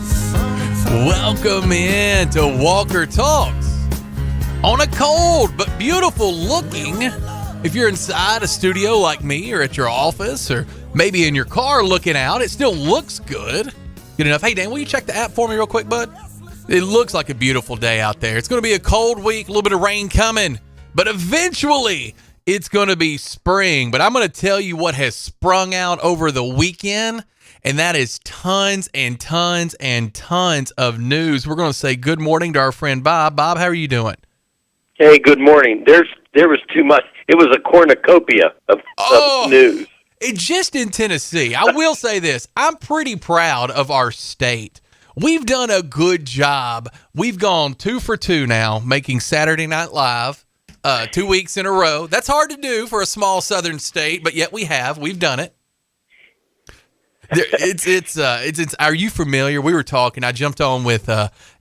summertime. Welcome in to Walker Talks on a cold but beautiful looking. If you're inside a studio like me or at your office or maybe in your car looking out, it still looks good. Good enough. Hey, Dan, will you check the app for me real quick, bud? It looks like a beautiful day out there. It's going to be a cold week, a little bit of rain coming, but eventually it's going to be spring. But I'm going to tell you what has sprung out over the weekend, and that is tons and tons and tons of news. We're going to say good morning to our friend Bob. Bob, how are you doing? Hey, good morning. There was too much. It was a cornucopia of news. Just in Tennessee, I will say this. I'm pretty proud of our state. We've done a good job. We've gone 2 for 2 now, making Saturday Night Live 2 weeks in a row. That's hard to do for a small southern state, but yet we have. We've done it. It's. Are you familiar? We were talking. I jumped on with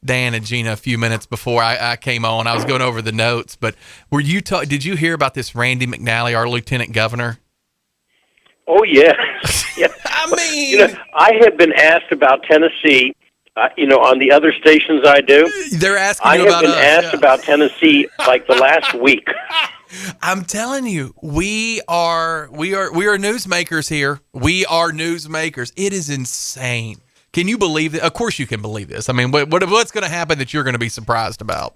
Dan and Gina a few minutes before I came on. I was going over the notes, but did you hear about this Randy McNally, our lieutenant governor? Oh yeah, yeah. I mean, I have been asked about Tennessee. On the other stations I do, they're asking you about us. I have been asked about Tennessee like the last week. I'm telling you, we are newsmakers here. We are newsmakers. It is insane. Can you believe it? Of course you can believe this. I mean, what's going to happen that you're going to be surprised about?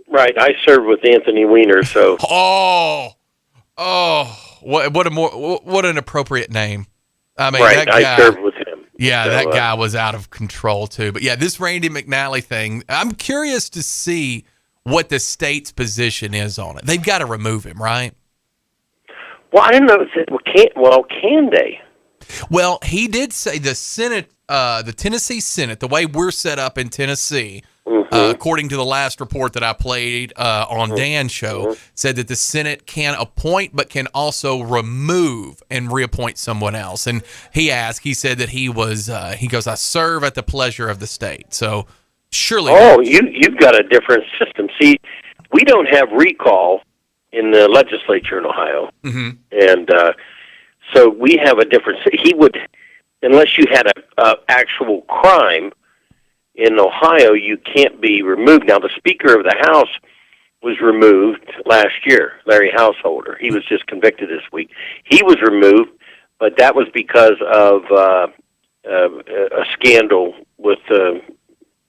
Right. I served with Anthony Weiner, so. What an appropriate name. I mean, right. That guy, I served with him. Yeah, so, that guy was out of control too. But yeah, this Randy McNally thing, I'm curious to see what the state's position is on it. They've got to remove him, right? Well, I don't know. Can they? Well, he did say the Senate, the Tennessee Senate, the way we're set up in Tennessee, according to the last report that I played on Dan's show, said that the Senate can appoint but can also remove and reappoint someone else. And he said that he goes, I serve at the pleasure of the state. So surely. Oh, you've got a different system. See, we don't have recall in the legislature in Ohio. Mm-hmm. And so we have a different, he would, unless you had a actual crime in Ohio, you can't be removed. Now, the Speaker of the House was removed last year, Larry Householder. He was just convicted this week. He was removed, but that was because of a scandal with the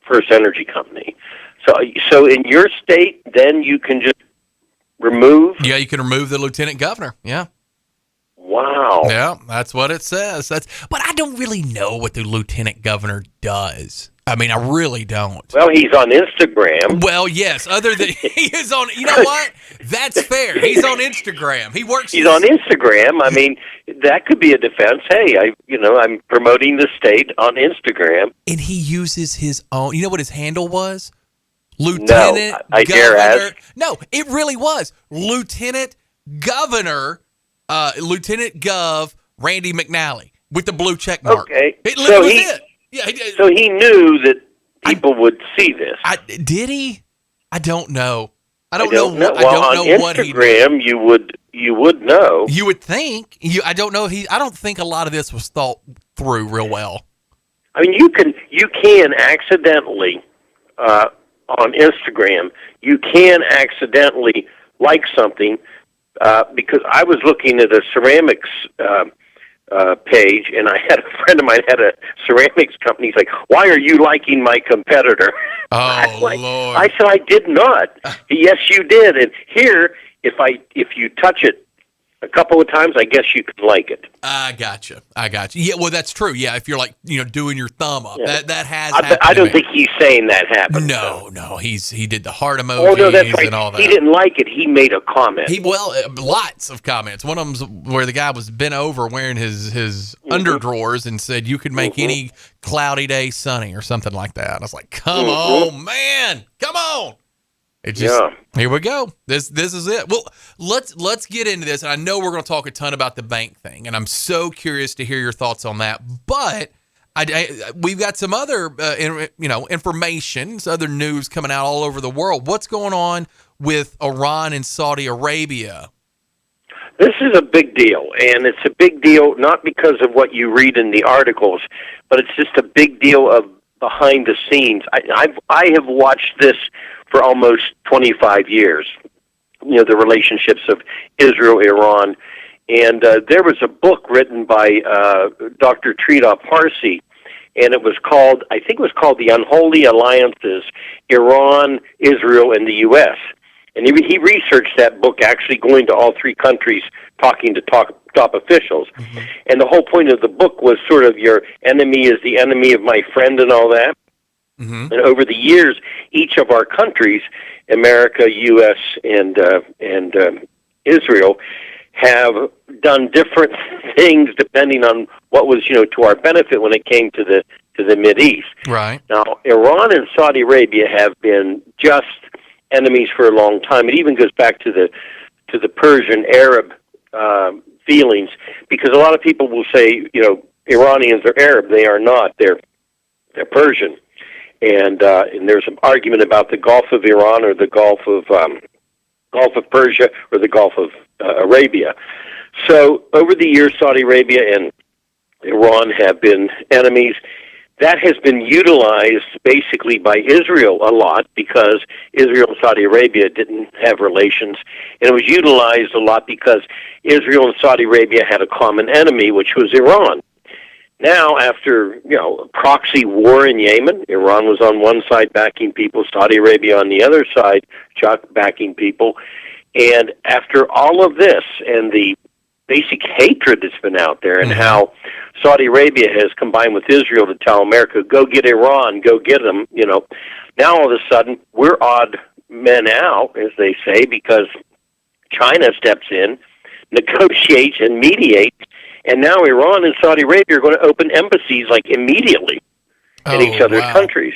First Energy Company. So in your state, then you can just remove? Yeah, you can remove the lieutenant governor. Yeah. Wow. Yeah, that's what it says. But I don't really know what the lieutenant governor does. I mean, I really don't. Well, he's on Instagram. Well, yes. Other than he is on, you know what? That's fair. He's on Instagram. He works. He's on Instagram. I mean, that could be a defense. Hey, I'm promoting the state on Instagram. And he uses his own. You know what his handle was? Lieutenant. No, I dare ask. No, it really was Lieutenant Governor, Lieutenant Gov Randy McNally with the blue check mark. Okay, it literally was it. Yeah, so he knew that people would see this. Did he? I don't know. I don't know. Well, on Instagram, you would know. You would think. I don't know. I don't think a lot of this was thought through real well. I mean, you can accidentally on Instagram. You can accidentally like something because I was looking at a ceramics page, and I had a friend of mine had a ceramics company. He's like, "Why are you liking my competitor?" Oh, Lord! I said, "I did not." Yes, you did. And here, if you touch it a couple of times, I guess you can like it. I gotcha. Yeah, well, that's true. Yeah, if you're like, doing your thumb up, yeah. that has happened. I don't think he's saying that happened. No, he did the heart emojis oh, no, that's right. and all that. He didn't like it. He made a comment. Lots of comments. One of them's where the guy was bent over wearing his underdrawers and said, "You could make any cloudy day sunny," or something like that. I was like, "Come on, man, come on." It just, Here we go. This is it. Well, let's get into this. And I know we're going to talk a ton about the bank thing, and I'm so curious to hear your thoughts on that. But we've got some other information, some other news coming out all over the world. What's going on with Iran and Saudi Arabia? This is a big deal, and it's a big deal not because of what you read in the articles, but it's just a big deal of behind the scenes. I have watched this for almost 25 years, the relationships of Israel, Iran, and there was a book written by Dr. Trita Parsi, and it was called The Unholy Alliances, Iran, Israel, and the U.S., and he researched that book, actually going to all three countries, talking to top officials. Mm-hmm. And the whole point of the book was sort of your enemy is the enemy of my friend and all that. Mm-hmm. And over the years, each of our countries, America, U.S., and Israel, have done different things depending on what was, to our benefit when it came to the Mideast. Right. Now, Iran and Saudi Arabia have been just enemies for a long time. It even goes back to the Persian Arab feelings, because a lot of people will say, Iranians are Arab. They are not. They're Persian, and there's an argument about the Gulf of Iran or the Gulf of Persia or the Gulf of Arabia. So over the years, Saudi Arabia and Iran have been enemies. That has been utilized basically by Israel a lot because Israel and Saudi Arabia didn't have relations. And it was utilized a lot because Israel and Saudi Arabia had a common enemy, which was Iran. Now, after, a proxy war in Yemen, Iran was on one side backing people, Saudi Arabia on the other side backing people. And after all of this and the basic hatred that's been out there and how Saudi Arabia has combined with Israel to tell America, go get Iran, go get them, now all of a sudden we're odd men out, as they say, because China steps in, negotiates and mediates, and now Iran and Saudi Arabia are going to open embassies immediately in each other's countries.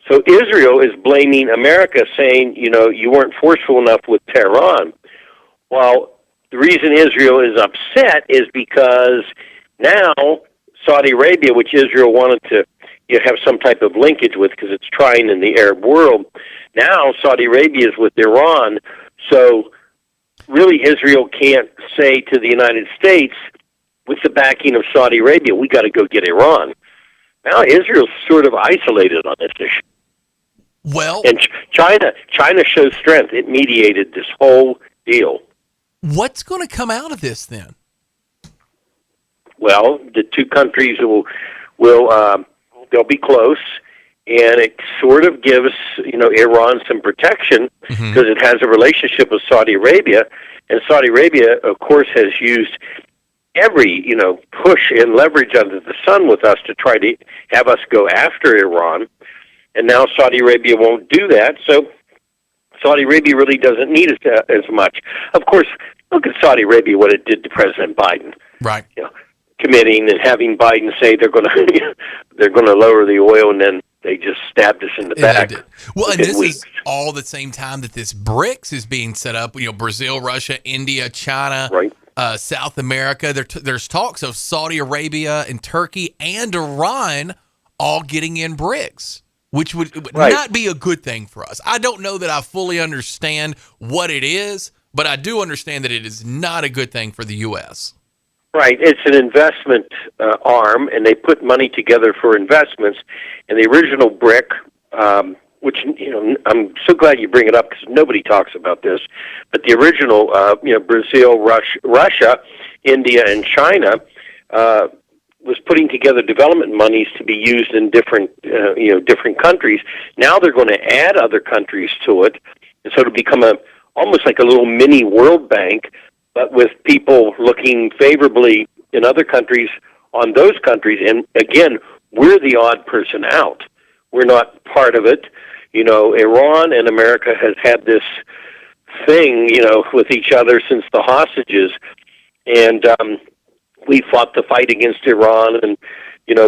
So Israel is blaming America, saying, you weren't forceful enough with Tehran. Well, the reason Israel is upset is because now Saudi Arabia, which Israel wanted to have some type of linkage with because it's trying in the Arab world, now Saudi Arabia is with Iran. So really Israel can't say to the United States, with the backing of Saudi Arabia, we got to go get Iran. Now Israel's sort of isolated on this issue. Well, and China shows strength. It mediated this whole deal. What's going to come out of this then? Well, the two countries will they'll be close, and it sort of gives Iran some protection because it has a relationship with Saudi Arabia, and Saudi Arabia, of course, has used every push and leverage under the sun with us to try to have us go after Iran, and now Saudi Arabia won't do that, so Saudi Arabia really doesn't need us as much. Of course, look at Saudi Arabia, what it did to President Biden. Right. Committing and having Biden say they're going to lower the oil, and then they just stabbed us in the back. Well, and this is all the same time that this BRICS is being set up. Brazil, Russia, India, China, right. South America. There's talks of Saudi Arabia and Turkey and Iran all getting in BRICS, which would not be a good thing for us. I don't know that I fully understand what it is, but I do understand that it is not a good thing for the U.S. Right. It's an investment arm, and they put money together for investments. And the original BRIC, which, I'm so glad you bring it up because nobody talks about this, but the original, Brazil, Russia, India, and China was putting together development monies to be used in different countries. Now they're going to add other countries to it, and so it'll become almost like a little mini World Bank, but with people looking favorably in other countries on those countries. And again, we're the odd person out. We're not part of it. Iran and America has had this thing, with each other since the hostages, and we fought the fight against Iran, and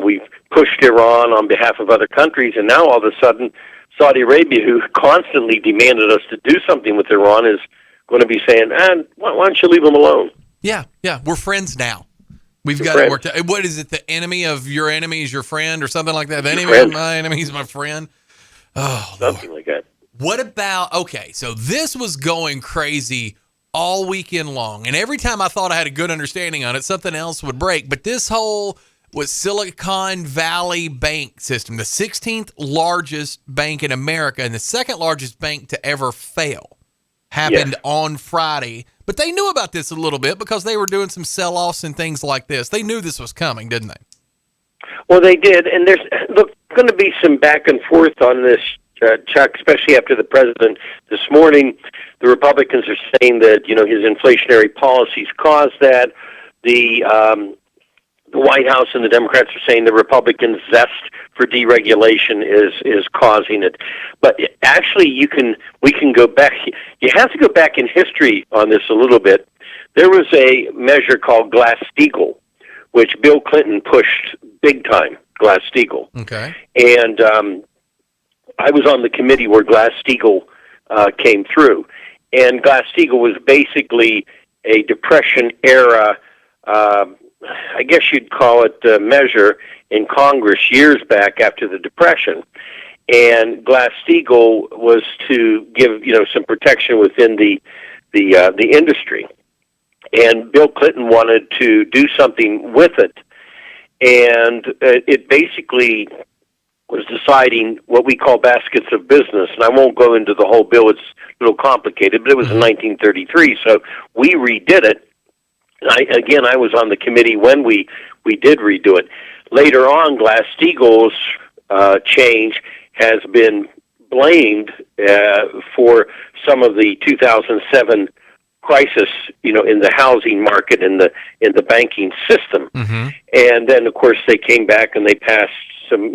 we've pushed Iran on behalf of other countries, and now all of a sudden Saudi Arabia, who constantly demanded us to do something with Iran, is going to be saying, why don't you leave them alone? Yeah, we're friends now. We've We're got friends. it worked out. What is it? The enemy of your enemy is your friend, or something like that. The enemy friend. of my enemy is my friend. Oh, Something like that. what about? Okay, so this was going crazy all weekend long, and every time I thought I had a good understanding on it, something else would break. But this whole was Silicon Valley Bank system, the 16th largest bank in America and the second largest bank to ever fail, happened on Friday. But they knew about this a little bit because they were doing some sell-offs and things like this. They knew this was coming, didn't they? Well, they did, and there's going to be some back and forth on this, Chuck, especially after the president this morning. The Republicans are saying that, his inflationary policies caused that. The White House and the Democrats are saying the Republicans' zest for deregulation is causing it. But actually, we can go back. You have to go back in history on this a little bit. There was a measure called Glass-Steagall, which Bill Clinton pushed big time. Glass-Steagall. Okay. And I was on the committee where Glass-Steagall came through. And Glass-Steagall was basically a Depression-era, I guess you'd call it a measure in Congress years back after the Depression. And Glass-Steagall was to give, some protection within the industry. And Bill Clinton wanted to do something with it. And it basically was deciding what we call baskets of business. And I won't go into the whole bill. It's a little complicated, but it was in 1933. So we redid it. And I was on the committee when we did redo it. Later on, Glass-Steagall's change has been blamed for some of the 2007 crisis, in the housing market and in the banking system. Mm-hmm. And then, of course, they came back and they passed some,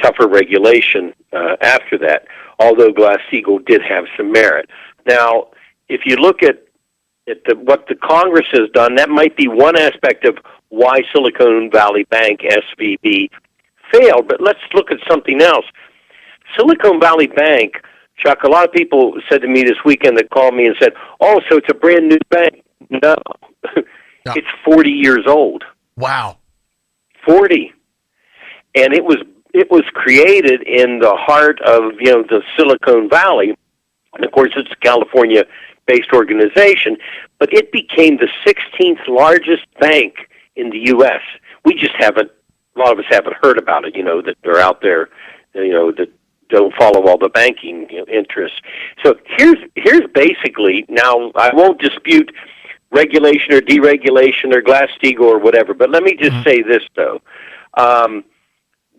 tougher regulation after that, although Glass-Steagall did have some merit. Now, if you look at what the Congress has done, that might be one aspect of why Silicon Valley Bank, SVB, failed. But let's look at something else. Silicon Valley Bank, Chuck, a lot of people said to me this weekend that called me and said, oh, so it's a brand new bank. No. It's 40 years old. Wow. 40. And it was created in the heart of, the Silicon Valley. And, of course, it's a California-based organization. But it became the 16th largest bank in the U.S. We just haven't, a lot of us haven't heard about it, that they're out there, that don't follow all the banking interests. So here's basically, now I won't dispute regulation or deregulation or Glass-Steagall or whatever, but let me just say this, though.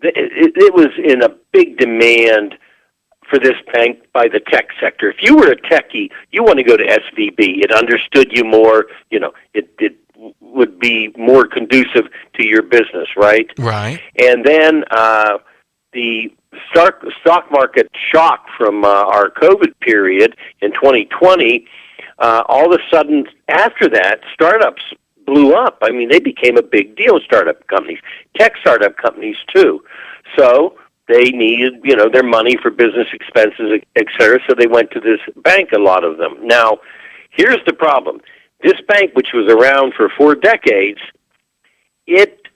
It was in a big demand for this bank by the tech sector. If you were a techie, you want to go to SVB. It understood you more. It would be more conducive to your business, right? Right. And then the stock market shock from our COVID period in 2020, all of a sudden after that, startups blew up. I mean, they became a big deal, startup companies, tech startup companies too. So they needed, their money for business expenses, et cetera, so they went to this bank, a lot of them. Now, here's the problem. This bank, which was around for 4 decades, it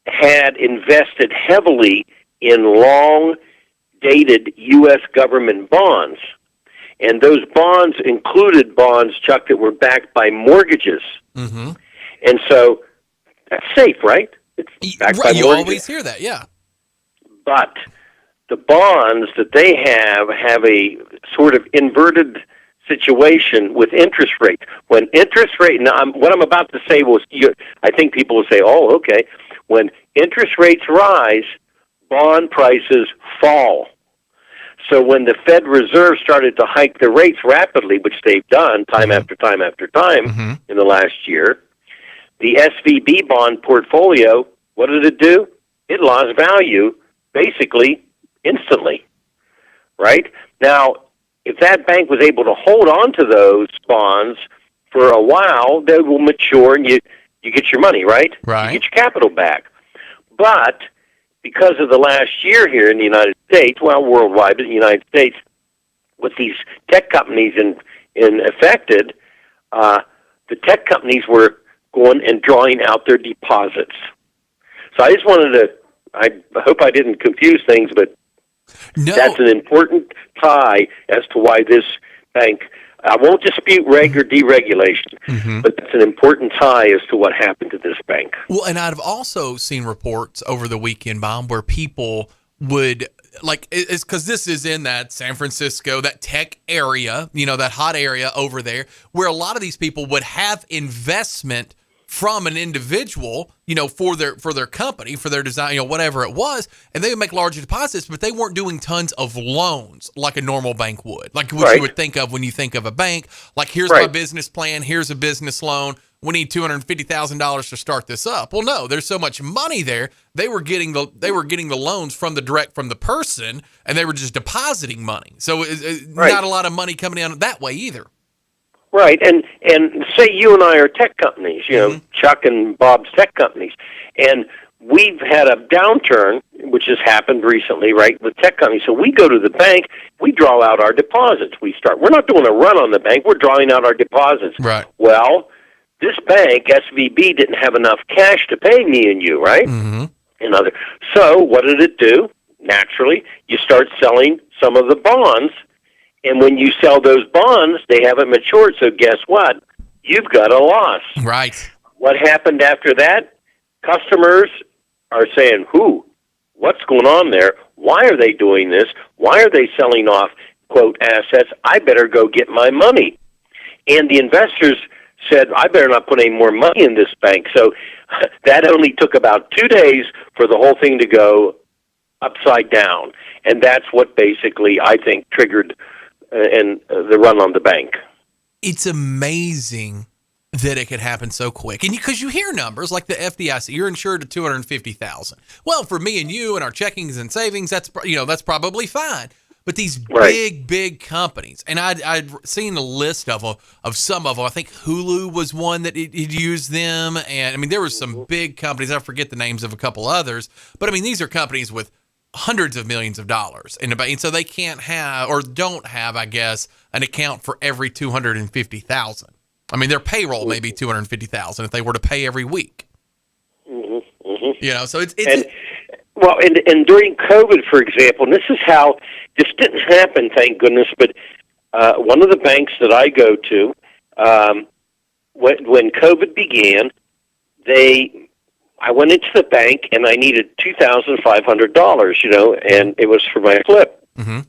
had invested heavily in long-dated U.S. government bonds. And those bonds included bonds, Chuck, that were backed by mortgages. Mm-hmm. And so that's safe, right? It's backed by You mortgages. always hear that, yeah. But the bonds that they have a sort of inverted situation with interest rates. When interest rate, now what I'm about to say I think people will say, oh, okay. When interest rates rise, bond prices fall. So when the Fed Reserve started to hike the rates rapidly, which they've done time after time after time in the last year, the SVB bond portfolio, what did it do? It lost value basically instantly, right? Now, if that bank was able to hold on to those bonds for a while, they will mature and you get your money, right? Right. You get your capital back. But because of the last year here in the United States, well, worldwide, but in the United States, with these tech companies affected, the tech companies were going and drawing out their deposits. So I just wanted to, I hope I didn't confuse things, but that's an important tie as to why this bank, I won't dispute reg or deregulation, but that's an important tie as to what happened to this bank. Well, and I've also seen reports over the weekend, Bob, where people would, like, it's because this is in that San Francisco, that tech area, you know, that hot area over there, where a lot of these people would have investment from an individual, you know, for their company, for their design, you know, whatever it was, and they would make larger deposits, but they weren't doing tons of loans like a normal bank would, like what you would think of when you think of a bank. Like, here's my business plan, here's a business loan, we need $250,000 to start this up. Well, no, there's so much money there. They were getting the loans from the person, and they were just depositing money. So not a lot of money coming in that way either. Right, and say you and I are tech companies, you know, Chuck and Bob's tech companies, and we've had a downturn, which has happened recently, right, with tech companies. So we go to the bank, we draw out our deposits. We're not doing a run on the bank, we're drawing out our deposits. Right. Well, this bank, SVB, didn't have enough cash to pay me and you, right? So what did it do? Naturally, you start selling some of the bonds. And when you sell those bonds, they haven't matured, so guess what? You've got a loss. Right. What happened after that? Customers are saying, what's going on there? Why are they doing this? Why are they selling off, quote, assets? I better go get my money. And the investors said, I better not put any more money in this bank. So that only took about 2 days for the whole thing to go upside down. And that's what basically, I think, triggered the run on the bank. It's amazing that it could happen so quick, and because you hear numbers like the FDIC, you're insured to $250,000. Well, for me and you and our checkings and savings, that's probably fine. But these big companies, and I'd seen a list of some of them. I think Hulu was one that it used them, and I mean there were some big companies. I forget the names of a couple others, but I mean these are companies with hundreds of millions of dollars in the bank, and so they can't have or don't have, I guess, an account for every $250,000. I mean, their payroll may be $250,000 if they were to pay every week. You know, so it's and during COVID, for example, and this is how this didn't happen, thank goodness. But one of the banks that I go to, when COVID began, I went into the bank and I needed $2,500, you know, and it was for my flip. And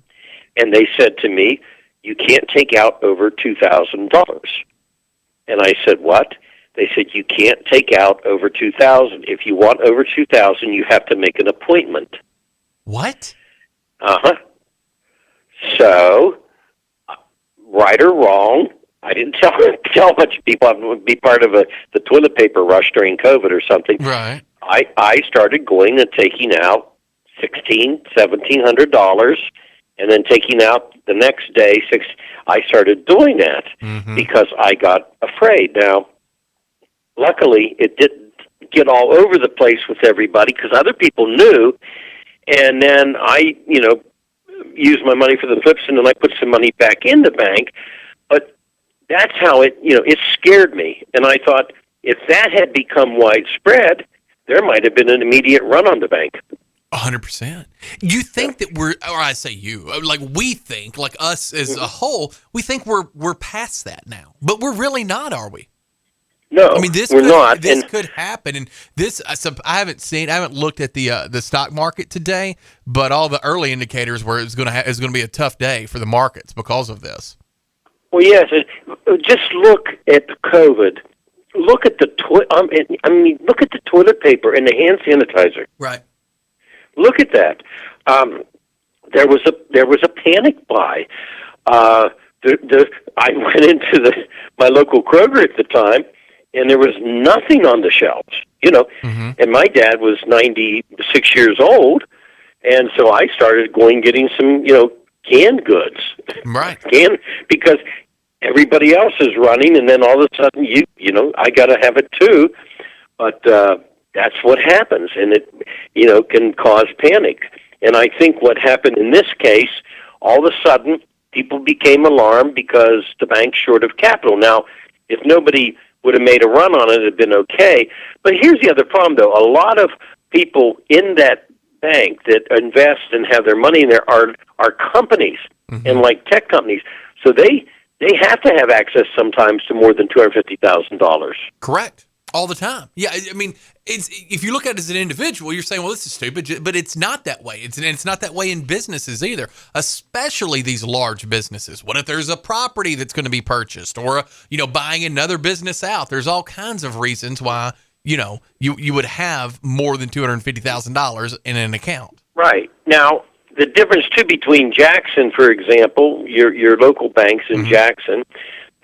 they said to me, "You can't take out over $2,000." And I said, "What?" They said, "You can't take out over $2,000. If you want over $2,000, you have to make an appointment." What? So, right or wrong, I didn't tell much people I would be part of the toilet paper rush during COVID or something. Right. I started going and taking out $1,700, and then taking out the next day I started doing that because I got afraid. Now, luckily, it didn't get all over the place with everybody because other people knew, and then I, you know, used my money for the flips, and then I put some money back in the bank. But that's how it scared me. And I thought, if that had become widespread, there might have been an immediate run on the bank. 100%. You think that we think, like us as a whole, we think we're past that now. But we're really not, are we? No, I mean, this could happen, and this I haven't looked at the stock market today, but all the early indicators were it's going to be a tough day for the markets because of this. Well, yes. Just look at COVID. Look at the look at the toilet paper and the hand sanitizer. Right. Look at that. There was a panic buy. I went into my local Kroger at the time, and there was nothing on the shelves, you know. And my dad was 96 years old, and so I started getting some, you know, canned goods. Right. Because everybody else is running, and then all of a sudden, you know, I got to have it too. But that's what happens, and it, can cause panic. And I think what happened in this case, all of a sudden, people became alarmed because the bank's short of capital. Now, if nobody would have made a run on it, it'd have been okay. But here's the other problem, though. A lot of people in that bank that invest and have their money in there are companies and like tech companies. So they have to have access sometimes to more than $250,000. Correct. All the time. Yeah, I mean, if you look at it as an individual, you're saying, well, this is stupid, but it's not that way. It's not that way in businesses either, especially these large businesses. What if there's a property that's going to be purchased or, buying another business out? There's all kinds of reasons why, you would have more than $250,000 in an account. Right. Now, the difference, too, between Jackson, for example, your local banks in Jackson,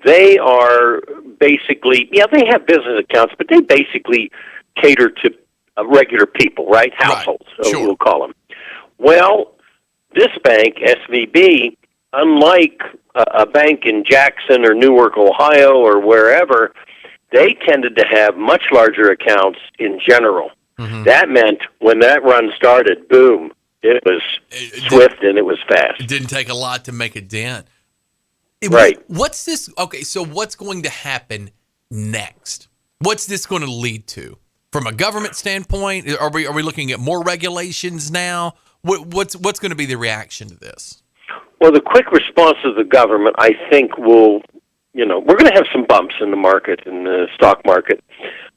they are basically, they have business accounts, but they basically cater to regular people, right? Households, we'll call them. Well, this bank, SVB, unlike a bank in Jackson or Newark, Ohio, or wherever, they tended to have much larger accounts in general. That meant when that run started, boom, it was swift and it was fast. It didn't take a lot to make a dent. Right. What's this? Okay, so what's going to happen next? What's this going to lead to? From a government standpoint, are we looking at more regulations now? What's going to be the reaction to this? Well, the quick response of the government, I think, will, we're going to have some bumps in the market, in the stock market.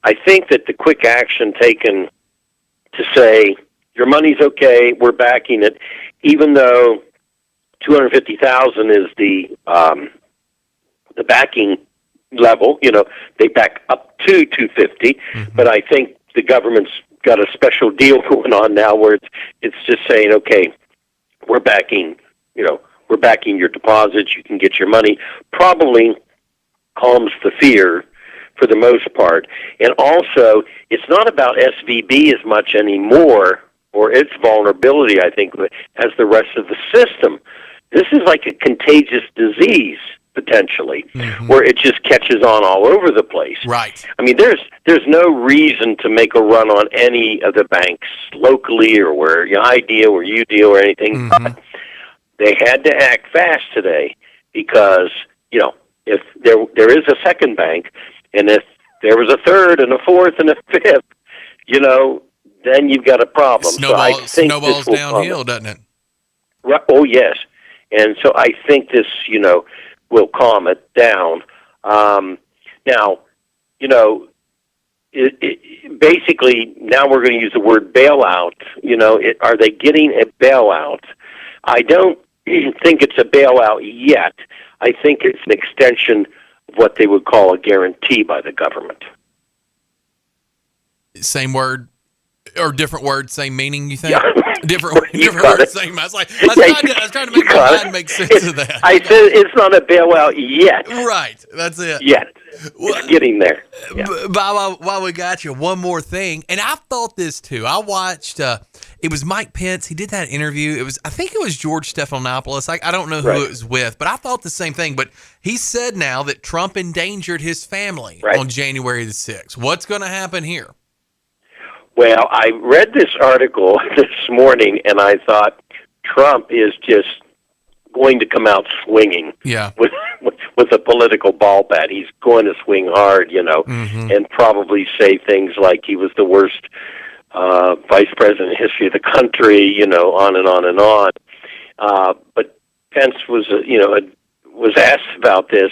I think that the quick action taken to say, your money's okay, we're backing it, even though $250,000 is the backing level. They back up to $250,000, but I think the government's got a special deal going on now where it's just saying, okay, we're backing your deposits. You can get your money. Probably calms the fear for the most part, and also it's not about SVB as much anymore, or its vulnerability, I think, as the rest of the system. This is like a contagious disease, potentially, where it just catches on all over the place. Right. I mean, there's no reason to make a run on any of the banks locally or where I deal or you deal or anything. But they had to act fast today because, if there is a second bank, and if there was a third and a fourth and a fifth, then you've got a problem. Snowballs downhill, doesn't it? Right. Oh, yes. And so I think this, will calm it down. Now, basically, now we're going to use the word bailout. Are they getting a bailout? I don't think it's a bailout yet. I think it's an extension of what they would call a guarantee by the government. Same word or different word, same meaning, you think? Yeah. Different word, same. I was trying to make my mind make sense of that. I said it's not a bailout yet. Right. That's it. Yet. It's getting there. Yeah. While we got you, one more thing. And I thought this too. I watched, it was Mike Pence. He did that interview. I think it was George Stephanopoulos. I don't know who it was with, but I thought the same thing. But he said now that Trump endangered his family on January the 6th. What's going to happen here? Well, I read this article this morning, and I thought Trump is just going to come out swinging with a political ball bat. He's going to swing hard, and probably say things like he was the worst vice president in history of the country, on and on and on. But Pence was, was asked about this,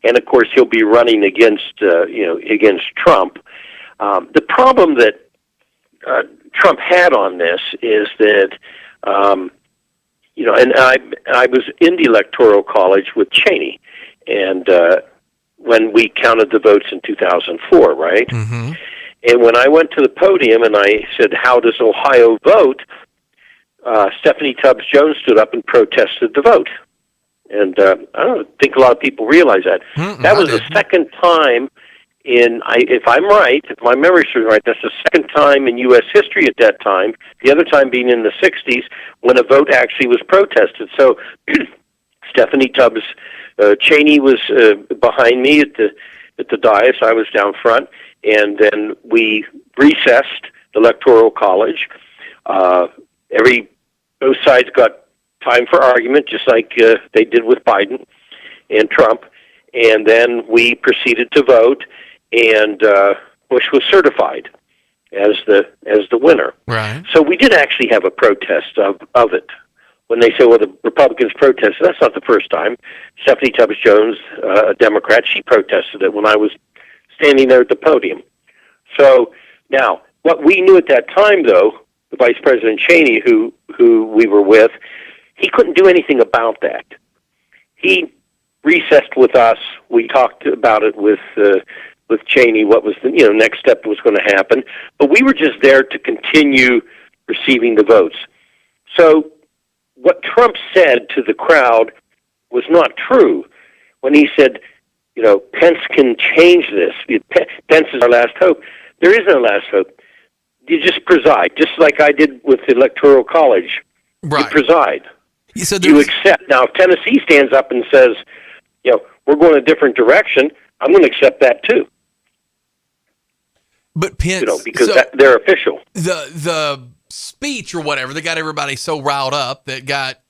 and of course he'll be running against Trump. The problem that Trump had on this is that, and I was in the Electoral College with Cheney, and when we counted the votes in 2004, right? And when I went to the podium and I said, "How does Ohio vote?" Stephanie Tubbs Jones stood up and protested the vote, and I don't think a lot of people realize that. That was the second time. If I'm right, if my memory serves right, that's the second time in U.S. history at that time, the other time being in the 60s, when a vote actually was protested. So Stephanie Tubbs Cheney was behind me at the dais. I was down front, and then we recessed the Electoral College. Both sides got time for argument, just like they did with Biden and Trump. And then we proceeded to vote, and Bush was certified as the winner. Right. So we did actually have a protest of it. When they say, well, the Republicans protested, that's not the first time. Stephanie Tubbs Jones, a Democrat, she protested it when I was standing there at the podium. So now, what we knew at that time, though, the Vice President Cheney, who we were with, he couldn't do anything about that. He recessed with us. We talked about it with Cheney, what was the next step was going to happen. But we were just there to continue receiving the votes. So what Trump said to the crowd was not true when he said, Pence can change this. Pence is our last hope. There is no last hope. You just preside, just like I did with the Electoral College. Right. You preside. So you accept. Now, if Tennessee stands up and says, we're going a different direction, I'm going to accept that too. But Pence, because they're official. The speech or whatever that got everybody so riled up that got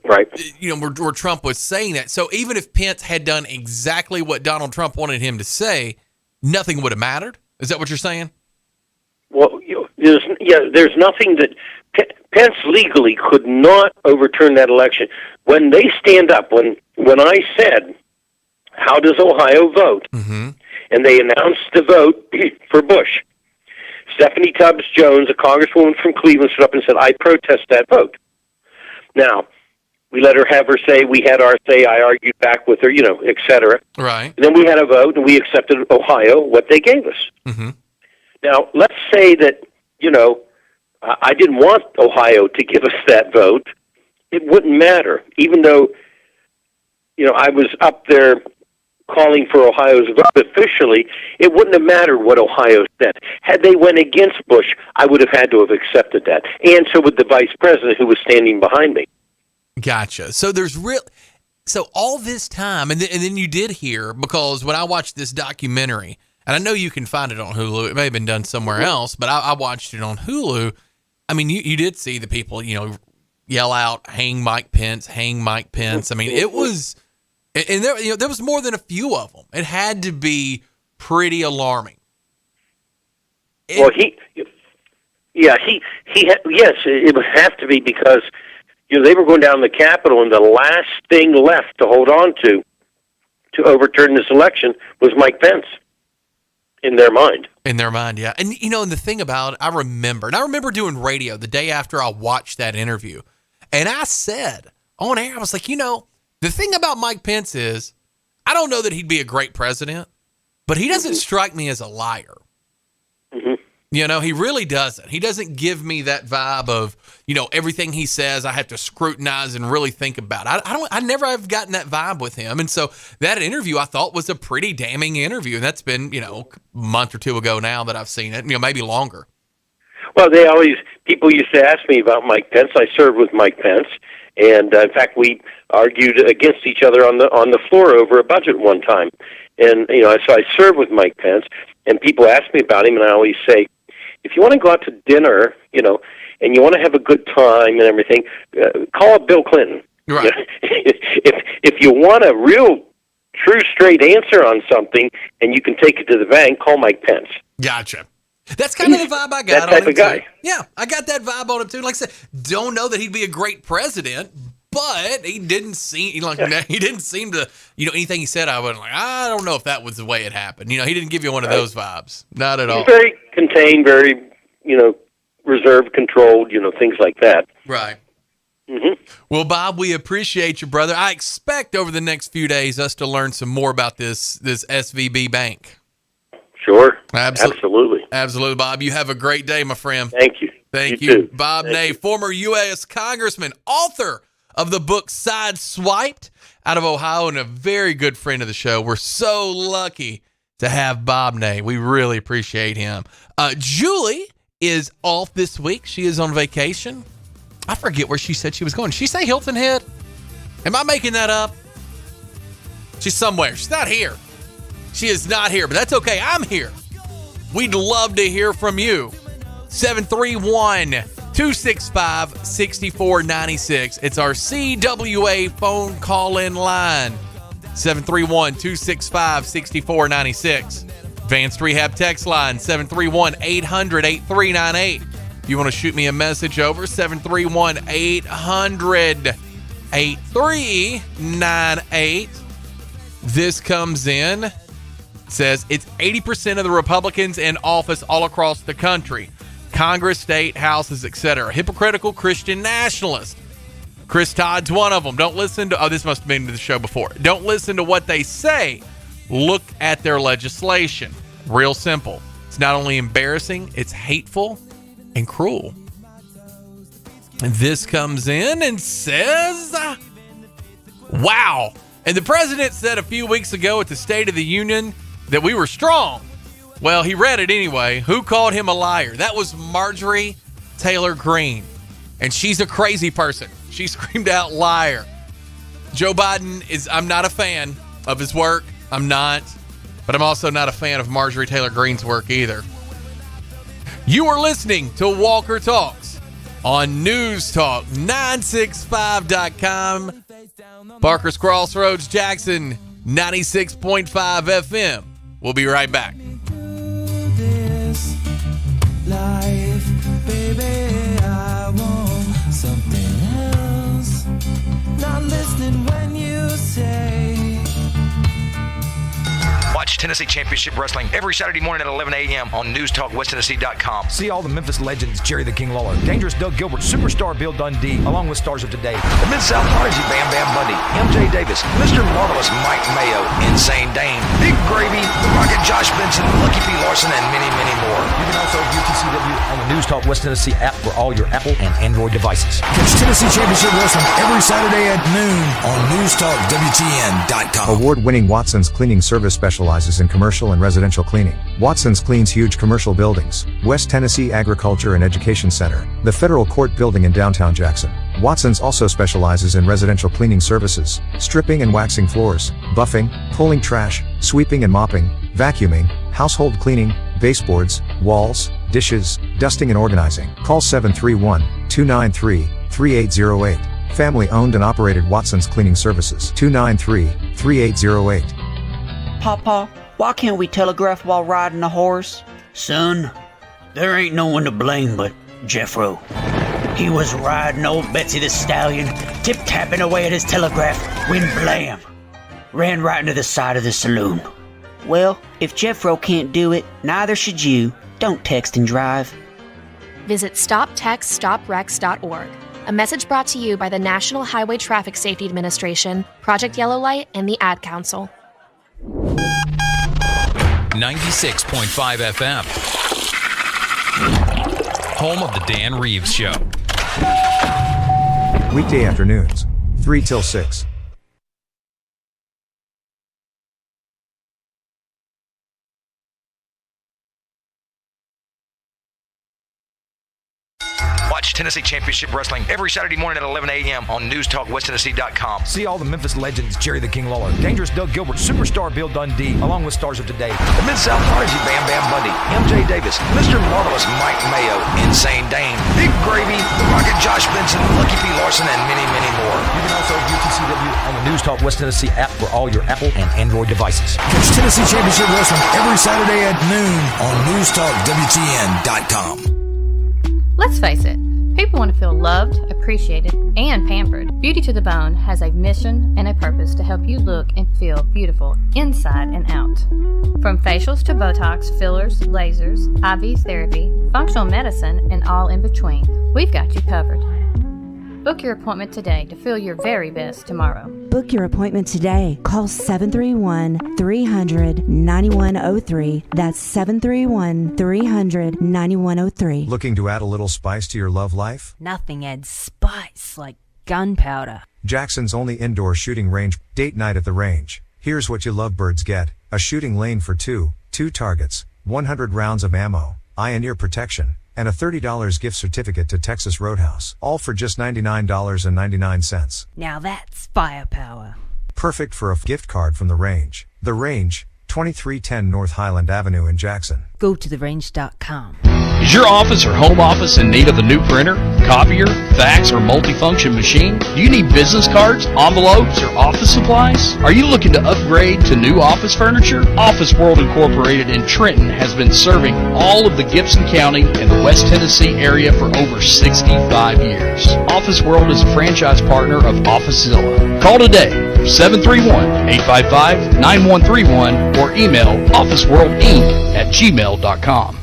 right. Where Trump was saying that. So even if Pence had done exactly what Donald Trump wanted him to say, nothing would have mattered. Is that what you're saying? Well, there's nothing that Pence legally could not overturn that election. When they stand up, when I said, "How does Ohio vote?" Mm-hmm. and they announced the vote for Bush, Stephanie Tubbs Jones, a congresswoman from Cleveland, stood up and said, "I protest that vote." Now, we let her have her say. We had our say. I argued back with her, et cetera. Right. And then we had a vote, and we accepted Ohio, what they gave us. Mm-hmm. Now, let's say that, I didn't want Ohio to give us that vote. It wouldn't matter, even though, I was up there calling for Ohio's vote officially. It wouldn't have mattered what Ohio said. Had they went against Bush, I would have had to have accepted that. And so would the vice president who was standing behind me. Gotcha. So there's so all this time, and then you did hear, because when I watched this documentary, and I know you can find it on Hulu, it may have been done somewhere else, but I watched it on Hulu. I mean, you did see the people, yell out, "Hang Mike Pence, hang Mike Pence." I mean, it was, and there was more than a few of them. It had to be pretty alarming. Well, yes, it would have to be, because they were going down the Capitol, and the last thing left to hold on to overturn this election was Mike Pence. In their mind. In their mind, yeah. And, and the thing about it, I remember doing radio the day after I watched that interview. And I said on air, I was like, the thing about Mike Pence is, I don't know that he'd be a great president, but he doesn't strike me as a liar. Mm-hmm. He really doesn't. He doesn't give me that vibe of, everything he says I have to scrutinize and really think about. I never have gotten that vibe with him. And so that interview I thought was a pretty damning interview. And that's been, a month or two ago now that I've seen it, maybe longer. Well, people used to ask me about Mike Pence. I served with Mike Pence. And in fact, we argued against each other on the floor over a budget one time. And, so I served with Mike Pence, and people ask me about him, and I always say, if you want to go out to dinner, and you want to have a good time and everything, call up Bill Clinton. Right. If you want a real, true, straight answer on something, and you can take it to the bank, call Mike Pence. Gotcha. That's kind of the vibe I got that type on him of guy. Too. Yeah, I got that vibe on him too. Like I said, don't know that he'd be a great president, but he didn't seem to, anything he said, I was like, I don't know if that was the way it happened. He didn't give you one of those vibes. Not at all. He's very contained, very, reserved, controlled, things like that. Right. Mm-hmm. Well, Bob, we appreciate you, brother. I expect over the next few days us to learn some more about this SVB bank. Sure. Absolutely. Absolutely, Bob. You have a great day, my friend. Thank you. Thank you. you. Bob Ney, former U.S. Congressman, author of the book Sideswiped, out of Ohio, and a very good friend of the show. We're so lucky to have Bob Ney. We really appreciate him. Julie is off this week. She is on vacation. I forget where she said she was going. Did she say Hilton Head? Am I making that up? She's somewhere. She's not here. She is not here, but that's okay. I'm here. We'd love to hear from you. 731-265-6496. It's our CWA phone call-in line. 731-265-6496. Advanced Rehab text line, 731-800-8398. If you want to shoot me a message over, 731-800-8398. This comes in. It says it's 80% of the Republicans in office all across the country. Congress, state, houses, etc. Hypocritical Christian nationalists. Chris Todd's one of them. Don't listen to... Oh, this must have been to the show before. Don't listen to what they say. Look at their legislation. Real simple. It's not only embarrassing, it's hateful and cruel. And this comes in and says, wow. And the president said a few weeks ago at the State of the Union that we were strong. Well, he read it anyway. Who called him a liar? That was Marjorie Taylor Greene. And she's a crazy person. She screamed out liar. Joe Biden I'm not a fan of his work. I'm not. But I'm also not a fan of Marjorie Taylor Greene's work either. You are listening to Walker Talks on News Talk 965.com. Parker's Crossroads, Jackson 96.5 FM. We'll be right back. This life, baby, I want something else. Not listening when you say. Watch Tennessee Championship Wrestling every Saturday morning at 11 a.m. on NewsTalkWestTennessee.com. See all the Memphis legends, Jerry the King Lawler, Dangerous Doug Gilbert, Superstar Bill Dundee, along with stars of today, the Mid-South Prodigy Bam Bam Bundy, MJ Davis, Mr. Marvelous Mike Mayo, Insane Dane, Big Gravy, The Rocket Josh Benson, Lucky P. Larson, and many, many more. You can also view TCW on the News Talk West Tennessee app for all your Apple and Android devices. Catch Tennessee Championship Wrestling every Saturday at noon on NewsTalkWTN.com. Award-winning Watson's Cleaning Service specializes in commercial and residential cleaning. Watson's cleans huge commercial buildings, West Tennessee Agriculture and Education Center, the Federal Court Building in downtown Jackson. Watson's also specializes in residential cleaning services, stripping and waxing floors, buffing, pulling trash, sweeping and mopping, vacuuming, household cleaning, baseboards, walls, dishes, dusting and organizing. Call 731-293-3808. Family owned and operated Watson's Cleaning Services. 293-3808. Papa, why can't we telegraph while riding a horse? Son, there ain't no one to blame but Jeffro. He was riding old Betsy the Stallion, tip-tapping away at his telegraph, when blam! Ran right into the side of the saloon. Well, if Jeffro can't do it, neither should you. Don't text and drive. Visit StopTextStopWrecks.org. A message brought to you by the National Highway Traffic Safety Administration, Project Yellow Light, and the Ad Council. 96.5 FM. Home of the Dan Reeves Show. Weekday afternoons, 3 till 6. Watch Tennessee Championship Wrestling every Saturday morning at 11 a.m. on NewsTalkWestTennessee.com. See all the Memphis legends, Jerry the King Lawler, Dangerous Doug Gilbert, Superstar Bill Dundee, along with stars of today, the Mid-South Prodigy Bam Bam Bundy, MJ Davis, Mr. Marvelous Mike Mayo, Insane Dane, Big Gravy, The Rocket Josh Benson, Lucky P. Larson, and many, many more. You can also view TCW on the News Talk West Tennessee app for all your Apple and Android devices. Catch Tennessee Championship Wrestling every Saturday at noon on NewsTalkWTN.com. Let's face it, people want to feel loved, appreciated, and pampered. Beauty to the Bone has a mission and a purpose to help you look and feel beautiful inside and out. From facials to Botox, fillers, lasers, IV therapy, functional medicine, and all in between, we've got you covered. Book your appointment today to feel your very best tomorrow. Book your appointment today. Call 731-300-9103. That's 731-300-9103. Looking to add a little spice to your love life? Nothing adds spice like gunpowder. Jackson's only indoor shooting range. Date night at the range. Here's what you lovebirds get. A shooting lane for two targets, 100 rounds of ammo, eye and ear protection, and a $30 gift certificate to Texas Roadhouse. All for just $99.99. Now that's firepower. Perfect for a gift card from the range. The Range, 2310 North Highland Avenue in Jackson. go to therange.com. Is your office or home office in need of a new printer, copier, fax, or multifunction machine? Do you need business cards, envelopes, or office supplies? Are you looking to upgrade to new office furniture? Office World Incorporated in Trenton has been serving all of the Gibson County and the West Tennessee area for over 65 years. Office World is a franchise partner of OfficeZilla. Call today for 731-855-9131 or email officeworldinc@gmail.com.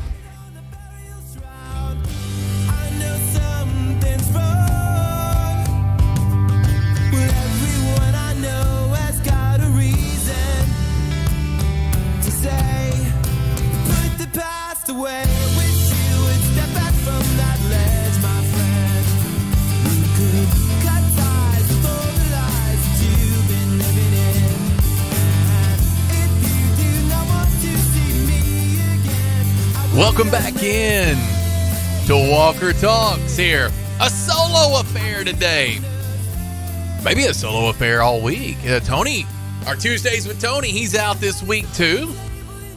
Welcome back in to Walker Talks here. A solo affair today. Maybe a solo affair all week. Tony, our Tuesdays with Tony, he's out this week too.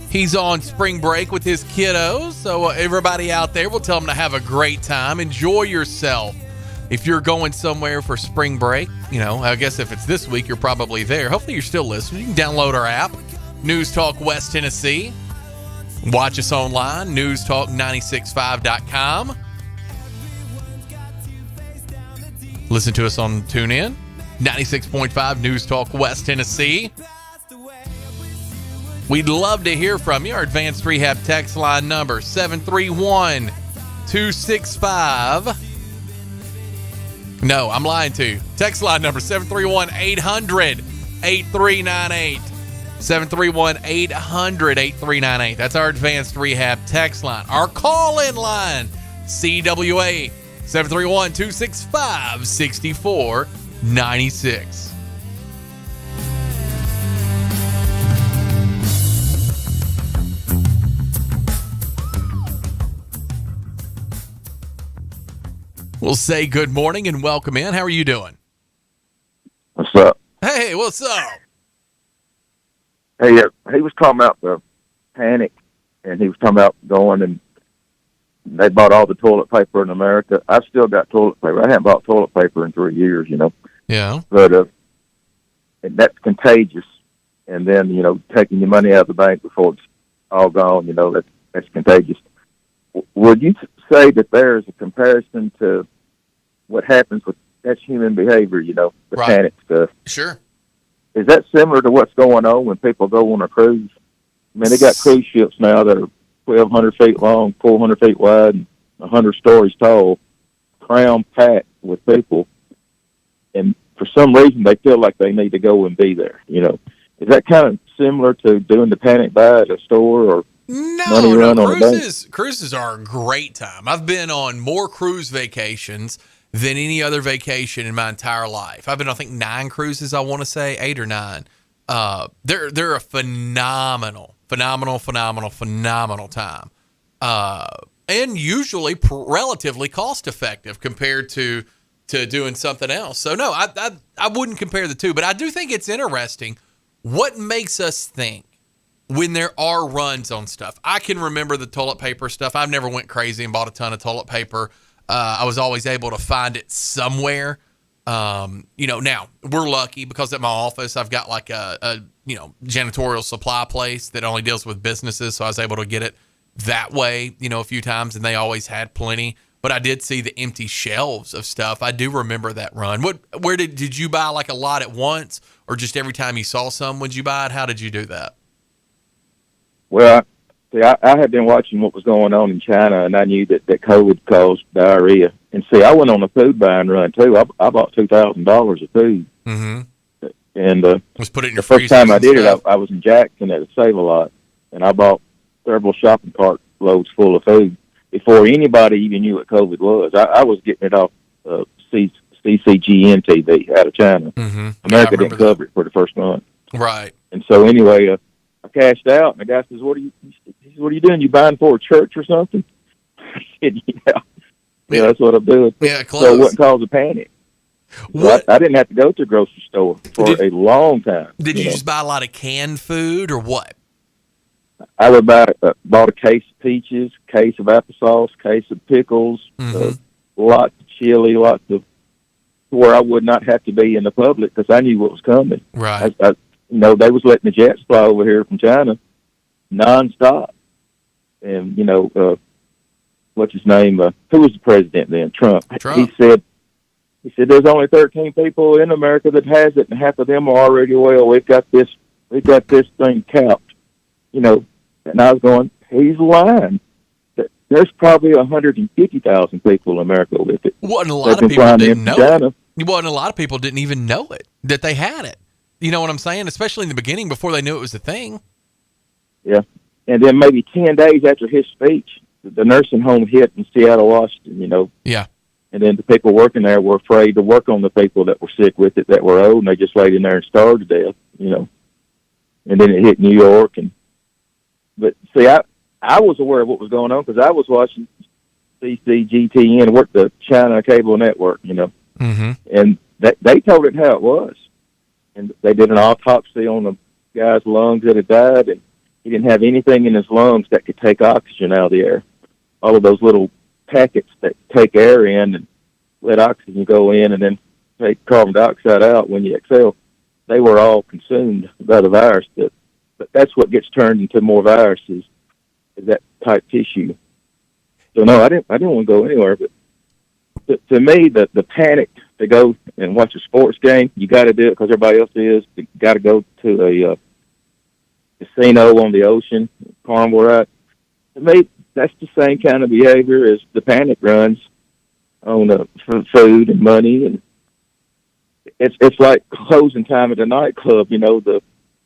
He's on spring break with his kiddos. So everybody out there, we'll tell them to have a great time. Enjoy yourself. If you're going somewhere for spring break, I guess if it's this week, you're probably there. Hopefully you're still listening. You can download our app, News Talk West Tennessee. Watch us online, newstalk965.com. Listen to us on TuneIn, 96.5 News Talk West Tennessee. We'd love to hear from you. Our Advanced Rehab text line number, 731-265. No, I'm lying to you. Text line number, 731-800-8398. 731-800-8398. That's our Advanced Rehab text line. Our call-in line, CWA, 731-265-6496. We'll say good morning and welcome in. How are you doing? What's up? Hey, what's up? Hey, he was talking about the panic, and he was talking about going and they bought all the toilet paper in America. I've still got toilet paper. I haven't bought toilet paper in 3 years, Yeah. But and that's contagious. And then, taking your money out of the bank before it's all gone, that's contagious. Would you say that there is a comparison to what happens with that's human behavior, the Right. panic stuff? Sure. Is that similar to what's going on when people go on a cruise? I mean, they got cruise ships now that are 1,200 feet long, 400 feet wide, and 100 stories tall, cram-packed with people. And for some reason, they feel like they need to go and be there, Is that kind of similar to doing the panic buy at a store or money run on a bank? Cruises are a great time. I've been on more cruise vacations than any other vacation in my entire life. I've been, I think, 9 cruises, I want to say, 8 or 9. They're a phenomenal time. And usually relatively cost effective compared to doing something else. So no, I wouldn't compare the two, but I do think it's interesting what makes us think when there are runs on stuff. I can remember the toilet paper stuff. I've never went crazy and bought a ton of toilet paper. I was always able to find it somewhere. Now we're lucky because at my office, I've got like a janitorial supply place that only deals with businesses. So I was able to get it that way, a few times, and they always had plenty. But I did see the empty shelves of stuff. I do remember that run. Where did you buy like a lot at once, or just every time you saw some, would you buy it? How did you do that? Well, I had been watching what was going on in China, and I knew that COVID caused diarrhea. And see, I went on a food buying run too. I bought $2,000 of food. Mm-hmm. And was put it in the your first time I did stuff. it, I was in Jackson at a Save-A-Lot, and I bought several shopping cart loads full of food before anybody even knew what COVID was. I was getting it off CCGN TV out of China. Mm-hmm. America didn't cover it for the first month. Right. And so anyway, I cashed out, and the guy says, "What are you doing? You buying for a church or something?" I said, "Yeah, that's what I'm doing." Yeah, close. So it wouldn't cause a panic. What? I didn't have to go to a grocery store for a long time. Did you just buy a lot of canned food or what? I would bought a case of peaches, case of applesauce, case of pickles, lots of chili, lots of, where I would not have to be in the public because I knew what was coming. Right. They was letting the jets fly over here from China nonstop. And, what's his name? Who was the president then? Trump. He said, there's only 13 people in America that has it, and half of them are already well. We've got this thing capped, And I was going, he's lying. There's probably 150,000 people in America with it. Well, and a lot of people didn't know it. Well, and a lot of people didn't even know it, that they had it. You know what I'm saying? Especially in the beginning, before they knew it was a thing. Yeah. And then maybe 10 days after his speech, the nursing home hit in Seattle, Washington, Yeah. And then the people working there were afraid to work on the people that were sick with it, that were old, and they just laid in there and starved to death, And then it hit New York. But see, I was aware of what was going on because I was watching CCGTN, worked the China cable network, Mm-hmm. And they told it how it was. And they did an autopsy on the guy's lungs that had died, and he didn't have anything in his lungs that could take oxygen out of the air. All of those little packets that take air in and let oxygen go in and then take carbon dioxide out when you exhale, they were all consumed by the virus. But that's what gets turned into more viruses, is that type tissue. So no, I didn't want to go anywhere. But to me, the panic to go and watch a sports game, you got to do it because everybody else is. You got to go to a casino on the ocean, carnival ride. To me, that's the same kind of behavior as the panic runs on food and money, and it's like closing time at a nightclub. The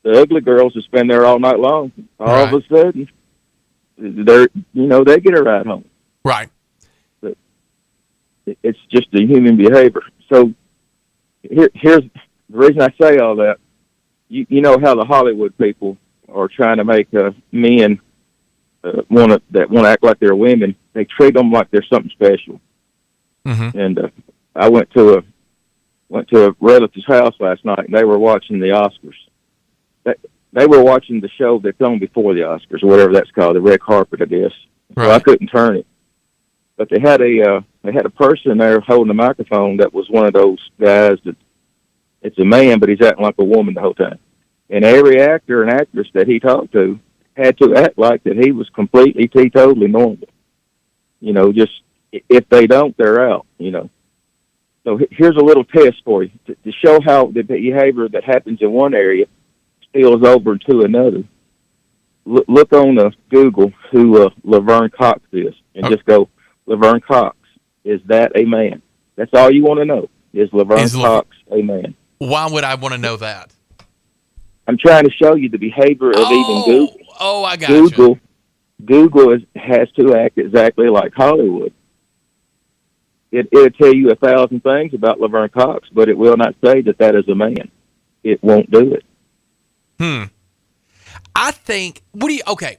ugly girls who spend there all night long. All of a sudden, they get a ride home. Right. But it's just the human behavior. So here's the reason I say all that. You know how the Hollywood people are trying to make men want to act like they're women. They treat them like they're something special. Mm-hmm. And I went to a relative's house last night, and they were watching the Oscars. They were watching the show that's on before the Oscars, or whatever that's called, the red carpet, I guess. Right. So I couldn't turn it. But they had a person there holding a microphone that was one of those guys that it's a man, but he's acting like a woman the whole time. And every actor and actress that he talked to had to act like that he was completely teetotally normal. Just if they don't, they're out. So here's a little test for you to show how the behavior that happens in one area spills over into another. Look on Google who Laverne Cox is, and just go, Laverne Cox, is that a man? That's all you want to know. Is Laverne Cox a man? Why would I want to know that? I'm trying to show you the behavior of even Google. Oh, I got you. Google has to act exactly like Hollywood. It'll tell you 1,000 things about Laverne Cox, but it will not say that is a man. It won't do it. I think, okay,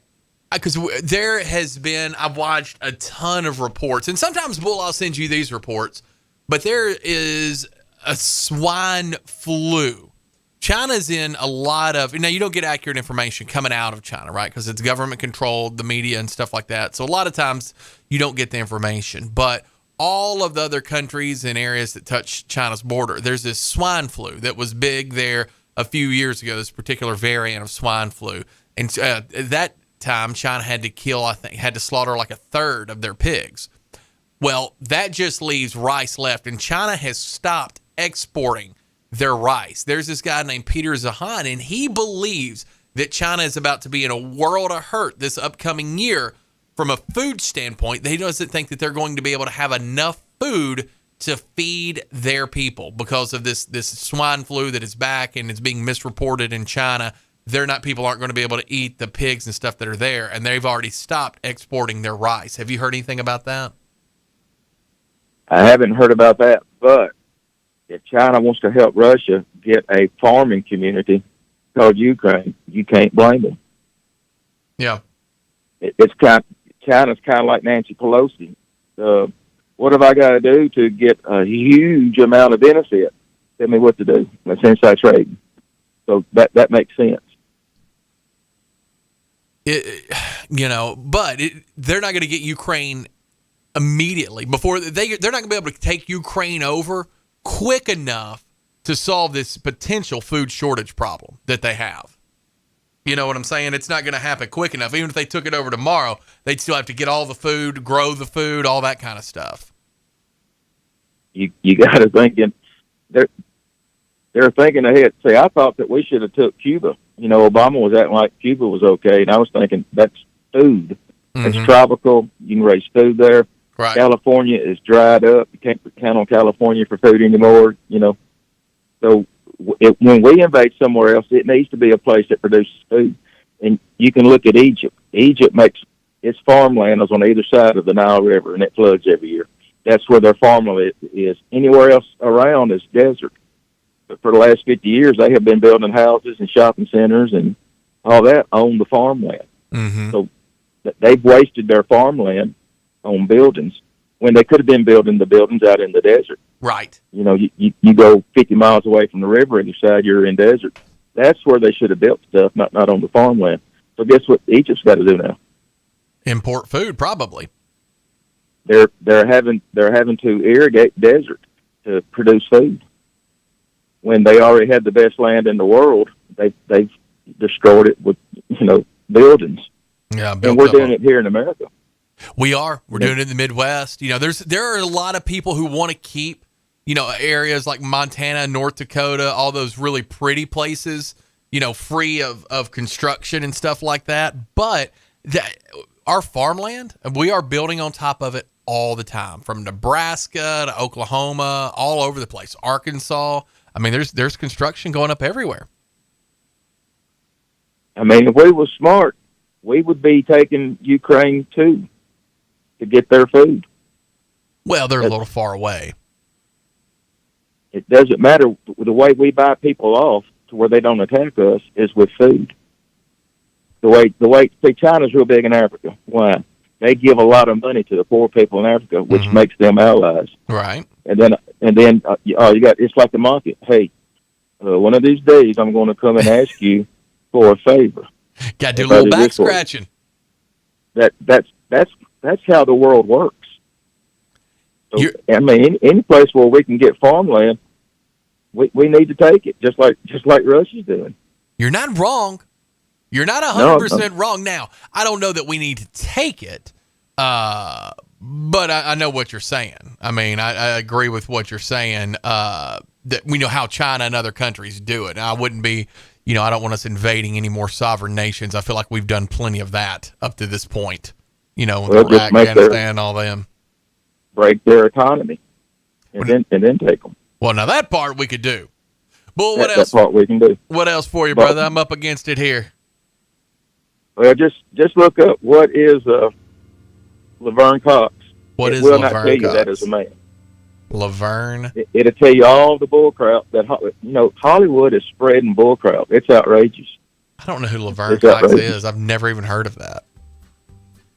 because there has been, I've watched a ton of reports, and sometimes I'll send you these reports, but there is a swine flu. China's in a lot of, you don't get accurate information coming out of China, right? Because it's government controlled, the media and stuff like that. So a lot of times you don't get the information, but all of the other countries and areas that touch China's border, there's this swine flu that was big there a few years ago, this particular variant of swine flu. And at that time, China had to slaughter like a third of their pigs. Well, that just leaves rice left, and China has stopped exporting their rice. There's this guy named Peter Zahan, and he believes that China is about to be in a world of hurt this upcoming year from a food standpoint. He doesn't think that they're going to be able to have enough food to feed their people because of this swine flu that is back and it's being misreported in China. People aren't going to be able to eat the pigs and stuff that are there, and they've already stopped exporting their rice. Have you heard anything about that? I haven't heard about that, but if China wants to help Russia get a farming community called Ukraine, you can't blame them. Yeah. China's kind of like Nancy Pelosi. What have I got to do to get a huge amount of benefit? Tell me what to do. That's inside trading. So that makes sense. But they're not going to get Ukraine immediately. They're not going to be able to take Ukraine over quick enough to solve this potential food shortage problem that they have. You know what I'm saying? It's not going to happen quick enough. Even if they took it over tomorrow, they'd still have to get all the food, grow the food, all that kind of stuff. You got to think they're thinking ahead. Say, I thought that we should have took Cuba. Obama was acting like Cuba was okay, and I was thinking that's food. It's tropical. You can raise food there. Right. California is dried up. You can't count on California for food anymore. So when we invade somewhere else, it needs to be a place that produces food. And you can look at Egypt. Egypt makes its farmland is on either side of the Nile River, and it floods every year. That's where their farmland is. Anywhere else around is desert. But for the last 50 years, they have been building houses and shopping centers and all that on the farmland. Mm-hmm. So they've wasted their farmland on buildings when they could have been building the buildings out in the desert. Right. You go 50 miles away from the river and you decide you're in desert. That's where they should have built stuff, not on the farmland. So guess what Egypt's got to do now? Import food, probably. They're having to irrigate desert to produce food. When they already had the best land in the world, they've destroyed it with buildings. Yeah, and we're doing it here in America. We are. We're doing it in the Midwest. There are a lot of people who want to keep, areas like Montana, North Dakota, all those really pretty places, free of construction and stuff like that. But our farmland, we are building on top of it all the time, from Nebraska to Oklahoma, all over the place, Arkansas. I mean, there's construction going up everywhere. I mean, if we was smart, we would be taking Ukraine too to get their food. Well, they're a little far away. It doesn't matter. The way we buy people off to where they don't attack us is with food. The way see, China's real big in Africa. Why? They give a lot of money to the poor people in Africa, which makes them allies. Right. And then you got, it's like the market. Hey, one of these days I'm going to come and ask you for a favor. Got to do a little back scratching. That's how the world works. So, I mean, any place where we can get farmland, we need to take it, just like Russia's doing. You're not wrong. You're not 100% wrong. Now, I don't know that we need to take it, but I know what you're saying. I mean, I agree with what you're saying, that we know how China and other countries do it. And I wouldn't be, I don't want us invading any more sovereign nations. I feel like we've done plenty of that up to this point, Iraq, Afghanistan, all them. Break their economy and then take them. Well, now that part we could do. But what else? That part we can do. What else for you, brother? I'm up against it here. Well, just look up what is Laverne Cox. What is Laverne Cox? Cox? It will not tell you that as a man. Laverne? It'll tell you all the bullcrap that, Hollywood is spreading bullcrap. It's outrageous. I don't know who Laverne Cox is. I've never even heard of that.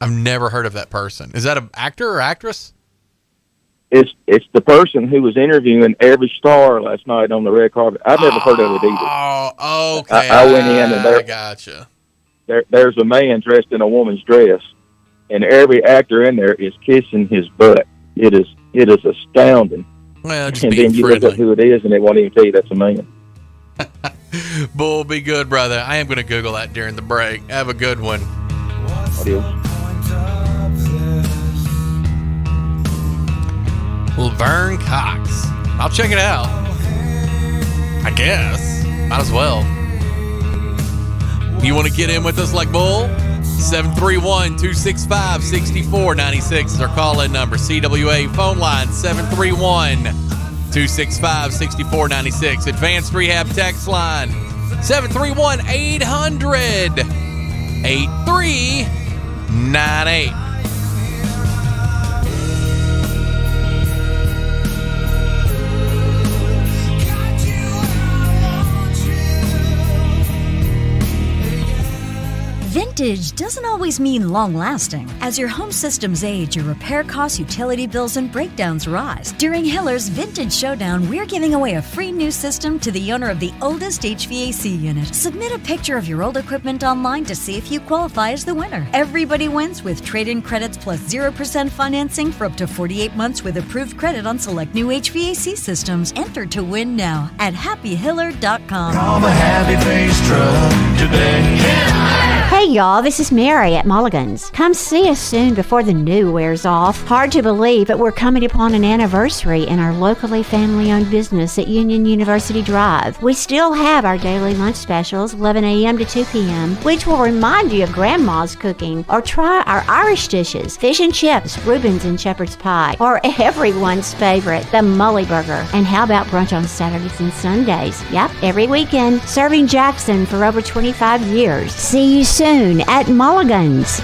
I've never heard of that person. Is that an actor or actress? It's the person who was interviewing every star last night on the red carpet. I've never heard of it either. Oh, okay. I went in and I gotcha. There's a man dressed in a woman's dress, and every actor in there is kissing his butt. It is astounding. Well, just and being then you friendly. look up who it is, and it won't even tell you that's a man. Bull, be good, brother. I am going to Google that during the break. Have a good one. Adios. Laverne Cox. I'll check it out. I guess. Might as well. You want to get in with us like Bull? 731-265-6496 is our call-in number. CWA phone line 731-265-6496. Advanced Rehab text line 731-800-8398. Vintage doesn't always mean long-lasting. As your home systems age, your repair costs, utility bills, and breakdowns rise. During Hiller's Vintage Showdown, we're giving away a free new system to the owner of the oldest HVAC unit. Submit a picture of your old equipment online to see if you qualify as the winner. Everybody wins with trade-in credits plus 0% financing for up to 48 months with approved credit on select new HVAC systems. Enter to win now at happyhiller.com. Call the Happy Face Truck today. Hey y'all, this is Mary at Mulligan's. Come see us soon before the new wears off. Hard to believe, but we're coming upon an anniversary in our locally family-owned business at Union University Drive. We still have our daily lunch specials, 11 a.m. to 2 p.m., which will remind you of Grandma's cooking. Or try our Irish dishes, fish and chips, Reuben's and shepherd's pie, or everyone's favorite, the Mully Burger. And how about brunch on Saturdays and Sundays? Yep, every weekend, serving Jackson for over 25 years. See you soon at Mulligan's.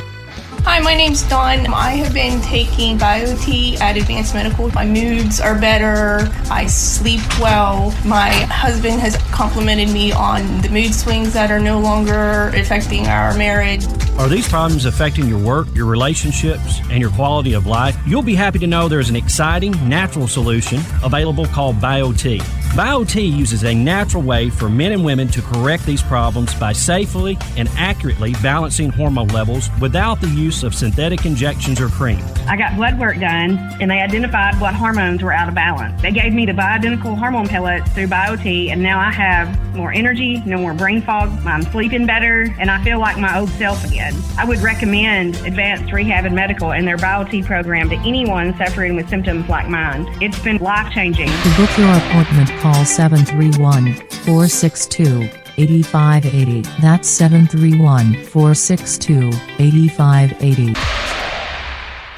Hi, my name's Dawn. I have been taking BioT at Advanced Medical. My moods are better. I sleep well. My husband has complimented me on the mood swings that are no longer affecting our marriage. Are these problems affecting your work, your relationships, and your quality of life? You'll be happy to know there's an exciting, natural solution available called BioT. BioT uses a natural way for men and women to correct these problems by safely and accurately balancing hormone levels without the use of synthetic injections or cream. I got blood work done, and they identified what hormones were out of balance. They gave me the bioidentical hormone pellets through BioT, and now I have more energy, no more brain fog, I'm sleeping better, and I feel like my old self again. I would recommend Advanced Rehab and Medical and their BioT program to anyone suffering with symptoms like mine. It's been life-changing. To book your appointment, call 731-462-8580. That's 731-462-8580.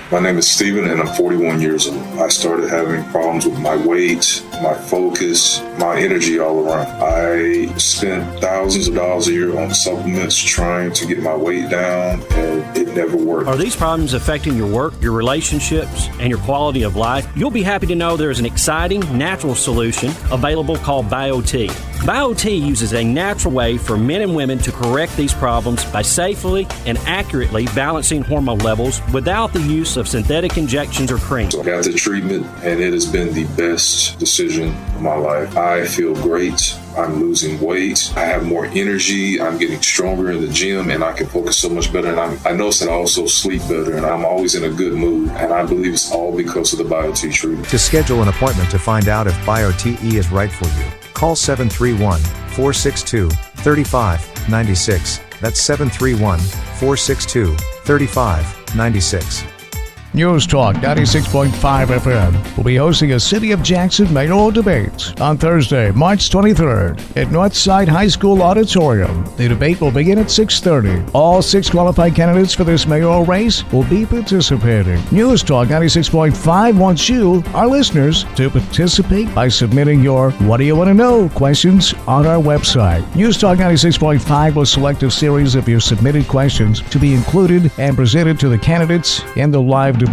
My name is Steven and I'm 41 years old. I started having problems with my weight, my focus, my energy all around. I spent thousands of dollars a year on supplements trying to get my weight down, and it never worked. Are these problems affecting your work, your relationships, and your quality of life? You'll be happy to know there's an exciting, natural solution available called BioT. BioT uses a natural way for men and women to correct these problems by safely and accurately balancing hormone levels without the use of synthetic injections or cream. So I got the treatment, and it has been the best decision of my life. I feel great. I'm losing weight. I have more energy. I'm getting stronger in the gym, and I can focus so much better. And I notice that I also sleep better, and I'm always in a good mood. And I believe it's all because of the BioT treatment. To schedule an appointment to find out if BioTE is right for you, call 731-462-3596. That's 731-462-3596. News Talk 96.5 FM will be hosting a City of Jackson mayoral debate on Thursday, March 23rd at Northside High School Auditorium. The debate will begin at 6:30. All 6 qualified candidates for this mayoral race will be participating. News Talk 96.5 wants you, our listeners, to participate by submitting your What Do You Want to Know questions on our website. News Talk 96.5 will select a series of your submitted questions to be included and presented to the candidates in the live debate.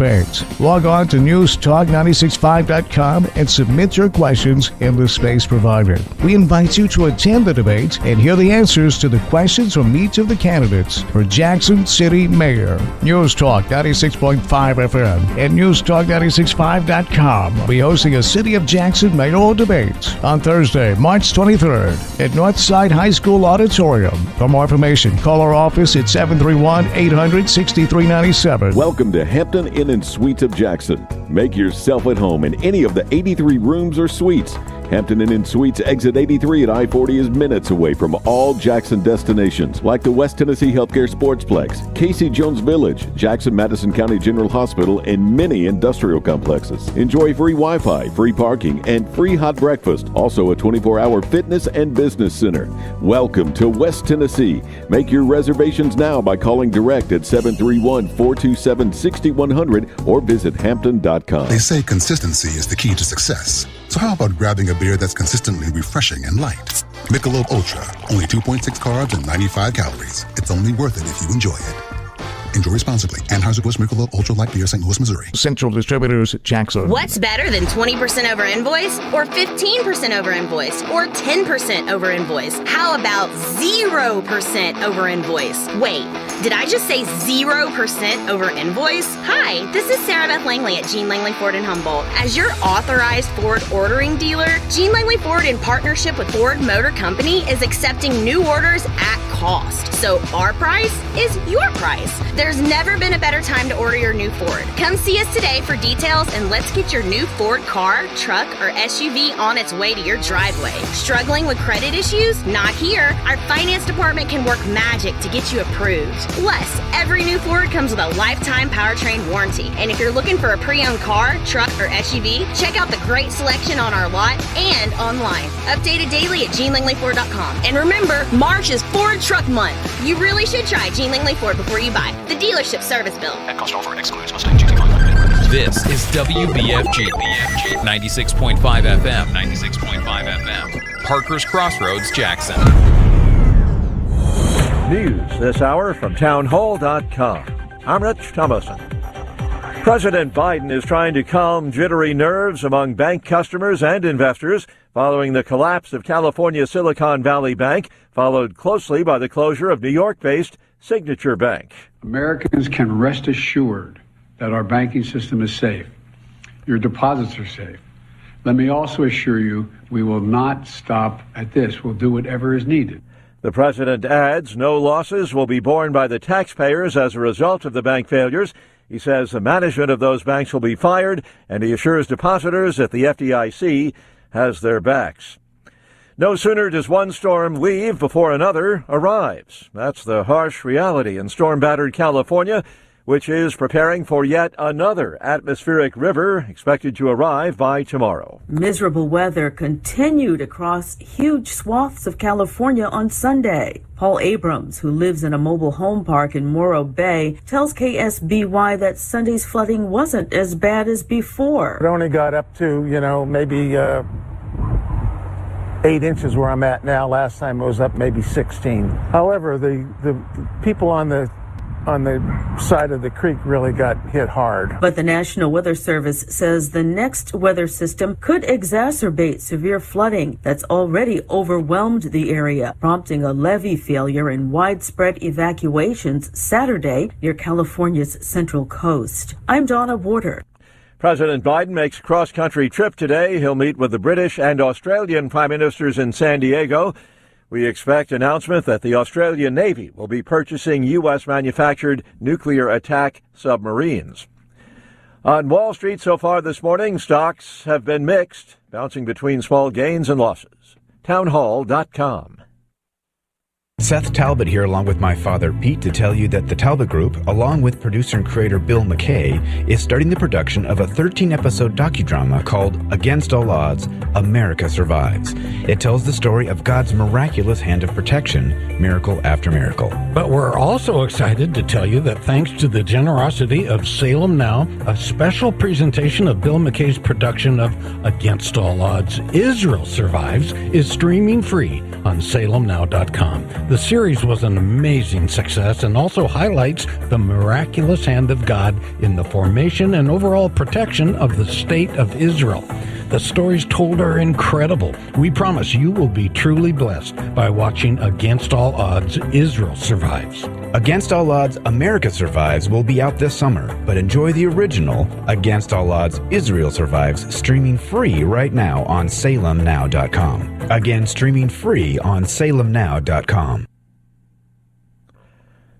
Log on to newstalk965.com and submit your questions in the space provided. We invite you to attend the debate and hear the answers to the questions from each of the candidates for Jackson City Mayor. News Talk 96.5 FM and newstalk965.com will be hosting a City of Jackson mayoral debate on Thursday, March 23rd at Northside High School Auditorium. For more information, call our office at 731-800-6397. Welcome to Hampton Inn and Suites of Jackson. Make yourself at home in any of the 83 rooms or suites. Hampton Inn and Suites exit 83 at I-40 is minutes away from all Jackson destinations like the West Tennessee Healthcare Sportsplex, Casey Jones Village, Jackson Madison County General Hospital, and many industrial complexes. Enjoy free Wi-Fi, free parking, and free hot breakfast. Also a 24-hour fitness and business center. Welcome to West Tennessee. Make your reservations now by calling direct at 731-427-6100 or visit hampton.com. They say consistency is the key to success. So how about grabbing a beer that's consistently refreshing and light? Michelob Ultra, only 2.6 carbs and 95 calories. It's only worth it if you enjoy it. Enjoy responsibly. Anheuser-Busch Michelob Ultra Light Beer, St. Louis, Missouri. Central Distributors, Jackson. What's better than 20% over invoice, or 15% over invoice, or 10% over invoice? How about 0% over invoice? Wait, did I just say 0% over invoice? Hi, this is Sarah Beth Langley at Gene Langley Ford in Humboldt. As your authorized Ford ordering dealer, Gene Langley Ford, in partnership with Ford Motor Company, is accepting new orders at cost. So our price is your price. There's never been a better time to order your new Ford. Come see us today for details, and let's get your new Ford car, truck, or SUV on its way to your driveway. Struggling with credit issues? Not here. Our finance department can work magic to get you approved. Plus, every new Ford comes with a lifetime powertrain warranty. And if you're looking for a pre-owned car, truck, or SUV, check out the great selection on our lot and online. Updated daily at GeneLangleyFord.com. And remember, March is Ford Truck Month. You really should try Gene Langley Ford before you buy. The dealership service bill. At cost offer excludes Mustang GT500. This is WBFG 96.5 FM. 96.5 FM. Parker's Crossroads, Jackson. News this hour from townhall.com. I'm Rich Thomason. President Biden is trying to calm jittery nerves among bank customers and investors following the collapse of California Silicon Valley Bank, followed closely by the closure of New York-based Signature Bank. Americans can rest assured that our banking system is safe. Your deposits are safe. Let me also assure you we will not stop at this. We'll do whatever is needed. The president adds no losses will be borne by the taxpayers as a result of the bank failures. He says the management of those banks will be fired, and he assures depositors that the FDIC has their backs. No sooner does one storm leave before another arrives. That's the harsh reality in storm-battered California, which is preparing for yet another atmospheric river expected to arrive by tomorrow. Miserable weather continued across huge swaths of California on Sunday. Paul Abrams, who lives in a mobile home park in Morro Bay, tells KSBY that Sunday's flooding wasn't as bad as before. It only got up to, maybe 8 inches where I'm at now. Last time it was up maybe 16. However, the people on the side of the creek really got hit hard. But the National Weather Service says the next weather system could exacerbate severe flooding that's already overwhelmed the area, prompting a levee failure and widespread evacuations Saturday near California's central coast. I'm Donna Warder. President Biden makes a cross-country trip today. He'll meet with the British and Australian prime ministers in San Diego. We expect announcement that the Australian Navy will be purchasing U.S.-manufactured nuclear attack submarines. On Wall Street so far this morning, stocks have been mixed, bouncing between small gains and losses. Townhall.com. Seth Talbot here along with my father Pete to tell you that the Talbot Group, along with producer and creator Bill McKay, is starting the production of a 13-episode docudrama called Against All Odds, America Survives. It tells the story of God's miraculous hand of protection, miracle after miracle. But we're also excited to tell you that thanks to the generosity of Salem Now, a special presentation of Bill McKay's production of Against All Odds, Israel Survives, is streaming free on salemnow.com. The series was an amazing success and also highlights the miraculous hand of God in the formation and overall protection of the state of Israel. The stories told are incredible. We promise you will be truly blessed by watching Against All Odds, Israel Survives. Against All Odds, America Survives will be out this summer, but enjoy the original Against All Odds, Israel Survives streaming free right now on salemnow.com. Again, streaming free on salemnow.com.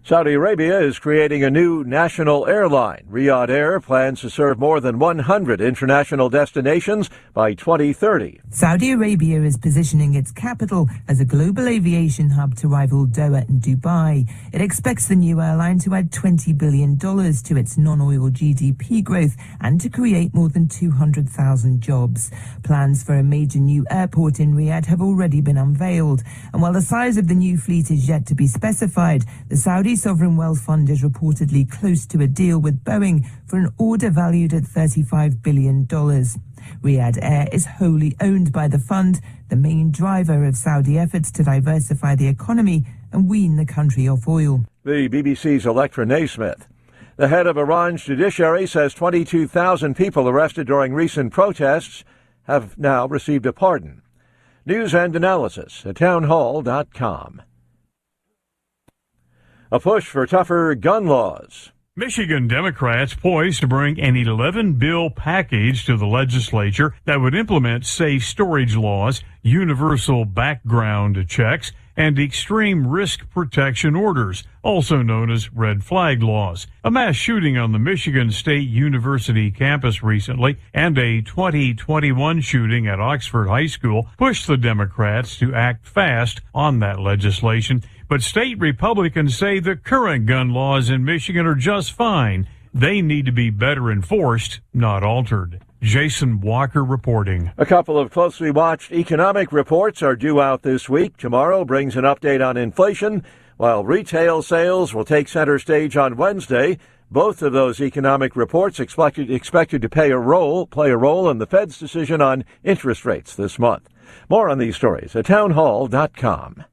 Saudi Arabia is creating a new national airline. Riyadh Air plans to serve more than 100 international destinations by 2030. Saudi Arabia is positioning its capital as a global aviation hub to rival Doha and Dubai. It expects the new airline to add $20 billion to its non-oil GDP growth and to create more than 200,000 jobs. Plans for a major new airport in Riyadh have already been unveiled. And while the size of the new fleet is yet to be specified, the Saudi Sovereign Wealth Fund is reportedly close to a deal with Boeing for an order valued at $35 billion. Riyadh Air is wholly owned by the fund, the main driver of Saudi efforts to diversify the economy and wean the country off oil. The BBC's Electra Naismith. The head of Iran's judiciary says 22,000 people arrested during recent protests have now received a pardon. News and analysis at townhall.com. A push for tougher gun laws. Michigan Democrats poised to bring an 11-bill package to the legislature that would implement safe storage laws, universal background checks, and extreme risk protection orders, also known as red flag laws. A mass shooting on the Michigan State University campus recently and a 2021 shooting at Oxford High School pushed the Democrats to act fast on that legislation. But state Republicans say the current gun laws in Michigan are just fine. They need to be better enforced, not altered. Jason Walker reporting. A couple of closely watched economic reports are due out this week. Tomorrow brings an update on inflation, while retail sales will take center stage on Wednesday. Both of those economic reports expected to play a role in the Fed's decision on interest rates this month. More on these stories at townhall.com.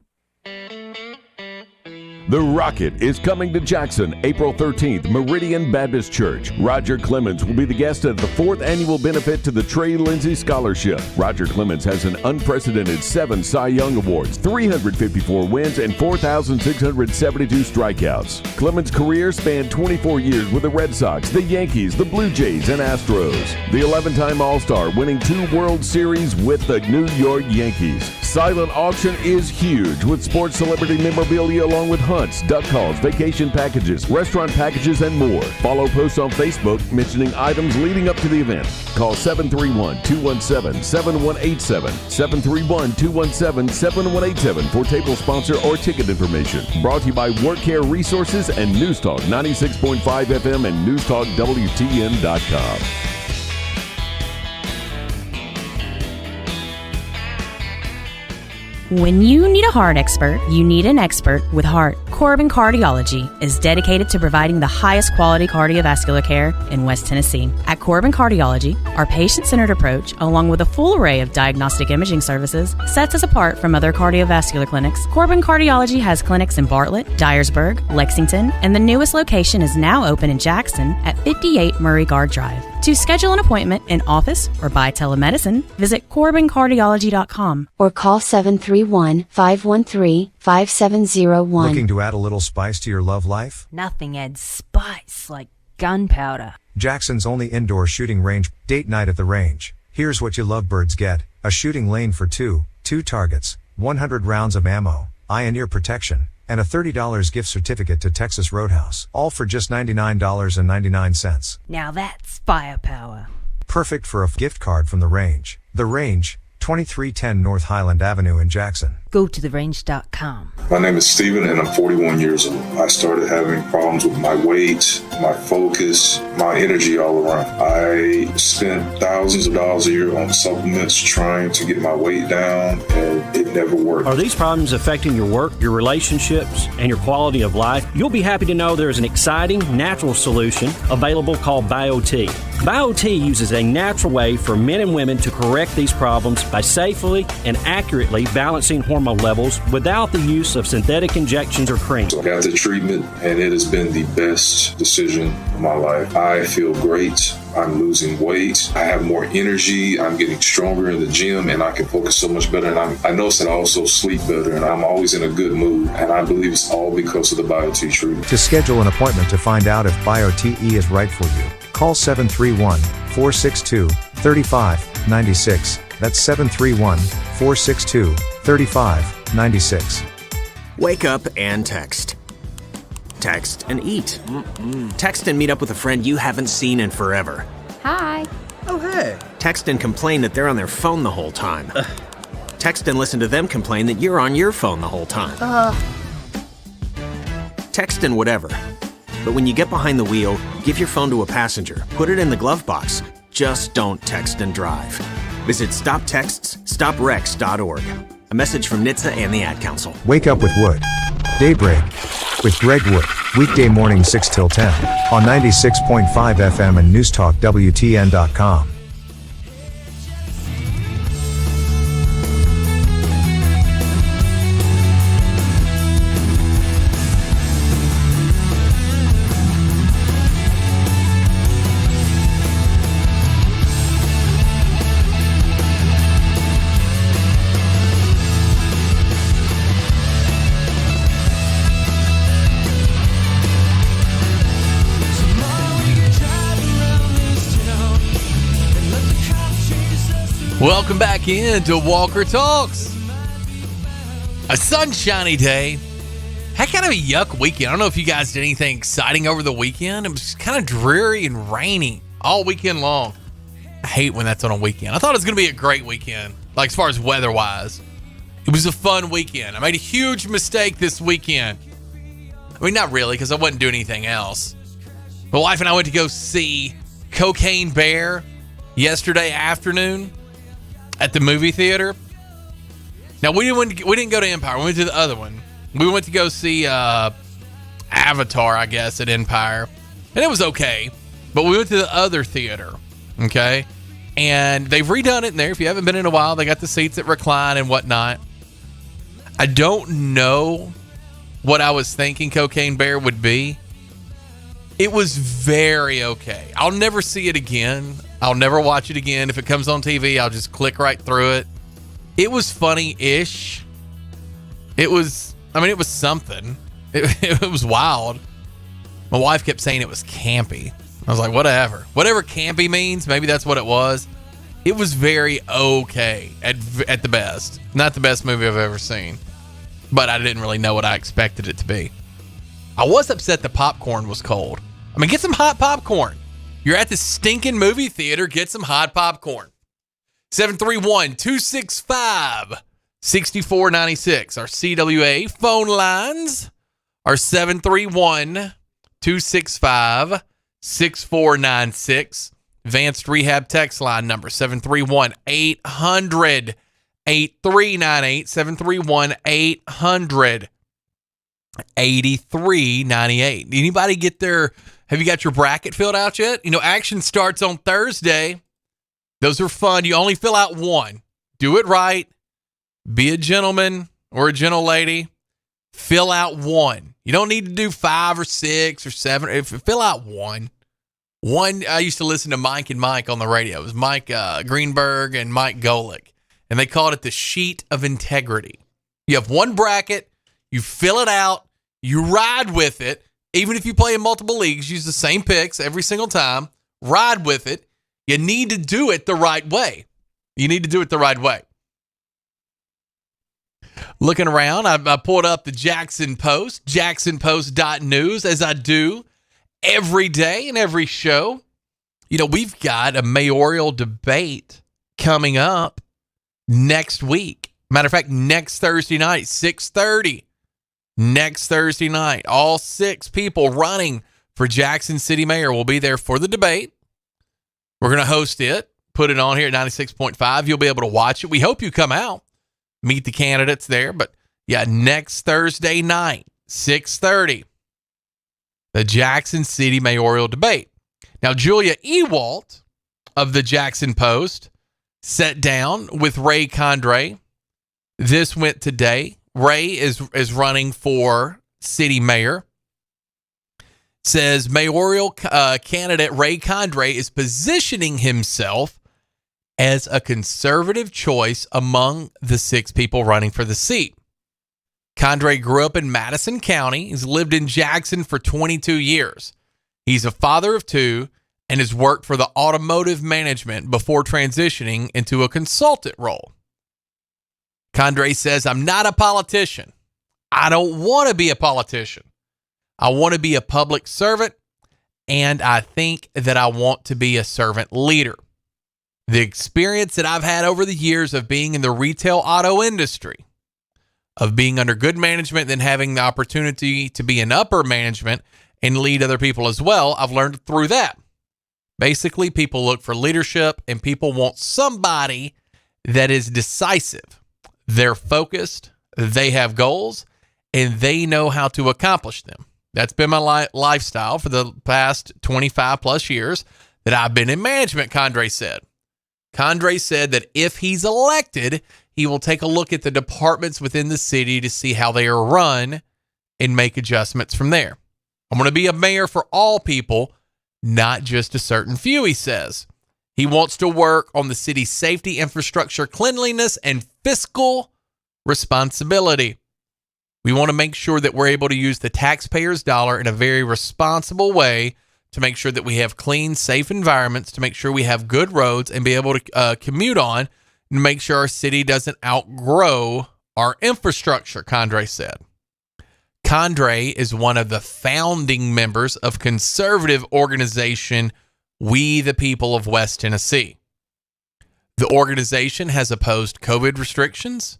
The Rocket is coming to Jackson April 13th, Meridian Baptist Church. Roger Clemens will be the guest at the 4th annual benefit to the Trey Lindsay Scholarship. Roger Clemens has an unprecedented 7 Cy Young Awards, 354 wins, and 4,672 strikeouts. Clemens' career spanned 24 years with the Red Sox, the Yankees, the Blue Jays, and Astros. The 11-time All-Star, winning 2 World Series with the New York Yankees. Silent auction is huge with sports celebrity memorabilia along with hunts, duck calls, vacation packages, restaurant packages, and more. Follow posts on Facebook mentioning items leading up to the event. Call 731-217-7187, 731-217-7187 for table sponsor or ticket information. Brought to you by Work Care Resources and News Talk 96.5 FM and newstalkwtn.com. When you need a heart expert, you need an expert with heart. Corbin Cardiology is dedicated to providing the highest quality cardiovascular care in West Tennessee. At Corbin Cardiology, our patient-centered approach, along with a full array of diagnostic imaging services, sets us apart from other cardiovascular clinics. Corbin Cardiology has clinics in Bartlett, Dyersburg, Lexington, and the newest location is now open in Jackson at 58 Murray Guard Drive. To schedule an appointment in office or by telemedicine, visit CorbinCardiology.com or call 731-513-5701. Looking to add a little spice to your love life? Nothing adds spice like gunpowder. Jackson's only indoor shooting range, date night at the range. Here's what you lovebirds get: a shooting lane for two targets, 100 rounds of ammo, eye and ear protection, and a $30 gift certificate to Texas Roadhouse. All for just $99.99. Now that's firepower. Perfect for a gift card from the range. The Range, 2310 North Highland Avenue in Jackson. Go to therange.com. My name is Steven and I'm 41 years old. I started having problems with my weight, my focus, my energy all around. I spent thousands of dollars a year on supplements trying to get my weight down, and it never worked. Are these problems affecting your work, your relationships, and your quality of life? You'll be happy to know there is an exciting natural solution available called BioT. BioT uses a natural way for men and women to correct these problems by safely and accurately balancing hormone levels without the use of synthetic injections or cream. I got the treatment and it has been the best decision of my life. I feel great. I'm losing weight. I have more energy. I'm getting stronger in the gym and I can focus so much better. And I notice that I also sleep better and I'm always in a good mood. And I believe it's all because of the BioT treatment. To schedule an appointment to find out if BioTE is right for you, call 731-462-3596. That's 731-462-3596. Wake up and text. Text and eat. Text and meet up with a friend you haven't seen in forever. Hi. Oh, hey. Text and complain that they're on their phone the whole time. Text and listen to them complain that you're on your phone the whole time. Text and whatever. But when you get behind the wheel, give your phone to a passenger. Put it in the glove box. Just don't text and drive. Visit StopTextsStopWrecks.org. A message from NHTSA and the Ad Council. Wake up with Wood. Daybreak with Greg Wood. Weekday morning 6 till 10 on 96.5 FM and newstalkwtn.com. Welcome back into Walker Talks. A sunshiny day. Had kind of a yuck weekend. I don't know if you guys did anything exciting over the weekend. It was kind of dreary and rainy all weekend long. I hate when that's on a weekend. I thought it was going to be a great weekend, like as far as weather-wise. It was a fun weekend. I made a huge mistake this weekend. I mean, not really, because I wasn't doing anything else. My wife and I went to go see Cocaine Bear yesterday afternoon at the movie theater. Now, we didn't go to Empire. We went to the other one. We went to go see Avatar, I guess, at Empire. And it was okay. But we went to the other theater, okay? And they've redone it in there. If you haven't been in a while, they got the seats that recline and whatnot. I don't know what I was thinking Cocaine Bear would be. It was very okay. I'll never see it again. I'll never watch it again. If it comes on TV, I'll just click right through it. It was funny-ish. It was something. It was wild. My wife kept saying it was campy. I was like, whatever. Whatever campy means, maybe that's what it was. It was very okay at the best. Not the best movie I've ever seen. But I didn't really know what I expected it to be. I was upset the popcorn was cold. I mean, get some hot popcorn. You're at the stinking movie theater, get some hot popcorn. 731-265-6496. Our CWA phone lines are 731-265-6496. Advanced Rehab text line number 731-800-8398. 731-800-8398. Anybody get have you got your bracket filled out yet? Action starts on Thursday. Those are fun. You only fill out one. Do it right. Be a gentleman or a gentle lady. Fill out one. You don't need to do 5 or 6 or 7. Fill out one. One, I used to listen to Mike and Mike on the radio. It was Mike Greenberg and Mike Golick. And they called it the sheet of integrity. You have one bracket. You fill it out. You ride with it. Even if you play in multiple leagues, use the same picks every single time. Ride with it. You need to do it the right way. Looking around, I pulled up the Jackson Post, jacksonpost.news, as I do every day and every show. We've got a mayoral debate coming up next week. Matter of fact, next Thursday night, 6:30. Next Thursday night, all 6 people running for Jackson City Mayor will be there for the debate. We're going to host it, put it on here at 96.5. You'll be able to watch it. We hope you come out, meet the candidates there. But yeah, next Thursday night, 6:30, the Jackson City mayoral debate. Now, Julia Ewalt of the Jackson Post sat down with Ray Condrey. This went today. Ray is running for city mayor. Says mayoral candidate Ray Condrey is positioning himself as a conservative choice among the 6 people running for the seat. Condrey grew up in Madison County. He's lived in Jackson for 22 years. He's a father of 2 and has worked for the automotive management before transitioning into a consultant role. Condrey says, I'm not a politician. I don't want to be a politician. I want to be a public servant, and I think that I want to be a servant leader. The experience that I've had over the years of being in the retail auto industry, of being under good management, then having the opportunity to be in upper management and lead other people as well, I've learned through that. Basically, people look for leadership, and people want somebody that is decisive. They're focused, they have goals, and they know how to accomplish them. That's been my lifestyle for the past 25 plus years that I've been in management, Condrey said. Condrey said that if he's elected, he will take a look at the departments within the city to see how they are run and make adjustments from there. I'm going to be a mayor for all people, not just a certain few, he says. He wants to work on the city's safety, infrastructure, cleanliness, and fiscal responsibility. We want to make sure that we're able to use the taxpayers' dollar in a very responsible way to make sure that we have clean, safe environments, to make sure we have good roads and be able to commute on to make sure our city doesn't outgrow our infrastructure, Condrey said. Condrey is one of the founding members of conservative organization We the People of West Tennessee. The organization has opposed COVID restrictions,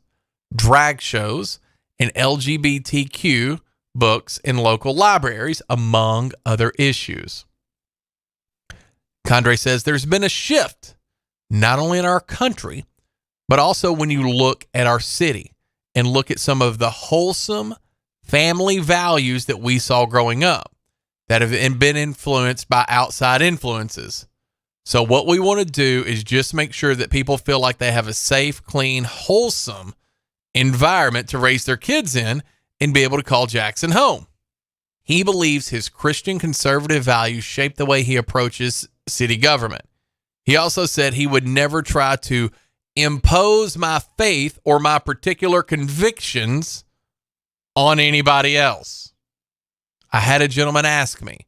drag shows, and LGBTQ books in local libraries, among other issues. Condrey says there's been a shift, not only in our country, but also when you look at our city and look at some of the wholesome family values that we saw growing up that have been influenced by outside influences. So what we want to do is just make sure that people feel like they have a safe, clean, wholesome environment to raise their kids in and be able to call Jackson home. He believes his Christian conservative values shape the way he approaches city government. He also said he would never try to impose my faith or my particular convictions on anybody else. I had a gentleman ask me,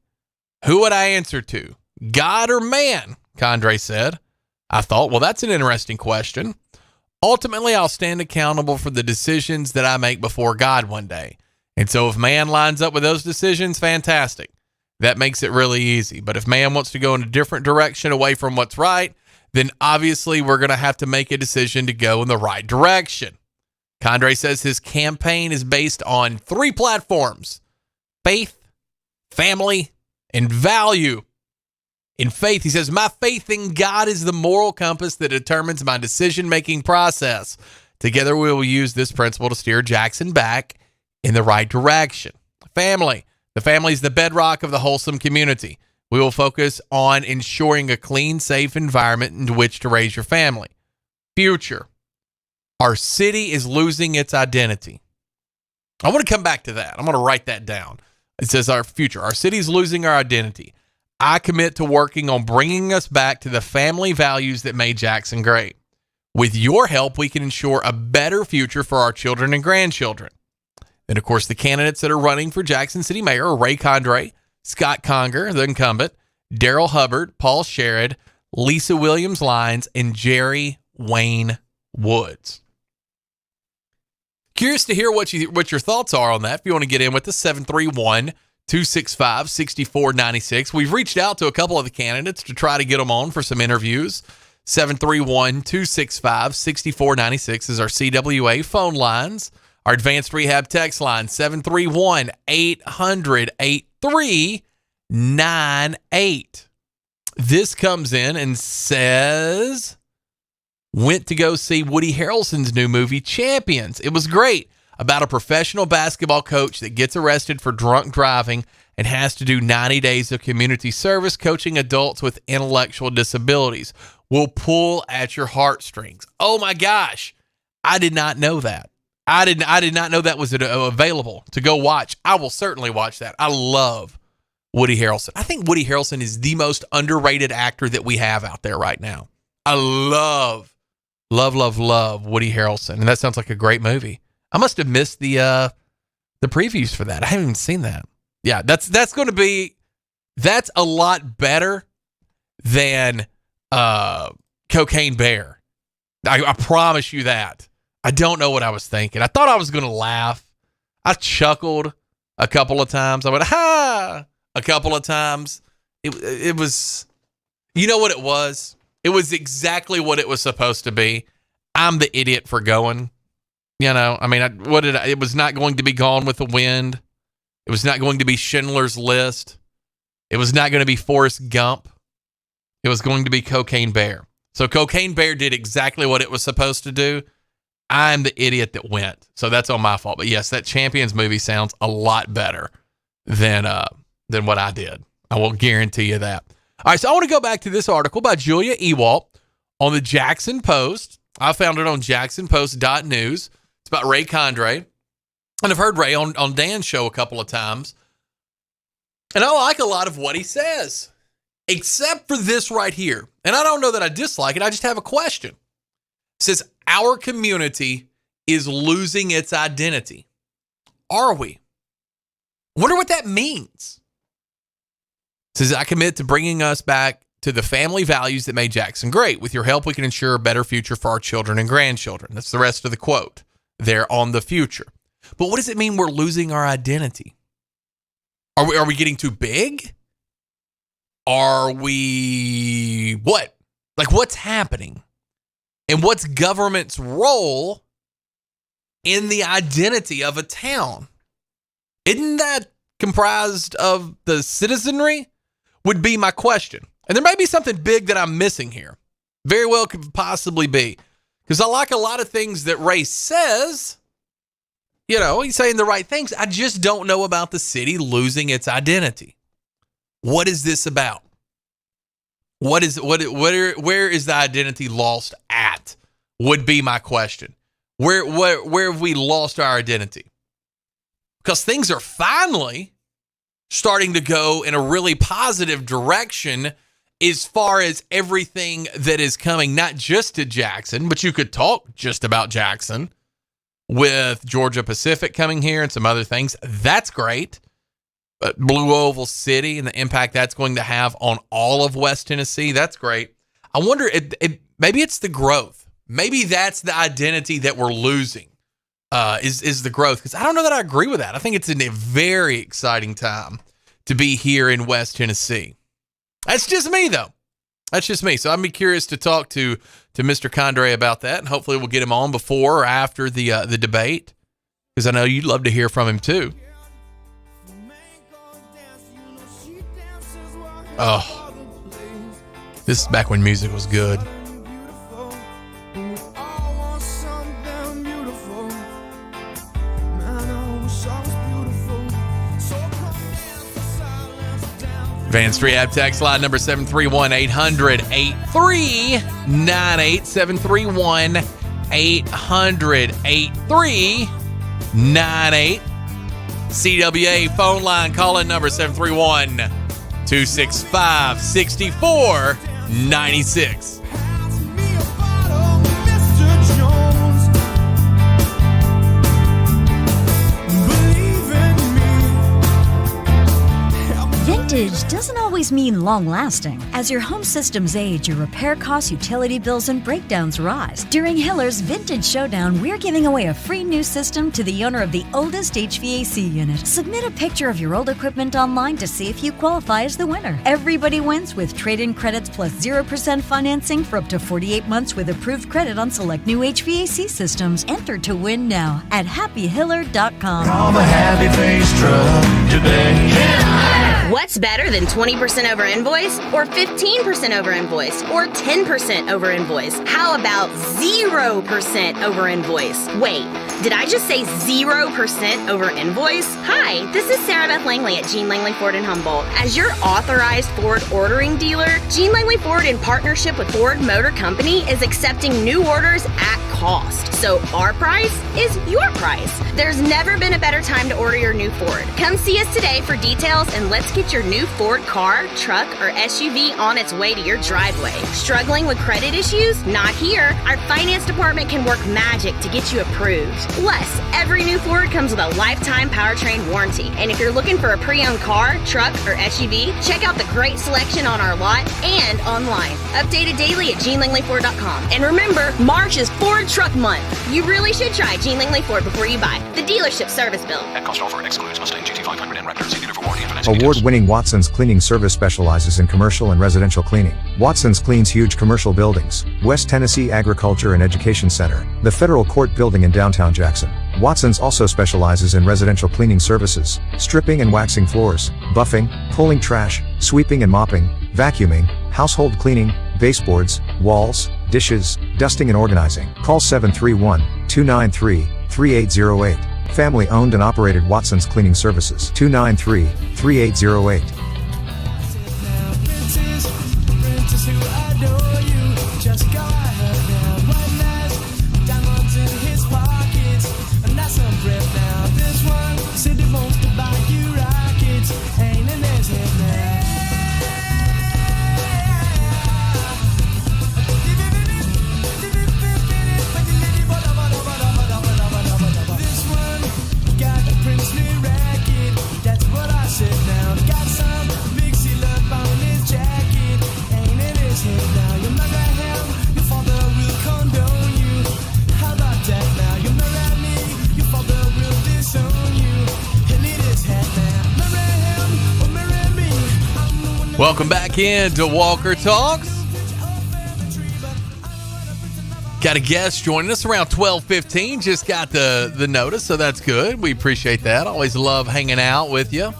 who would I answer to, God or man? Condrey said. I thought, well, that's an interesting question. Ultimately, I'll stand accountable for the decisions that I make before God one day. And so if man lines up with those decisions, fantastic. That makes it really easy. But if man wants to go in a different direction away from what's right, then obviously we're going to have to make a decision to go in the right direction. Condrey says his campaign is based on 3 platforms: faith, family, and value. In faith, he says, my faith in God is the moral compass that determines my decision-making process. Together, we will use this principle to steer Jackson back in the right direction. Family. The family is the bedrock of the wholesome community. We will focus on ensuring a clean, safe environment in which to raise your family. Future. Our city is losing its identity. I want to come back to that. I'm going to write that down. It says our future. Our city is losing our identity. I commit to working on bringing us back to the family values that made Jackson great. With your help, we can ensure a better future for our children and grandchildren. And, of course, the candidates that are running for Jackson City Mayor are Ray Condrey, Scott Conger, the incumbent, Daryl Hubbard, Paul Sherrod, Lisa Williams-Lyons, and Jerry Wayne Woods. Curious to hear what your thoughts are on that. If you want to get in with us, 731-265-6496. We've reached out to a couple of the candidates to try to get them on for some interviews. 731-265-6496 is our CWA phone lines. Our advanced rehab text line, 731-800-8398. This comes in and says, went to go see Woody Harrelson's new movie, Champions. It was great. About a professional basketball coach that gets arrested for drunk driving and has to do 90 days of community service coaching adults with intellectual disabilities. Will pull at your heartstrings. Oh my gosh. I did not know that. I did not know that was available to go watch. I will certainly watch that. I love Woody Harrelson. I think Woody Harrelson is the most underrated actor that we have out there right now. I love Woody Harrelson. And that sounds like a great movie. I must have missed the previews for that. I haven't even seen that. Yeah, that's a lot better than Cocaine Bear. I promise you that. I don't know what I was thinking. I thought I was going to laugh. I chuckled a couple of times. I went, ha! A couple of times. It was, you know what it was? It was exactly what it was supposed to be. I'm the idiot for going. You know, I mean, it was not going to be Gone with the Wind. It was not going to be Schindler's List. It was not going to be Forrest Gump. It was going to be Cocaine Bear. So Cocaine Bear did exactly what it was supposed to do. I'm the idiot that went. So that's on my fault. But yes, that Champions movie sounds a lot better than what I did. I will guarantee you that. All right, so I want to go back to this article by Julia Ewalt on the Jackson Post. I found it on jacksonpost.news. It's about Ray Condrey. And I've heard Ray on Dan's show a couple of times. And I like a lot of what he says, except for this right here. And I don't know that I dislike it. I just have a question. It says, our community is losing its identity. Are we? I wonder what that means. It says, I commit to bringing us back to the family values that made Jackson great. With your help, we can ensure a better future for our children and grandchildren. That's the rest of the quote there on the future. But what does it mean we're losing our identity? Are we getting too big? Are we what? Like, what's happening? And what's government's role in the identity of a town? Isn't that comprised of the citizenry? Would be my question. And there may be something big that I'm missing here. Very well could possibly be. Because I like a lot of things that Ray says. You know, he's saying the right things. I just don't know about the city losing its identity. What is this about? Where is the identity lost at? Would be my question. Where have we lost our identity? Because things are finally starting to go in a really positive direction as far as everything that is coming, not just to Jackson, but you could talk just about Jackson with Georgia Pacific coming here and some other things. That's great. But Blue Oval City and the impact that's going to have on all of West Tennessee, that's great. I wonder, maybe it's the growth. Maybe that's the identity that we're losing, is the growth. Because I don't know that I agree with that. I think it's a very exciting time to be here in West Tennessee. That's just me, though. That's just me. So I'd be curious to talk to Mr. Condrey about that, and hopefully we'll get him on before or after the debate, because I know you'd love to hear from him too. Oh, this is back when music was good. Advanced Rehab text line number 731-800-8398, 731-800-8398. CWA phone line call-in number 731-265-6496. Vintage doesn't always mean long-lasting. As your home systems age, your repair costs, utility bills, and breakdowns rise. During Hiller's Vintage Showdown, we're giving away a free new system to the owner of the oldest HVAC unit. Submit a picture of your old equipment online to see if you qualify as the winner. Everybody wins with trade-in credits plus 0% financing for up to 48 months with approved credit on select new HVAC systems. Enter to win now at happyhiller.com. Call the Happy Face Truck today. What's better than 20% over invoice or 15% over invoice or 10% over invoice? How about 0% over invoice? Wait, did I just say 0% over invoice? Hi, this is Sarah Beth Langley at Gene Langley Ford in Humboldt. As your authorized Ford ordering dealer, Gene Langley Ford in partnership with Ford Motor Company is accepting new orders at cost. So our price is your price. There's never been a better time to order your new Ford. Come see us today for details and let's get your new Ford car, truck, or SUV on its way to your driveway. Struggling with credit issues? Not here. Our finance department can work magic to get you approved. Plus, every new Ford comes with a lifetime powertrain warranty. And if you're looking for a pre-owned car, truck, or SUV, check out the great selection on our lot and online. Updated daily at GeneLangleyFord.com. And remember, March is Ford Truck Month. You really should try Gene Langley Ford before you buy. The dealership service bill. At cost offer excludes Mustang GT500 and Raptor. See dealer for warranty and financing. Award-winning Watson's Cleaning Service specializes in commercial and residential cleaning. Watson's cleans huge commercial buildings. West Tennessee Agriculture and Education Center, the Federal Court Building in downtown Jackson. Watson's also specializes in residential cleaning services, stripping and waxing floors, buffing, pulling trash, sweeping and mopping, vacuuming, household cleaning, baseboards, walls, dishes, dusting and organizing. Call 731-293-3808. Family owned and operated Watson's Cleaning Services. 293-3808. Got Welcome back into Walker Talks. Got a guest joining us around 12:15. Just got the notice, so that's good. We appreciate that. Always love hanging out with you.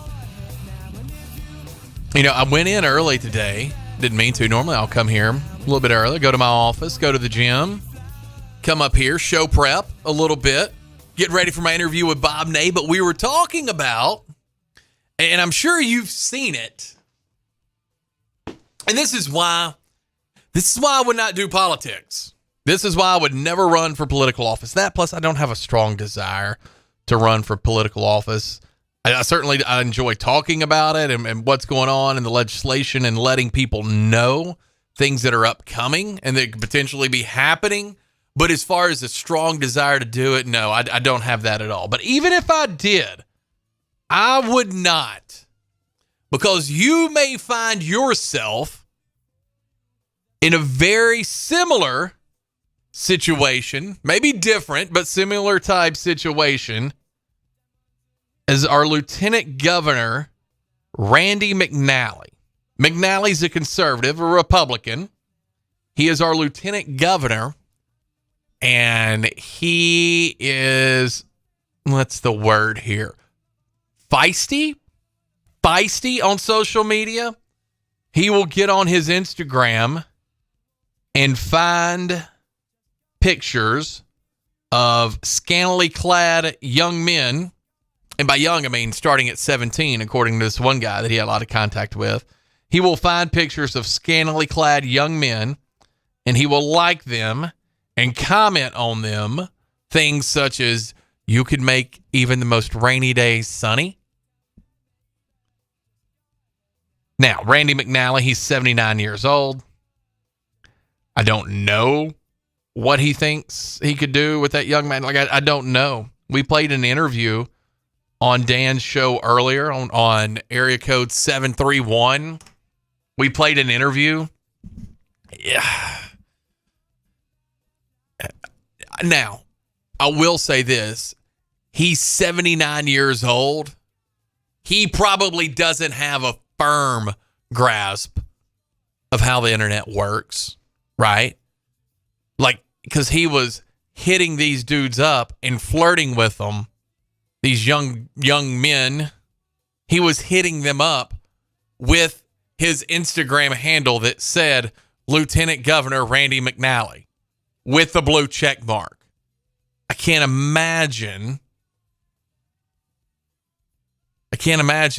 You know, I went in early today. Didn't mean to. Normally I'll come here a little bit early, go to my office, go to the gym, come up here, show prep a little bit, get ready for my interview with Bob Ney. But we were talking about, and I'm sure you've seen it, and this is why I would not do politics. This is why I would never run for political office. That plus I don't have a strong desire to run for political office. I enjoy talking about it and what's going on in the legislation and letting people know things that are upcoming and that could potentially be happening. But as far as a strong desire to do it, no, I don't have that at all. But even if I did, I would not. Because you may find yourself in a very similar situation, maybe different, but similar type situation as our Lieutenant Governor, Randy McNally. McNally's a conservative, a Republican. He is our Lieutenant Governor, and he is, what's the word here? Feisty on social media. He will get on his Instagram and find pictures of scantily clad young men. And by young, I mean starting at 17, according to this one guy that he had a lot of contact with. He will find pictures of scantily clad young men, and he will like them and comment on them. Things such as, you could make even the most rainy days sunny. Now, Randy McNally, he's 79 years old. I don't know what he thinks he could do with that young man. Like, I don't know. We played an interview on Dan's show earlier on area code 731. We played an interview. Yeah. Now, I will say this. He's 79 years old. He probably doesn't have a firm grasp of how the internet works, right? Like, because he was hitting these dudes up and flirting with them, these young men. He was hitting them up with his Instagram handle that said Lieutenant Governor Randy McNally with the blue check mark. I can't imagine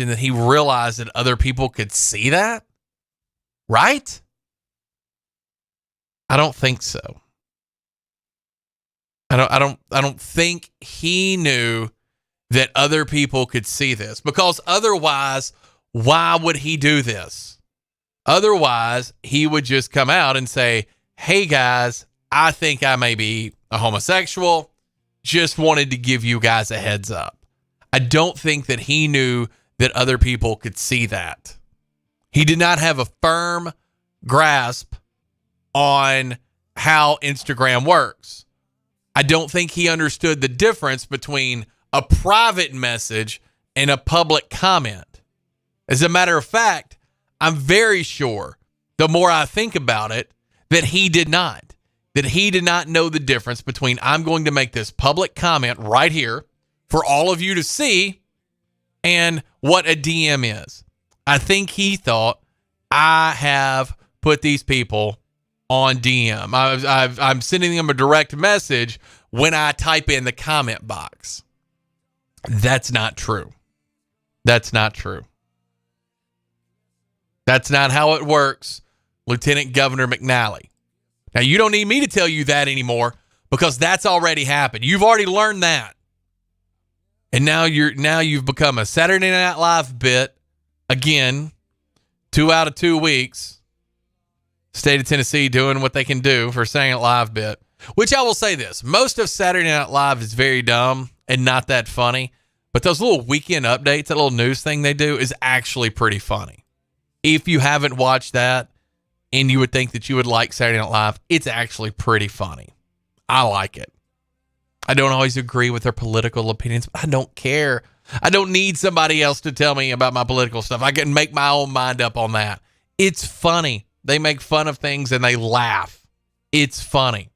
that he realized that other people could see that, right? I don't think so. I don't think he knew that other people could see this, because otherwise, why would he do this? Otherwise, he would just come out and say, hey guys, I think I may be a homosexual. Just wanted to give you guys a heads up. I don't think that he knew that other people could see that. He did not have a firm grasp on how Instagram works. I don't think he understood the difference between a private message and a public comment. As a matter of fact, I'm very sure, the more I think about it, that he did not know the difference between, I'm going to make this public comment right here for all of you to see, and what a DM is. I think he thought, I have put these people on DM. I'm sending them a direct message when I type in the comment box. That's not true. That's not true. That's not how it works, Lieutenant Governor McNally. Now, you don't need me to tell you that anymore, because that's already happened. You've already learned that. And now you've become a Saturday Night Live bit again, 2 out of 2 weeks. State of Tennessee doing what they can do for saying it live bit. Which I will say this. Most of Saturday Night Live is very dumb and not that funny. But those little weekend updates, that little news thing they do, is actually pretty funny. If you haven't watched that and you would think that you would like Saturday Night Live, it's actually pretty funny. I like it. I don't always agree with their political opinions, but I don't care. I don't need somebody else to tell me about my political stuff. I can make my own mind up on that. It's funny. They make fun of things and they laugh. It's funny.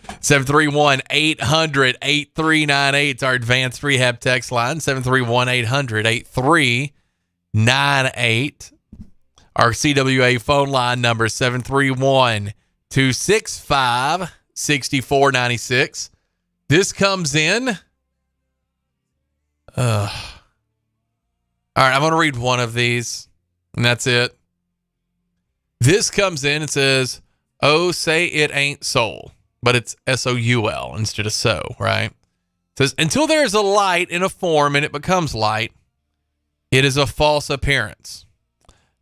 731-800-8398 is our advanced rehab text line. 731-800-8398. Our CWA phone line number 731-265-6496. This comes in. All right, I'm going to read one of these, and that's it. This comes in and says, "Oh, say it ain't soul," but it's S-O-U-L instead of so, right? It says, "Until there is a light in a form and it becomes light, it is a false appearance.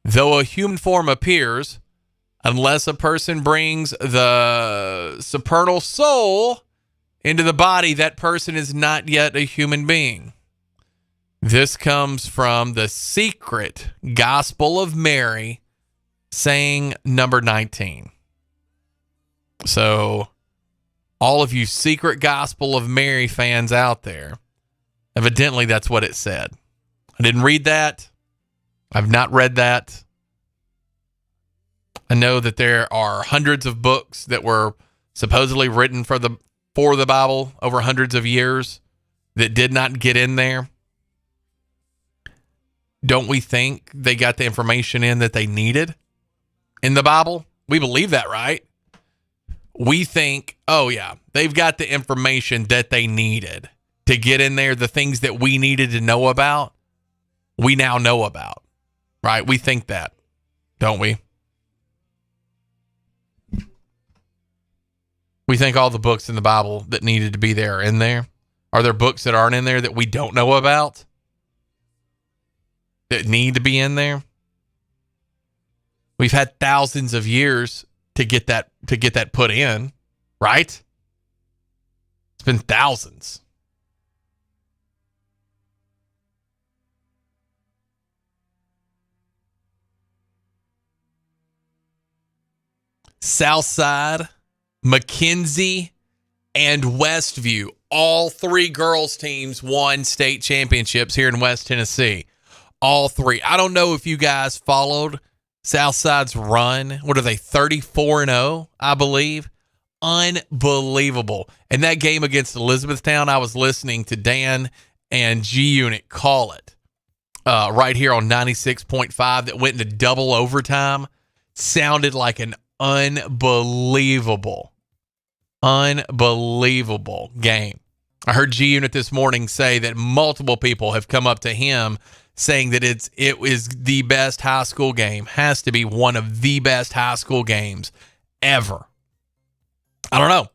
Though a human form appears, unless a person brings the supernal soul into the body, that person is not yet a human being." This comes from the Secret Gospel of Mary, saying number 19. So, all of you Secret Gospel of Mary fans out there, evidently that's what it said. I didn't read that. I've not read that. I know that there are hundreds of books that were supposedly written for the Bible over hundreds of years that did not get in there. Don't we think they got the information in that they needed in the Bible? We believe that, right? We think, oh yeah, they've got the information that they needed to get in there. The things that we needed to know about, we now know about, right? We think that, don't we? We think all the books in the Bible that needed to be there are in there. Are there books that aren't in there that we don't know about? That need to be in there? We've had thousands of years to get that put in, right? It's been thousands. Southside, McKenzie, and Westview, all three girls teams won state championships here in West Tennessee. All three. I don't know if you guys followed Southside's run. What are they, 34-0, I believe? Unbelievable. And that game against Elizabethtown, I was listening to Dan and G-Unit call it right here on 96.5 that went into double overtime. Sounded like an unbelievable game. I heard G-Unit this morning say that multiple people have come up to him saying that it was the best high school game, has to be one of the best high school games ever. I don't know.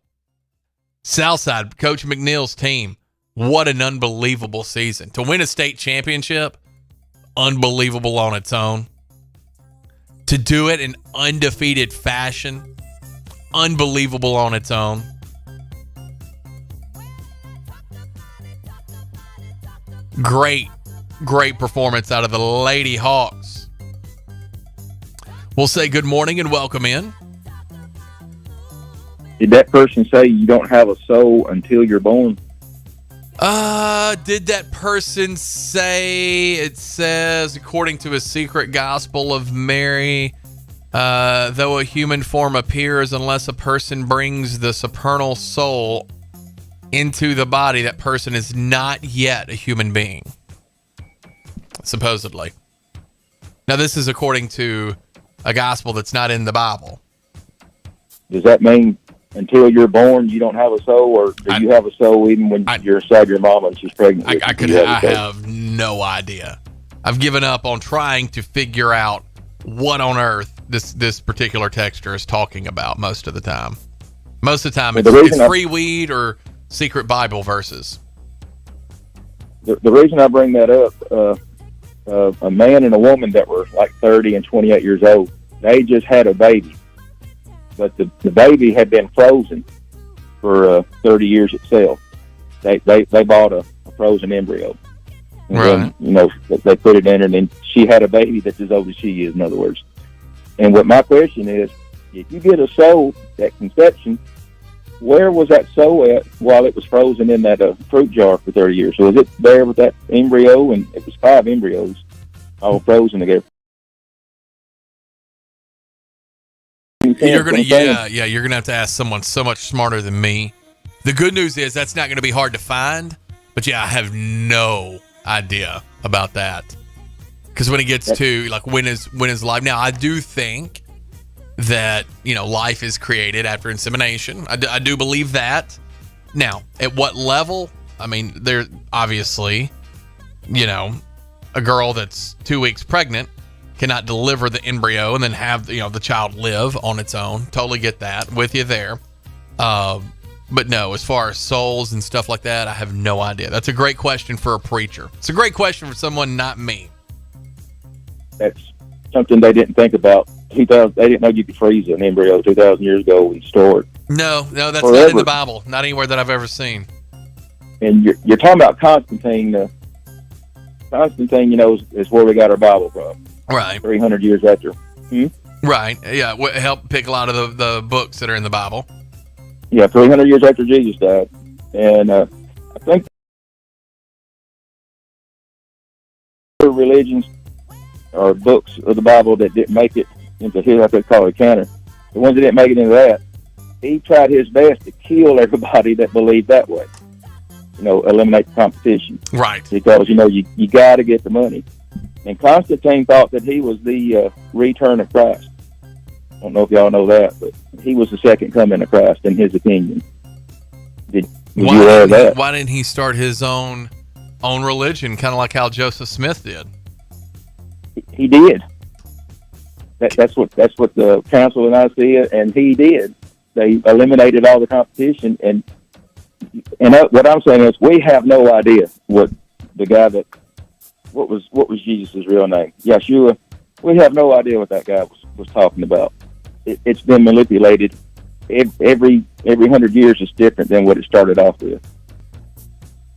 Southside, Coach McNeil's team, what an unbelievable season. To win a state championship, unbelievable on its own. To do it in undefeated fashion, unbelievable on its own. Great performance out of the Lady Hawks. We'll say good morning and welcome in. Did that person say you don't have a soul until you're born? Did that person say, it says, according to a Secret Gospel of Mary, though a human form appears, unless a person brings the supernal soul into the body, that person is not yet a human being. Supposedly. Now, this is according to a gospel that's not in the Bible. Does that mean until you're born, you don't have a soul, or do you have a soul even when you're inside your mama and she's pregnant? I have no idea. I've given up on trying to figure out what on earth this particular texter is talking about most of the time. Most of the time, it's free weed or secret Bible verses. The reason I bring that up, a man and a woman that were like 30 and 28 years old, they just had a baby. But the baby had been frozen for 30 years itself. They bought a frozen embryo. And right. Then, they put it in, and then she had a baby that's as old as she is, in other words. And what my question is, if you get a soul at conception, where was that soul at while it was frozen in that fruit jar for 30 years? So was it there with that embryo? And it was 5 embryos. all frozen together. You're gonna, you're gonna have to ask someone so much smarter than me. The good news is that's not gonna be hard to find, but I have no idea about that. Because when it gets to like when is life? Now I do think that life is created after insemination. I do believe that. Now at what level? I mean, there obviously, a girl that's 2 weeks pregnant cannot deliver the embryo and then have the child live on its own. Totally get that. With you there. But no, as far as souls and stuff like that, I have no idea. That's a great question for a preacher. It's a great question for someone not me. That's something they didn't think about. They didn't know you could freeze an embryo 2,000 years ago and store it. No, that's forever. Not in the Bible. Not anywhere that I've ever seen. And you're talking about Constantine. Constantine, is where we got our Bible from. Right. 300 years after. Right. Yeah. Help pick a lot of the books that are in the Bible. Yeah, 300 years after Jesus died. And I think religions or books of the Bible that didn't make it into his, I could call it canon. The ones that didn't make it into that, he tried his best to kill everybody that believed that way. Eliminate the competition. Right. Because, you got to get the money. And Constantine thought that he was the return of Christ. I don't know if y'all know that, but he was the second coming of Christ in his opinion. Did you aware of that? Why didn't he start his own religion, kind of like how Joseph Smith did? He did. That's what the Council of Nicaea, and he did. They eliminated all the competition, and what I'm saying is we have no idea what was Jesus' real name, Yeshua. We have no idea what that guy was talking about. It's been manipulated. Every 100 years is different than what it started off with.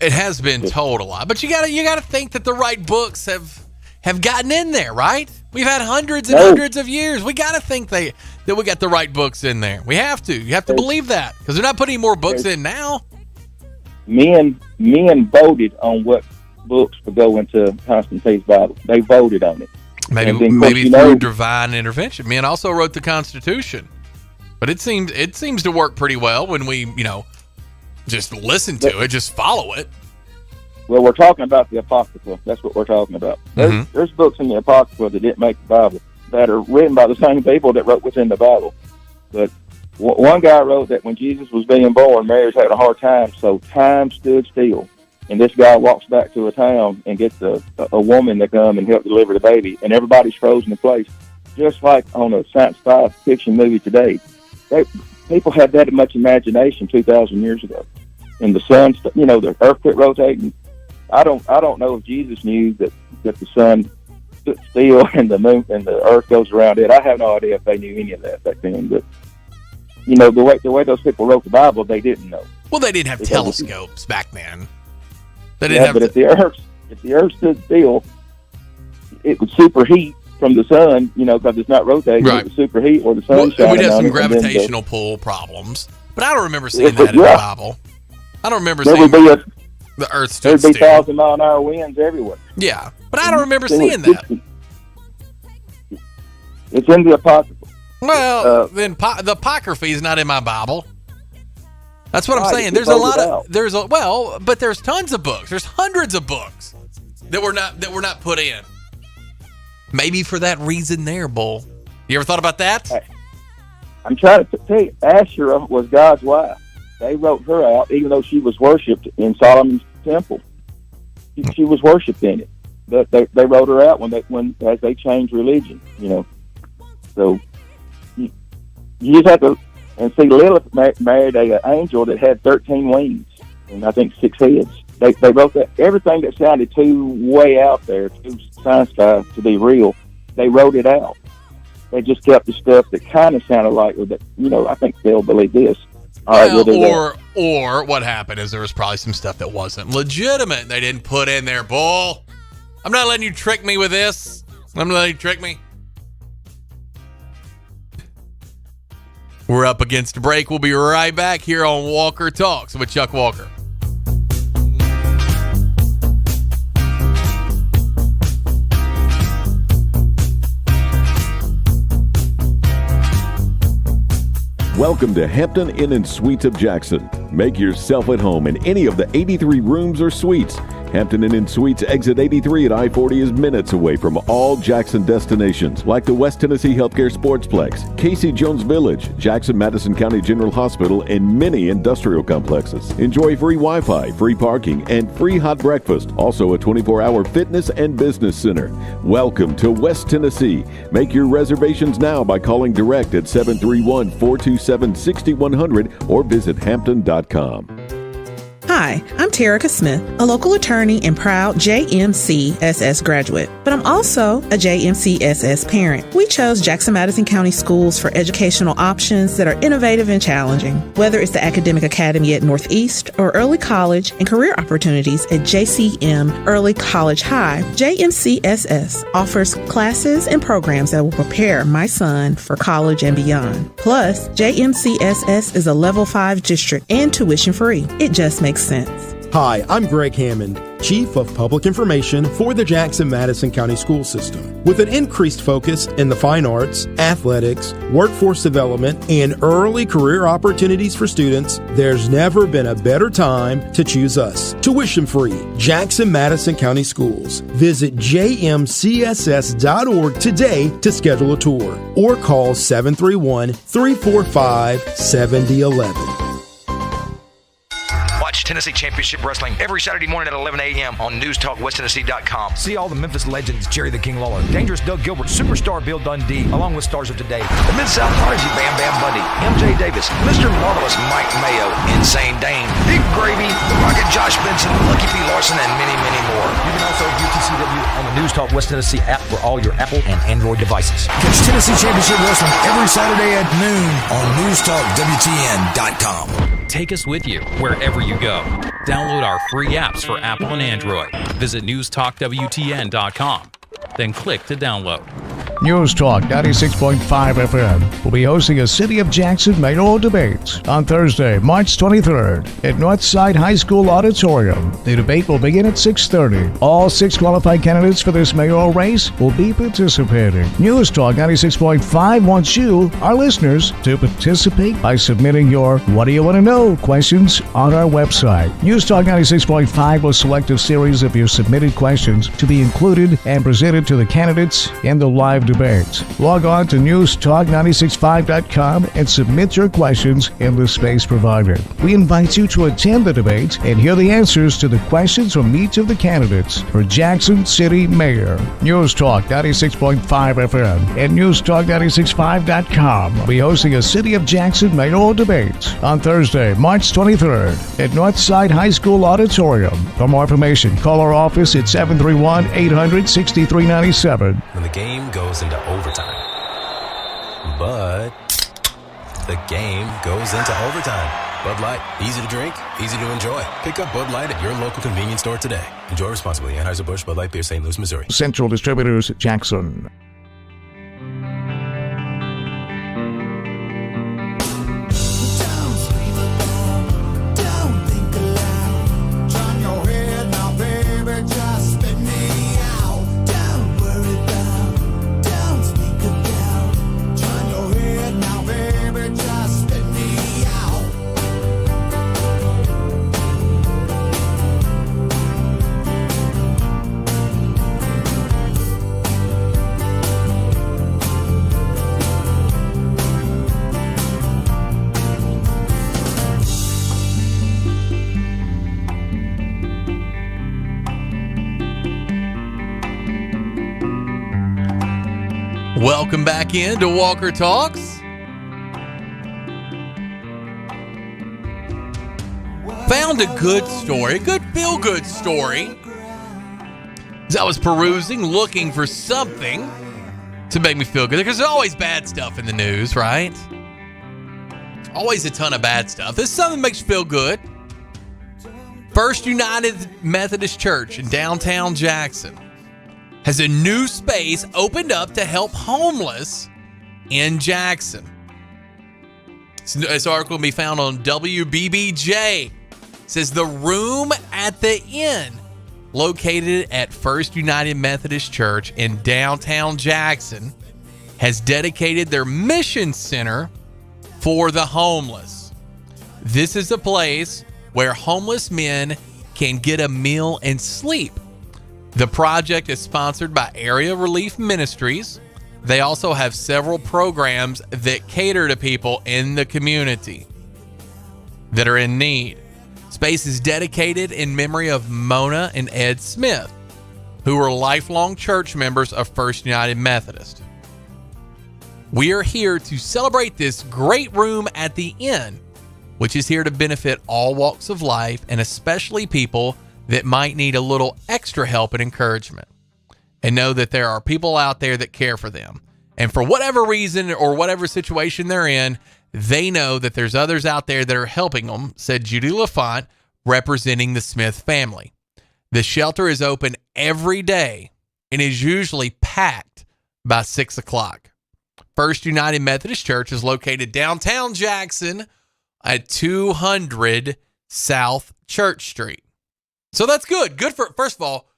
It has been told a lot, but you gotta think that the right books have gotten in there, right? We've had hundreds and hundreds of years. We gotta think that we got the right books in there. We have to. You have to believe that because they're not putting more books in now. Men voted on what books would go into Constantine's Bible. They voted on it. Maybe through divine intervention. Men also wrote the Constitution, but it seems to work pretty well when we just listen to it, just follow it. Well, we're talking about the Apocrypha. That's what we're talking about. There's books in the Apocrypha that didn't make the Bible that are written by the same people that wrote what's in the Bible. But one guy wrote that when Jesus was being born, Mary was having a hard time, so time stood still. And this guy walks back to a town and gets a woman to come and help deliver the baby, and everybody's frozen in place, just like on a science fiction movie today. People had that much imagination 2,000 years ago. And the sun, the earth quit rotating. I don't know if Jesus knew that the sun stood still and the moon and the earth goes around it. I have no idea if they knew any of that back then. But the way those people wrote the Bible, they didn't know. Well, they didn't have telescopes back then. If the earth stood still, it would superheat from the sun, because it's not rotating. Right. It would superheat or the sun shining on it. We'd have some gravitational pull problems, but I don't remember seeing that in the Bible. I don't remember seeing the earth stood still. There'd be 1,000-mile-an-hour winds everywhere. Yeah, but I don't remember seeing that. It's in the Apocrypha. Well, then the Apocrypha is not in my Bible. That's what I'm saying. There's a lot of but there's tons of books. There's hundreds of books that were not put in. Maybe for that reason there, Bull. You ever thought about that? I'm trying to tell you, Asherah was God's wife. They wrote her out, even though she was worshipped in Solomon's temple. She was worshipped in it, but they wrote her out as they changed religion. So you just have to. And see, Lilith married an angel that had 13 wings and I think 6 heads. They wrote that everything that sounded too way out there, too sci-fi to be real. They wrote it out. They just kept the stuff that kind of sounded like that. I think they'll believe this. Or what happened is there was probably some stuff that wasn't legitimate. They didn't put in there. Bull. I'm not letting you trick me with this. I'm not letting you trick me. We're up against a break. We'll be right back here on Walker Talks with Chuck Walker. Welcome to Hampton Inn & Suites of Jackson. Make yourself at home in any of the 83 rooms or suites. Hampton Inn & Suites exit 83 at I-40 is minutes away from all Jackson destinations like the West Tennessee Healthcare Sportsplex, Casey Jones Village, Jackson Madison County General Hospital, and many industrial complexes. Enjoy free Wi-Fi, free parking, and free hot breakfast. Also a 24-hour fitness and business center. Welcome to West Tennessee. Make your reservations now by calling direct at 731-427-6100 or visit hampton.com. Hi, I'm Terica Smith, a local attorney and proud JMCSS graduate, but I'm also a JMCSS parent. We chose Jackson Madison County Schools for educational options that are innovative and challenging. Whether it's the Academic Academy at Northeast or early college and career opportunities at JCM Early College High, JMCSS offers classes and programs that will prepare my son for college and beyond. Plus, JMCSS is a Level 5 district and tuition free. It just makes sense. Hi, I'm Greg Hammond, Chief of Public Information for the Jackson Madison County School System. With an increased focus in the fine arts, athletics, workforce development, and early career opportunities for students, there's never been a better time to choose us. Tuition free, Jackson Madison County Schools. Visit jmcss.org today to schedule a tour or call 731-345-7011. Watch Tennessee Championship Wrestling every Saturday morning at 11 a.m. on NewsTalkWestTennessee.com. See all the Memphis legends, Jerry the King Lawler, Dangerous Doug Gilbert, Superstar Bill Dundee, along with stars of today, the Mid-South Prodigy Bam Bam Bundy, MJ Davis, Mr. Marvelous Mike Mayo, Insane Dane, Big Gravy, The Rocket Josh Benson, Lucky P. Larson, and many, many more. You can also view TCW on the News Talk West Tennessee app for all your Apple and Android devices. Catch Tennessee Championship Wrestling every Saturday at noon on NewsTalkWTN.com. Take us with you wherever you go. Download our free apps for Apple and Android. Visit NewsTalkWTN.com. Then click to download. News Talk 96.5 FM will be hosting a City of Jackson mayoral debate on Thursday, March 23rd at Northside High School Auditorium. The debate will begin at 6:30. All 6 qualified candidates for this mayoral race will be participating. News Talk 96.5 wants you, our listeners, to participate by submitting your What Do You Want to Know questions on our website. News Talk 96.5 will select a series of your submitted questions to be included and presented to the candidates in the live debate. Log on to newstalk965.com and submit your questions in the space provided. We invite you to attend the debate and hear the answers to the questions from each of the candidates for Jackson City Mayor. News Talk 96.5 FM and newstalk965.com will be hosting a City of Jackson mayoral debate on Thursday, March 23rd at Northside High School Auditorium. For more information, call our office at 731-800-6397. When the game goes into overtime. But the game goes into overtime. Bud Light, easy to drink, easy to enjoy. Pick up Bud Light at your local convenience store today. Enjoy responsibly. Anheuser-Busch Bud Light Beer, St. Louis, Missouri. Central Distributors, Jackson. Welcome back into Walker Talks. Found a good story, a good feel-good story. As I was perusing, looking for something to make me feel good. Because there's always bad stuff in the news, right? Always a ton of bad stuff. This is something that makes you feel good. First United Methodist Church in downtown Jackson has a new space opened up to help homeless in Jackson. This article can be found on WBBJ. It says the room at the inn located at First United Methodist Church in downtown Jackson has dedicated their mission center for the homeless. This is a place where homeless men can get a meal and sleep. The project is sponsored by Area Relief Ministries. They also have several programs that cater to people in the community that are in need. Space is dedicated in memory of Mona and Ed Smith, who were lifelong church members of First United Methodist. We are here to celebrate this great room at the inn, which is here to benefit all walks of life and especially people that might need a little extra help and encouragement. And know that there are people out there that care for them. And for whatever reason or whatever situation they're in, they know that there's others out there that are helping them, said Judy LaFont, representing the Smith family. The shelter is open every day and is usually packed by 6 o'clock. First United Methodist Church is located downtown Jackson at 200 South Church Street. So that's good. Good for, first of all,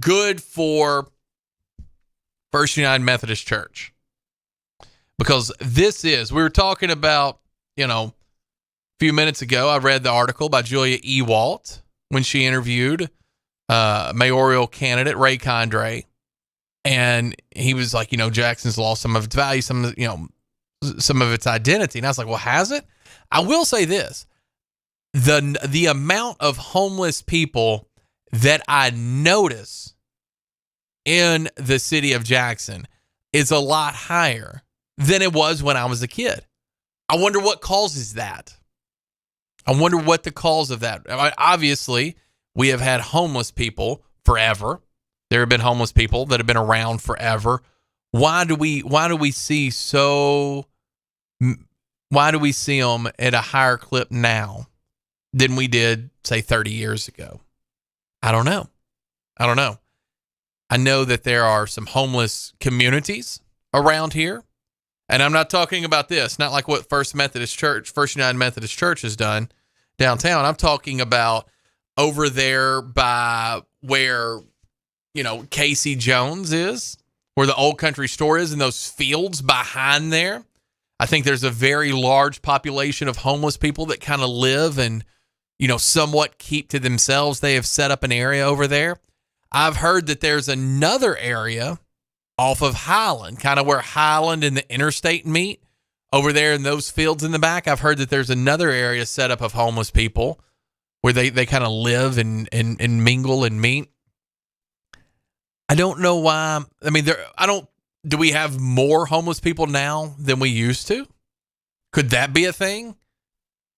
good for First United Methodist Church. Because we were talking about, a few minutes ago, I read the article by Julia Ewalt when she interviewed mayoral candidate Ray Condrey. And he was like, Jackson's lost some of its value, some of its identity. And I was like, well, has it? I will say this. The amount of homeless people that I notice in the city of Jackson is a lot higher than it was when I was a kid. I wonder what causes that. I wonder what the cause of that. Obviously, we have had homeless people forever. There have been homeless people that have been around forever. Why do we see them at a higher clip now than we did, say, 30 years ago? I don't know. I know that there are some homeless communities around here. And I'm not talking about this, not like what First United Methodist Church has done downtown. I'm talking about over there by where, Casey Jones is, where the Old Country Store is, in those fields behind there. I think there's a very large population of homeless people that kind of live and, somewhat keep to themselves. They have set up an area over there. I've heard that there's another area off of Highland, kind of where Highland and the interstate meet, over there in those fields in the back. I've heard that there's another area set up of homeless people where they kind of live and mingle and meet. I don't know why. I mean, do we have more homeless people now than we used to? Could that be a thing?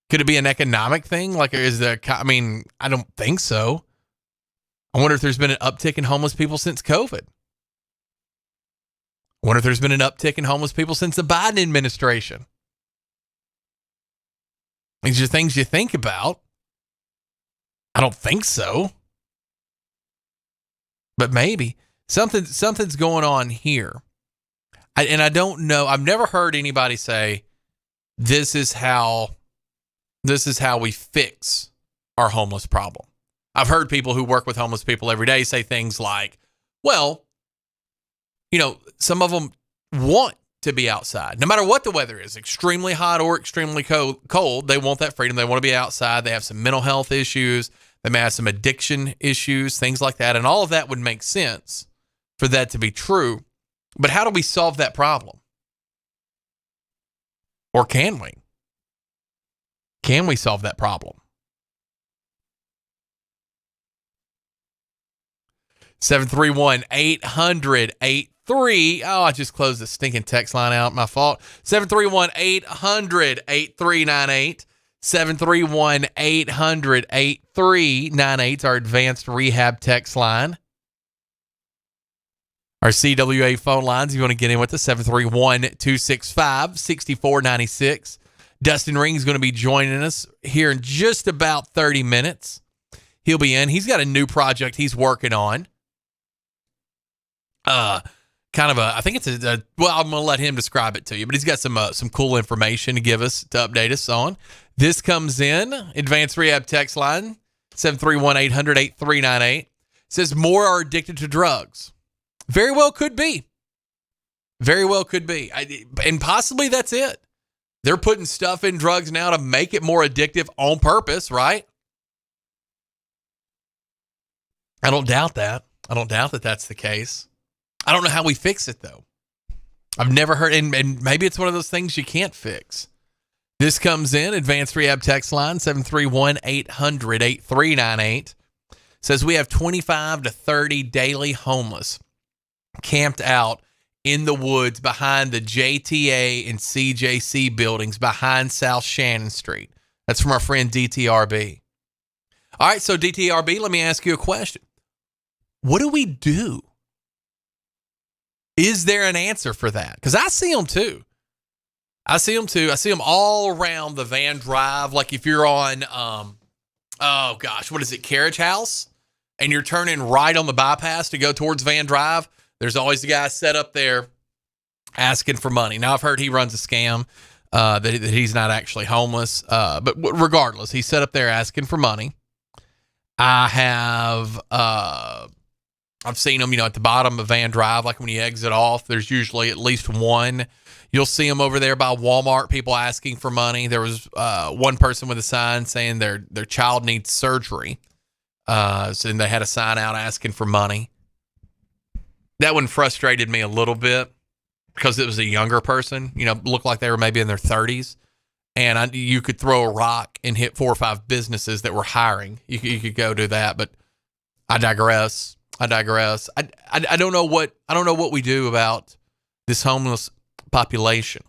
Could it be an economic thing? I don't think so. I wonder if there's been an uptick in homeless people since COVID. I wonder if there's been an uptick in homeless people since the Biden administration. These are things you think about. I don't think so. But maybe. Something's going on here. I don't know. I've never heard anybody say, this is how we fix our homeless problem. I've heard people who work with homeless people every day say things like, well, some of them want to be outside, no matter what the weather is, extremely hot or extremely cold. They want that freedom. They want to be outside. They have some mental health issues. They may have some addiction issues, things like that. And all of that would make sense for that to be true. But how do we solve that problem? Or can we? Can we solve that problem? 731-800-83. Oh, I just closed the stinking text line out. My fault. 731-800-8398. 731-800-8398 is our advanced rehab text line. Our CWA phone lines, if you want to get in with us, 731-265-6496. Dustin Ring is going to be joining us here in just about 30 minutes. He'll be in. He's got a new project he's working on. I think it's I'm going to let him describe it to you, but he's got some cool information to give us, to update us on. This comes in, Advanced Rehab text line, 731-800-8398. Says more are addicted to drugs. Very well could be. Very well could be. And possibly that's it. They're putting stuff in drugs now to make it more addictive on purpose, right? I don't doubt that. I don't doubt that that's the case. I don't know how we fix it, though. I've never heard, and maybe it's one of those things you can't fix. This comes in, Advanced Rehab text line, 731-800-8398. Says we have 25 to 30 daily homeless camped out in the woods behind the JTA and CJC buildings behind South Shannon Street. That's from our friend DTRB. All right, so DTRB, let me ask you a question. What do we do? Is there an answer for that? Because I see them too. I see them all around the Van Drive. Like if you're on, what is it, Carriage House? And you're turning right on the bypass to go towards Van Drive. There's always the guy set up there asking for money. Now, I've heard he runs a scam, that he's not actually homeless. But regardless, he's set up there asking for money. I've seen him, at the bottom of Van Drive, like when you exit off, there's usually at least one. You'll see them over there by Walmart, people asking for money. There was one person with a sign saying their child needs surgery. So they had a sign out asking for money. That one frustrated me a little bit because it was a younger person, looked like they were maybe in their 30s. And you could throw a rock and hit 4 or 5 businesses that were hiring. You could go do that, but I digress. I don't know what we do about this homeless population.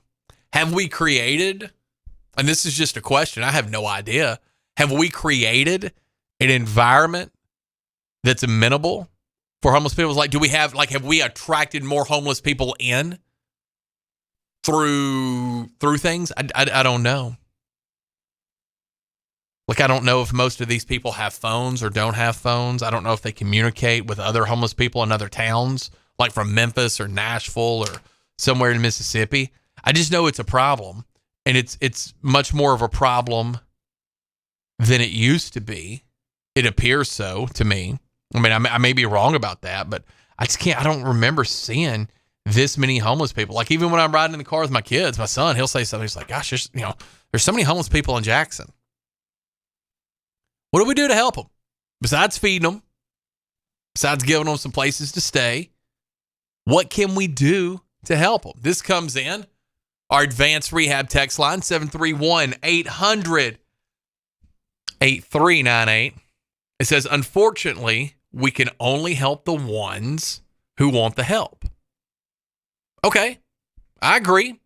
Have we created, and this is just a question, I have no idea. Have we created an environment that's amenable for homeless people? Like, have we attracted more homeless people in through things? I don't know. Like, I don't know if most of these people have phones or don't have phones. I don't know if they communicate with other homeless people in other towns, like from Memphis or Nashville or somewhere in Mississippi. I just know it's a problem, and it's much more of a problem than it used to be. It appears so to me. I mean, I may be wrong about that, but I don't remember seeing this many homeless people. Like, even when I'm riding in the car with my kids, my son, he'll say something. He's like, gosh, there's so many homeless people in Jackson. What do we do to help them? Besides feeding them, besides giving them some places to stay, what can we do to help them? This comes in our Advanced Rehab text line, 731-800-8398. It says, unfortunately, we can only help the ones who want the help. Okay, I agree.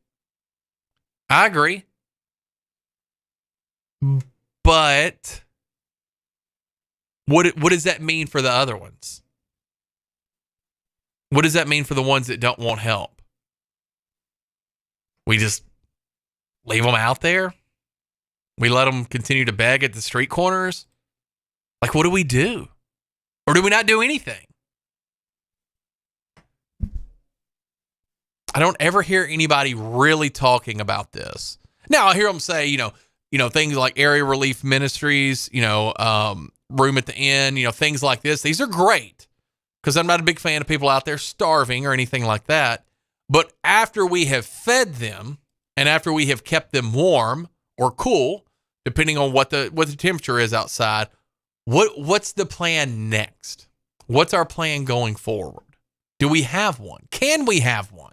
But what does that mean for the other ones? What does that mean for the ones that don't want help? We just leave them out there? We let them continue to beg at the street corners? Like, what do we do? Or do we not do anything? I don't ever hear anybody really talking about this. Now, I hear them say, things like Area Relief Ministries, Room at the Inn, things like this. These are great because I'm not a big fan of people out there starving or anything like that. But after we have fed them and after we have kept them warm or cool, depending on what the temperature is outside, what's the plan next? What's our plan going forward? Do we have one? Can we have one?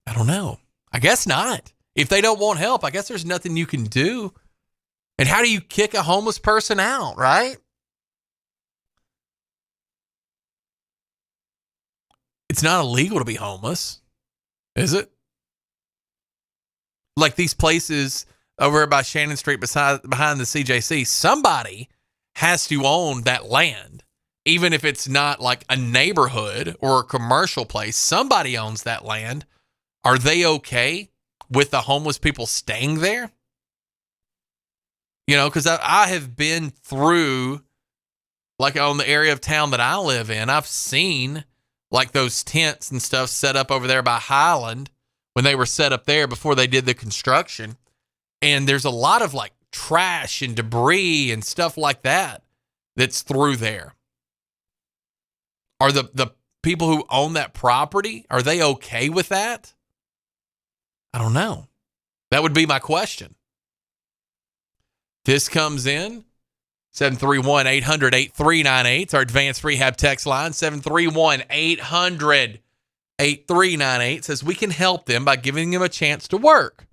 I don't know. I guess not. If they don't want help, I guess there's nothing you can do. And how do you kick a homeless person out, right? It's not illegal to be homeless, is it? Like these places over by Shannon Street behind the CJC, somebody has to own that land. Even if it's not like a neighborhood or a commercial place, somebody owns that land. Are they okay with the homeless people staying there? Because I have been through, like on the area of town that I live in, I've seen like those tents and stuff set up over there by Highland when they were set up there before they did the construction. And there's a lot of like trash and debris and stuff like that that's through there. Are the people who own that property, are they okay with that? I don't know. That would be my question. This comes in 731-800-8398. It's our advanced rehab text line. 731-800-8398 says we can help them by giving them a chance to work,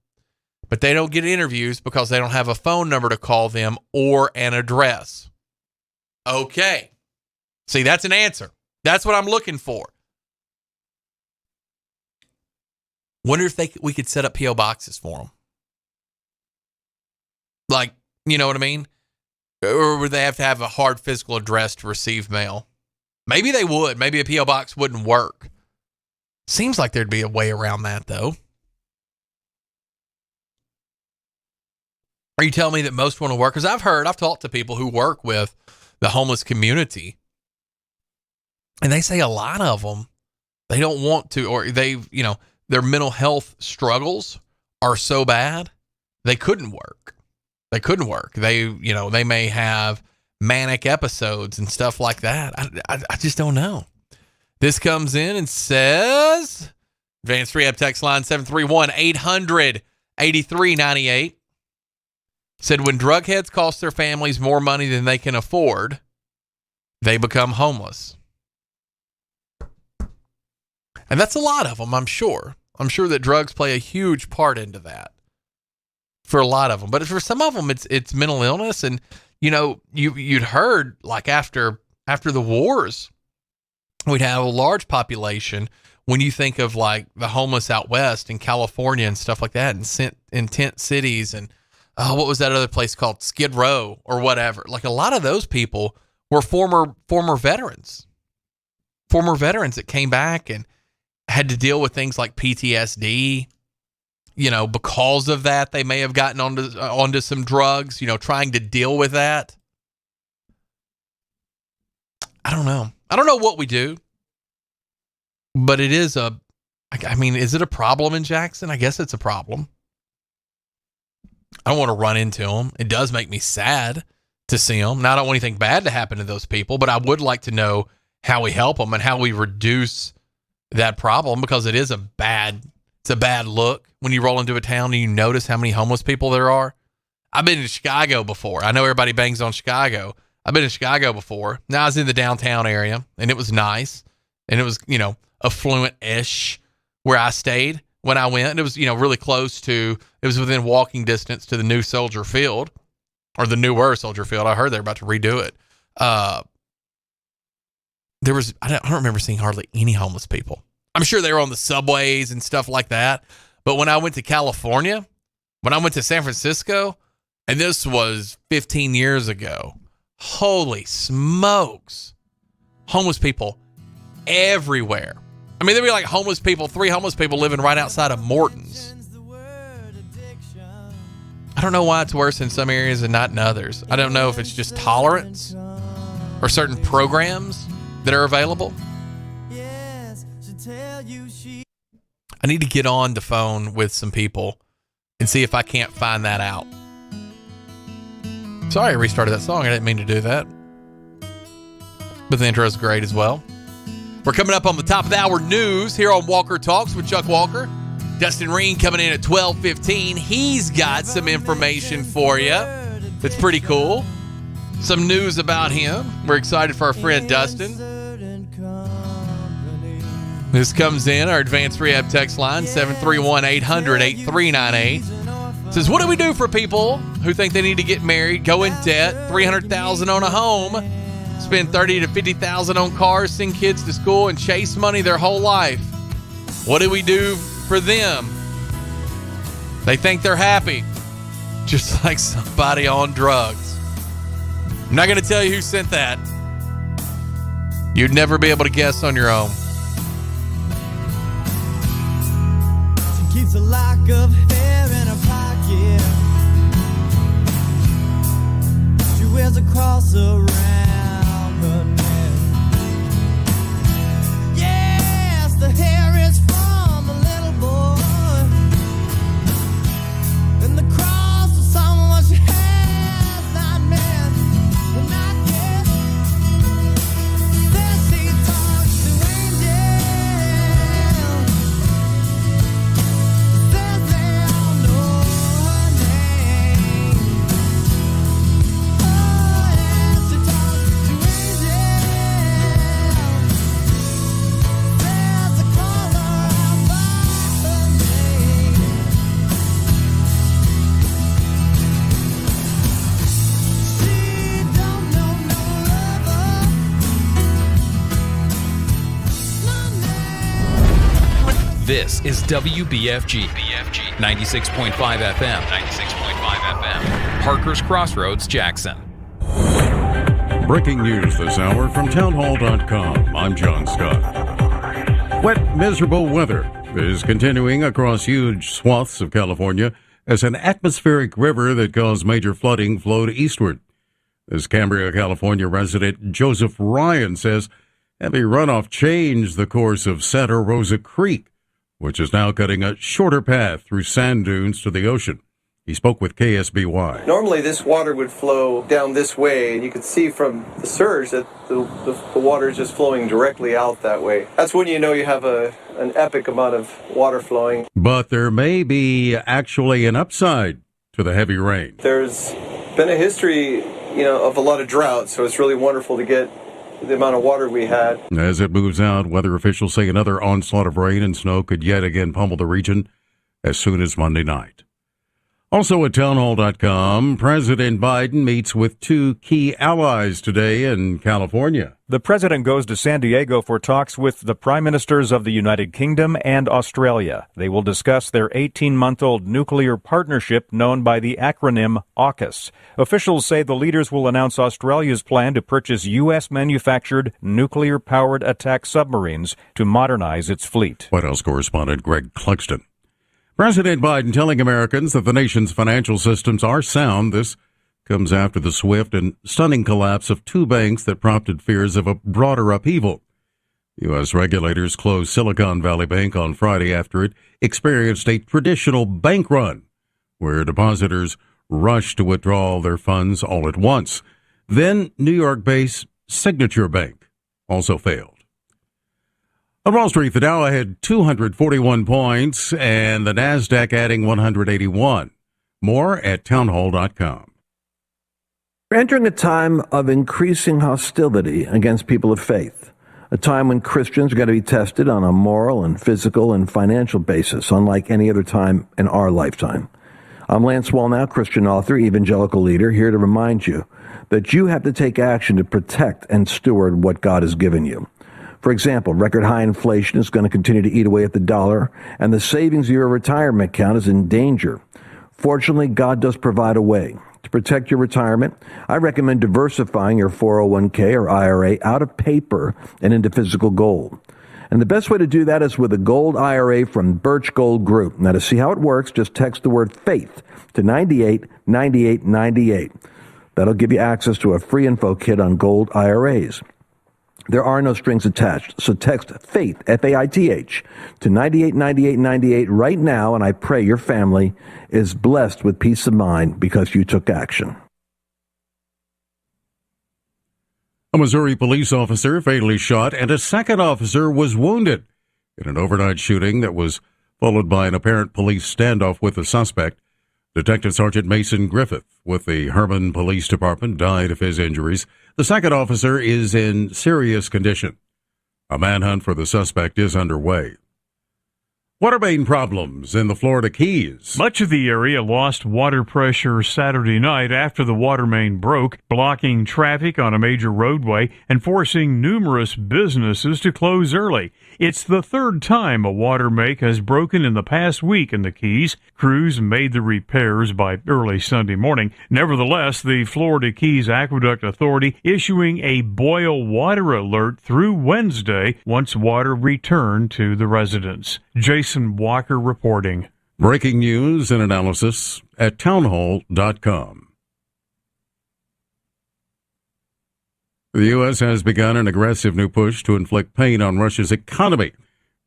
but they don't get interviews because they don't have a phone number to call them or an address. Okay. See, that's an answer. That's what I'm looking for. Wonder if we could set up P.O. boxes for them. Like, you know what I mean? Or would they have to have a hard physical address to receive mail? Maybe they would. Maybe a P.O. box wouldn't work. Seems like there'd be a way around that, though. Are you telling me that most want to work? Because I've talked to people who work with the homeless community, and they say a lot of them, they don't want to, or their mental health struggles are so bad, they couldn't work. They couldn't work. They may have manic episodes and stuff like that. I just don't know. This comes in and says, Advanced Rehab text line 731-800-8398 said when drug heads cost their families more money than they can afford, they become homeless. And that's a lot of them, I'm sure. I'm sure that drugs play a huge part into that for a lot of them. But for some of them, it's mental illness. And, you'd heard like after the wars, we'd have a large population. When you think of like the homeless out west in California and stuff like that, and in tent cities, and what was that other place called? Skid Row or whatever. Like a lot of those people were former veterans that came back and had to deal with things like PTSD. Because of that, they may have gotten onto some drugs, trying to deal with that. I don't know. I don't know what we do, but it is is it a problem in Jackson? I guess it's a problem. I don't want to run into them. It does make me sad to see them. Now, I don't want anything bad to happen to those people, but I would like to know how we help them and how we reduce that problem, because it's a bad look when you roll into a town and you notice how many homeless people there are. I've been to Chicago before. I know everybody bangs on Chicago. I've been to Chicago before. Now I was in the downtown area and it was nice, and it was, affluent-ish where I stayed when I went. It was, really close to, it was within walking distance to the new Soldier Field, or the newer Soldier Field. I heard they're about to redo it. I don't remember seeing hardly any homeless people. I'm sure they were on the subways and stuff like that. But when I went to California, when I went to San Francisco, and this was 15 years ago, holy smokes, homeless people everywhere. I mean, there'd be like three homeless people living right outside of Morton's. I don't know why it's worse in some areas and not in others. I don't know if it's just tolerance or certain programs that are available. I need to get on the phone with some people and see if I can't find that out. Sorry I restarted that song. I didn't mean to do that. But the intro is great as well. We're coming up on the top of the hour news here on Walker Talks with Chuck Walker. Dustin Reen coming in at 12:15. He's got some information for you that's pretty cool. Some news about him. We're excited for our friend Dustin. This comes in our advanced rehab text line, 731-800-8398. Says, what do we do for people who think they need to get married, go in debt, $300,000 on a home, spend $30,000 to $50,000 on cars, send kids to school, and chase money their whole life? What do we do for them? They think they're happy, just like somebody on drugs. I'm not going to tell you who sent that. You'd never be able to guess on your own. Keeps a lock of hair in her pocket. She wears a cross around her neck. Yes, the hair is from a little boy, and the cross is someone she has not met, but not yet. Then she talks to angels. Says they This is WBFG 96.5 FM. Parker's Crossroads, Jackson. Breaking news this hour from townhall.com. I'm John Scott. Wet, miserable weather is continuing across huge swaths of California as an atmospheric river that caused major flooding flowed eastward. As Cambria, California resident Joseph Ryan says, heavy runoff changed the course of Santa Rosa Creek, which is now cutting a shorter path through sand dunes to the ocean. He spoke with KSBY. Normally this water would flow down this way, and you could see from the surge that the water is just flowing directly out that way. That's when you know you have an epic amount of water flowing. But there may be actually an upside to the heavy rain. There's been a history, of a lot of drought, so it's really wonderful to get the amount of water we had. As it moves out, weather officials say another onslaught of rain and snow could yet again pummel the region as soon as Monday night. Also at townhall.com, President Biden meets with two key allies today in California. The president goes to San Diego for talks with the prime ministers of the United Kingdom and Australia. They will discuss their 18-month-old nuclear partnership known by the acronym AUKUS. Officials say the leaders will announce Australia's plan to purchase U.S.-manufactured nuclear-powered attack submarines to modernize its fleet. White House correspondent Greg Clugston. President Biden telling Americans that the nation's financial systems are sound. This comes after the swift and stunning collapse of two banks that prompted fears of a broader upheaval. U.S. regulators closed Silicon Valley Bank on Friday after it experienced a traditional bank run, where depositors rushed to withdraw their funds all at once. Then New York-based Signature Bank also failed. On Wall Street, the Dow had 241 points and the NASDAQ adding 181. More at townhall.com. We're entering a time of increasing hostility against people of faith, a time when Christians are going to be tested on a moral and physical and financial basis, unlike any other time in our lifetime. I'm Lance Wallnau, Christian author, evangelical leader, here to remind you that you have to take action to protect and steward what God has given you. For example, record high inflation is going to continue to eat away at the dollar, and the savings of your retirement account is in danger. Fortunately, God does provide a way. To protect your retirement, I recommend diversifying your 401k or IRA out of paper and into physical gold. And the best way to do that is with a gold IRA from Birch Gold Group. Now, to see how it works, just text the word FAITH to 989898. That'll give you access to a free info kit on gold IRAs. There are no strings attached, so text FAITH, F-A-I-T-H, to 989898 right now, and I pray your family is blessed with peace of mind because you took action. A Missouri police officer fatally shot and a second officer was wounded in an overnight shooting that was followed by an apparent police standoff with the suspect. Detective Sergeant Mason Griffith with the Herman Police Department died of his injuries. The second officer is in serious condition. A manhunt for the suspect is underway. Water main problems in the Florida Keys. Much of the area lost water pressure Saturday night after the water main broke, blocking traffic on a major roadway and forcing numerous businesses to close early. It's the third time a water main has broken in the past week in the Keys. Crews made the repairs by early Sunday morning. Nevertheless, the Florida Keys Aqueduct Authority issuing a boil water alert through Wednesday once water returned to the residents. Jason Walker reporting. Breaking news and analysis at townhall.com. The U.S. has begun an aggressive new push to inflict pain on Russia's economy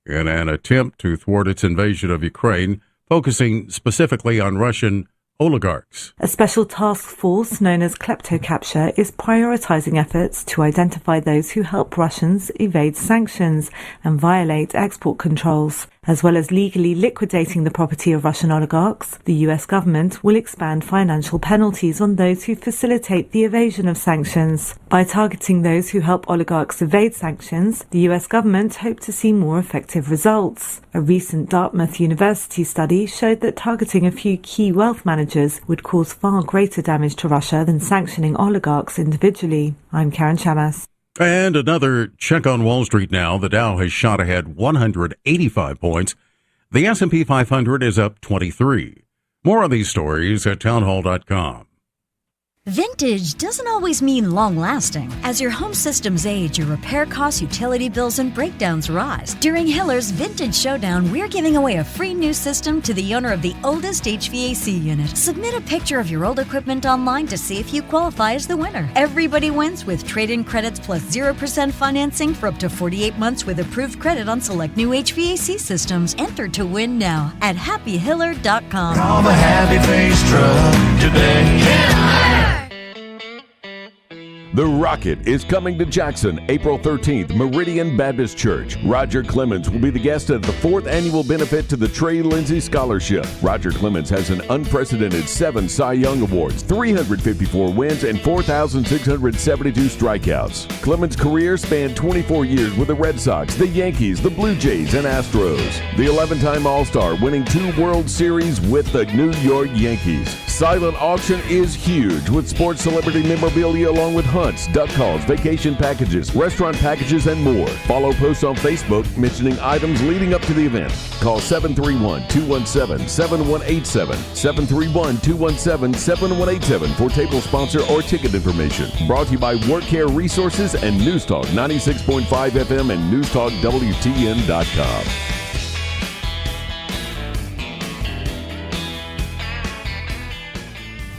in an attempt to thwart its invasion of Ukraine, focusing specifically on Russian oligarchs. A special task force known as KleptoCapture is prioritizing efforts to identify those who help Russians evade sanctions and violate export controls. As well as legally liquidating the property of Russian oligarchs, the US government will expand financial penalties on those who facilitate the evasion of sanctions. By targeting those who help oligarchs evade sanctions, the US government hoped to see more effective results. A recent Dartmouth University study showed that targeting a few key wealth managers would cause far greater damage to Russia than sanctioning oligarchs individually. I'm Karen Chamas. And another check on Wall Street now. The Dow has shot ahead 185 points The S&P 500 is up 23. More of these stories at townhall.com. Vintage doesn't always mean long-lasting. As your home systems age, your repair costs, utility bills, and breakdowns rise. During Hiller's Vintage Showdown, we're giving away a free new system to the owner of the oldest HVAC unit. Submit a picture of your old equipment online to see if you qualify as the winner. Everybody wins with trade-in credits plus 0% financing for up to 48 months with approved credit on select new HVAC systems. Enter to win now at happyhiller.com. Call the Happy Face Truck today. The Rocket is coming to Jackson April 13th, Meridian Baptist Church. Roger Clemens will be the guest at the 4th annual benefit to the Trey Lindsay Scholarship. Roger Clemens has an unprecedented 7 Cy Young Awards, 354 wins, and 4,672 strikeouts. Clemens' career spanned 24 years with the Red Sox, the Yankees, the Blue Jays, and Astros. The 11-time All-Star, winning 2 World Series with the New York Yankees. Silent auction is huge with sports celebrity memorabilia along with hunts, duck calls, vacation packages, restaurant packages, and more. Follow posts on Facebook mentioning items leading up to the event. Call 731-217-7187, 731-217-7187 for table sponsor or ticket information. Brought to you by Work Care Resources and News Talk 96.5 FM and newstalkwtn.com.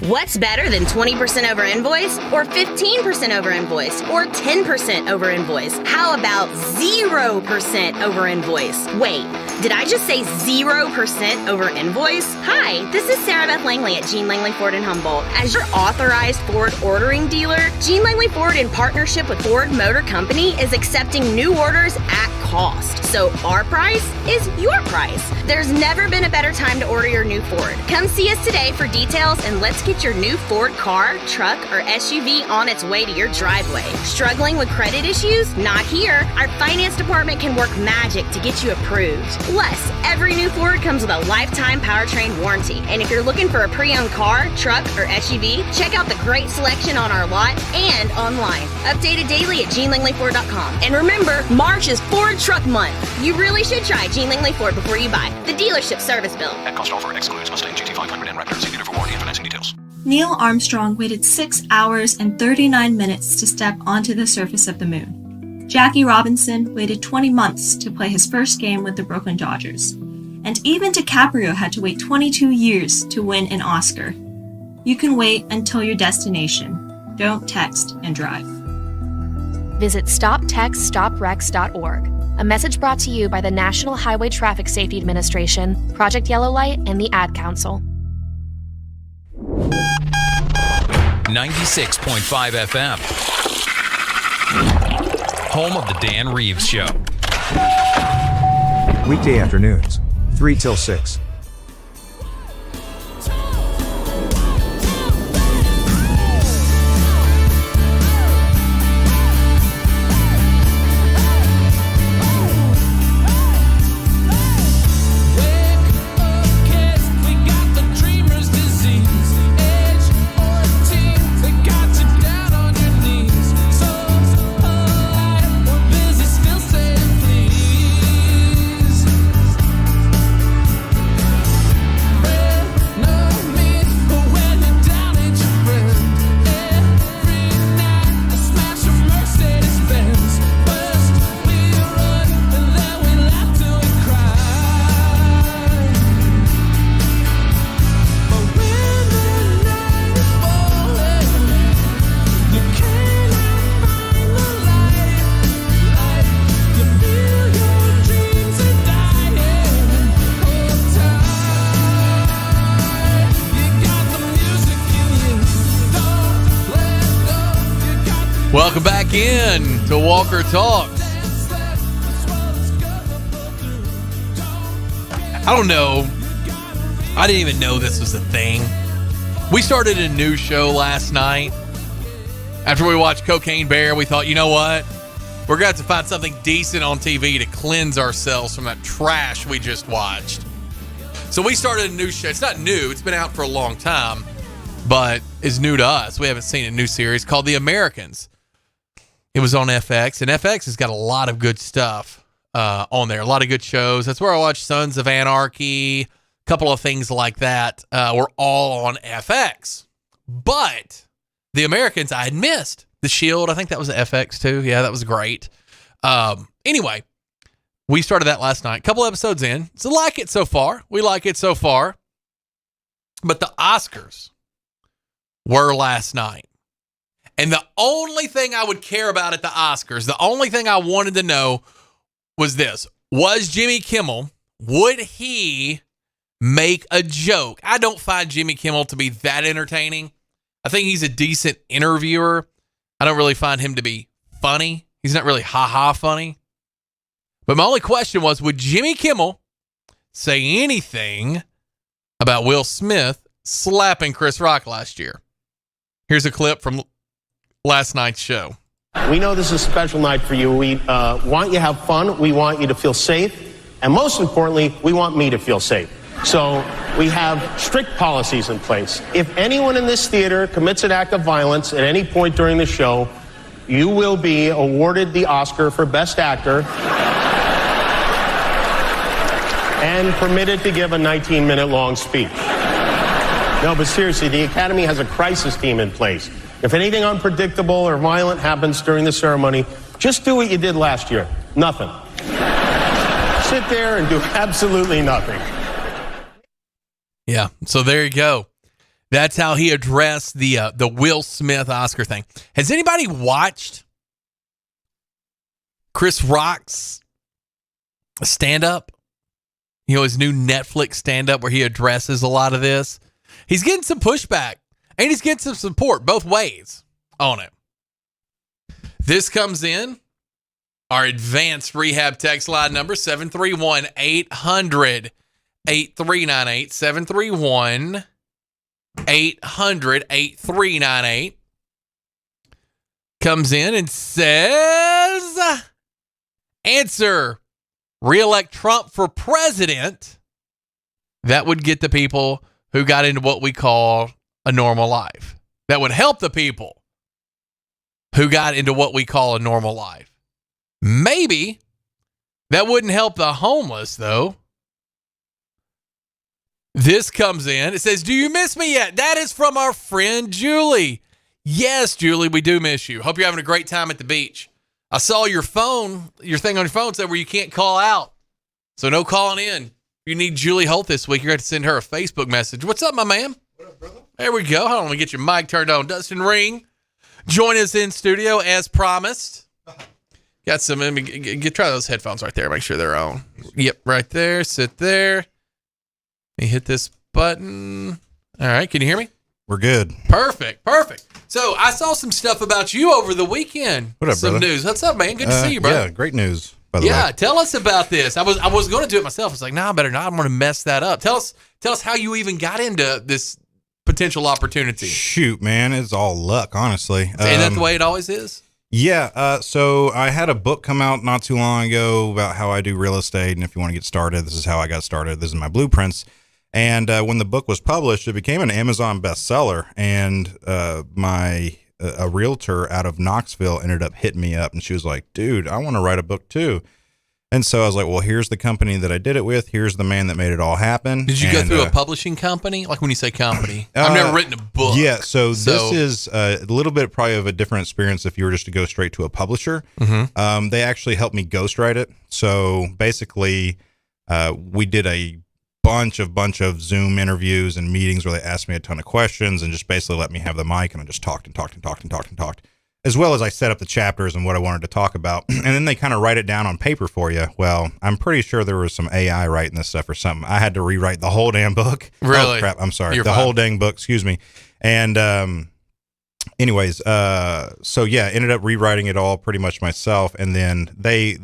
What's better than 20% over invoice or 15% over invoice or 10% over invoice? How about 0% over invoice? Wait, did I just say 0% over invoice? Hi, this is Sarah Beth Langley at Gene Langley Ford in Humboldt. As your authorized Ford ordering dealer, Gene Langley Ford in partnership with Ford Motor Company is accepting new orders at cost. So our price is your price. There's never been a better time to order your new Ford. Come see us today for details and let's get your new Ford car, truck, or SUV on its way to your driveway. Struggling with credit issues? Not here. Our finance department can work magic to get you approved. Plus, every new Ford comes with a lifetime powertrain warranty. And if you're looking for a pre-owned car, truck, or SUV, check out the great selection on our lot and online. Updated daily at GeneLangleyFord.com. And remember, March is Ford Truck Month. You really should try Gene Langley Ford before you buy. The dealership service bill. At cost offer excludes Mustang GT500 and Raptor. See dealer for warranty and financing details. Neil Armstrong waited 6 hours and 39 minutes to step onto the surface of the moon. Jackie Robinson waited 20 months to play his first game with the Brooklyn Dodgers. And even DiCaprio had to wait 22 years to win an Oscar. You can wait until your destination. Don't text and drive. Visit StopTextStopWrecks.org. A message brought to you by the National Highway Traffic Safety Administration, Project Yellow Light, and the Ad Council. 96.5 FM. Home of the Dan Reeves Show. Weekday afternoons, 3 till 6. Welcome back in to Walker Talk. I don't know. I didn't even know this was a thing. We started a new show last night. After we watched Cocaine Bear, we thought, you know what? We're going to have to find something decent on TV to cleanse ourselves from that trash we just watched. So we started a new show. It's not new. It's been out for a long time, but it's new to us. We haven't seen a new series called The Americans. It was on FX, and FX has got a lot of good stuff. on there. A lot of good shows. That's where I watch Sons of Anarchy, a couple of things like that. Were all on FX. But The Americans I had missed. The Shield, I think that was FX too. Yeah, that was great. Anyway, we started that last night. Couple episodes in. So like it so far. We like it so far. But the Oscars were last night. And the only thing I would care about at the Oscars, the only thing I wanted to know was this. Was Jimmy Kimmel, would he make a joke? I don't find Jimmy Kimmel to be that entertaining. I think he's a decent interviewer. I don't really find him to be funny. He's not really ha-ha funny. But my only question was, would Jimmy Kimmel say anything about Will Smith slapping Chris Rock last year? Here's a clip from last night's show. We know this is a special night for you. We want you to have fun. We want you to feel safe. And most importantly, we want me to feel safe. So we have strict policies in place. If anyone in this theater commits an act of violence at any point during the show, you will be awarded the Oscar for Best Actor and permitted to give a 19-minute long speech. No, but seriously, the Academy has a crisis team in place. If anything unpredictable or violent happens during the ceremony, just do what you did last year. Nothing. Sit there and do absolutely nothing. Yeah, so there you go. That's how he addressed the Will Smith Oscar thing. Has anybody watched Chris Rock's stand-up? You know, his new Netflix stand-up where he addresses a lot of this. He's getting some pushback, and he's getting some support both ways on it. This comes in our advanced rehab text line number, 731-800-8398, 731-800-8398. Comes in and says, answer, re-elect Trump for president. That would get the people who got into what we call a normal life. That would help the people who got into what we call a normal life. Maybe that wouldn't help the homeless, though. This comes in. It says, do you miss me yet? That is from our friend Julie. Yes, Julie, we do miss you. Hope you're having a great time at the beach. I saw your thing on your phone said where you can't call out. So no calling in. If you need Julie Holt this week, you're going to send her a Facebook message. What's up, my man? What up, brother? There we go. Hold on, let me get your mic turned on. Dustin Ring, join us in studio as promised. Got some, try those headphones right there. Make sure they're on. Yep, right there. Sit there. Let me hit this button. All right, can you hear me? We're good. Perfect. So I saw some stuff about you over the weekend. What up, some brother? news. What's up, man? Good to see you, brother. Yeah, great news, by the way. Yeah, tell us about this. I was going to do it myself. I was like, no, I better not. I'm going to mess that up. Tell us how you even got into this potential opportunity. Shoot, man, it's all luck, honestly. Ain't that the way it always is? Yeah, so I had a book come out not too long ago about how I do real estate, and if you want to get started, this is how I got started. This is my blueprints. And when the book was published, it became an Amazon bestseller, and a realtor out of Knoxville ended up hitting me up, and she was like, dude, I want to write a book too. And so I was like, well, here's the company that I did it with. Here's the man that made it all happen. Did you go through a publishing company? Like when you say company, I've never written a book. Yeah. So this is a little bit probably of a different experience if you were just to go straight to a publisher. Mm-hmm. They actually helped me ghostwrite it. So basically, we did a bunch of Zoom interviews and meetings where they asked me a ton of questions and just basically let me have the mic, and I just talked, as well as I set up the chapters and what I wanted to talk about. And then they kind of write it down on paper for you. Well, I'm pretty sure there was some AI writing this stuff or something. I had to rewrite the whole damn book. Really? Oh, crap. I'm sorry. You're the fine. whole dang book. Excuse me. And, anyways, so yeah, ended up rewriting it all pretty much myself. And then they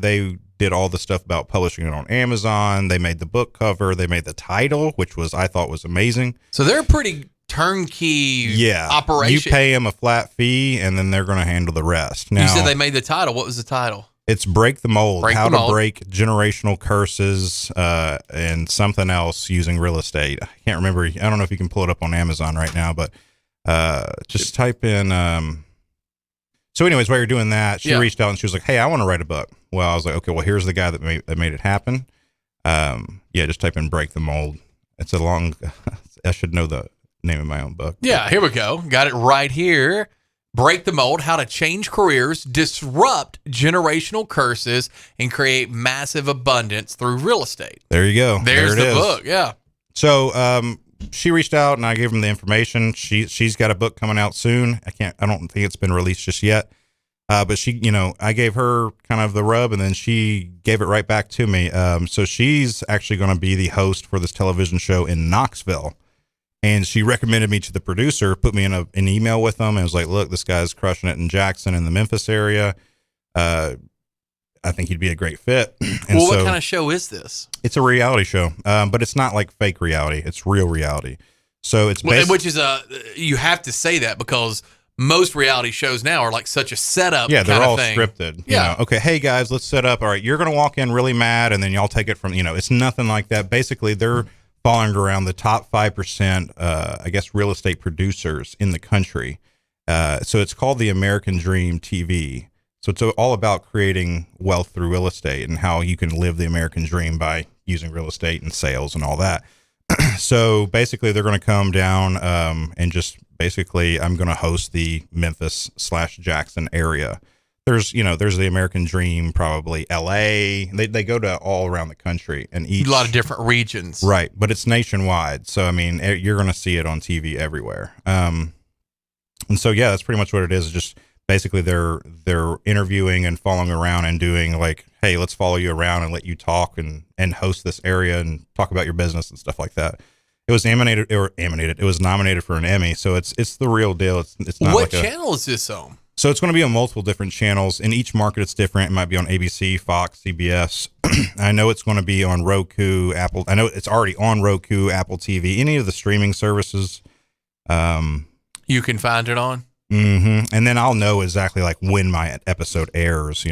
did all the stuff about publishing it on Amazon. They made the book cover. They made the title, which I thought was amazing. So they're pretty turnkey operation. You pay them a flat fee, and then they're going to handle the rest. Now, you said they made the title. What was the title? It's Break the Mold, Break how the to Mold. break generational curses and something else using real estate. I can't remember. I don't know if you can pull it up on Amazon right now, but just type in. So anyways, while you're doing that, she Yeah. reached out and she was like, hey, I want to write a book. Well, I was like, okay, well, here's the guy that made it happen. Just type in Break the Mold. It's a long, I should know the name of my own book. Yeah, here we go. Got it right here. Break the Mold, How to Change Careers, Disrupt Generational Curses, and Create Massive Abundance Through Real Estate. There you go. There's There it the is. book, yeah. So she reached out and I gave them the information. She's got a book coming out soon. I don't think it's been released just yet. But she, I gave her kind of the rub and then she gave it right back to me. So she's actually going to be the host for this television show in Knoxville. And she recommended me to the producer, put me in an email with them and was like, look, this guy's crushing it in Jackson in the Memphis area. I think he'd be a great fit. And Well, what kind of show is this? It's a reality show, but it's not like fake reality. It's real reality. So it's Which is you have to say that because most reality shows now are like such a setup. Yeah, they're kind of all thing. scripted. Yeah. Okay, hey guys, let's set up. All right, you're going to walk in really mad, and then y'all take it from. It's nothing like that. Basically, they're following around the top 5%, I guess, real estate producers in the country. So it's called the American Dream TV. So it's all about creating wealth through real estate and how you can live the American dream by using real estate and sales and all that. So basically, they're going to come down and just basically, I'm going to host the Memphis/Jackson area. There's the American Dream, probably LA. They go to all around the country and A lot of different regions. Right, but it's nationwide. So I mean, you're going to see it on TV everywhere. And so yeah, that's pretty much what it is. It's just basically they're interviewing and following around and doing like, hey, let's follow you around and let you talk and host this area and talk about your business and stuff like that. It was It was nominated for an Emmy, so it's the real deal. It's not What like channel is this on? So it's going to be on multiple different channels. In each market, it's different. It might be on ABC, Fox, CBS. I know it's going to be on Roku, Apple. I know it's already on Roku, Apple TV, any of the streaming services. You can find it on. Mm-hmm. And then I'll know exactly like when my episode airs.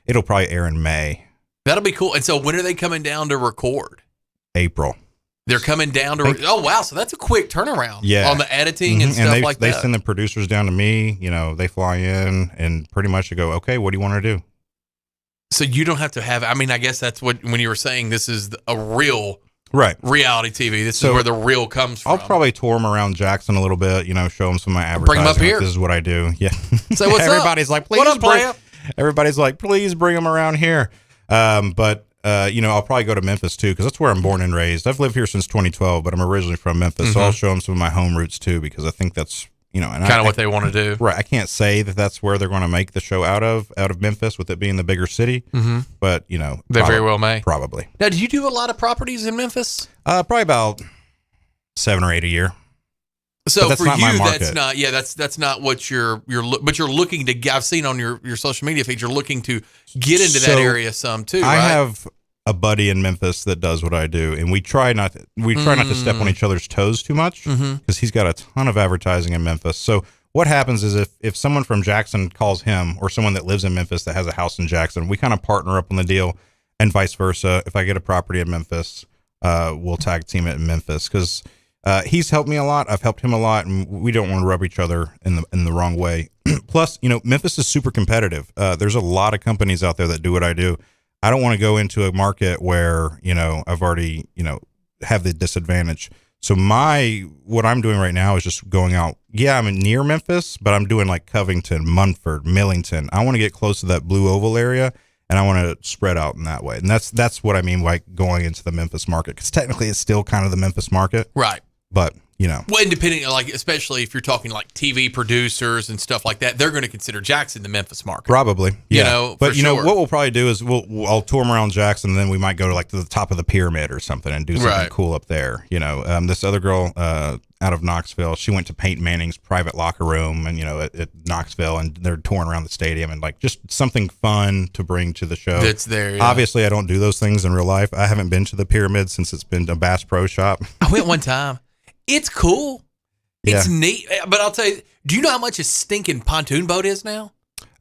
It'll probably air in May, That'll be cool. And so when are they coming down to record? April. They're coming down to. Oh wow! So that's a quick turnaround. Yeah. On the editing and stuff like they that. send the producers down to me. They fly in and pretty much they go, okay, what do you want to do? So you don't have to have. I mean, I guess that's what when you were saying this is a real right reality TV. This is where the real comes from. I'll probably tour them around Jackson a little bit. Show them some of my advertising. Bring 'em up here. This is what I do. Yeah. Say what's Everybody's up? like, please What up, bring. player? Everybody's like, please bring them around here. But I'll probably go to Memphis too because that's where I'm born and raised. I've lived here since 2012, but I'm originally from Memphis, so I'll show them some of my home roots too because I think that's and kind of what they want to do. Right. I can't say that that's where they're going to make the show out of Memphis with it being the bigger city, but They very well may. Probably. Now, do you do a lot of properties in Memphis? Probably about 7 or 8 a year. So But that's for not my you, market. that's not what you're looking to. I've seen on your social media feed, you're looking to get into that So, area some too. I right? have a buddy in Memphis that does what I do, and we try not to step on each other's toes too much because he's got a ton of advertising in Memphis. So what happens is if someone from Jackson calls him or someone that lives in Memphis that has a house in Jackson, we kind of partner up on the deal, and vice versa. If I get a property in Memphis, we'll tag team it in Memphis because he's helped me a lot. I've helped him a lot, and we don't want to rub each other in the wrong way. Plus, Memphis is super competitive. There's a lot of companies out there that do what I do. I don't want to go into a market where, I've already, have the disadvantage. So what I'm doing right now is just going out. Yeah, I'm near Memphis, but I'm doing like Covington, Munford, Millington. I want to get close to that Blue Oval area, and I want to spread out in that way. And that's what I mean by going into the Memphis market, because technically it's still kind of the Memphis market. Right. But, Well, independent, like especially if you're talking like TV producers and stuff like that, they're going to consider Jackson the Memphis market. Probably, yeah. But what we'll probably do is I'll tour them around Jackson, and then we might go to the top of the pyramid or something and do something cool up there. This other girl out of Knoxville, she went to Peyton Manning's private locker room, and at Knoxville, and they're touring around the stadium, and like just something fun to bring to the show. That's there. Yeah. Obviously, I don't do those things in real life. I haven't been to the pyramid since it's been a Bass Pro Shop. I went one time. It's cool. It's neat. But I'll tell you, do you know how much a stinking pontoon boat is now?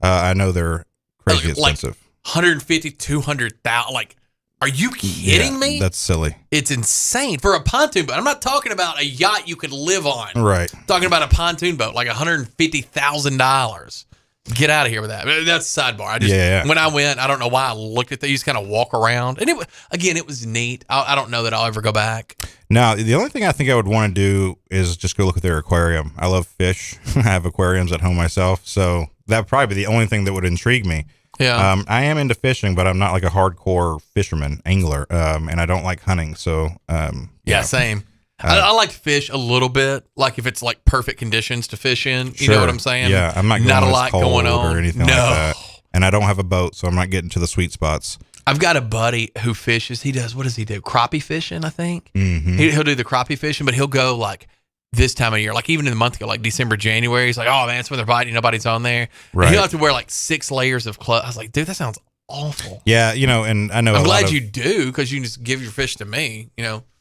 I know they're crazy expensive. 150, 200,000. Like, are you kidding me? That's silly. It's insane for a pontoon boat. I'm not talking about a yacht you could live on. Right. I'm talking about a pontoon boat, like $150,000. Get out of here with that. That's a sidebar. When I went, I don't know why I looked at that. You just kind of walk around. And it was neat. I don't know that I'll ever go back. Now, the only thing I think I would want to do is just go look at their aquarium. I love fish. I have aquariums at home myself. So that would probably be the only thing that would intrigue me. Yeah. I am into fishing, but I'm not like a hardcore fisherman, angler. And I don't like hunting. So, Same. I like to fish a little bit, like if it's like perfect conditions to fish in. You know what I'm saying? Yeah, I'm not going a when lot it's cold going on or anything like that. And I don't have a boat, so I'm not getting to the sweet spots. I've got a buddy who fishes. What does he do? Crappie fishing, I think. Mm-hmm. He'll do the crappie fishing, but he'll go like this time of year, like even in the month ago, like December, January. He's like, oh man, it's when they're biting, nobody's on there. Right. And he'll have to wear like 6 layers of clothes. I was like, dude, that sounds awful. Yeah, and I know. I'm glad you do, because you can just give your fish to me.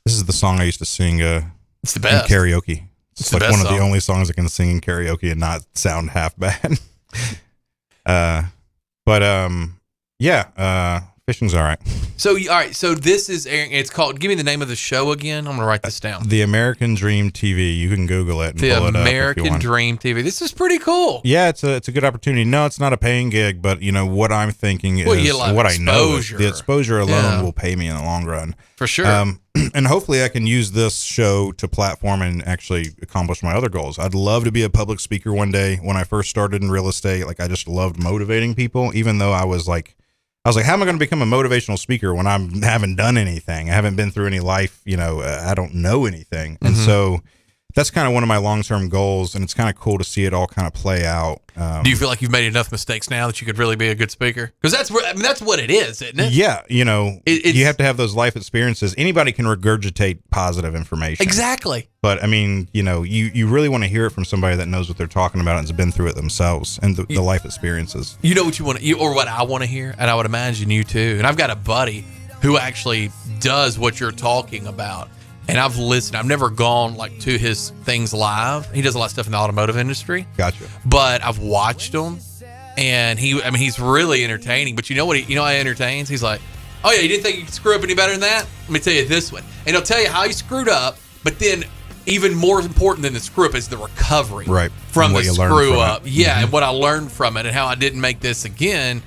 This is the song I used to sing. It's the best. In karaoke. It's like one of the song. only songs I can sing in karaoke and not sound half bad. Fishing's all right. So, all right. So this is airing. It's called, give me the name of the show again. I'm going to write this down. The American Dream TV. You can Google it and pull it up if you American want. Dream TV. This is pretty cool. Yeah, it's a good opportunity. No, it's not a paying gig, but what I'm thinking is what I know. The exposure alone will pay me in the long run. For sure. And hopefully I can use this show to platform and actually accomplish my other goals. I'd love to be a public speaker one day. When I first started in real estate, like I just loved motivating people, even though I was like, how am I going to become a motivational speaker when I haven't done anything? I haven't been through any life, I don't know anything. And so that's kind of one of my long-term goals, and it's kind of cool to see it all kind of play out. Do you feel like you've made enough mistakes now that you could really be a good speaker? Because that's what it is, isn't it? Yeah, you have to have those life experiences. Anybody can regurgitate positive information. Exactly. But I mean, you really want to hear it from somebody that knows what they're talking about and has been through it themselves, and the life experiences. You know what you want to, or what I want to hear, and I would imagine you too. And I've got a buddy who actually does what you're talking about. And I've listened. I've never gone like to his things live. He does a lot of stuff in the automotive industry. Gotcha. But I've watched him, and he's really entertaining. But you know what? He entertains. He's like, oh yeah, you didn't think you could screw up any better than that? Let me tell you this one. And he'll tell you how he screwed up. But then, even more important than the screw up is the recovery from the screw up. Yeah, and what I learned from it, and how I didn't make this again.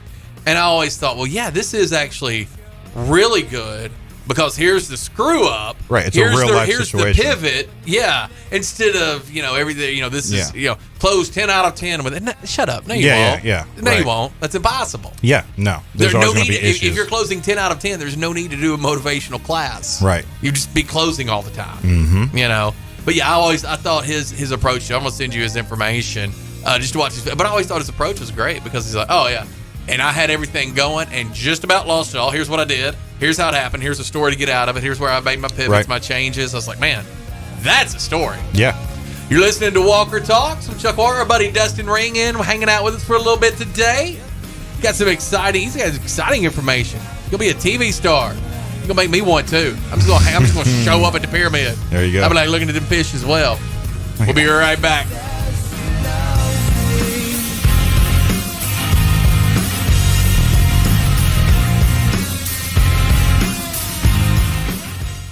And I always thought, well, yeah, this is actually really good. Because here's the screw up. Right. It's a real life situation. Here's the pivot. Yeah. Instead of, everything, this is, close 10 out of 10 with it. Shut up. No, you won't. Yeah. No, you won't. That's impossible. Yeah. No. There's always going to be issues. If you're closing 10 out of 10, there's no need to do a motivational class. Right. You just be closing all the time. Mm-hmm. But yeah, I thought his approach, I'm going to send you his information just to watch his, but I always thought his approach was great because he's like, oh yeah. And I had everything going and just about lost it all. Here's what I did. Here's how it happened. Here's a story to get out of it. Here's where I made my pivots, my changes. I was like, man, that's a story. Yeah. You're listening to Walker Talks with Chuck Walker. Our buddy Dustin Ring in, hanging out with us for a little bit today. He's got some exciting information. You'll be a TV star. You're gonna make me want to. I'm just gonna show up at the pyramid. There you go. I'll be like looking at them fish as well. We'll be right back.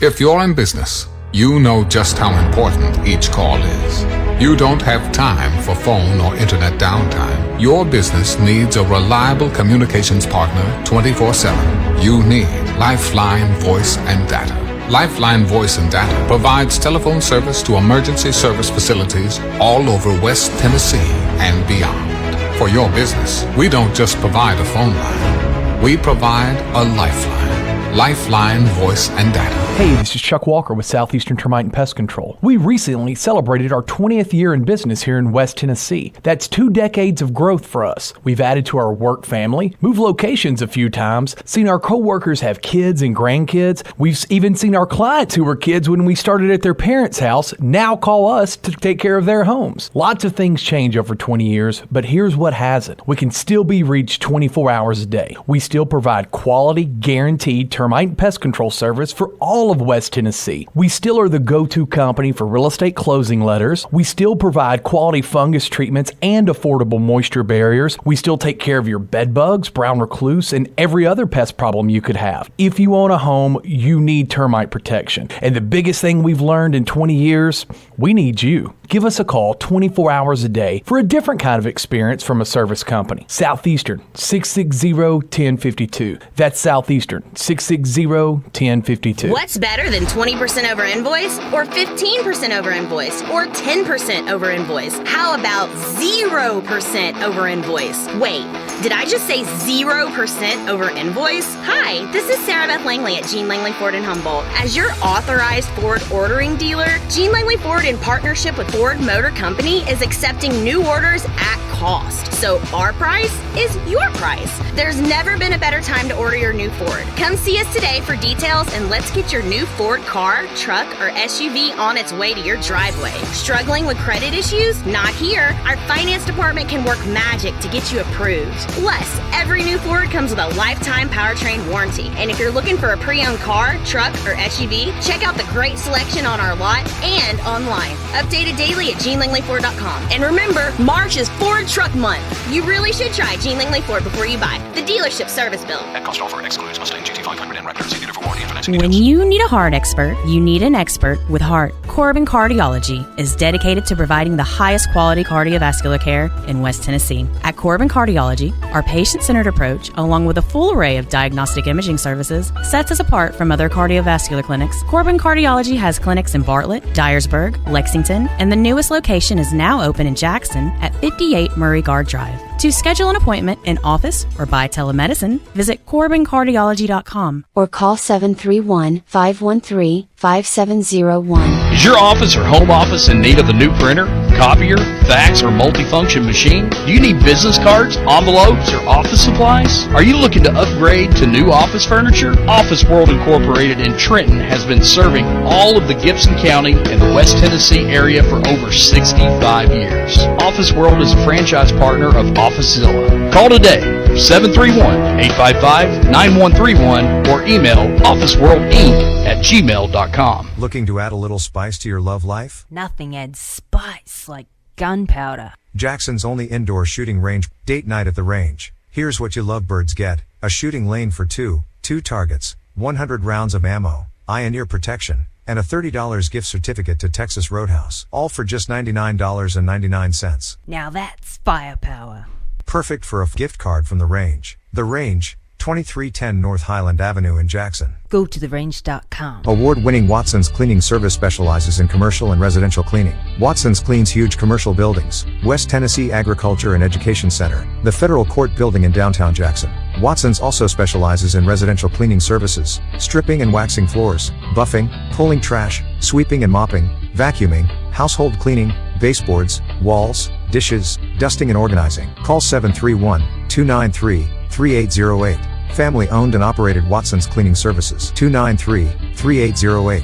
If you're in business, you know just how important each call is. You don't have time for phone or internet downtime. Your business needs a reliable communications partner 24/7. You need Lifeline Voice and Data. Lifeline Voice and Data provides telephone service to emergency service facilities all over West Tennessee and beyond. For your business, we don't just provide a phone line. We provide a lifeline. Lifeline Voice and Data. Hey, this is Chuck Walker with Southeastern Termite and Pest Control. We recently celebrated our 20th year in business here in West Tennessee. That's 2 decades of growth for us. We've added to our work family, moved locations a few times, seen our coworkers have kids and grandkids. We've even seen our clients who were kids when we started at their parents' house now call us to take care of their homes. Lots of things change over 20 years, but here's what hasn't. We can still be reached 24 hours a day. We still provide quality, guaranteed termite Termite and Pest Control service for all of West Tennessee. We still are the go-to company for real estate closing letters. We still provide quality fungus treatments and affordable moisture barriers. We still take care of your bed bugs, brown recluse, and every other pest problem you could have. If you own a home, you need termite protection. And the biggest thing we've learned in 20 years, we need you. Give us a call 24 hours a day for a different kind of experience from a service company. Southeastern, 660-1052. That's Southeastern, 660-1052. What's better than 20% over invoice or 15% over invoice or 10% over invoice? How about 0% over invoice? Wait, did I just say 0% over invoice? Hi, this is Sarah Beth Langley at Gene Langley Ford in Humboldt. As your authorized Ford ordering dealer, Gene Langley Ford, in partnership with Ford Motor Company, is accepting new orders at cost. So our price is your price. There's never been a better time to order your new Ford. Come see us today for details and let's get your new Ford car, truck, or SUV on its way to your driveway. Struggling with credit issues? Not here. Our finance department can work magic to get you approved. Plus, every new Ford comes with a lifetime powertrain warranty. And if you're looking for a pre-owned car, truck, or SUV, check out the great selection on our lot and online. Updated daily at GeneLangleyFord.com. And remember, March is Ford Truck Month. You really should try Gene Langley Ford before you buy. The dealership service bill. At cost offer excludes Mustang GT500 and Raptor. See dealer for warranty and financing When details. you need a heart expert, you need an expert with heart. Corbin Cardiology is dedicated to providing the highest quality cardiovascular care in West Tennessee. At Corbin Cardiology, our patient-centered approach, along with a full array of diagnostic imaging services, sets us apart from other cardiovascular clinics. Corbin Cardiology has clinics in Bartlett, Dyersburg, Lexington, and the newest location is now open in Jackson at 58 Murray Guard Drive. To schedule an appointment in office or by telemedicine, visit CorbinCardiology.com or call 731-513-5701. Is your office or home office in need of a new printer, copier, fax, or multifunction machine? Do you need business cards, envelopes, or office supplies? Are you looking to upgrade to new office furniture? Office World Incorporated in Trenton has been serving all of the Gibson County and the West Tennessee area for over 65 years. Office World is a franchise partner of OfficeZilla. Call today, 731-855-9131, or email officeworldinc@gmail.com. Looking to add a little spice to your love life? Nothing adds spice like gunpowder. Jackson's only indoor shooting range. Date night at the range. Here's what you lovebirds get: a shooting lane for two targets, 100 rounds of ammo, eye and ear protection, and a $30 gift certificate to Texas Roadhouse. All for just $99.99. Now that's firepower. Perfect for a gift card from the range. The Range, 2310 North Highland Avenue in Jackson. Go to therange.com. Award-winning Watson's Cleaning Service specializes in commercial and residential cleaning. Watson's cleans huge commercial buildings. West Tennessee Agriculture and Education Center, the Federal Court Building in downtown Jackson. Watson's also specializes in residential cleaning services, stripping and waxing floors, buffing, pulling trash, sweeping and mopping, vacuuming, household cleaning, baseboards, walls, dishes, dusting and organizing. Call 731-293-3808. Family owned and operated Watson's Cleaning Services. 293-3808.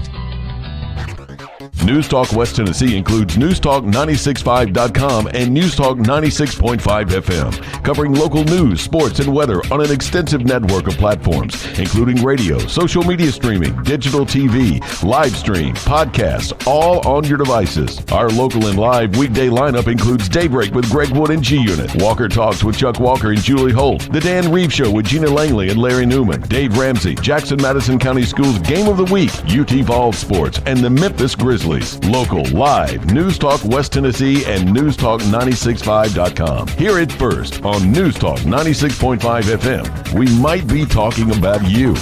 News Talk West Tennessee includes newstalk965.com and Newstalk 96.5 FM, covering local news, sports, and weather on an extensive network of platforms, including radio, social media streaming, digital TV, live stream, podcasts, all on your devices. Our local and live weekday lineup includes Daybreak with Greg Wood and G-Unit, Walker Talks with Chuck Walker and Julie Holt, The Dan Reeves Show with Gina Langley and Larry Newman, Dave Ramsey, Jackson-Madison County Schools Game of the Week, UT Vols Sports, and the Memphis Grizzlies. Local, live, News Talk West Tennessee and newstalk965.com. Hear it first on News Talk 96.5 FM. We might be talking about you.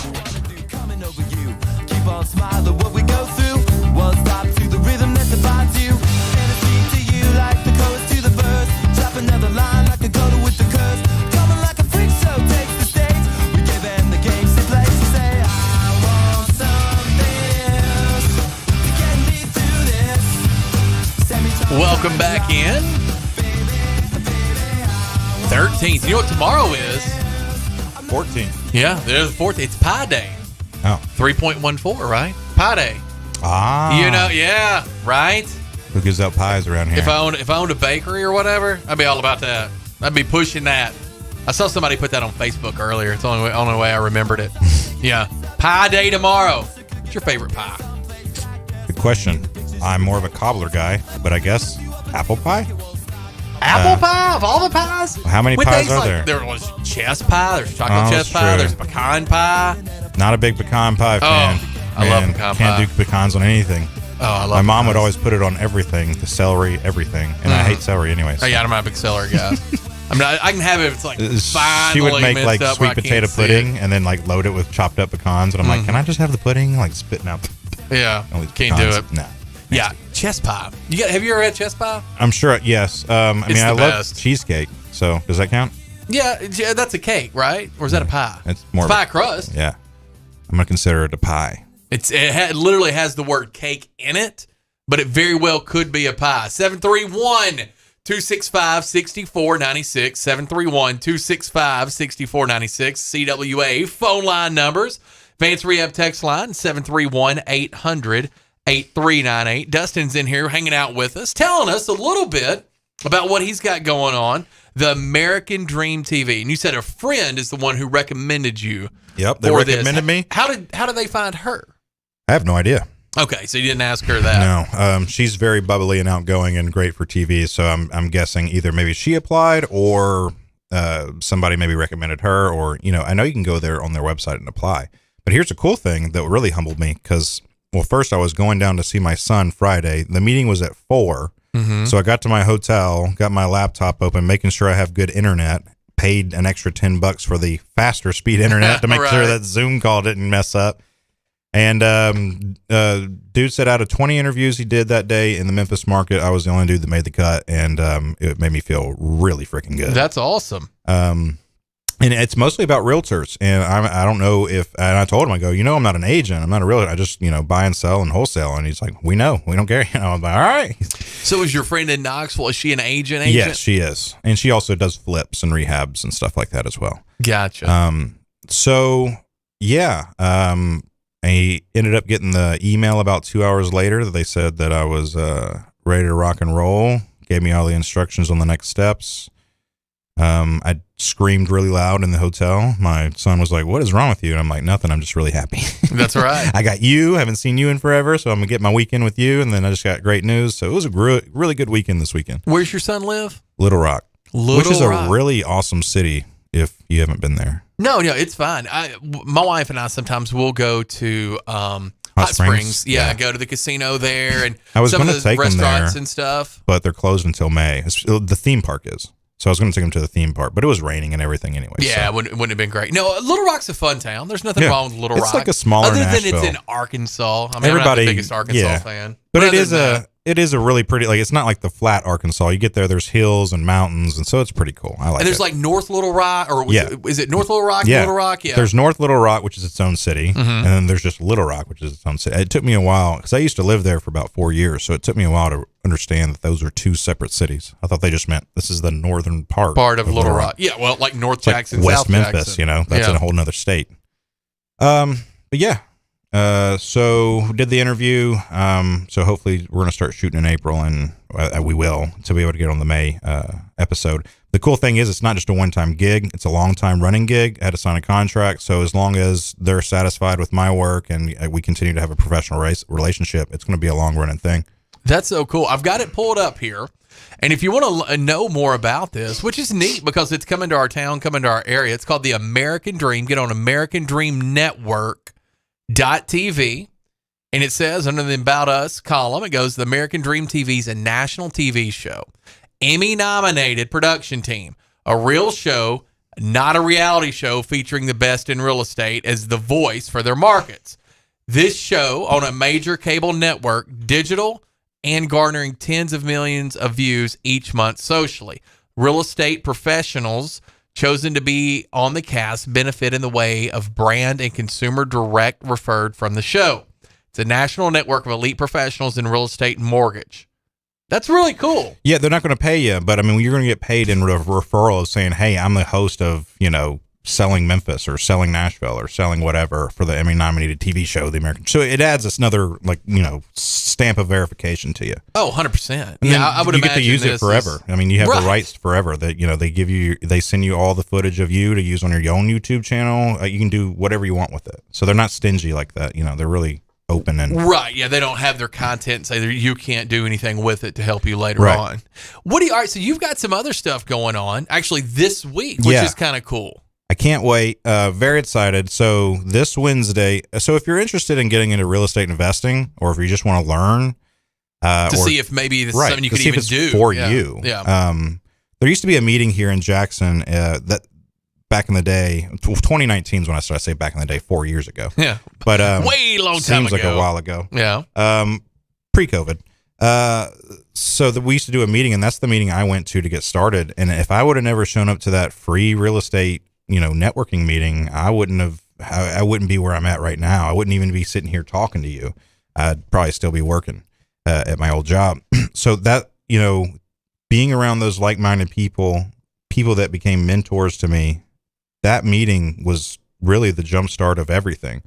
Keep on smiling what we go through. One stop to the rhythm that divides you. And it's to you like the chorus to the verse. Drop another line like a coda with the curse. Coming like a freak show takes the stage. We give them the games to play. So say, I want something else to get me through this. Welcome back in. 13th. You know what tomorrow is? 14th. Yeah, there's the 14th. It's Pi Day. Oh. 3.14, right? Pi Day. Ah. You know, yeah, right? Who gives out pies around here? If I owned a bakery or whatever, I'd be all about that. I'd be pushing that. I saw somebody put that on Facebook earlier. It's the only way I remembered it. Yeah. Pie day tomorrow. What's your favorite pie? Good question. I'm more of a cobbler guy, but I guess apple pie? Apple pie of all the pies? How many pies are there? There was chess pie, there's chocolate chess pie, there's pecan pie. Not a big pecan pie fan. I love pecan pie. Can't do pecans on anything. Oh, I love My mom pecans. would always put it on everything, the celery, everything. And I hate celery anyways. Oh, yeah, I'm not a big celery guy. I mean, I can have it if it's like fine. She would make like sweet potato pudding and then like load it with chopped up pecans. And I'm like, can I just have the pudding? Like spitting out Yeah, can't do it. No. Yeah, chess pie. Have you ever had chess pie? I'm sure, yes. I mean, I love cheesecake. So does that count? Yeah, that's a cake, right? Or is that a pie? It's more pie crust. Yeah. I'm going to consider it a pie. It literally has the word cake in it, but it very well could be a pie. 731-265-6496. 731-265-6496. CWA phone line numbers. Vance Rehab text line 731-800-8398. Dustin's in here hanging out with us, telling us a little bit about what he's got going on. The American Dream TV. And you said a friend is the one who recommended you. Yep, they recommended me. How did they find her? I have no idea. Okay, so you didn't ask her that. No, she's very bubbly and outgoing and great for TV. So I'm guessing either maybe she applied or somebody maybe recommended her, or I know you can go there on their website and apply. But here's a cool thing that really humbled me because, well, first I was going down to see my son Friday. The meeting was at 4. Mm-hmm. So I got to my hotel, got my laptop open, making sure I have good internet, paid an extra $10 for the faster speed internet to make sure that Zoom call didn't mess up. And dude said out of 20 interviews he did that day in the Memphis market, I was the only dude that made the cut, and it made me feel really freaking good. That's awesome. And it's mostly about realtors, and I don't know if, and I told him, I go, I'm not an agent, I'm not a realtor, I just buy and sell and wholesale. And he's like, we know, we don't care. I'm like, all right. So is your friend in Knoxville, is she an agent? Yes, she is, and she also does flips and rehabs and stuff like that as well. Gotcha. So yeah, I ended up getting the email about 2 hours later that they said that I was ready to rock and roll. Gave me all the instructions on the next steps. I screamed really loud in the hotel. My son was like, "What is wrong with you?" And I'm like, "Nothing. I'm just really happy." That's right. I got you. Haven't seen you in forever, so I'm gonna get my weekend with you. And then I just got great news. So it was a really good weekend this weekend. Where's your son live? Little Rock, which is Rock. a really awesome city. If you haven't been there, no, it's fine. My wife and I sometimes will go to Hot Springs. Yeah, go to the casino there and I was some of gonna the take them restaurants there, and stuff. But they're closed until May. The theme park is. So I was going to take them to the theme park, but it was raining and everything anyway. Yeah, so. wouldn't have been great. No, Little Rock's a fun town. There's nothing wrong with Little Rock. It's like a smaller other Nashville. than it's in Arkansas. I mean, I'm not the biggest Arkansas fan. But it is a really pretty, like, it's not like the flat Arkansas. You get there, there's hills and mountains, and so it's pretty cool. I like it. And there's like North Little Rock, or is it North Little Rock? Yeah. Little Rock? Yeah. There's North Little Rock, which is its own city, Mm-hmm. and then there's just Little Rock, which is its own city. It took me a while, because I used to live there for about 4 years, so it took me a while to understand that those are two separate cities. I thought they just meant this is the northern part of Little Rock. Yeah, well, like North Jackson, like West South Memphis, Jackson. that's in a whole nother state. But yeah. So did the interview. So hopefully we're going to start shooting in April, and we will, to be able to get on the May episode. The cool thing is it's not just a one-time gig. It's a long-time running gig. I had to sign a contract. So as long as they're satisfied with my work and we continue to have a professional relationship, it's going to be a long-running thing. That's so cool. I've got it pulled up here. And if you want to know more about this, which is neat because it's coming to our town, coming to our area, it's called the American Dream. Get on American Dream Network.tv. And it says under the About Us column, it goes, the American Dream TV is a national TV show. Emmy-nominated production team. A real show, not a reality show, featuring the best in real estate as the voice for their markets. This show on a major cable network, digital, and garnering tens of millions of views each month socially. Real estate professionals chosen to be on the cast benefit in the way of brand and consumer direct referred from the show. It's a national network of elite professionals in real estate and mortgage. That's really cool. Yeah, they're not going to pay you, but I mean, you're going to get paid in referral of saying, hey, I'm the host of, selling Memphis or selling Nashville or selling whatever for the Emmy-nominated TV show, The American. So it adds this another, like, stamp of verification to you. Oh, 100%. And Yeah, I would you imagine get to use it forever. I mean, you have Right. the rights forever. That they send you all the footage of you to use on your own YouTube channel. You can do whatever you want with it. So they're not stingy like that. They're really open and Right. Yeah, they don't have their content and say that you can't do anything with it to help you later Right. on. All right, so you've got some other stuff going on actually this week, which Yeah. is kind of cool. I can't wait. Very excited. So this Wednesday. So if you're interested in getting into real estate investing, or if you just want to learn, To see if maybe this is something you to could see if even it's do. for Yeah. you. Yeah. There used to be a meeting here in Jackson that back in the day, 2019 is when I started. I say back in the day, 4 years ago. Yeah. But way long time seems like ago. a while ago. Yeah. Pre-COVID. So we used to do a meeting, and that's the meeting I went to get started. And if I would have never shown up to that free real estate, networking meeting, I wouldn't be where I'm at right now. I wouldn't even be sitting here talking to you. I'd probably still be working at my old job. So that, being around those like-minded people that became mentors to me, that meeting was really the jumpstart of everything.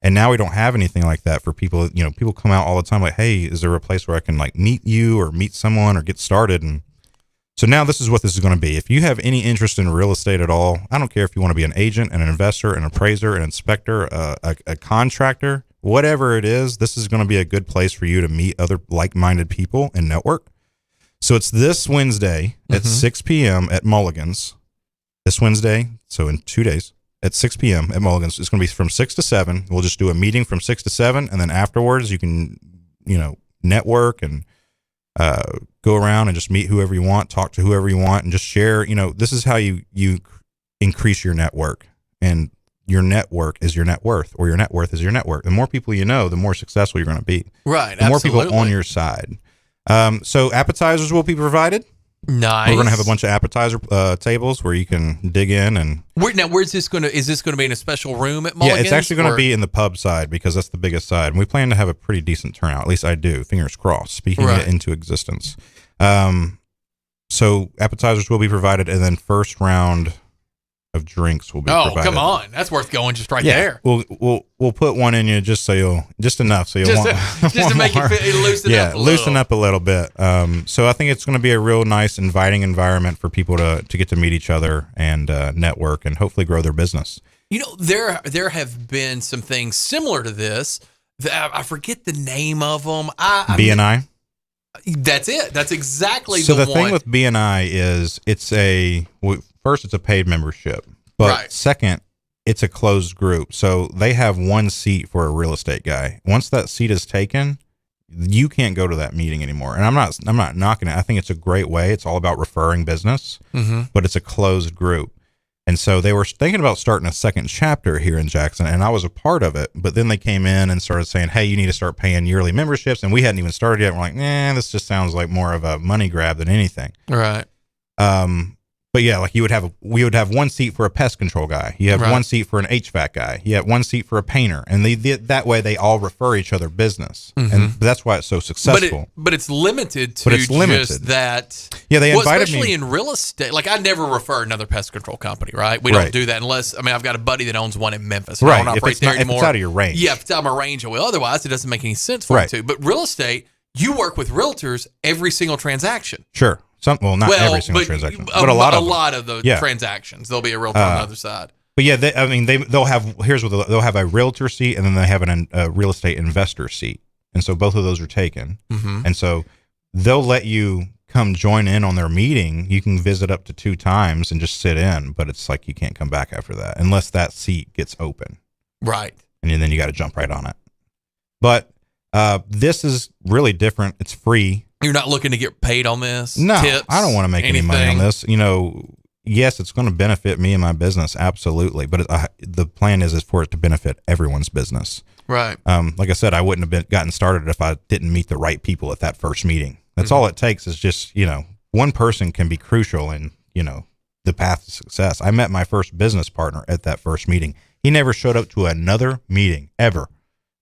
And now we don't have anything like that for people. People come out all the time like, hey, is there a place where I can like meet you or meet someone or get started? And so now this is what this is going to be. If you have any interest in real estate at all, I don't care if you want to be an agent, an investor, an appraiser, an inspector, a contractor, whatever it is, this is going to be a good place for you to meet other like-minded people and network. So it's this Wednesday at 6 p.m. at Mulligan's. This Wednesday, so in 2 days, at 6 p.m. at Mulligan's. It's going to be from 6 to 7. We'll just do a meeting from 6 to 7, and then afterwards you can, network and go around and just meet whoever you want, talk to whoever you want, and just share. This is how you increase your network, and your network is your net worth, or your net worth is your network. The more people you know, the more successful you're going to be. Right. The more people absolutely. on your side. So appetizers will be provided. Nice. We're going to have a bunch of appetizer tables where you can dig in and. Where's this going to? Is this going to be in a special room at Mulligan's? Yeah, it's actually going to be in the pub side because that's the biggest side, and we plan to have a pretty decent turnout. At least I do. Fingers crossed. Speaking it into existence. So appetizers will be provided, and then first round of drinks will be provided. Oh, come on, that's worth going just right there. We'll put one in you just enough so you'll just to make it loosen up. Loosen up a little bit. So I think it's going to be a real nice, inviting environment for people to get to meet each other and network and hopefully grow their business. There have been some things similar to this. I forget the name of them. BNI. That's it. That's exactly so the the one. thing with BNI is it's a paid membership, but second, it's a closed group. So they have one seat for a real estate guy. Once that seat is taken, you can't go to that meeting anymore. And I'm not knocking it. I think it's a great way. It's all about referring business, but it's a closed group. And so they were thinking about starting a second chapter here in Jackson, and I was a part of it. But then they came in and started saying, hey, you need to start paying yearly memberships. And we hadn't even started yet. We're like, this just sounds like more of a money grab than anything. Right. But yeah, like we would have one seat for a pest control guy. You have one seat for an HVAC guy. You have one seat for a painter, and that way they all refer each other business, and that's why it's so successful. But it's limited to just that. Yeah, they invited especially me. in real estate. Like I never refer another pest control company. Right, we don't do that unless I've got a buddy that owns one in Memphis. Right, I don't operate there anymore. If it's out of your range. Yeah, if it's out of my range, I will. Otherwise, it doesn't make any sense for it to. But real estate, you work with realtors every single transaction. Sure. Not every single transaction, but a lot of the transactions. There'll be a realtor on the other side. But yeah, they'll have they'll have a realtor seat, and then they have a real estate investor seat, and so both of those are taken, and so they'll let you come join in on their meeting. You can visit up to 2 times and just sit in, but it's like you can't come back after that unless that seat gets open, right? And then you got to jump right on it. But this is really different. It's free. You're not looking to get paid on this? No, tips, I don't want to make any money on this. Yes, it's going to benefit me and my business, absolutely. But the plan is for it to benefit everyone's business. Right. Like I said, I wouldn't have gotten started if I didn't meet the right people at that first meeting. That's all it takes is just, one person can be crucial in, the path to success. I met my first business partner at that first meeting. He never showed up to another meeting ever.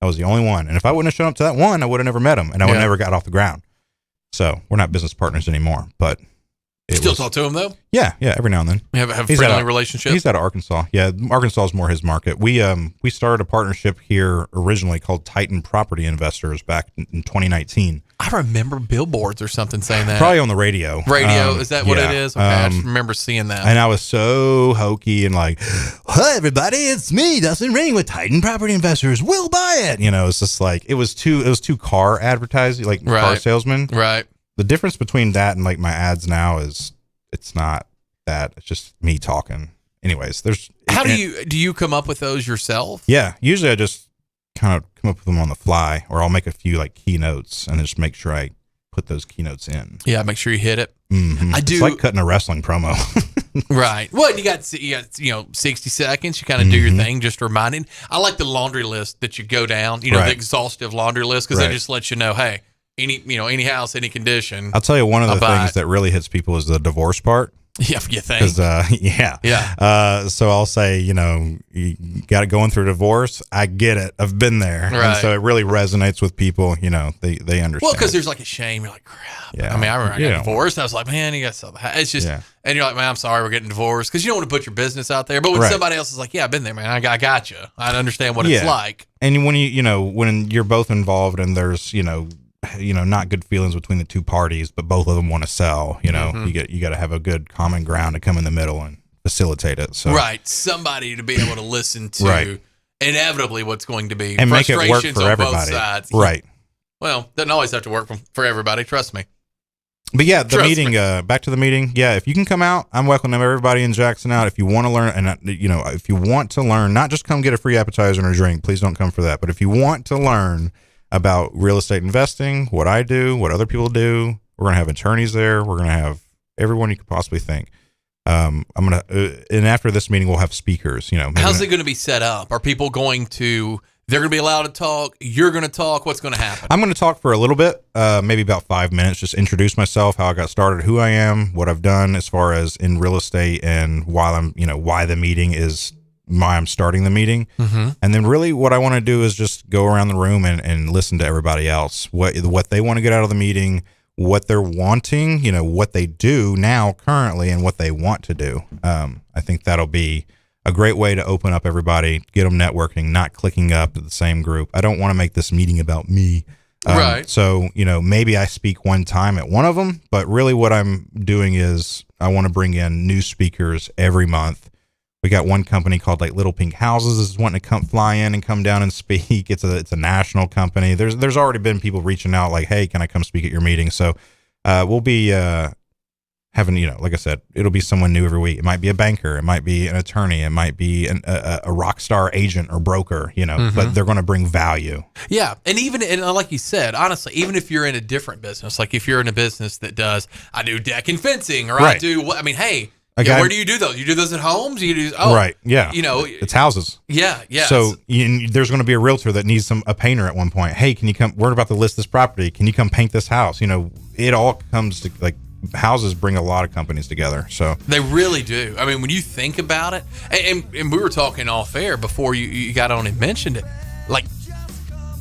I was the only one. And if I wouldn't have shown up to that one, I would have never met him and I would have never got off the ground. So we're not business partners anymore, but Still talk to him though? Yeah, every now and then. Have a friendly relationship? He's out of Arkansas. Yeah, Arkansas is more his market. We started a partnership here originally called Titan Property Investors back in 2019. I remember billboards or something saying that. Probably on the radio. Is that what it is? Okay, I just remember seeing that. And I was so hokey and like, "Hi everybody, it's me, Dustin Ring with Titan Property Investors. We'll buy it." It's just like it was too car advertising, like car salesman. Right. The difference between that and like my ads now is it's not that. It's just me talking. Anyways, how do you come up with those yourself? Yeah, usually I just kind of come up with them on the fly, or I'll make a few like keynotes and just make sure I put those keynotes in. Yeah, make sure you hit it. Mm-hmm. I do. It's like cutting a wrestling promo. Right. Well, you got 60 seconds. You kind of do your thing, just reminding. I like the laundry list that you go down. The exhaustive laundry list, because they just let you know, hey, any house, any condition. I'll tell you, one of the things that really hits people is the divorce part. Yeah, you think? So I'll say, you got it going through divorce. I get it. I've been there. Right. And so it really resonates with people. They understand. Well, because there's like a shame. You're like, crap. Yeah. I mean, I remember I got divorced. And I was like, man, you got to sell the house. It's just, and you're like, man, I'm sorry we're getting divorced, because you don't want to put your business out there. But when somebody else is like, yeah, I've been there, man. I got you. I understand what it's like. And when when you're both involved and there's, not good feelings between the two parties, but both of them want to sell, you got to have a good common ground to come in the middle and facilitate it. So somebody to be able to listen to inevitably what's going to be and make it work frustrations for on everybody. both sides. Right. Well, doesn't always have to work for everybody. Trust me. But yeah, the meeting, back to the meeting. Yeah, if you can come out, I'm welcoming everybody in Jackson out. If you want to learn, and if you want to learn, not just come get a free appetizer and a drink, please don't come for that. But if you want to learn about real estate investing, what I do, what other people do, we're going to have attorneys there. We're going to have everyone you could possibly think. And after this meeting, we'll have speakers, How's it going to be set up? Are people they're going to be allowed to talk? You're going to talk? What's going to happen? I'm going to talk for a little bit, maybe about 5 minutes, just introduce myself, how I got started, who I am, what I've done as far as in real estate, and why the meeting is why I'm starting the meeting. Mm-hmm. And then really what I want to do is just go around the room and listen to everybody else, what they want to get out of the meeting, what they're wanting, what they do now currently, and what they want to do. I think that'll be a great way to open up everybody, get them networking, not clicking up to the same group. I don't want to make this meeting about me. Right. So, maybe I speak one time at one of them, but really what I'm doing is I want to bring in new speakers every month. We got one company called like Little Pink Houses is wanting to fly in and come down and speak. It's a national company. There's already been people reaching out like, hey, can I come speak at your meeting? So we'll be having, like I said, it'll be someone new every week. It might be a banker. It might be an attorney. It might be a rock star agent or broker, but they're going to bring value. Yeah. And like you said, honestly, even if you're in a different business, like if you're in a business that I do deck and fencing, or I do, hey, where do you do those? You do those at homes? Right. Yeah. It's houses. Yeah. Yeah. So there's going to be a realtor that needs a painter at one point. Hey, can you come? We're about to list this property. Can you come paint this house? It all comes to like houses bring a lot of companies together. So they really do. I mean, when you think about it, and we were talking off air before you got on and mentioned it, like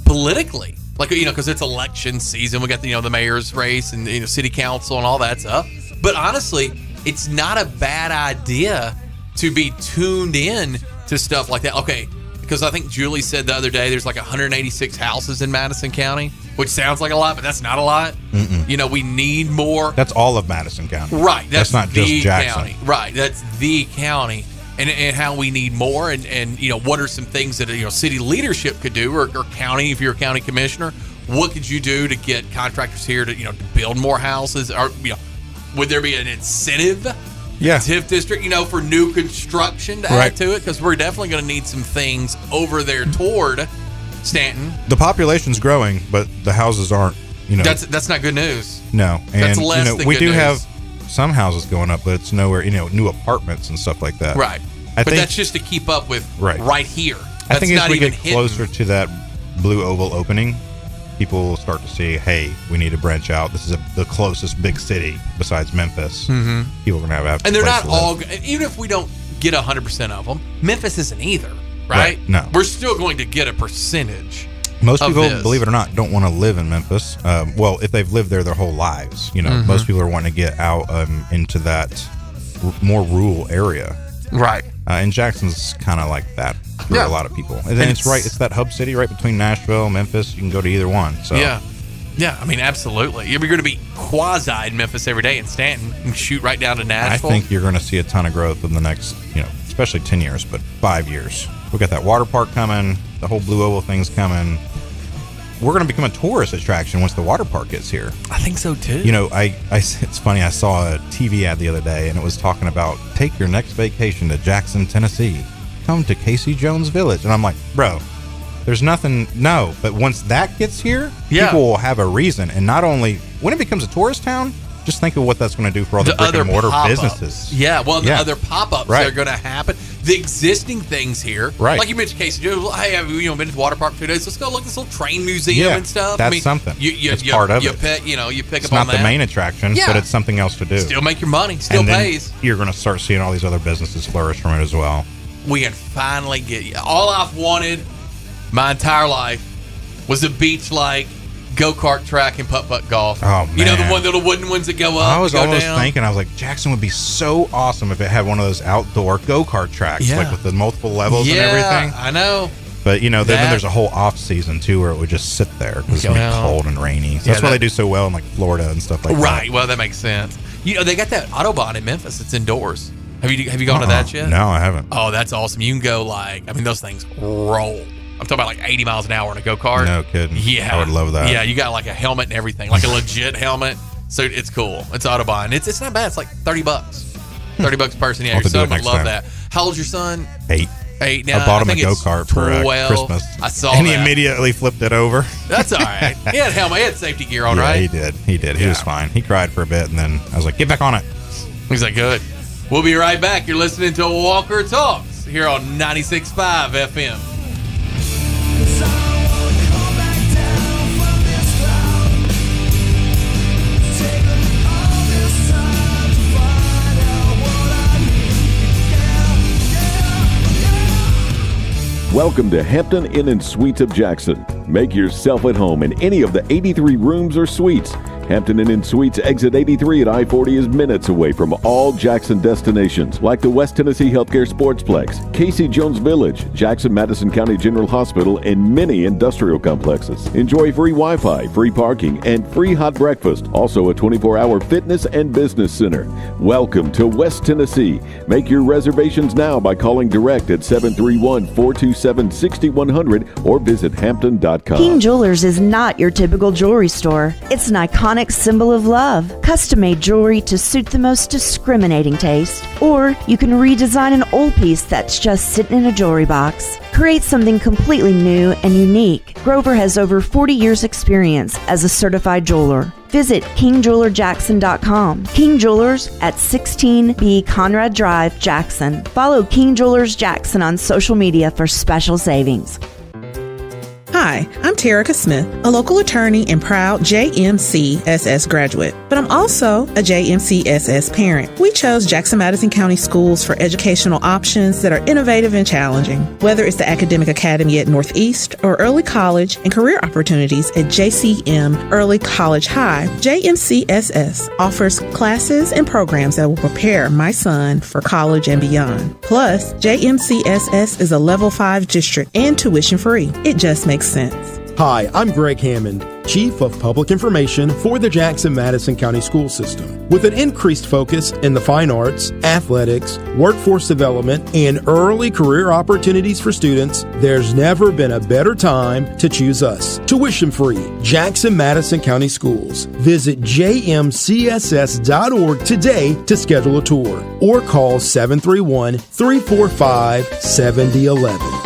politically, like, because it's election season. We got the mayor's race and city council and all that stuff. But honestly, it's not a bad idea to be tuned in to stuff like that. Okay, because I think Julie said the other day there's like 186 houses in Madison County, which sounds like a lot, but that's not a lot. Mm-mm. We need more. That's all of Madison County. Right. That's not just Jackson. County. Right. That's the county. And how we need more, and what are some things that city leadership could do, or county, if you're a county commissioner, what could you do to get contractors here to build more houses, or would there be an incentive TIF district, for new construction to add to it? Because we're definitely going to need some things over there toward Stanton. The population's growing, but the houses aren't. That's not good news. No, and that's less than we good do news. have some houses going up, but it's nowhere. New apartments and stuff like that. Right. But that's just to keep up with right here. That's I think as not we even get closer to that blue oval opening, people will start to see, hey, we need to branch out. This is the closest big city besides Memphis. Mm-hmm. People are going to have and they're not all, even if we don't get 100% of them, Memphis isn't either, right? No. We're still going to get a percentage. Most people, this. believe it or not, don't want to live in Memphis. Well, if they've lived there their whole lives, Mhm. most people are wanting to get out into that more rural area. Right. And Jackson's kind of like that for a lot of people. And then it's that hub city right between Nashville, Memphis. You can go to either one. So Yeah, I mean, absolutely. You're going to be quasi in Memphis every day in Stanton and shoot right down to Nashville. I think you're going to see a ton of growth in the next, especially 10 years, but 5 years. We've got that water park coming. The whole Blue Oval thing's coming. We're going to become a tourist attraction once the water park gets here. I think so too. It's funny. I saw a TV ad the other day, and it was talking about take your next vacation to Jackson, Tennessee. Come to Casey Jones Village, and I'm like, bro, there's nothing. No, but once that gets here, people will have a reason. And not only when it becomes a tourist town, just think of what that's going to do for all the brick and mortar businesses. Yeah, well, the other pop-ups Right. that are going to happen. The existing things here, Right. like you mentioned, Casey, hey, have you been to the water park for 2 days? Let's go look at this little train museum and stuff. That's something. It's part of it. You pick It's up on not that. the main attraction, but it's something else to do. Still make your money. Still And then pays. You're going to start seeing all these other businesses flourish from it as well. We can finally get you. All I've wanted my entire life was a beach-like go-kart track and putt-putt golf. Oh, man. You know, the little wooden ones that go up. I was go almost down. thinking, I was like, Jackson would be so awesome if it had one of those outdoor go-kart tracks, like with the multiple levels and everything. I know. But, then there's a whole off-season, too, where it would just sit there because it's Yeah. cold and rainy. So that's why they do so well in, like, Florida and stuff like that. Right. Well, that makes sense. They got that Autobahn in Memphis. It's indoors. Have you gone to that yet? No, I haven't. Oh, that's awesome. You can go those things roll. I'm talking about like 80 miles an hour in a go-kart. No kidding. Yeah. I would love that. Yeah, you got like a helmet and everything, like a legit helmet. So it's cool. It's Autobahn. It's not bad. It's like $30. $30 a person. Yeah, I'll your have to do son it would next love time. that. How old's your son? 8. 8 now. I bought him a think it's go-kart for 12. Christmas. I saw and he that. immediately flipped it over. That's all right. He had a helmet. He had safety gear on, Yeah, right? he did. He was fine. He cried for a bit, and then I was like, get back on it. He's like, good. We'll be right back. You're listening to Walker Talks here on 96.5 FM. Welcome to Hampton Inn & Suites of Jackson. Make yourself at home in any of the 83 rooms or suites. Hampton Inn & Suites exit 83 at I-40 is minutes away from all Jackson destinations like the West Tennessee Healthcare Sportsplex, Casey Jones Village, Jackson Madison County General Hospital, and many industrial complexes. Enjoy free Wi-Fi, free parking, and free hot breakfast. Also a 24-hour fitness and business center. Welcome to West Tennessee. Make your reservations now by calling direct at 731-427-6100 or visit hampton.com. King Jewelers is not your typical jewelry store. It's an iconic symbol of love. Custom-made jewelry to suit the most discriminating taste. Or you can redesign an old piece that's just sitting in a jewelry box. Create something completely new and unique. Grover has over 40 years experience as a certified jeweler. Visit KingJewelerJackson.com. King Jewelers at 16B Conrad Drive, Jackson. Follow King Jewelers Jackson on social media for special savings. Hi, I'm Terica Smith, a local attorney and proud JMCSS graduate, but I'm also a JMCSS parent. We chose Jackson Madison County Schools for educational options that are innovative and challenging. Whether it's the Academic Academy at Northeast or early college and career opportunities at JCM Early College High, JMCSS offers classes and programs that will prepare my son for college and beyond. Plus, JMCSS is a level 5 district and tuition free. It just makes sense. Hi, I'm Greg Hammond, Chief of Public Information for the Jackson-Madison County School System. With an increased focus in the fine arts, athletics, workforce development, and early career opportunities for students, there's never been a better time to choose us. Tuition-free, Jackson-Madison County Schools. Visit jmcss.org today to schedule a tour or call 731-345-7011.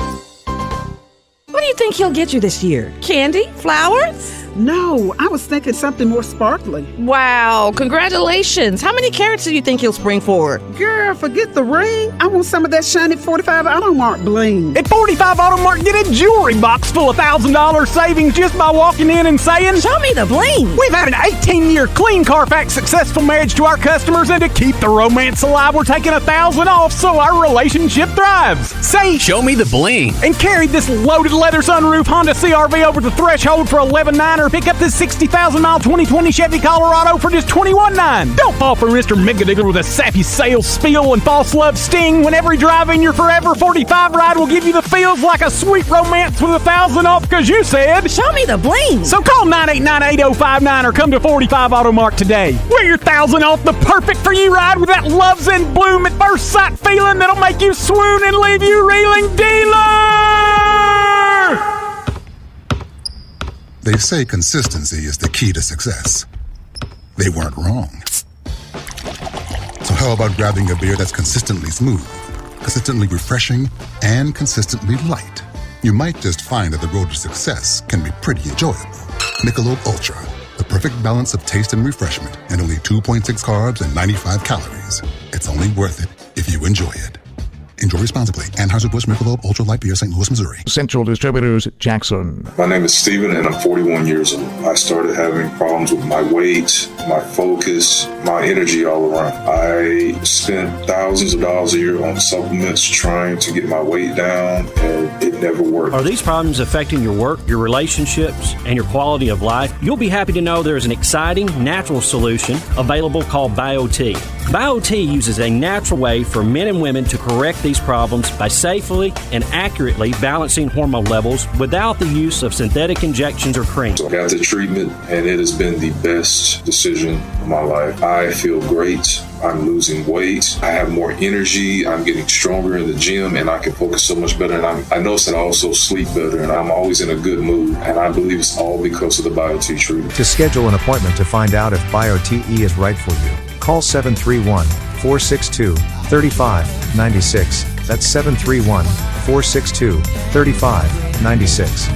What do you think he'll get you this year? Candy? Flowers? No, I was thinking something more sparkly. Wow, congratulations. How many carats do you think he'll spring for? Girl, forget the ring. I want some of that shiny 45 Auto Mart bling. At 45 Auto Mart, get a jewelry box full of $1,000 savings just by walking in and saying, "Show me the bling." We've had an 18-year clean Carfax successful marriage to our customers, and to keep the romance alive, we're taking $1,000 off so our relationship thrives. Say, "Show me the bling," and carry this loaded leather sunroof Honda CRV over the threshold for $11,900, or pick up this 60,000-mile 2020 Chevy Colorado for just $21,900. Don't fall for Mr. Megadigger with a sappy sales spiel and false love sting when every drive-in your Forever 45 ride will give you the feels like a sweet romance with $1,000 off because you said, "Show me the bling." So call 989-8059 or come to 45 Auto Mart today. Wear your $1,000 off the perfect for you ride with that love's in bloom at first sight feeling that'll make you swoon and leave you reeling. Dealer! They say consistency is the key to success. They weren't wrong. So how about grabbing a beer that's consistently smooth, consistently refreshing, and consistently light? You might just find that the road to success can be pretty enjoyable. Michelob Ultra, the perfect balance of taste and refreshment, and only 2.6 carbs and 95 calories. It's only worth it if you enjoy it. Enjoy responsibly. Anheuser-Busch Michelob Ultra Light Beer, St. Louis, Missouri. Central Distributors, Jackson. My name is Steven, and I'm 41 years old. I started having problems with my weight, my focus, my energy all around. I spent thousands of dollars a year on supplements trying to get my weight down, and it never worked. Are these problems affecting your work, your relationships, and your quality of life? You'll be happy to know there is an exciting, natural solution available called BioT. BioT uses a natural way for men and women to correct these problems by safely and accurately balancing hormone levels without the use of synthetic injections or creams. So I got the treatment, and it has been the best decision of my life. I feel great. I'm losing weight. I have more energy. I'm getting stronger in the gym, and I can focus so much better. And I notice that I also sleep better, and I'm always in a good mood. And I believe it's all because of the BioT treatment. To schedule an appointment to find out if BioTE is right for you, call 731-462-3596. That's 731-462-3596.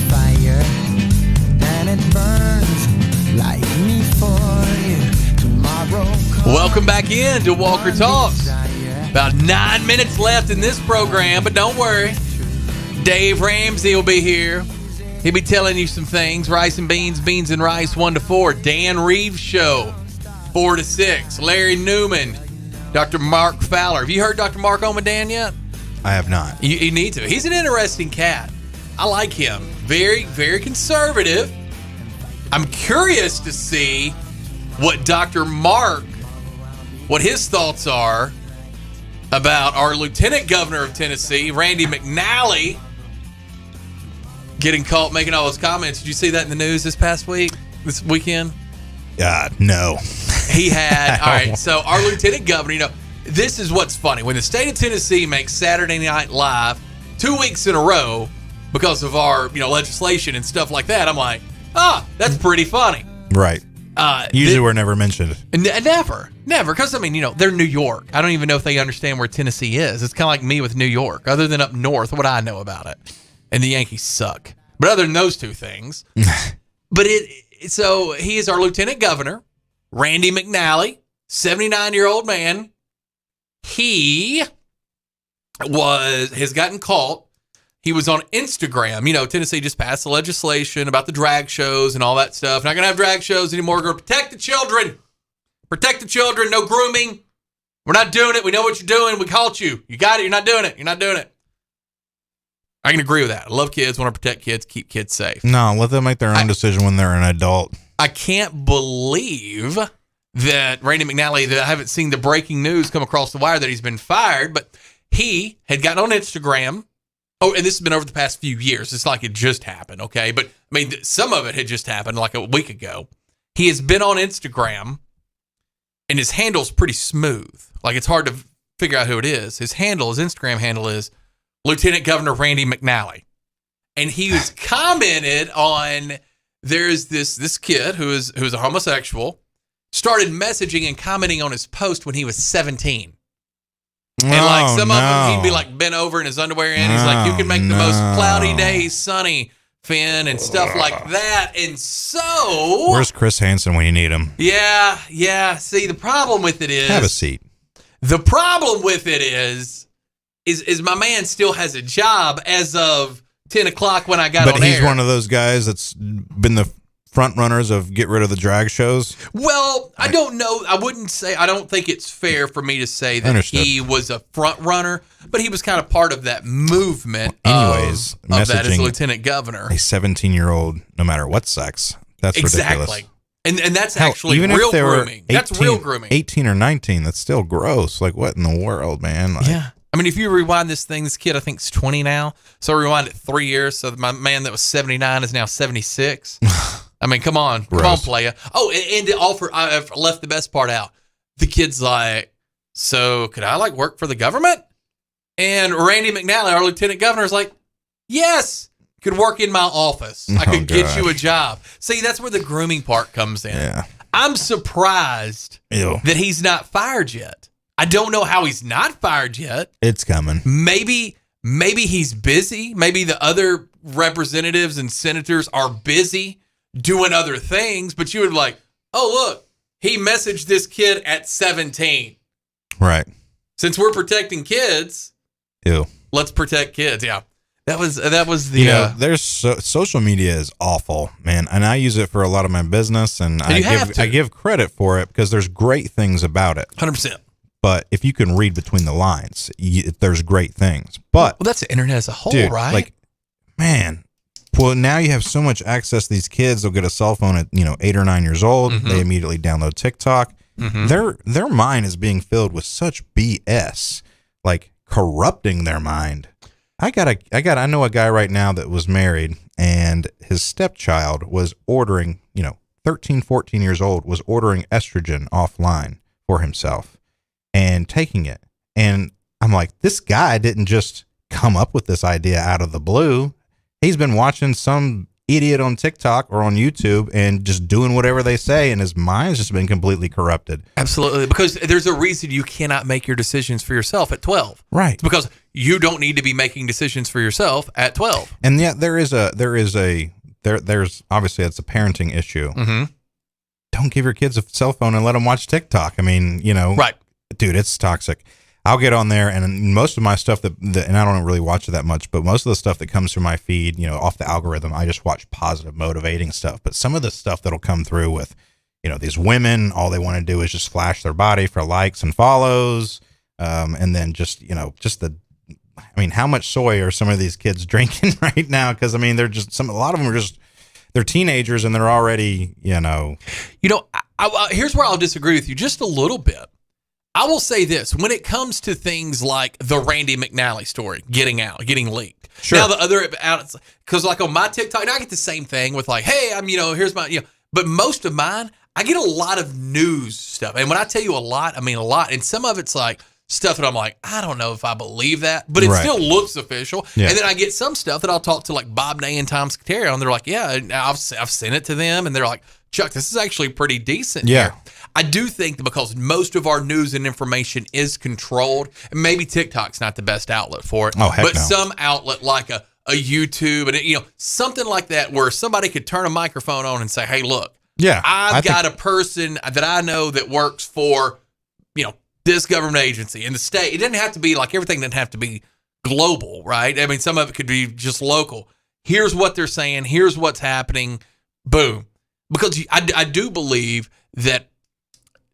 Fire and it burns like me for you tomorrow. Welcome back in to Walker Talks. About 9 minutes left in this program, but don't worry. Dave Ramsey will be here. He'll be telling you some things. Rice and beans, beans and rice, 1 to 4. Dan Reeves Show, 4 to 6. Larry Newman, Dr. Mark Fowler. Have you heard Dr. Mark on with Dan yet? I have not. You need to. He's an interesting cat. I like him. Very, very conservative. I'm curious to see what Dr. Mark, what his thoughts are about our Lieutenant Governor of Tennessee, Randy McNally, getting caught making all those comments. Did you see that in the news this weekend? No. He had, all right, so our Lieutenant Governor, this is what's funny. When the state of Tennessee makes Saturday Night Live 2 weeks in a row, because of our, legislation and stuff like that, I'm like, that's pretty funny. Right. Usually we're never mentioned. Never. Because, they're New York. I don't even know if they understand where Tennessee is. It's kind of like me with New York. Other than up north, what I know about it. And the Yankees suck. But other than those two things. But so he is our Lieutenant Governor, Randy McNally, 79-year-old man. He has gotten caught. He was on Instagram. Tennessee just passed the legislation about the drag shows and all that stuff. Not going to have drag shows anymore. We're going to protect the children. Protect the children. No grooming. We're not doing it. We know what you're doing. We caught you. You got it. You're not doing it. You're not doing it. I can agree with that. I love kids. Want to protect kids. Keep kids safe. No, let them make their own decision when they're an adult. I can't believe that Randy McNally, that I haven't seen the breaking news come across the wire that he's been fired, but he had gotten on Instagram. Oh, and this has been over the past few years. It's like it just happened, okay? But, some of it had just happened like a week ago. He has been on Instagram, and his handle's pretty smooth. Like, it's hard to figure out who it is. His Instagram handle is Lieutenant Governor Randy McNally. And he was commented on, there's this kid who's a homosexual, started messaging and commenting on his post when he was 17. And like some of them, he'd be like bent over in his underwear, and he's like, you can make the most cloudy days sunny, Finn, and stuff like that. And so, where's Chris Hansen when you need him? Yeah. See, the problem with it is, have a seat. The problem with it is my man still has a job as of 10 o'clock when I got on air. But he's one of those guys that's been the front runners of get rid of the drag shows. Well, I don't know. I don't think it's fair for me to say that he was a front runner, but he was kind of part of that movement. Anyways, of that as lieutenant governor. A 17-year-old, no matter what sex, that's ridiculous. And that's actually even real grooming. 18, that's real grooming. 18 or 19, that's still gross. Like, what in the world, man? Like, yeah. I mean, if you rewind this kid, I think, is 20 now. So rewind it 3 years. So my man that was 79 is now 76. I mean, come on, playa. Oh, and to offer, I've left the best part out. The kid's like, so could I like work for the government? And Randy McNally, our lieutenant governor, is like, yes, could work in my office. I could get you a job. See, that's where the grooming part comes in. Yeah. I'm surprised that he's not fired yet. I don't know how he's not fired yet. It's coming. Maybe he's busy. Maybe the other representatives and senators are busy doing other things, but you would like, oh, look, he messaged this kid at 17. Right. Since we're protecting kids, let's protect kids. Yeah. That was the, there's social media is awful, man. And I use it for a lot of my business, and I give credit for it because there's great things about it. 100%. But if you can read between the lines, there's great things. But that's the internet as a whole, right? Like, man, well, now you have so much access. These kids will get a cell phone at 8 or 9 years old. Mm-hmm. They immediately download TikTok. Mm-hmm. Their mind is being filled with such BS, like corrupting their mind. I know a guy right now that was married, and his stepchild was ordering, 13, 14 years old, was ordering estrogen offline for himself and taking it. And I'm like, this guy didn't just come up with this idea out of the blue. He's been watching some idiot on TikTok or on YouTube and just doing whatever they say, and his mind's just been completely corrupted. Absolutely, because there's a reason you cannot make your decisions for yourself at 12. Right. It's because you don't need to be making decisions for yourself at 12. And yet there's obviously it's a parenting issue. Mm-hmm. Don't give your kids a cell phone and let them watch TikTok. I mean, right. Dude, it's toxic. I'll get on there, and most of my stuff and I don't really watch it that much, but most of the stuff that comes through my feed, off the algorithm, I just watch positive, motivating stuff. But some of the stuff that'll come through with, these women, all they want to do is just flash their body for likes and follows. And then how much soy are some of these kids drinking right now? Because, they're just a lot of them are they're teenagers and they're already, here's where I'll disagree with you just a little bit. I will say this, when it comes to things like the Randy McNally story getting leaked. Sure. Now the other outlets, because like on my TikTok, I get the same thing with like, hey, I'm, here's my, but most of mine, I get a lot of news stuff. And when I tell you a lot, I mean a lot. And some of it's like stuff that I'm like, I don't know if I believe that, but it still looks official. Yeah. And then I get some stuff that I'll talk to like Bob Ney and Tom Scatero, and they're like, yeah, I've sent it to them. And they're like, Chuck, this is actually pretty decent. Yeah. Here. I do think that because most of our news and information is controlled, and maybe TikTok's not the best outlet for it, but some outlet like a YouTube and something like that where somebody could turn a microphone on and say, hey, look, I've got a person that I know that works for, this government agency in the state. It doesn't have to be like everything doesn't have to be global, right? I mean, some of it could be just local. Here's what they're saying. Here's what's happening. Boom. Because I do believe that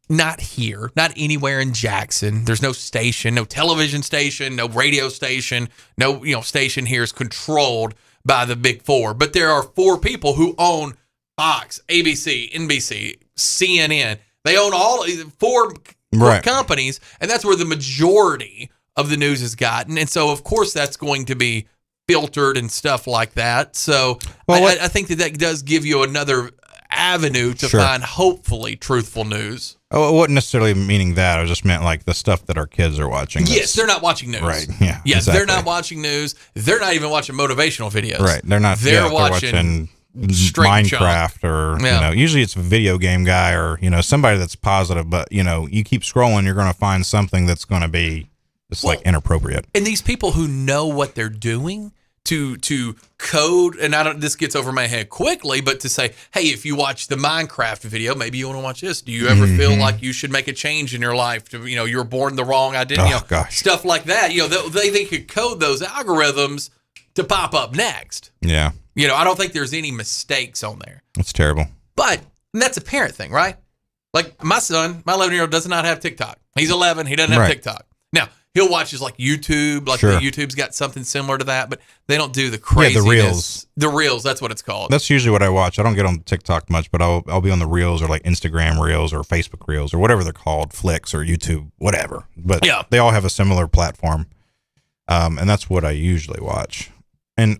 not here, not anywhere in Jackson. There's no station, no television station, no radio station, no station here is controlled by the big four. But there are 4 people who own Fox, ABC, NBC, CNN. They own all 4 companies, and that's where the majority of the news has gotten. And so, of course, that's going to be filtered and stuff like that. So I think that does give you another avenue to Sure. find hopefully truthful news. Oh, it wasn't necessarily meaning that. I just meant like the stuff that our kids are watching. Yes, they're not watching news. Right. Yeah. Yes, exactly. they're not watching news. They're not even watching motivational videos. Right. They're not. They're yeah, watching straight Minecraft or Yeah. you know, usually it's a video game guy or you know somebody that's positive. But you know, you keep scrolling, you're going to find something that's going to be just like inappropriate. And these people who know what they're doing to code, and I don't. This gets over my head quickly, but to say, hey, if you watch the Minecraft video, maybe you want to watch this. Do you ever feel like you should make a change in your life? To you know, you were born the wrong identity. Oh, you know, gosh. stuff like that. You know, they could code those algorithms to pop up next. Yeah, You know, I don't think there's any mistakes on there. it's terrible. But and that's a parent thing, right? Like my son, my 11-year-old does not have TikTok. He's 11. He doesn't have Right. TikTok. Now, he'll watch his like YouTube, like Sure. the YouTube's got something similar to that, but they don't do the craziness. the Reels. The Reels, that's what it's called. That's usually what I watch. I don't get on TikTok much, but I'll be on the Reels or like Instagram Reels or Facebook Reels or whatever they're called, Flicks or YouTube, whatever. But Yeah. they all have a similar platform, and that's what I usually watch. And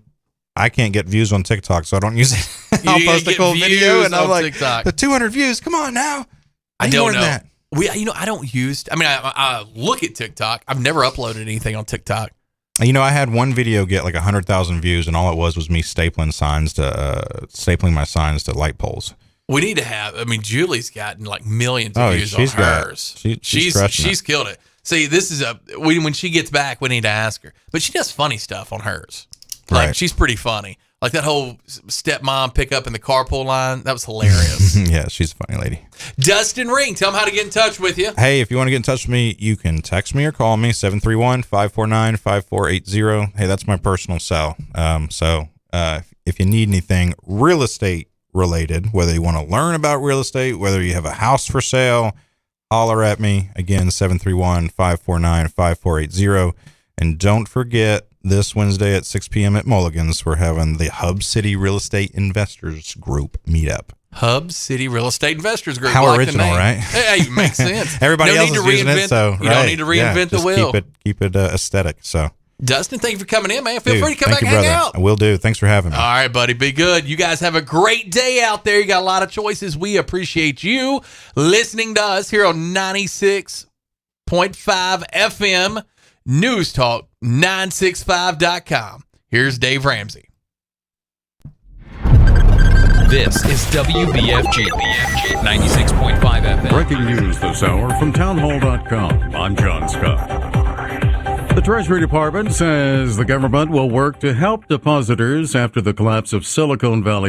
I can't get views on TikTok, so I don't use it. I'll You post a get cool video, views and I'm on like, TikTok. the 200 views. Come on now. I Need don't more know. than that. I don't use. I mean, I look at TikTok. I've never uploaded anything on TikTok. You know, I had one video get like 100,000 views, and all it was me stapling my signs to light poles. We need to have. I mean, Julie's gotten like millions of Oh, views on she's got- hers. she's crushing she's killed it. See, this is when she gets back, we need to ask her. But she does funny stuff on hers. Like Right. she's pretty funny. Like that whole stepmom pickup in the carpool line. That was hilarious. Yeah, she's a funny lady. Dustin Ring, tell them how to get in touch with you. Hey, if you want to get in touch with me, you can text me or call me, 731-549-5480. Hey, that's my personal cell. If you need anything real estate related, whether you want to learn about real estate, whether you have a house for sale, holler at me. Again, 731-549-5480. And don't forget, this Wednesday at 6 p.m. at Mulligan's, we're having the Hub City Real Estate Investors Group meetup. Hub City Real Estate Investors Group. How I like the original, name. right? Hey, makes sense. Everybody No else need is to using it, reinvent- so you don't need to reinvent the just wheel. Keep it aesthetic. So, Dustin, thank you for coming in, man. Feel dude, free to come thank back you, and hang brother. out. I will do. Thanks for having me. All right, buddy. Be good. You guys have a great day out there. You got a lot of choices. We appreciate you listening to us here on 96.5 FM, News Talk 965.com. Here's Dave Ramsey. This is WBFG 96.5 FM. Breaking news this hour from townhall.com. I'm John Scott. The Treasury Department says the government will work to help depositors after the collapse of Silicon Valley